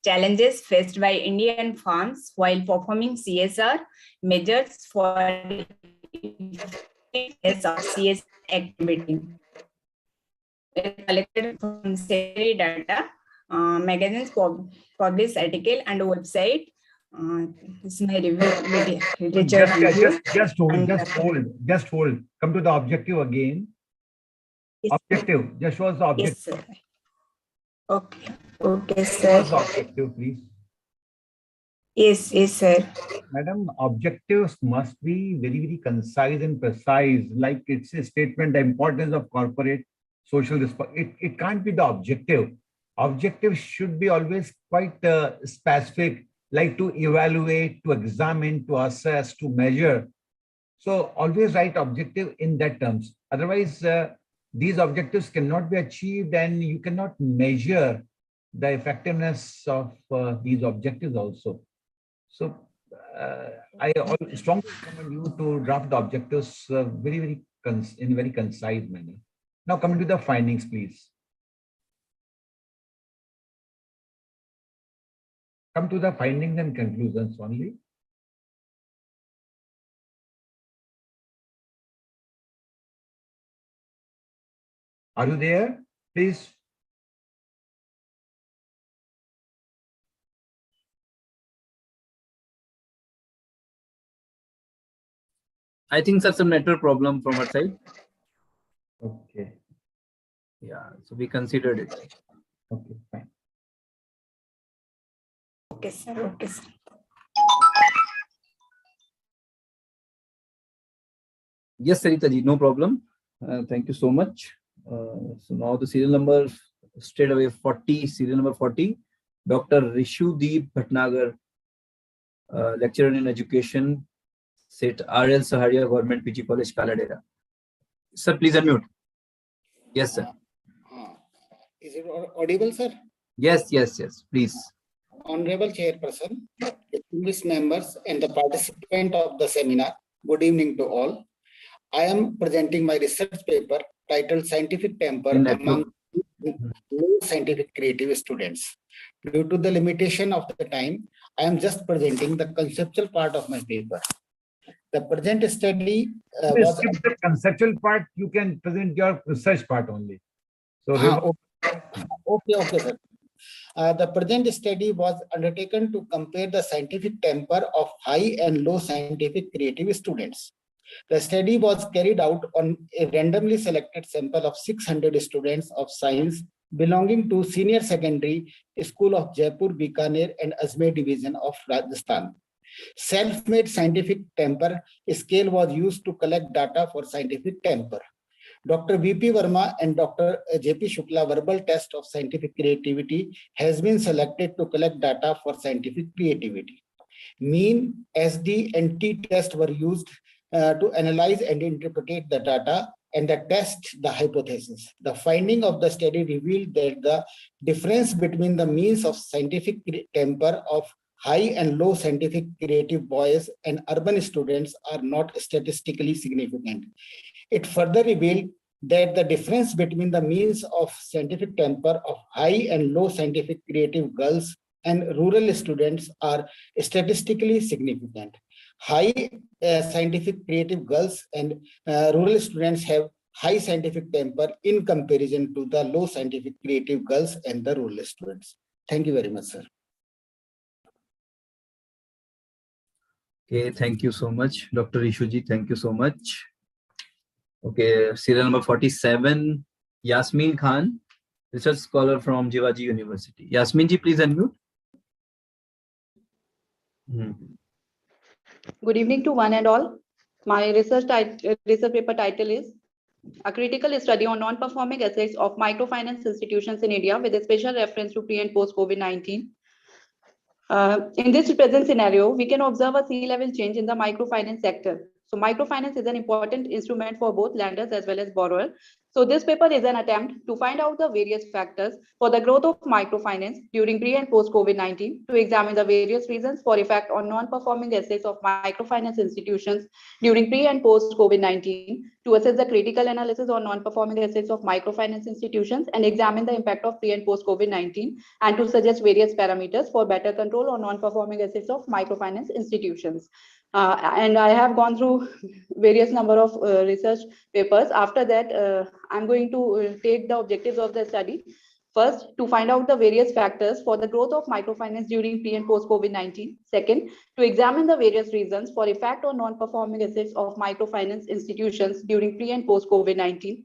challenges faced by Indian firms while performing CSR, measures for CSR activity. Collected from Sebi data, magazines, published article, and website. This is my review. Just hold. Come to the objective again. Yes, objective. Just show us the objective. Yes, sir. Okay, sir. Objective, please. Yes, sir. Madam, objectives must be very, very concise and precise. Like it's a statement, the importance of corporate social responsibility. It can't be the objective. Objective should be always quite specific, like to evaluate, to examine, to assess, to measure. So always write objective in that terms. Otherwise, these objectives cannot be achieved, and you cannot measure the effectiveness of these objectives also. So I strongly recommend you to draft the objectives in very concise manner. Now coming to the findings, please. Come to the findings and conclusions only. Are you there? Please. I think that's a network problem from our side. Okay. Yeah, so we considered it. Okay, fine. Okay, sir. Okay, sir. Yes, Sarita ji, no problem. Thank you so much. So now the serial number straight away 40, serial number 40, Dr. Rishudeep Bhatnagar, lecturer in education, SIT RL Saharia Government PG College, Kaladera. Sir, please unmute. Yes, sir. Is it audible, sir? Yes, please. Honorable Chairperson, distinguished members, and the participant of the seminar, good evening to all. I am presenting my research paper titled Scientific Temper Among Low Scientific Creative Students. Due to the limitation of the time, I am just presenting the conceptual part of my paper. The present study was... Skip the conceptual part, you can present your research part only. So, okay, sir. The present study was undertaken to compare the scientific temper of high and low scientific creative students. The study was carried out on a randomly selected sample of 600 students of science belonging to Senior Secondary School of Jaipur, Bikaner and Ajmer Division of Rajasthan. Self-made scientific temper scale was used to collect data for scientific temper. Dr. V.P. Verma and Dr. J.P. Shukla verbal test of scientific creativity has been selected to collect data for scientific creativity. Mean, SD, and T-test were used to analyze and interpret the data and test the hypothesis. The finding of the study revealed that the difference between the means of scientific temper of high and low scientific creative boys and urban students are not statistically significant. It further revealed that the difference between the means of scientific temper of high and low scientific creative girls and rural students are statistically significant. High scientific creative girls and rural students have high scientific temper in comparison to the low scientific creative girls and the rural students. Thank you very much, sir. Okay, thank you so much, Dr. Rishuji. Thank you so much. Okay, serial number 47, Yasmin Khan, research scholar from Jivaji University. Yasmin ji, please unmute. Good evening to one and all. My research paper title is A Critical Study on Non-Performing Assets of Microfinance Institutions in India with a special reference to pre and post COVID-19. In this present scenario, we can observe a sea-level change in the microfinance sector. So microfinance is an important instrument for both lenders as well as borrowers. So this paper is an attempt to find out the various factors for the growth of microfinance during pre and post COVID-19, to examine the various reasons for effect on non-performing assets of microfinance institutions during pre and post COVID-19, to assess the critical analysis on non-performing assets of microfinance institutions and examine the impact of pre and post COVID-19, and to suggest various parameters for better control on non-performing assets of microfinance institutions. And I have gone through various number of research papers. After that, I'm going to take the objectives of the study. First, to find out the various factors for the growth of microfinance during pre and post COVID-19. Second, to examine the various reasons for effect on non-performing assets of microfinance institutions during pre and post COVID-19.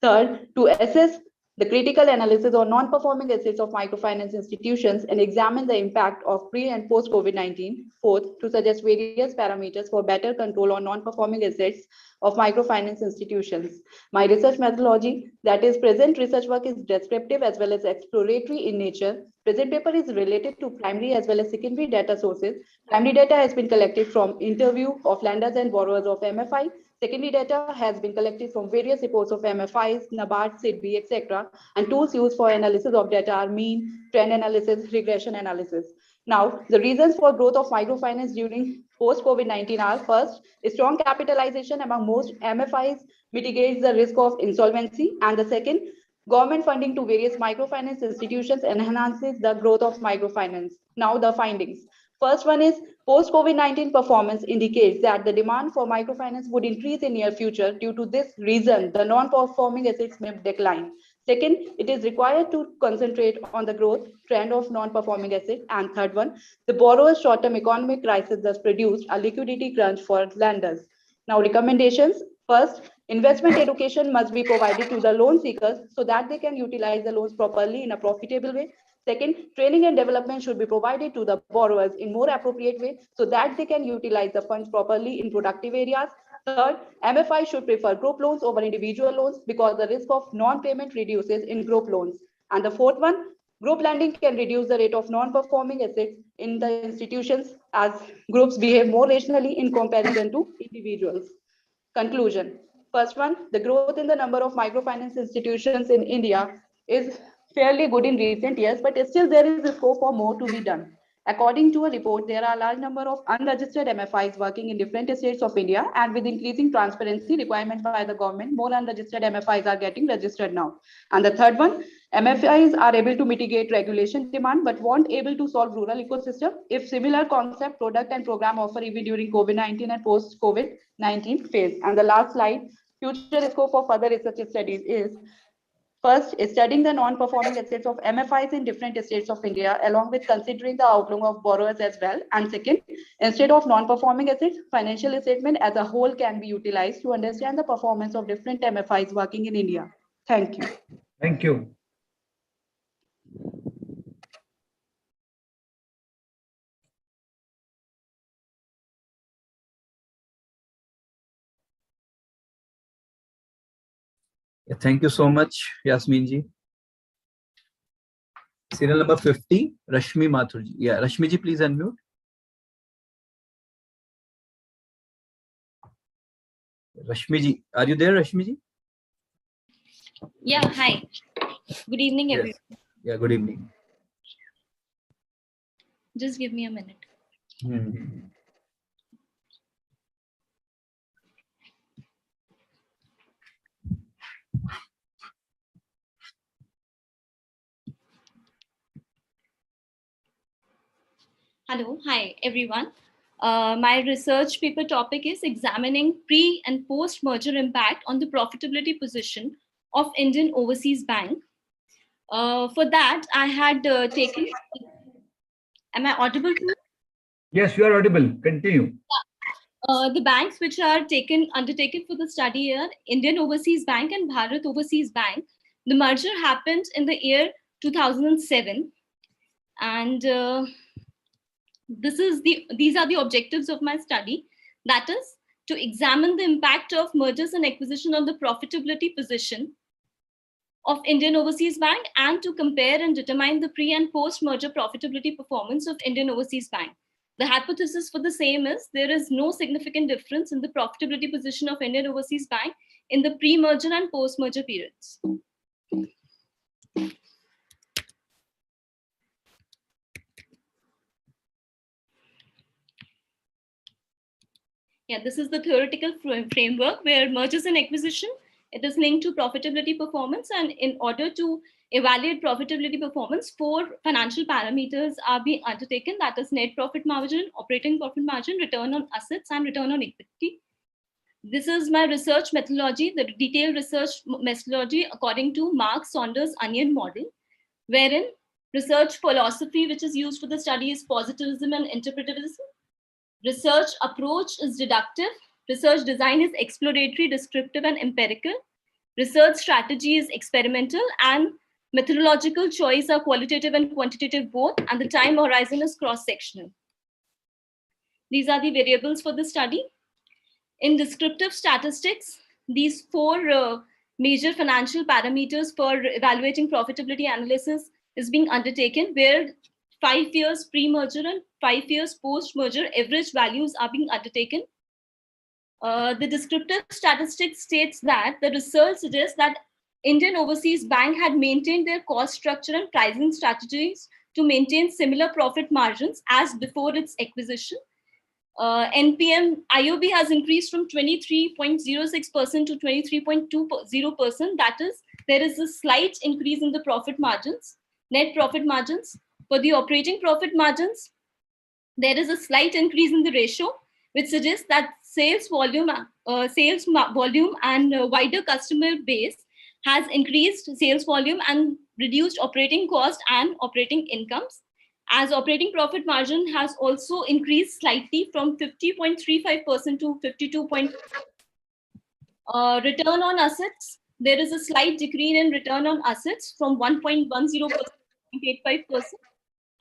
Third, to assess the critical analysis on non-performing assets of microfinance institutions and examine the impact of pre and post COVID-19. Fourth, to suggest various parameters for better control on non-performing assets of microfinance institutions. My research methodology, that is, present research work, is descriptive as well as exploratory in nature. Present paper is related to primary as well as secondary data sources. Primary data has been collected from interview of lenders and borrowers of MFI. Secondary data has been collected from various reports of MFIs, NABARD, Sebi, etc. And tools used for analysis of data are mean, trend analysis, regression analysis. Now, the reasons for growth of microfinance during post-COVID-19 are: first, strong capitalization among most MFIs mitigates the risk of insolvency, and the second, government funding to various microfinance institutions enhances the growth of microfinance. Now, the findings. First one is post-COVID-19 performance indicates that the demand for microfinance would increase in near future. Due to this reason, the non-performing assets may decline. Second, it is required to concentrate on the growth trend of non-performing assets. And third one, the borrower's short-term economic crisis thus produced a liquidity crunch for lenders. Now, recommendations. First, Investment education must be provided to the loan seekers so that they can utilize the loans properly in a profitable way. Second, training and development should be provided to the borrowers in more appropriate way so that they can utilize the funds properly in productive areas. Third, MFI should prefer group loans over individual loans because the risk of non-payment reduces in group loans. And the fourth one, group lending can reduce the rate of non-performing assets in the institutions as groups behave more rationally in comparison to individuals. Conclusion. First one, the growth in the number of microfinance institutions in India is fairly good in recent years, but still there is a scope for more to be done. According to a report, there are a large number of unregistered MFIs working in different states of India, and with increasing transparency requirement by the government, more unregistered MFIs are getting registered now. And the third one, MFIs are able to mitigate regulation demand, but won't able to solve rural ecosystem if similar concept, product, and program offer even during COVID-19 and post-COVID-19 phase. And the last slide, future scope for further research studies is first, studying the non-performing assets of MFIs in different states of India, along with considering the outlook of borrowers as well. And second, instead of non-performing assets, financial statement as a whole can be utilized to understand the performance of different MFIs working in India. Thank you. Thank you. Thank you so much, Yasmin ji. Serial number 50, Rashmi Mathurji. Yeah, Rashmi ji, please unmute. Rashmi ji, are you there, Rashmi ji? Yeah, hi. Good evening, Yes. everyone. Yeah, good evening. Just give me a minute. Hello, hi, everyone. My research paper topic is examining pre and post merger impact on the profitability position of Indian Overseas Bank. For that, I had taken. Am I audible to you? Yes, you are audible. Continue. The banks which are undertaken for the study are Indian Overseas Bank and Bharat Overseas Bank. The merger happened in the year 2007, and these are the objectives of my study. That is to examine the impact of mergers and acquisition on the profitability position of Indian Overseas Bank and to compare and determine the pre and post merger profitability performance of Indian Overseas Bank. The hypothesis for the same is there is no significant difference in the profitability position of Indian Overseas Bank in the pre-merger and post-merger periods. Yeah, this is the theoretical framework where mergers and acquisition, it is linked to profitability performance, and in order to evaluate profitability performance, 4 financial parameters are being undertaken, that is net profit margin, operating profit margin, return on assets, and return on equity. This is my research methodology, the detailed research methodology according to Mark Saunders' onion model, wherein research philosophy which is used for the study is positivism and interpretivism. Research approach is deductive. Research design is exploratory, descriptive, and empirical. Research strategy is experimental, and methodological choice are qualitative and quantitative both, and the time horizon is cross-sectional. These are the variables for the study. In descriptive statistics, these 4 major financial parameters for evaluating profitability analysis is being undertaken, where 5 years pre-merger and 5 years post-merger average values are being undertaken. The descriptive statistics states that the research suggests that Indian Overseas Bank had maintained their cost structure and pricing strategies to maintain similar profit margins as before its acquisition. NPM IOB has increased from 23.06% to 23.20%. That is, there is a slight increase in the profit margins, net profit margins. For the operating profit margins, there is a slight increase in the ratio, which suggests that sales volume and wider customer base has increased sales volume and reduced operating cost and operating incomes. As operating profit margin has also increased slightly from 50.35% to 52. Return on assets, there is a slight decrease in return on assets from 1.10% to 0.85%,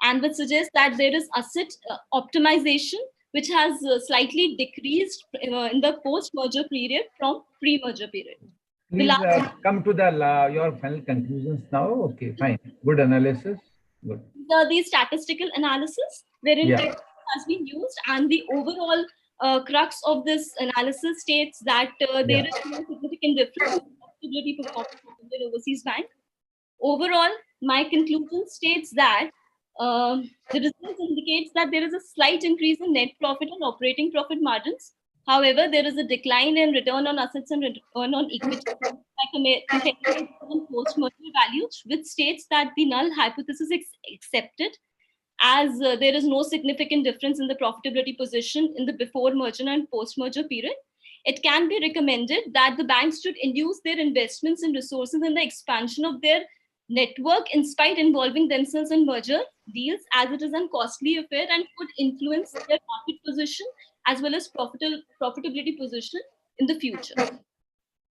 and which suggests that there is asset optimization, which has slightly decreased in the post-merger period from pre-merger period. Please come to your final conclusions now. Okay, fine. Good analysis. Good. The statistical analysis wherein text has been used, and the overall crux of this analysis states that there is no significant difference in profitability performance in the overseas bank. Overall, my conclusion states that the results indicates that there is a slight increase in net profit and operating profit margins. However, there is a decline in return on assets and return on equity compared to post-merger values, which states that the null hypothesis is accepted, as there is no significant difference in the profitability position in the before merger and post-merger period. It can be recommended that the banks should induce their investments and resources in the expansion of their network in spite involving themselves in merger deals, as it is a costly affair and could influence their market position as well as profitability position in the future.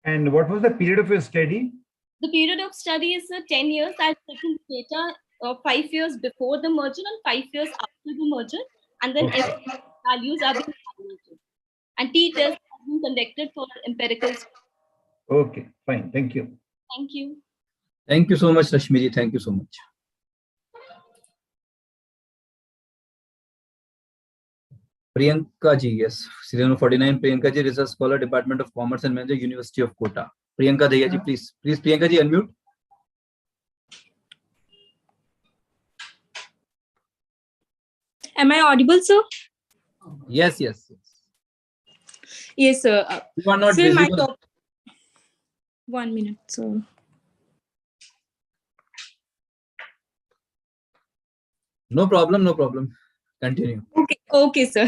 And what was the period of your study? The period of study is 10 years. I've taken data of 5 years before the merger and 5 years after the merger, and then values are being calculated. And t-test has been conducted for empirical. Okay, fine. Thank you. Thank you. Thank you so much, Rashmi ji. Thank you so much. Priyanka ji, yes. Serial number 49, Priyanka ji, Research Scholar, Department of Commerce and Manager, University of Kota. Priyanka Daya ji, please. Please, Priyanka ji, unmute. Am I audible, sir? Yes, yes, yes. Yes, sir. You are not sir, visible. my top... 1 minute, sir. No problem, no problem. Continue. Okay, sir.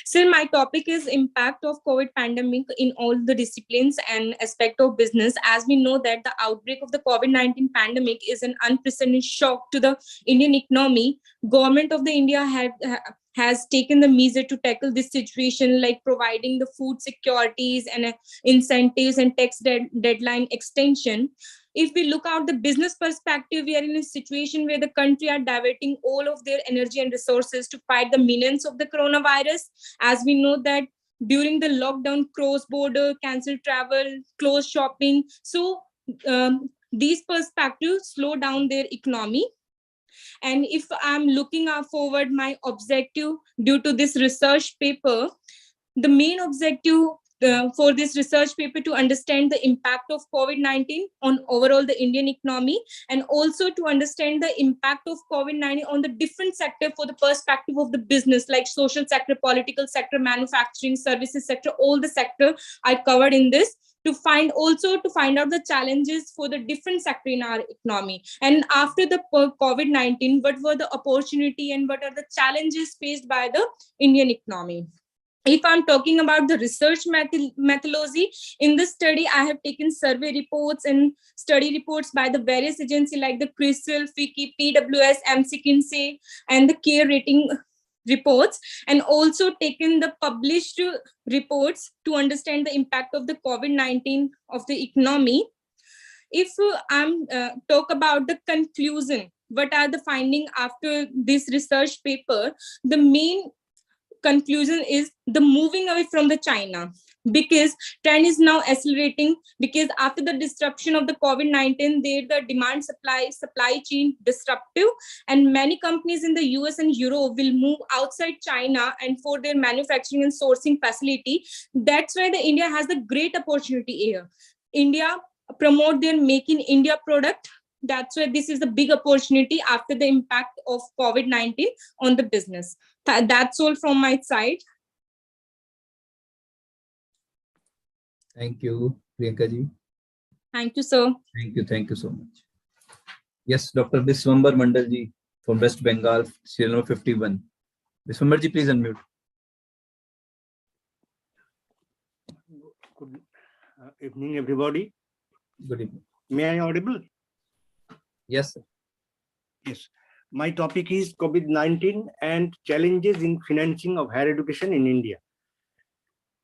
Sir, my topic is impact of COVID pandemic in all the disciplines and aspect of business. As we know that the outbreak of the COVID-19 pandemic is an unprecedented shock to the Indian economy. Government of the India has taken the measure to tackle this situation, like providing the food securities and incentives and tax deadline extension. If we look out the business perspective, we are in a situation where the country are diverting all of their energy and resources to fight the menace of the coronavirus. As we know that during the lockdown, cross-border, cancelled travel, closed shopping. So these perspectives slow down their economy. And if I'm looking forward my objective due to this research paper, the main objective for this research paper to understand the impact of COVID-19 on overall the Indian economy, and also to understand the impact of COVID-19 on the different sector for the perspective of the business, like social sector, political sector, manufacturing, services sector, all the sector I covered in this, to find out the challenges for the different sector in our economy. And after the COVID-19, what were the opportunity and what are the challenges faced by the Indian economy? If I'm talking about the research methodology, in this study, I have taken survey reports and study reports by the various agencies like the CRISIL, FICCI, PWS, McKinsey, and the CARE rating reports, and also taken the published reports to understand the impact of the COVID-19 of the economy. If I'm talk about the conclusion, what are the findings after this research paper, the main conclusion is the moving away from the China, because trend is now accelerating, because after the disruption of the COVID-19, the demand supply chain disruptive, and many companies in the US and Europe will move outside China and for their manufacturing and sourcing facility. That's why the India has the great opportunity here. India promote their Make in India product. That's why this is a big opportunity after the impact of COVID-19 on the business. That's all from my side. Thank you, Priyanka ji. Thank you, sir. Thank you so much. Yes, Dr. Biswambar Mandal ji from West Bengal, serial number 51. Biswambar ji, please unmute. Good evening, everybody. Good evening. May I audible? Yes, sir. Yes. My topic is COVID-19 and challenges in financing of higher education in India.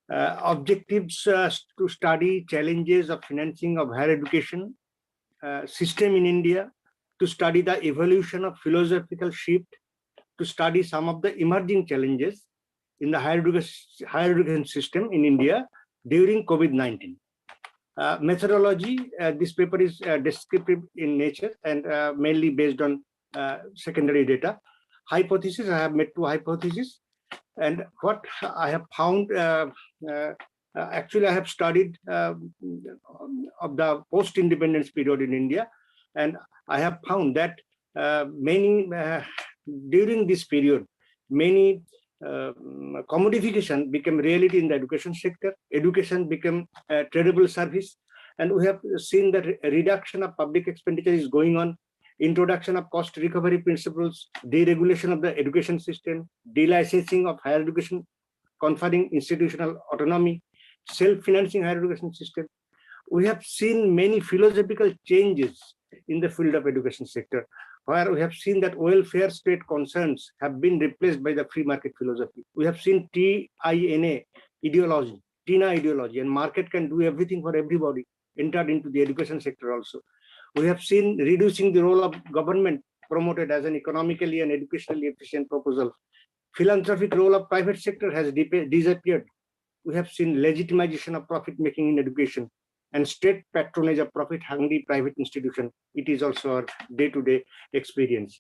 Objectives to study challenges of financing of higher education system in India, to study the evolution of philosophical shift, to study some of the emerging challenges in the higher education system in India during COVID-19. Methodology, this paper is descriptive in nature and mainly based on secondary data. Hypothesis, I have made 2 hypotheses. And what I have found, actually I have studied of the post-independence period in India, and I have found that during this period, many commodification became reality in the education sector. Education became a tradable service, and we have seen that reduction of public expenditure is going on. Introduction of cost recovery principles, deregulation of the education system, delicensing of higher education, conferring institutional autonomy, self-financing higher education system. We have seen many philosophical changes in the field of education sector, where we have seen that welfare state concerns have been replaced by the free market philosophy. We have seen TINA ideology, and market can do everything for everybody, entered into the education sector also. We have seen reducing the role of government promoted as an economically and educationally efficient proposal. Philanthropic role of private sector has disappeared. We have seen legitimization of profit making in education and state patronage of profit-hungry private institution. It is also our day-to-day experience.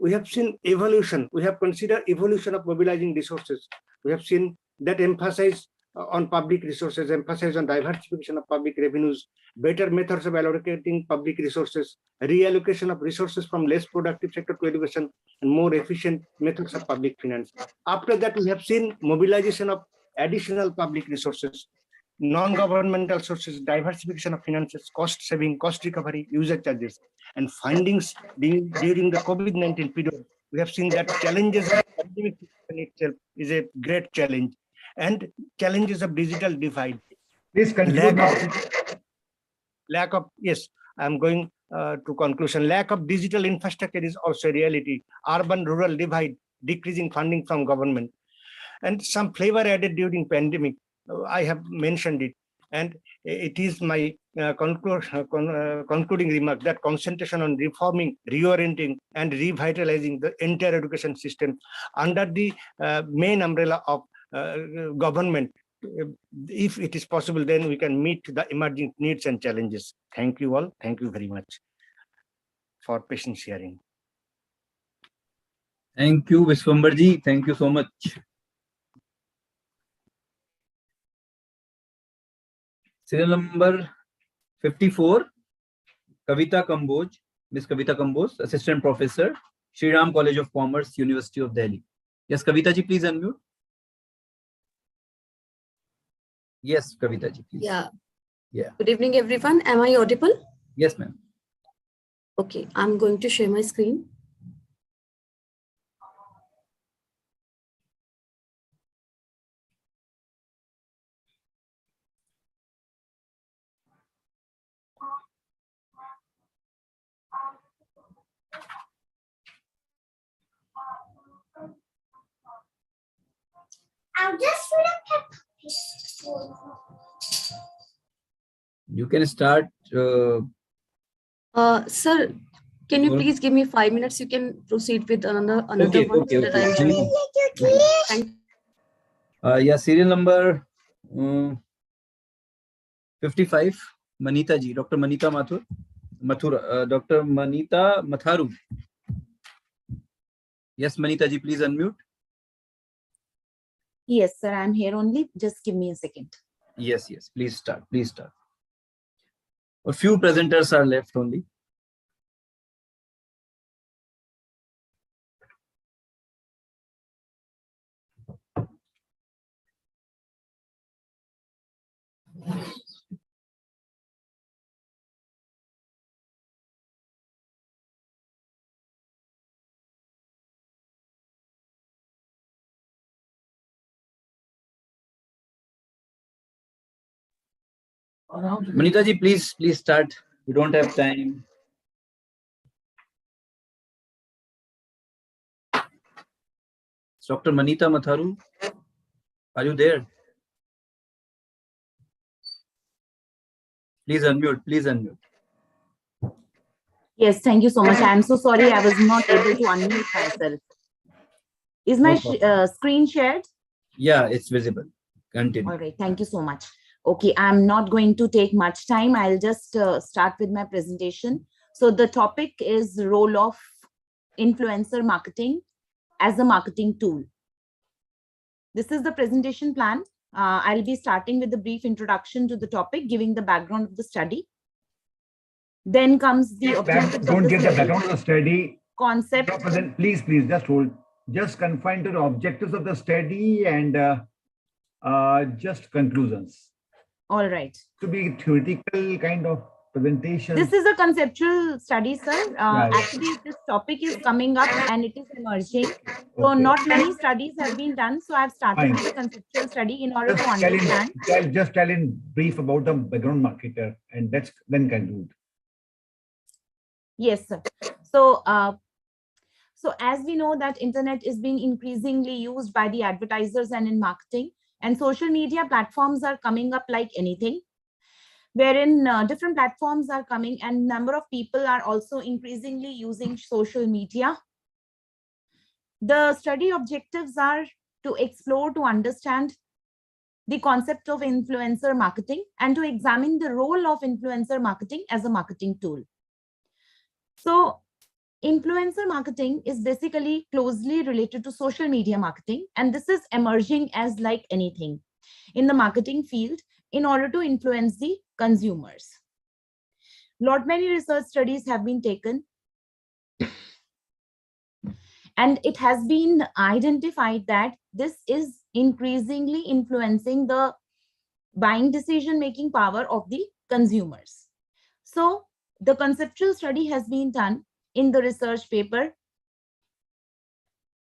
We have seen evolution. We have considered evolution of mobilizing resources. We have seen that emphasis on public resources, emphasis on diversification of public revenues, better methods of allocating public resources, reallocation of resources from less productive sector to education, and more efficient methods of public finance. After that, we have seen mobilization of additional public resources, non-governmental sources, diversification of finances, cost saving, cost recovery, user charges, and findings during the COVID-19 period. We have seen that challenges of the pandemic itself is a great challenge, and challenges of digital divide. Please conclude. Lack of, yes, I'm going to conclusion. Lack of digital infrastructure is also a reality. Urban-rural divide, decreasing funding from government, and some flavor added during pandemic. I have mentioned it, and it is my concluding remark that concentration on reforming, reorienting, and revitalizing the entire education system under the main umbrella of government. If it is possible, then we can meet the emerging needs and challenges. Thank you all. Thank you very much for patient sharing. Thank you, Viswambarji. Thank you so much. Serial number 54, Kavita Kamboj, Ms. Kavita Kamboj, Assistant Professor, Shri Ram College of Commerce, University of Delhi. Yes, Kavita ji, please unmute. Yes, Kavita ji, please. Yeah. Good evening, everyone. Am I audible? Yes, ma'am. Okay, I'm going to share my screen. You can start. Sir, can you please give me 5 minutes? You can proceed with another one. Okay. Thank Yeah, serial number 55, Manita ji, Dr. Manita Mathura, Dr. Manita Matharu. Yes, Manita ji, please unmute. Yes, sir, I'm here only. Just give me a second. Yes, please start. A few presenters are left only. Manita ji, please start. We don't have time. Dr. Manita Matharu, are you there? Please unmute. Please unmute. Yes, thank you so much. I'm so sorry I was not able to unmute myself. Is my screen shared? Yeah, it's visible. Continue. All right, thank you so much. Okay, I'm not going to take much time. I'll just start with my presentation. So the topic is the role of influencer marketing as a marketing tool. This is the presentation plan. I'll be starting with a brief introduction to the topic, giving the background of the study. Then comes the objectives. Don't give the background of the study. Concept. Please, just hold. Just confine to the objectives of the study and just conclusions. All right. To be theoretical kind of presentation. This is a conceptual study, sir. Actually, this topic is coming up and it is emerging. So not many studies have been done. So I've started with a conceptual study in order to understand. Just tell in brief about the background marketer and let's then conclude. Yes, sir. So, so as we know that internet is being increasingly used by the advertisers and in marketing, and social media platforms are coming up like anything, wherein different platforms are coming and number of people are also increasingly using social media. The study objectives are to explore, to understand the concept of influencer marketing and to examine the role of influencer marketing as a marketing tool. So influencer marketing is basically closely related to social media marketing, and this is emerging as like anything in the marketing field in order to influence the consumers. Many research studies have been taken, and it has been identified that this is increasingly influencing the buying decision-making power of the consumers. So the conceptual study has been done in the research paper,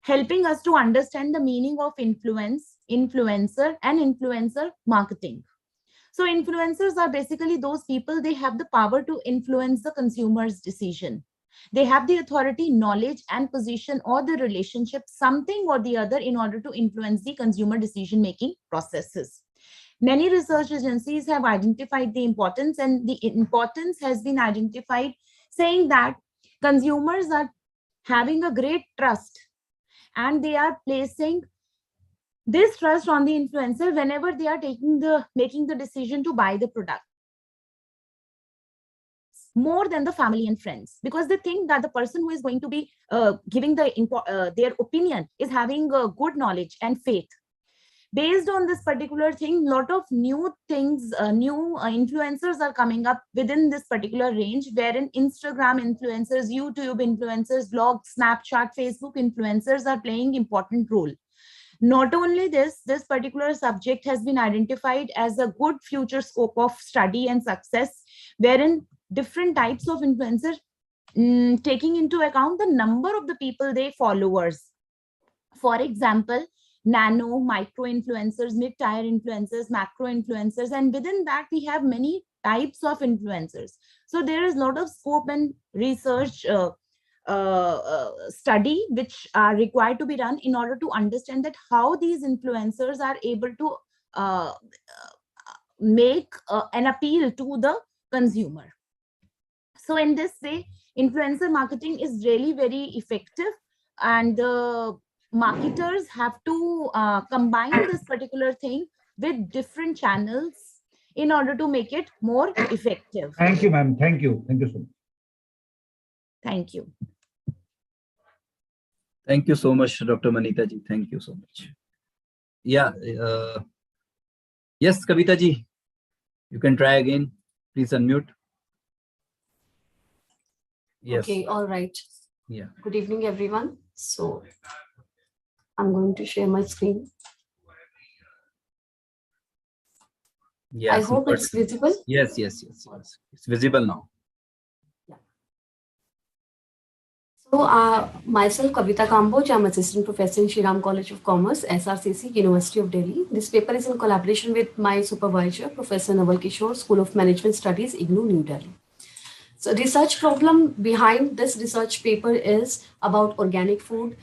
helping us to understand the meaning of influence, influencer, and influencer marketing. So influencers are basically those people, they have the power to influence the consumer's decision. They have the authority, knowledge, and position or the relationship, something or the other, in order to influence the consumer decision-making processes. Many research agencies have identified the importance, and the importance has been identified saying that consumers are having a great trust and they are placing this trust on the influencer whenever they are making the decision to buy the product, more than the family and friends, because they think that the person who is going to be giving their opinion is having good knowledge and faith. Based on this particular thing, a lot of new things, new influencers are coming up within this particular range, wherein Instagram influencers, YouTube influencers, blog, Snapchat, Facebook influencers are playing important role. Not only this particular subject has been identified as a good future scope of study and success, wherein different types of influencers taking into account the number of the people they followers. For example, nano, micro influencers, mid-tier influencers, macro influencers, and within that we have many types of influencers. So there is a lot of scope and research study which are required to be done in order to understand that how these influencers are able to make an appeal to the consumer. So in this way, influencer marketing is really very effective, and marketers have to combine this particular thing with different channels in order to make it more effective. Thank you, ma'am. Thank you. Thank you so much. Thank you. Thank you so much, Dr. Manita ji. Thank you so much. Yeah. Yes, Kavita ji, you can try again. Please unmute. Yes. Okay, all right. Yeah. Good evening, everyone. So I'm going to share my screen. Yes, I hope it's visible. Yes. It's visible now. So myself, Kavita Kamboj, I'm Assistant Professor in Shriram College of Commerce, SRCC, University of Delhi. This paper is in collaboration with my supervisor, Professor Naval Kishore, School of Management Studies, IGNOU, New Delhi. So research problem behind this research paper is about organic food.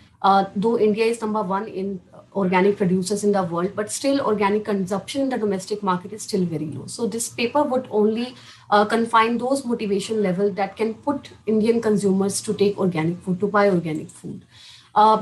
Though India is #1 in organic producers in the world, but still organic consumption in the domestic market is still very low. So this paper would only confine those motivation level that can put Indian consumers to take organic food, to buy organic food.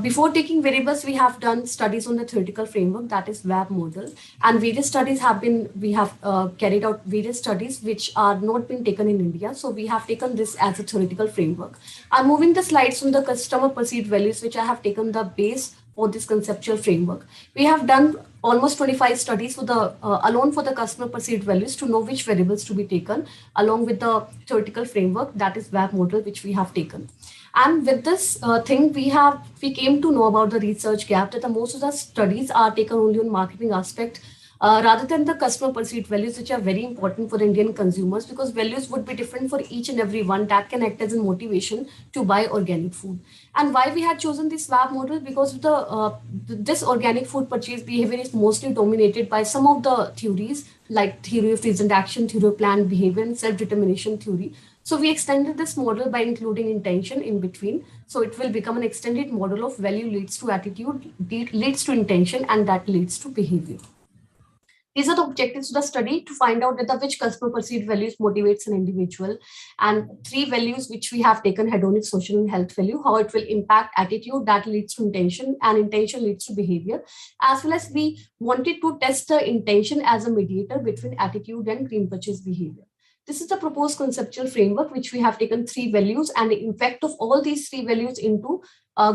Before taking variables, we have done studies on the theoretical framework, that is VAB model, and various studies have been, we have carried out various studies which are not been taken in India. So we have taken this as a theoretical framework. I'm moving the slides from the customer perceived values, which I have taken the base for this conceptual framework. We have done almost 25 studies for the alone for the customer perceived values to know which variables to be taken along with the theoretical framework, that is VAB model, which we have taken. And with this thing, we came to know about the research gap, that the most of the studies are taken only on marketing aspect rather than the customer perceived values, which are very important for Indian consumers, because values would be different for each and every one that can act as a motivation to buy organic food. And why we had chosen this VAB model, because of the this organic food purchase behavior is mostly dominated by some of the theories like theory of reasoned action, theory of planned behavior, and self-determination theory. So we extended this model by including intention in between. So it will become an extended model of value leads to attitude, leads to intention, and that leads to behavior. These are the objectives of the study, to find out whether which customer perceived values motivates an individual, and 3 values which we have taken: hedonic, social, and health value, how it will impact attitude, that leads to intention, and intention leads to behavior, as well as we wanted to test the intention as a mediator between attitude and green purchase behavior. This is the proposed conceptual framework, which we have taken 3 values and the effect of all these 3 values into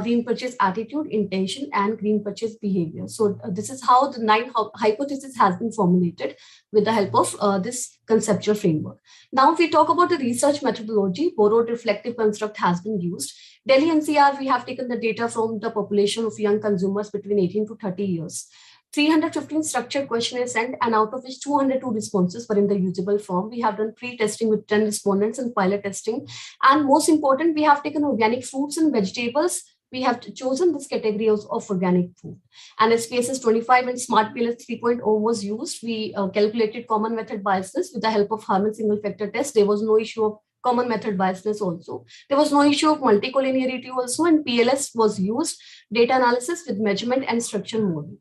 green purchase attitude, intention, and green purchase behavior. So this is how the 9 hypothesis has been formulated with the help of this conceptual framework. Now, if we talk about the research methodology, borrowed reflective construct has been used. Delhi NCR, we have taken the data from the population of young consumers between 18 to 30 years. 315 structured questionnaires sent, and out of which 202 responses were in the usable form. We have done pre-testing with 10 respondents and pilot testing. And most important, we have taken organic fruits and vegetables. We have chosen this category of organic food. And SPSS 25 and Smart PLS 3.0 was used. We calculated common method biasness with the help of Harman single factor test. There was no issue of common method biasness also. There was no issue of multicollinearity also, and PLS was used, data analysis with measurement and structural modeling.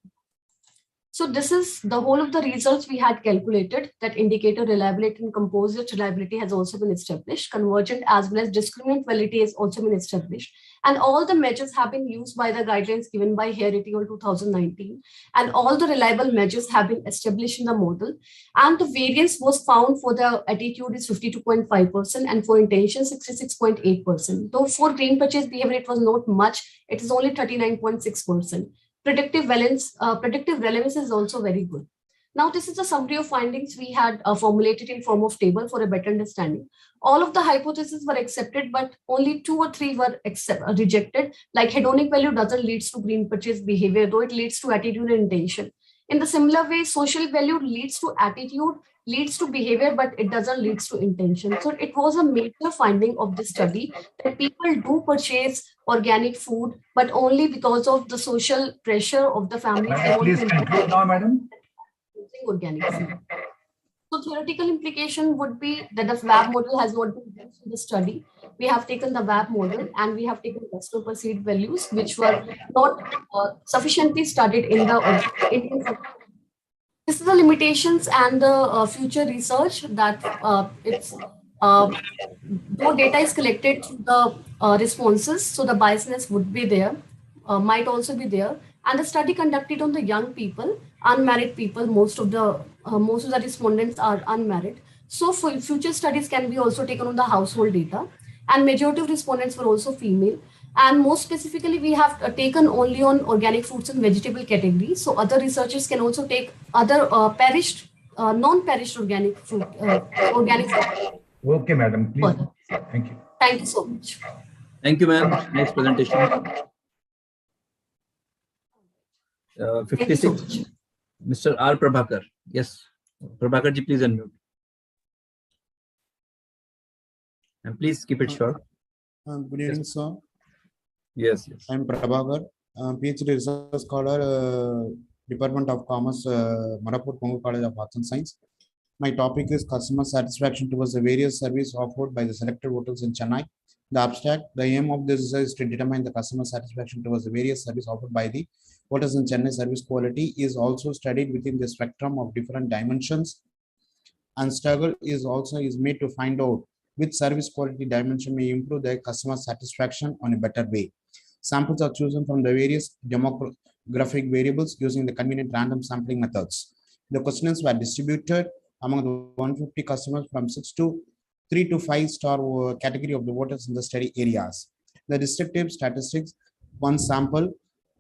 So this is the whole of the results we had calculated. That indicator reliability and composite reliability has also been established. Convergent as well as discriminant validity has also been established. And all the measures have been used by the guidelines given by Hare et al. 2019. And all the reliable measures have been established in the model. And the variance was found for the attitude is 52.5% and for intention 66.8%. Though for green purchase behavior, it was not much. It is only 39.6%. Predictive relevance is also very good. Now, this is a summary of findings we had formulated in form of table for a better understanding. All of the hypotheses were accepted, but only 2 or 3 were rejected. Like hedonic value doesn't lead to green purchase behavior, though it leads to attitude and intention. In the similar way, social value leads to attitude, leads to behavior, but it doesn't lead to intention. So it was a major finding of this study that people do purchase organic food, but only because of the social pressure of the family. Please conclude now, madam. Organic food. So theoretical implication would be that the VAB model has not been used in the study. We have taken the VAB model and we have taken customer perceived values, which were not sufficiently studied in the Indian. This is the limitations and the future research that though data is collected through the responses, so the biasness would be there, might also be there. And the study conducted on the young people, unmarried people, most of the respondents are unmarried. So for future studies can be also taken on the household data, and majority of respondents were also female. And more specifically, we have taken only on organic fruits and vegetable categories. So other researchers can also take other non-perished organic fruit, organic fruit. Okay, madam. Please. Thank you. Thank you so much. Thank you, ma'am. Next presentation. 56, Mr. R. Prabhakar. Yes, Prabhakar ji, please unmute. And please keep it short. Good evening, sir. Yes. I'm Prabhakar, PhD research scholar, Department of Commerce, Marapur Pongu College of Arts and Science. My topic is customer satisfaction towards the various services offered by the selected hotels in Chennai. The abstract, the aim of this research is to determine the customer satisfaction towards the various services offered by the hotels in Chennai. Service quality is also studied within the spectrum of different dimensions. and struggle is made to find out which service quality dimension may improve their customer satisfaction on a better way. Samples are chosen from the various demographic variables using the convenient random sampling methods. The questionnaires were distributed among the 150 customers from 3 to 5 star category of the voters in the study areas. The descriptive statistics, one sample,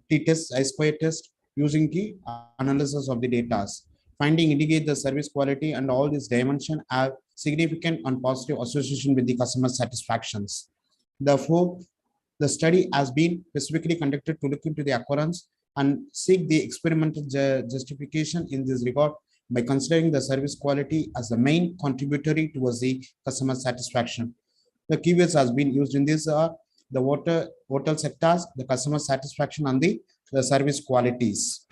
t-test, I-square test, using the analysis of the data. Finding indicate the service quality and all these dimensions have significant and positive association with the customer satisfactions. Therefore, the study has been specifically conducted to look into the occurrence and seek the experimental justification in this regard by considering the service quality as the main contributory towards the customer satisfaction. The keywords has been used in this are the hotel sectors, the customer satisfaction, and the service qualities.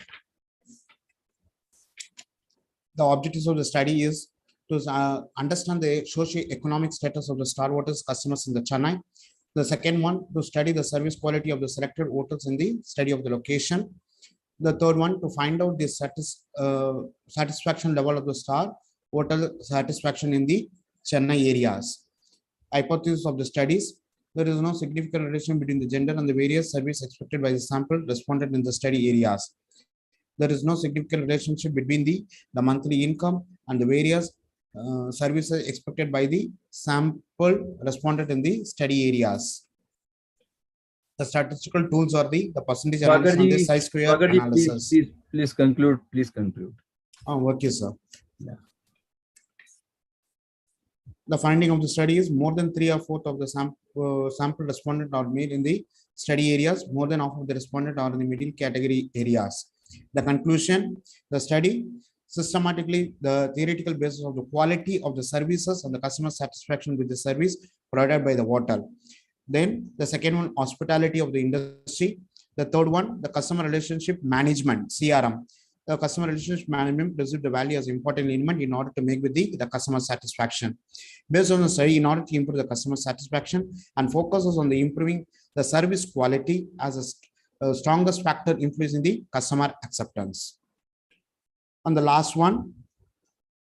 The objectives of the study is to understand the socio-economic status of the star hotels customers in the Chennai. The second one, to study the service quality of the selected hotels in the study of the location. The third one, to find out the satisfaction level of the star hotel satisfaction in the Chennai areas. Hypothesis of the studies: there is no significant relation between the gender and the various services expected by the sample responded in the study areas. There is no significant relationship between the monthly income and the various services expected by the sample responded in the study areas. The statistical tools are the percentage analysis and the size square analysis. Please conclude. Please conclude. Oh, okay, sir. Yeah. The finding of the study is more than 3/4 of the sample respondent are made in the study areas. More than half of the respondent are in the middle category areas. The conclusion: the study systematically the theoretical basis of the quality of the services and the customer satisfaction with the service provided by the hotel. Then the second one, hospitality of the industry. The third one, the customer relationship management, CRM. The customer relationship management perceived the value as important element in order to make with the customer satisfaction. Based on the study, in order to improve the customer satisfaction and focuses on the improving the service quality as a strongest factor influencing the customer acceptance. And the last one,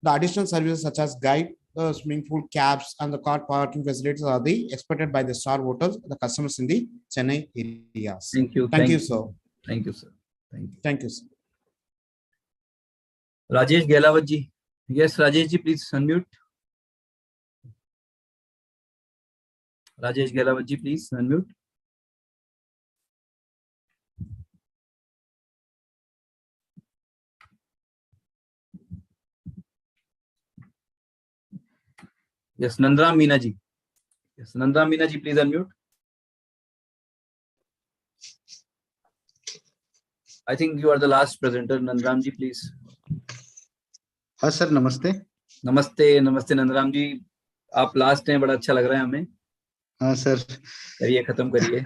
the additional services such as guide, swimming pool, cabs, and the car parking facilities are the expected by the star hotels, the customers in the Chennai areas. Thank you. Thank you, sir. Thank you, sir. Thank you. Thank you, sir. Rajesh Gelawat ji. Yes, Rajesh ji, please unmute. Rajesh Gelawat ji, please unmute. Yes, Nandram Meena ji. Yes, Nandram Meena ji, please unmute. I think you are the last presenter. Nandram ji, please. हाँ sir, नमस्ते। नमस्ते, नमस्ते नंदराम जी, आप last हैं, बड़ा अच्छा लग रहा है हमें। हाँ सर, करिए, खत्म करिए।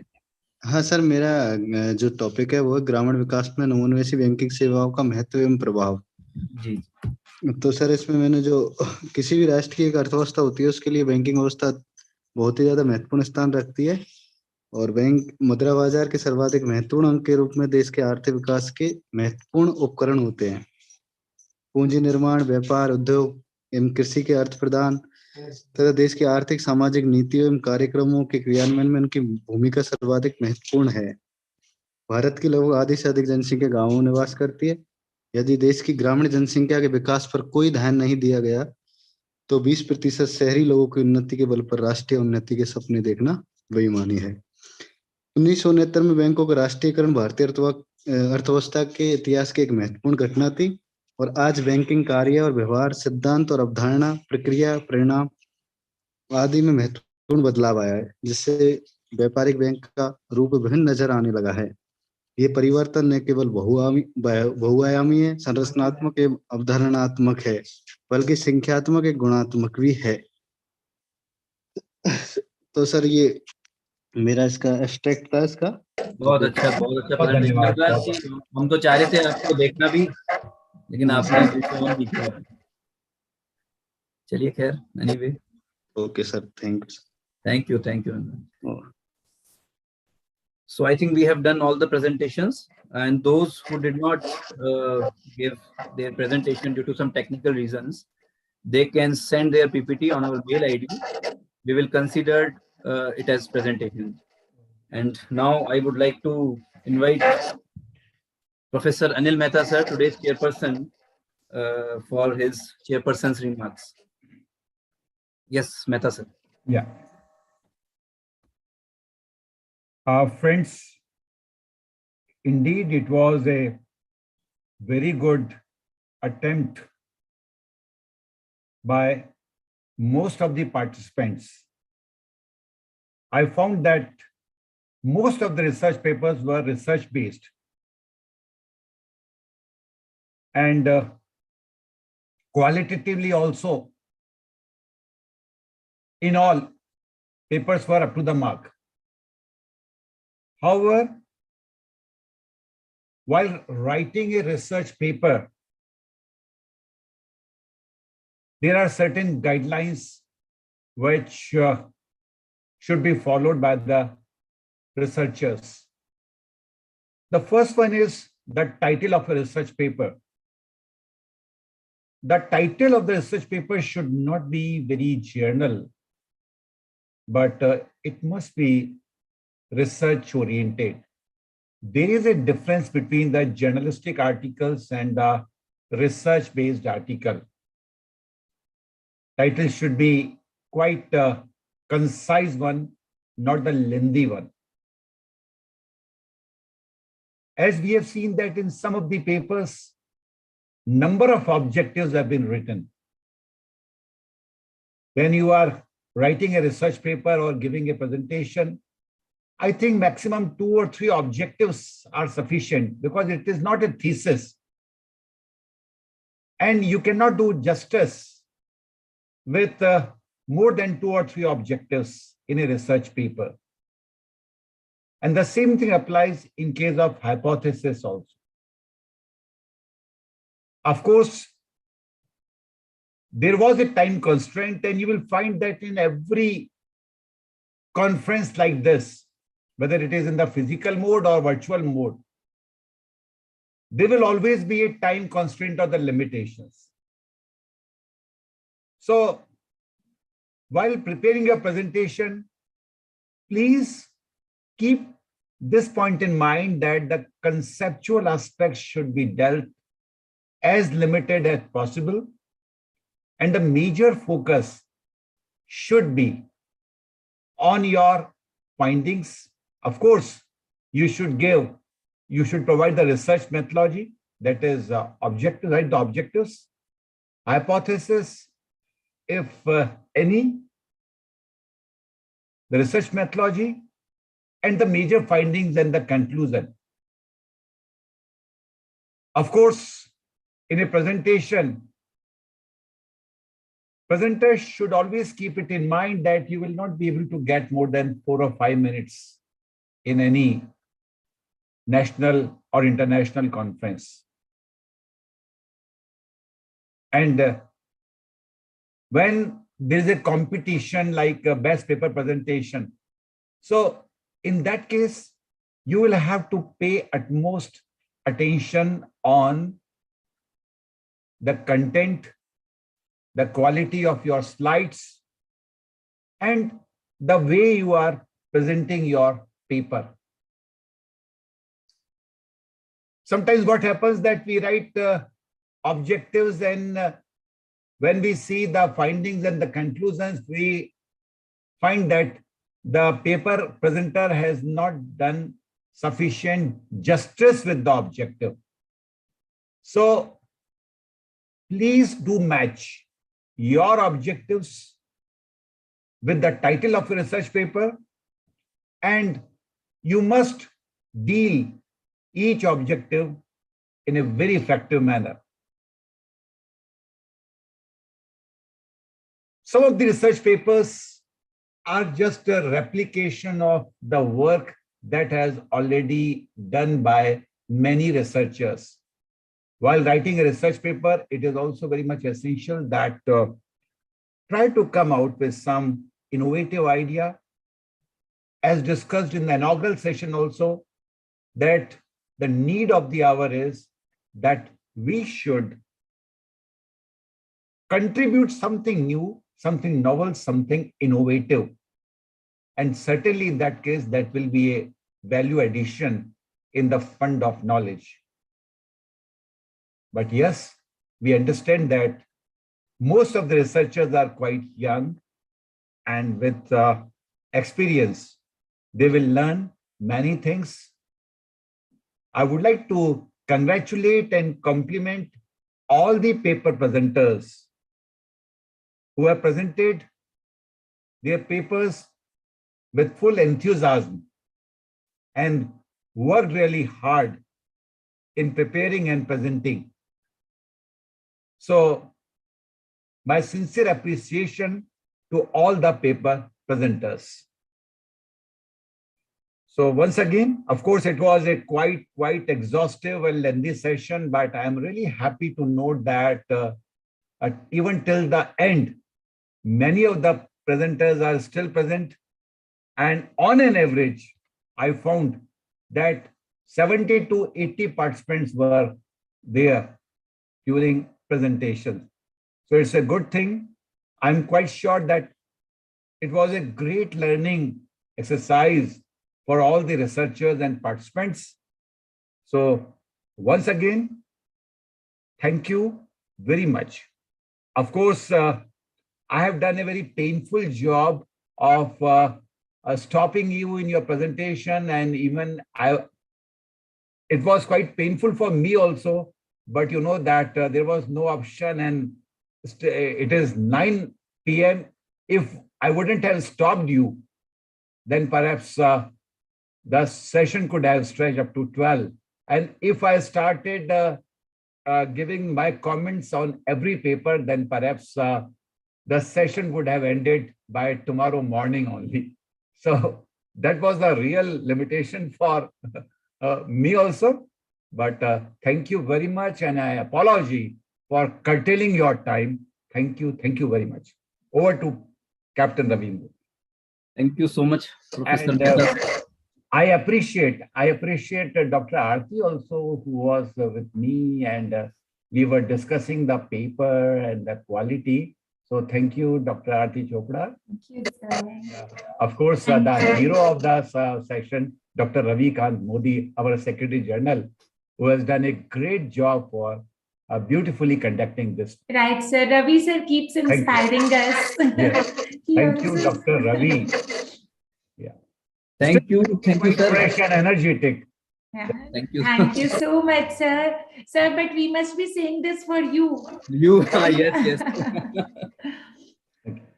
हाँ सर, मेरा जो टॉपिक है वो है ग्रामीण विकास में नवोन्मेषी बैंकिंग सेवाओं का महत्व एवं प्रभाव। जी। तो सर, इसमें मैंने जो किसी भी राष्ट्र की एक अर्थव्यवस्था होती है उसके लिए बैंकिंग व्यवस्था बहुत ही ज्यादा महत्वपूर्ण स्थान रखती है और बैंक मुद्रा बाजार के सर्वाधिक महत्वपूर्ण अंग के रूप में देश के आर्थिक विकास के महत्वपूर्ण उपकरण होते हैं। पूंजी निर्माण, व्यापार, उद्योग एवं कृषि के अर्थ प्रदान तथा देश की आर्थिक सामाजिक नीतियों एवं कार्यक्रमों के क्रियान्वयन में उनकी भूमिका सर्वाधिक महत्वपूर्ण है। भारत की लगभग आधी से अधिक जनसंख्या गांवों में निवास करती है। यदि देश की ग्रामीण जनसंख्या के विकास पर कोई ध्यान नहीं दिया गया तो 20% शहरी लोगों की उन्नति के बल पर राष्ट्रीय उन्नति के सपने देखना बेईमानी है। 1969 में बैंकों का राष्ट्रीयकरण भारतीय अर्थव्यवस्था के इतिहास की एक महत्वपूर्ण घटना थी और आज बैंकिंग कार्य और व्यवहार, सिद्धांत और अवधारणा, प्रक्रिया, परिणाम आदि में महत्वपूर्ण बदलाव आया है, जिससे व्यापारिक बैंक का रूप विभिन्न नजर आने लगा है। ये परिवर्तन न केवल बहुआयामी है, संरचनात्मक एवं अवधारणात्मक है, बल्कि संख्यात्मक एवं गुणात्मक भी है। तो सर, ये मेरा इसका एब्स्ट्रैक्ट था इसका। बहुत अच्छा प्रेजेंटेशन। हम तो चाह रहे थे आपको देखना भी, लेकिन आपने फोन भी किया। चलिए, खैर, anyway. Okay sir, thank you. So I think we have done all the presentations, and those who did not give their presentation due to some technical reasons, they can send their PPT on our mail ID. We will consider it as presentation. And now I would like to invite Professor Anil Mehta, sir, today's chairperson, for his chairperson's remarks. Yes, Mehta, sir. Yeah. Friends, indeed, it was a very good attempt by most of the participants. I found that most of the research papers were research-based. And qualitatively also, in all, papers were up to the mark. However, while writing a research paper, there are certain guidelines which should be followed by the researchers. The first one is the title of a research paper. The title of the research paper should not be very general, but it must be research oriented. There is a difference between the journalistic articles and the research-based article. Title should be quite a concise one, not the lengthy one. As we have seen that in some of the papers, number of objectives have been written. When you are writing a research paper or giving a presentation, I think maximum 2 or 3 objectives are sufficient because it is not a thesis. And you cannot do justice with more than 2 or 3 objectives in a research paper. And the same thing applies in case of hypothesis also. Of course, there was a time constraint, and you will find that in every conference like this, whether it is in the physical mode or virtual mode, there will always be a time constraint or the limitations. So, while preparing your presentation, please keep this point in mind that the conceptual aspects should be dealt as limited as possible, and the major focus should be on your findings. Of course, you should provide the research methodology, that is objective, right? The objectives, hypothesis, if any, the research methodology, and the major findings and the conclusion. Of course, in a presentation, presenters should always keep it in mind that you will not be able to get more than 4 or 5 minutes in any national or international conference. And when there is a competition like a best paper presentation, so in that case, you will have to pay utmost attention on the content, the quality of your slides, and the way you are presenting your paper. Sometimes what happens that we write objectives, and when we see the findings and the conclusions, we find that the paper presenter has not done sufficient justice with the objective. So please do match your objectives with the title of a research paper, and you must deal each objective in a very effective manner. Some of the research papers are just a replication of the work that has already done by many researchers. While writing a research paper, it is also very much essential that try to come out with some innovative idea. As discussed in the inaugural session also, that the need of the hour is that we should contribute something new, something novel, something innovative. And certainly in that case, that will be a value addition in the fund of knowledge. But yes, we understand that most of the researchers are quite young, and with experience, they will learn many things. I would like to congratulate and compliment all the paper presenters who have presented their papers with full enthusiasm and worked really hard in preparing and presenting. So my sincere appreciation to all the paper presenters. So once again, of course, it was a quite exhaustive and lengthy session, but I'm really happy to note that even till the end, many of the presenters are still present. And on an average, I found that 70 to 80 participants were there during presentation. So it's a good thing. I'm quite sure that it was a great learning exercise for all the researchers and participants. So once again, thank you very much. Of course, I have done a very painful job of stopping you in your presentation, and even it was quite painful for me also, but you know that there was no option, and it is 9 p.m. If I wouldn't have stopped you, then perhaps the session could have stretched up to 12. And if I started giving my comments on every paper, then perhaps the session would have ended by tomorrow morning only. So that was the real limitation for me also. But thank you very much, and I apologize for curtailing your time. Thank you very much. Over to Captain Ravindra. Thank you so much, Professor. And, I appreciate Dr. Aarti also, who was with me, and we were discussing the paper and the quality. So thank you, Dr. Aarti Chopra. Thank you, sir. Of course, the hero of the session, Dr. Ravi Kant Modi, our Secretary General, who has done a great job for beautifully conducting this. Right, sir. Ravi sir keeps inspiring us. Yes. Thank you, Dr. Ravi. Yeah. Thank you, sir. Fresh and energetic. Yeah. Thank you. Thank you so much, sir. Sir, but we must be saying this for you. You, yes.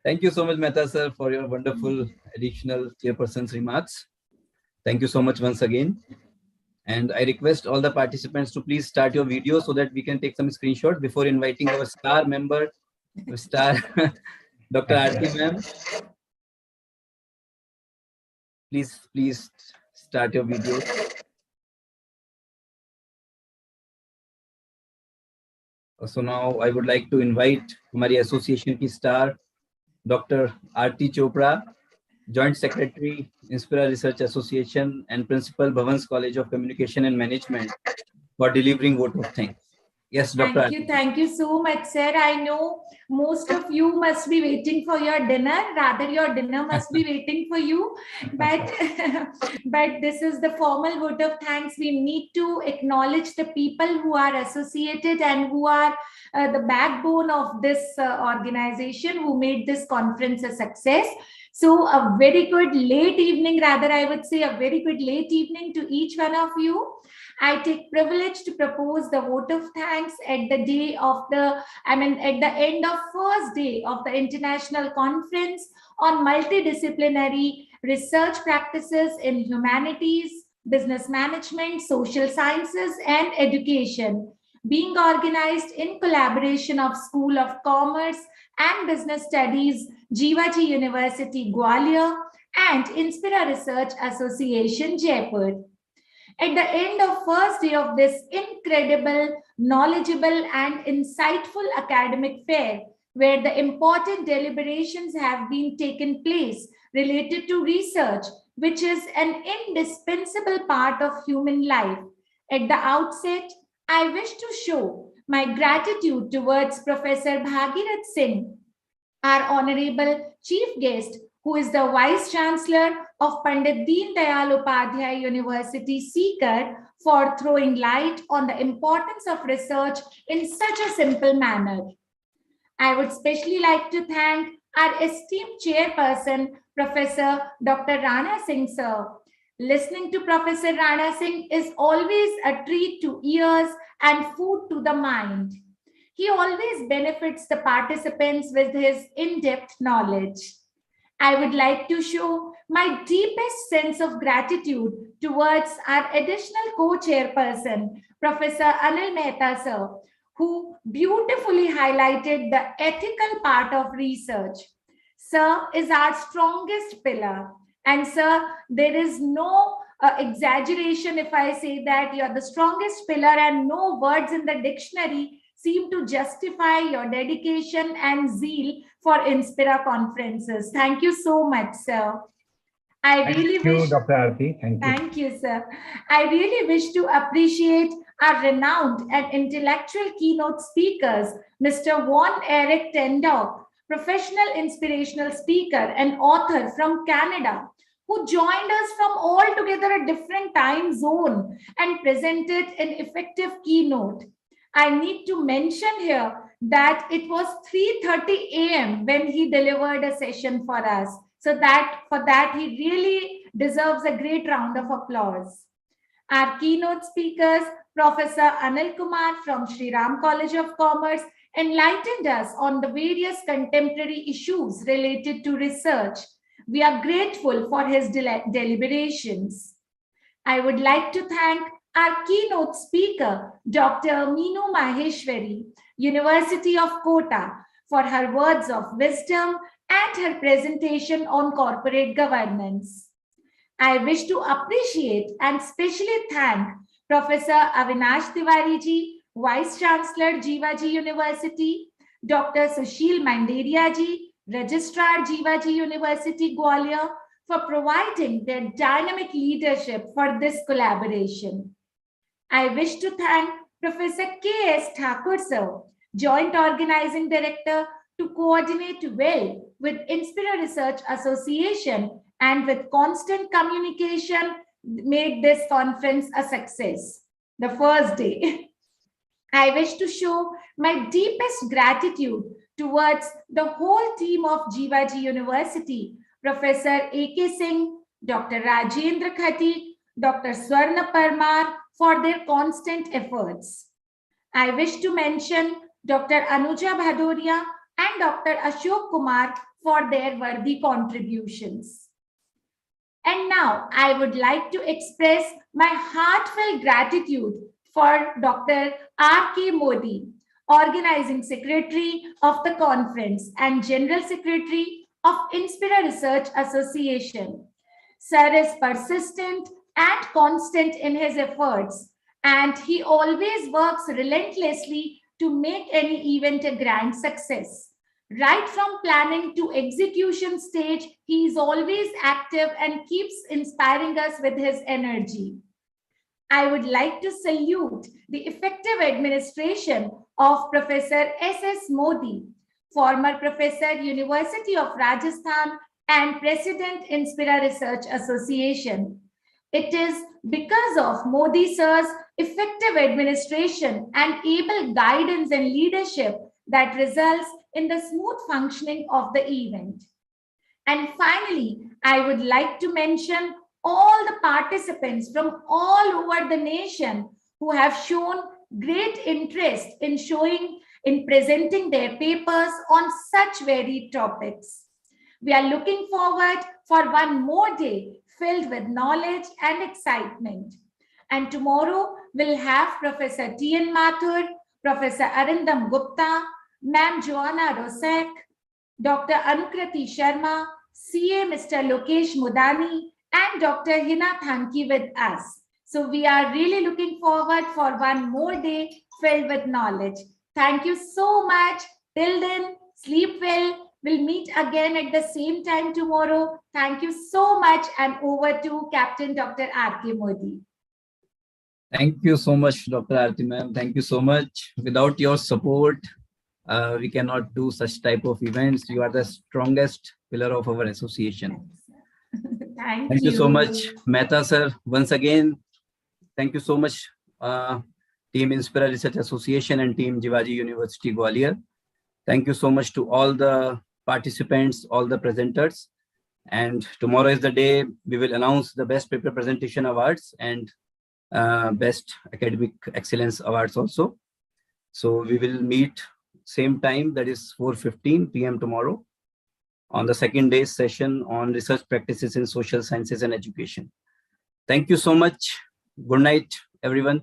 Thank you so much, Mehta sir, for your wonderful additional chairperson's remarks. Thank you so much once again. And I request all the participants to please start your video so that we can take some screenshots before inviting our star member, Dr. Aarti ma'am. Please start your video. So now I would like to invite हमारी association की star, Dr. Aarti Chopra, Joint Secretary, Inspira Research Association and Principal, Bhavans College of Communication and Management, for delivering vote of thanks. Yes, Dr. Thank you so much, sir. I know most of you must be waiting for your dinner. Rather, your dinner must be waiting for you. But, but this is the formal vote of thanks. We need to acknowledge the people who are associated and who are the backbone of this organization, who made this conference a success. So a very good late evening, rather I would say a very good late evening to each one of you. I take privilege to propose the vote of thanks at the day of at the end of first day of the International Conference on Multidisciplinary Research Practices in Humanities, Business Management, Social Sciences and Education, being organized in collaboration of School of Commerce and Business Studies, Jivaji University, Gwalior, and Inspira Research Association, Jaipur. At the end of first day of this incredible, knowledgeable, and insightful academic fair, where the important deliberations have been taken place related to research, which is an indispensable part of human life. At the outset, I wish to show my gratitude towards Professor Bhagirath Singh, our Honorable Chief Guest, who is the Vice Chancellor of Pandit Deen Dayal Upadhyay University, Sikar, for throwing light on the importance of research in such a simple manner. I would especially like to thank our esteemed Chairperson, Professor Dr. Rana Singh, sir. Listening to Professor Rana Singh is always a treat to ears and food to the mind. He always benefits the participants with his in-depth knowledge. I would like to show my deepest sense of gratitude towards our additional co-chairperson, Professor Anil Mehta, sir, who beautifully highlighted the ethical part of research. Sir is our strongest pillar. And sir, there is no exaggeration if I say that you're the strongest pillar, and no words in the dictionary seem to justify your dedication and zeal for Inspira conferences. Thank you so much, sir. Thank you, Dr. Aarti. Thank you. Thank you, sir. I really wish to appreciate our renowned and intellectual keynote speakers, Mr. Von Eric Tendorf, professional inspirational speaker and author from Canada, who joined us from altogether a different time zone and presented an effective keynote. I need to mention here that it was 3:30 a.m. when he delivered a session for us. So for that, he really deserves a great round of applause. Our keynote speakers, Professor Anil Kumar from Sri Ram College of Commerce, enlightened us on the various contemporary issues related to research. We are grateful for his deliberations. I would like to thank our keynote speaker, Dr. Meenu Maheshwari, University of Kota, for her words of wisdom and her presentation on corporate governance. I wish to appreciate and specially thank Professor Avinash Tiwari ji, Vice Chancellor Jivaji University, Dr. Sushil Manderia ji, Registrar Jivaji University, Gwalior, for providing their dynamic leadership for this collaboration. I wish to thank Professor K.S. Thakur, sir, Joint Organizing Director, to coordinate well with Inspira Research Association and with constant communication made this conference a success. The first day. I wish to show my deepest gratitude towards the whole team of Jivaji University, Professor A.K. Singh, Dr. Rajendra Khati, Dr. Swarna Parmar, for their constant efforts. I wish to mention Dr. Anuja Bhadoria and Dr. Ashok Kumar for their worthy contributions. And now I would like to express my heartfelt gratitude for Dr. R.K. Modi, Organizing Secretary of the conference and General Secretary of Inspira Research Association. Sir is persistent and constant in his efforts, and he always works relentlessly to make any event a grand success. Right from planning to execution stage, he is always active and keeps inspiring us with his energy. I would like to salute the effective administration of Professor S.S. Modi, former Professor, University of Rajasthan and President, Inspira Research Association. It is because of Modi sir's effective administration and able guidance and leadership that results in the smooth functioning of the event. And finally, I would like to mention all the participants from all over the nation who have shown great interest in presenting their papers on such varied topics. We are looking forward for one more day filled with knowledge and excitement. And tomorrow we'll have Professor T.N. Mathur, Professor Arindam Gupta, Ma'am Joanna Rosek, Dr. Anukriti Sharma, CA Mr. Lokesh Mudani, and Dr. Hina Thanki with us. So we are really looking forward for one more day filled with knowledge. Thank you so much. Till then, sleep well. We'll meet again at the same time tomorrow. Thank you so much, and over to Captain Dr. R.K. Modi. Thank you so much, Dr. Aarti ma'am. Thank you so much. Without your support, we cannot do such type of events. You are the strongest pillar of our association. Thank you so much, Mehta sir. Once again, thank you so much, Team Inspira Research Association and Team Jivaji University Gwalior. Thank you so much to all the participants, all the presenters. And tomorrow is the day we will announce the Best Paper Presentation Awards and Best Academic Excellence Awards also. So we will meet same time, that is 4:15 p.m. tomorrow on the second day's session on research practices in social sciences and education. Thank you so much. Good night, everyone.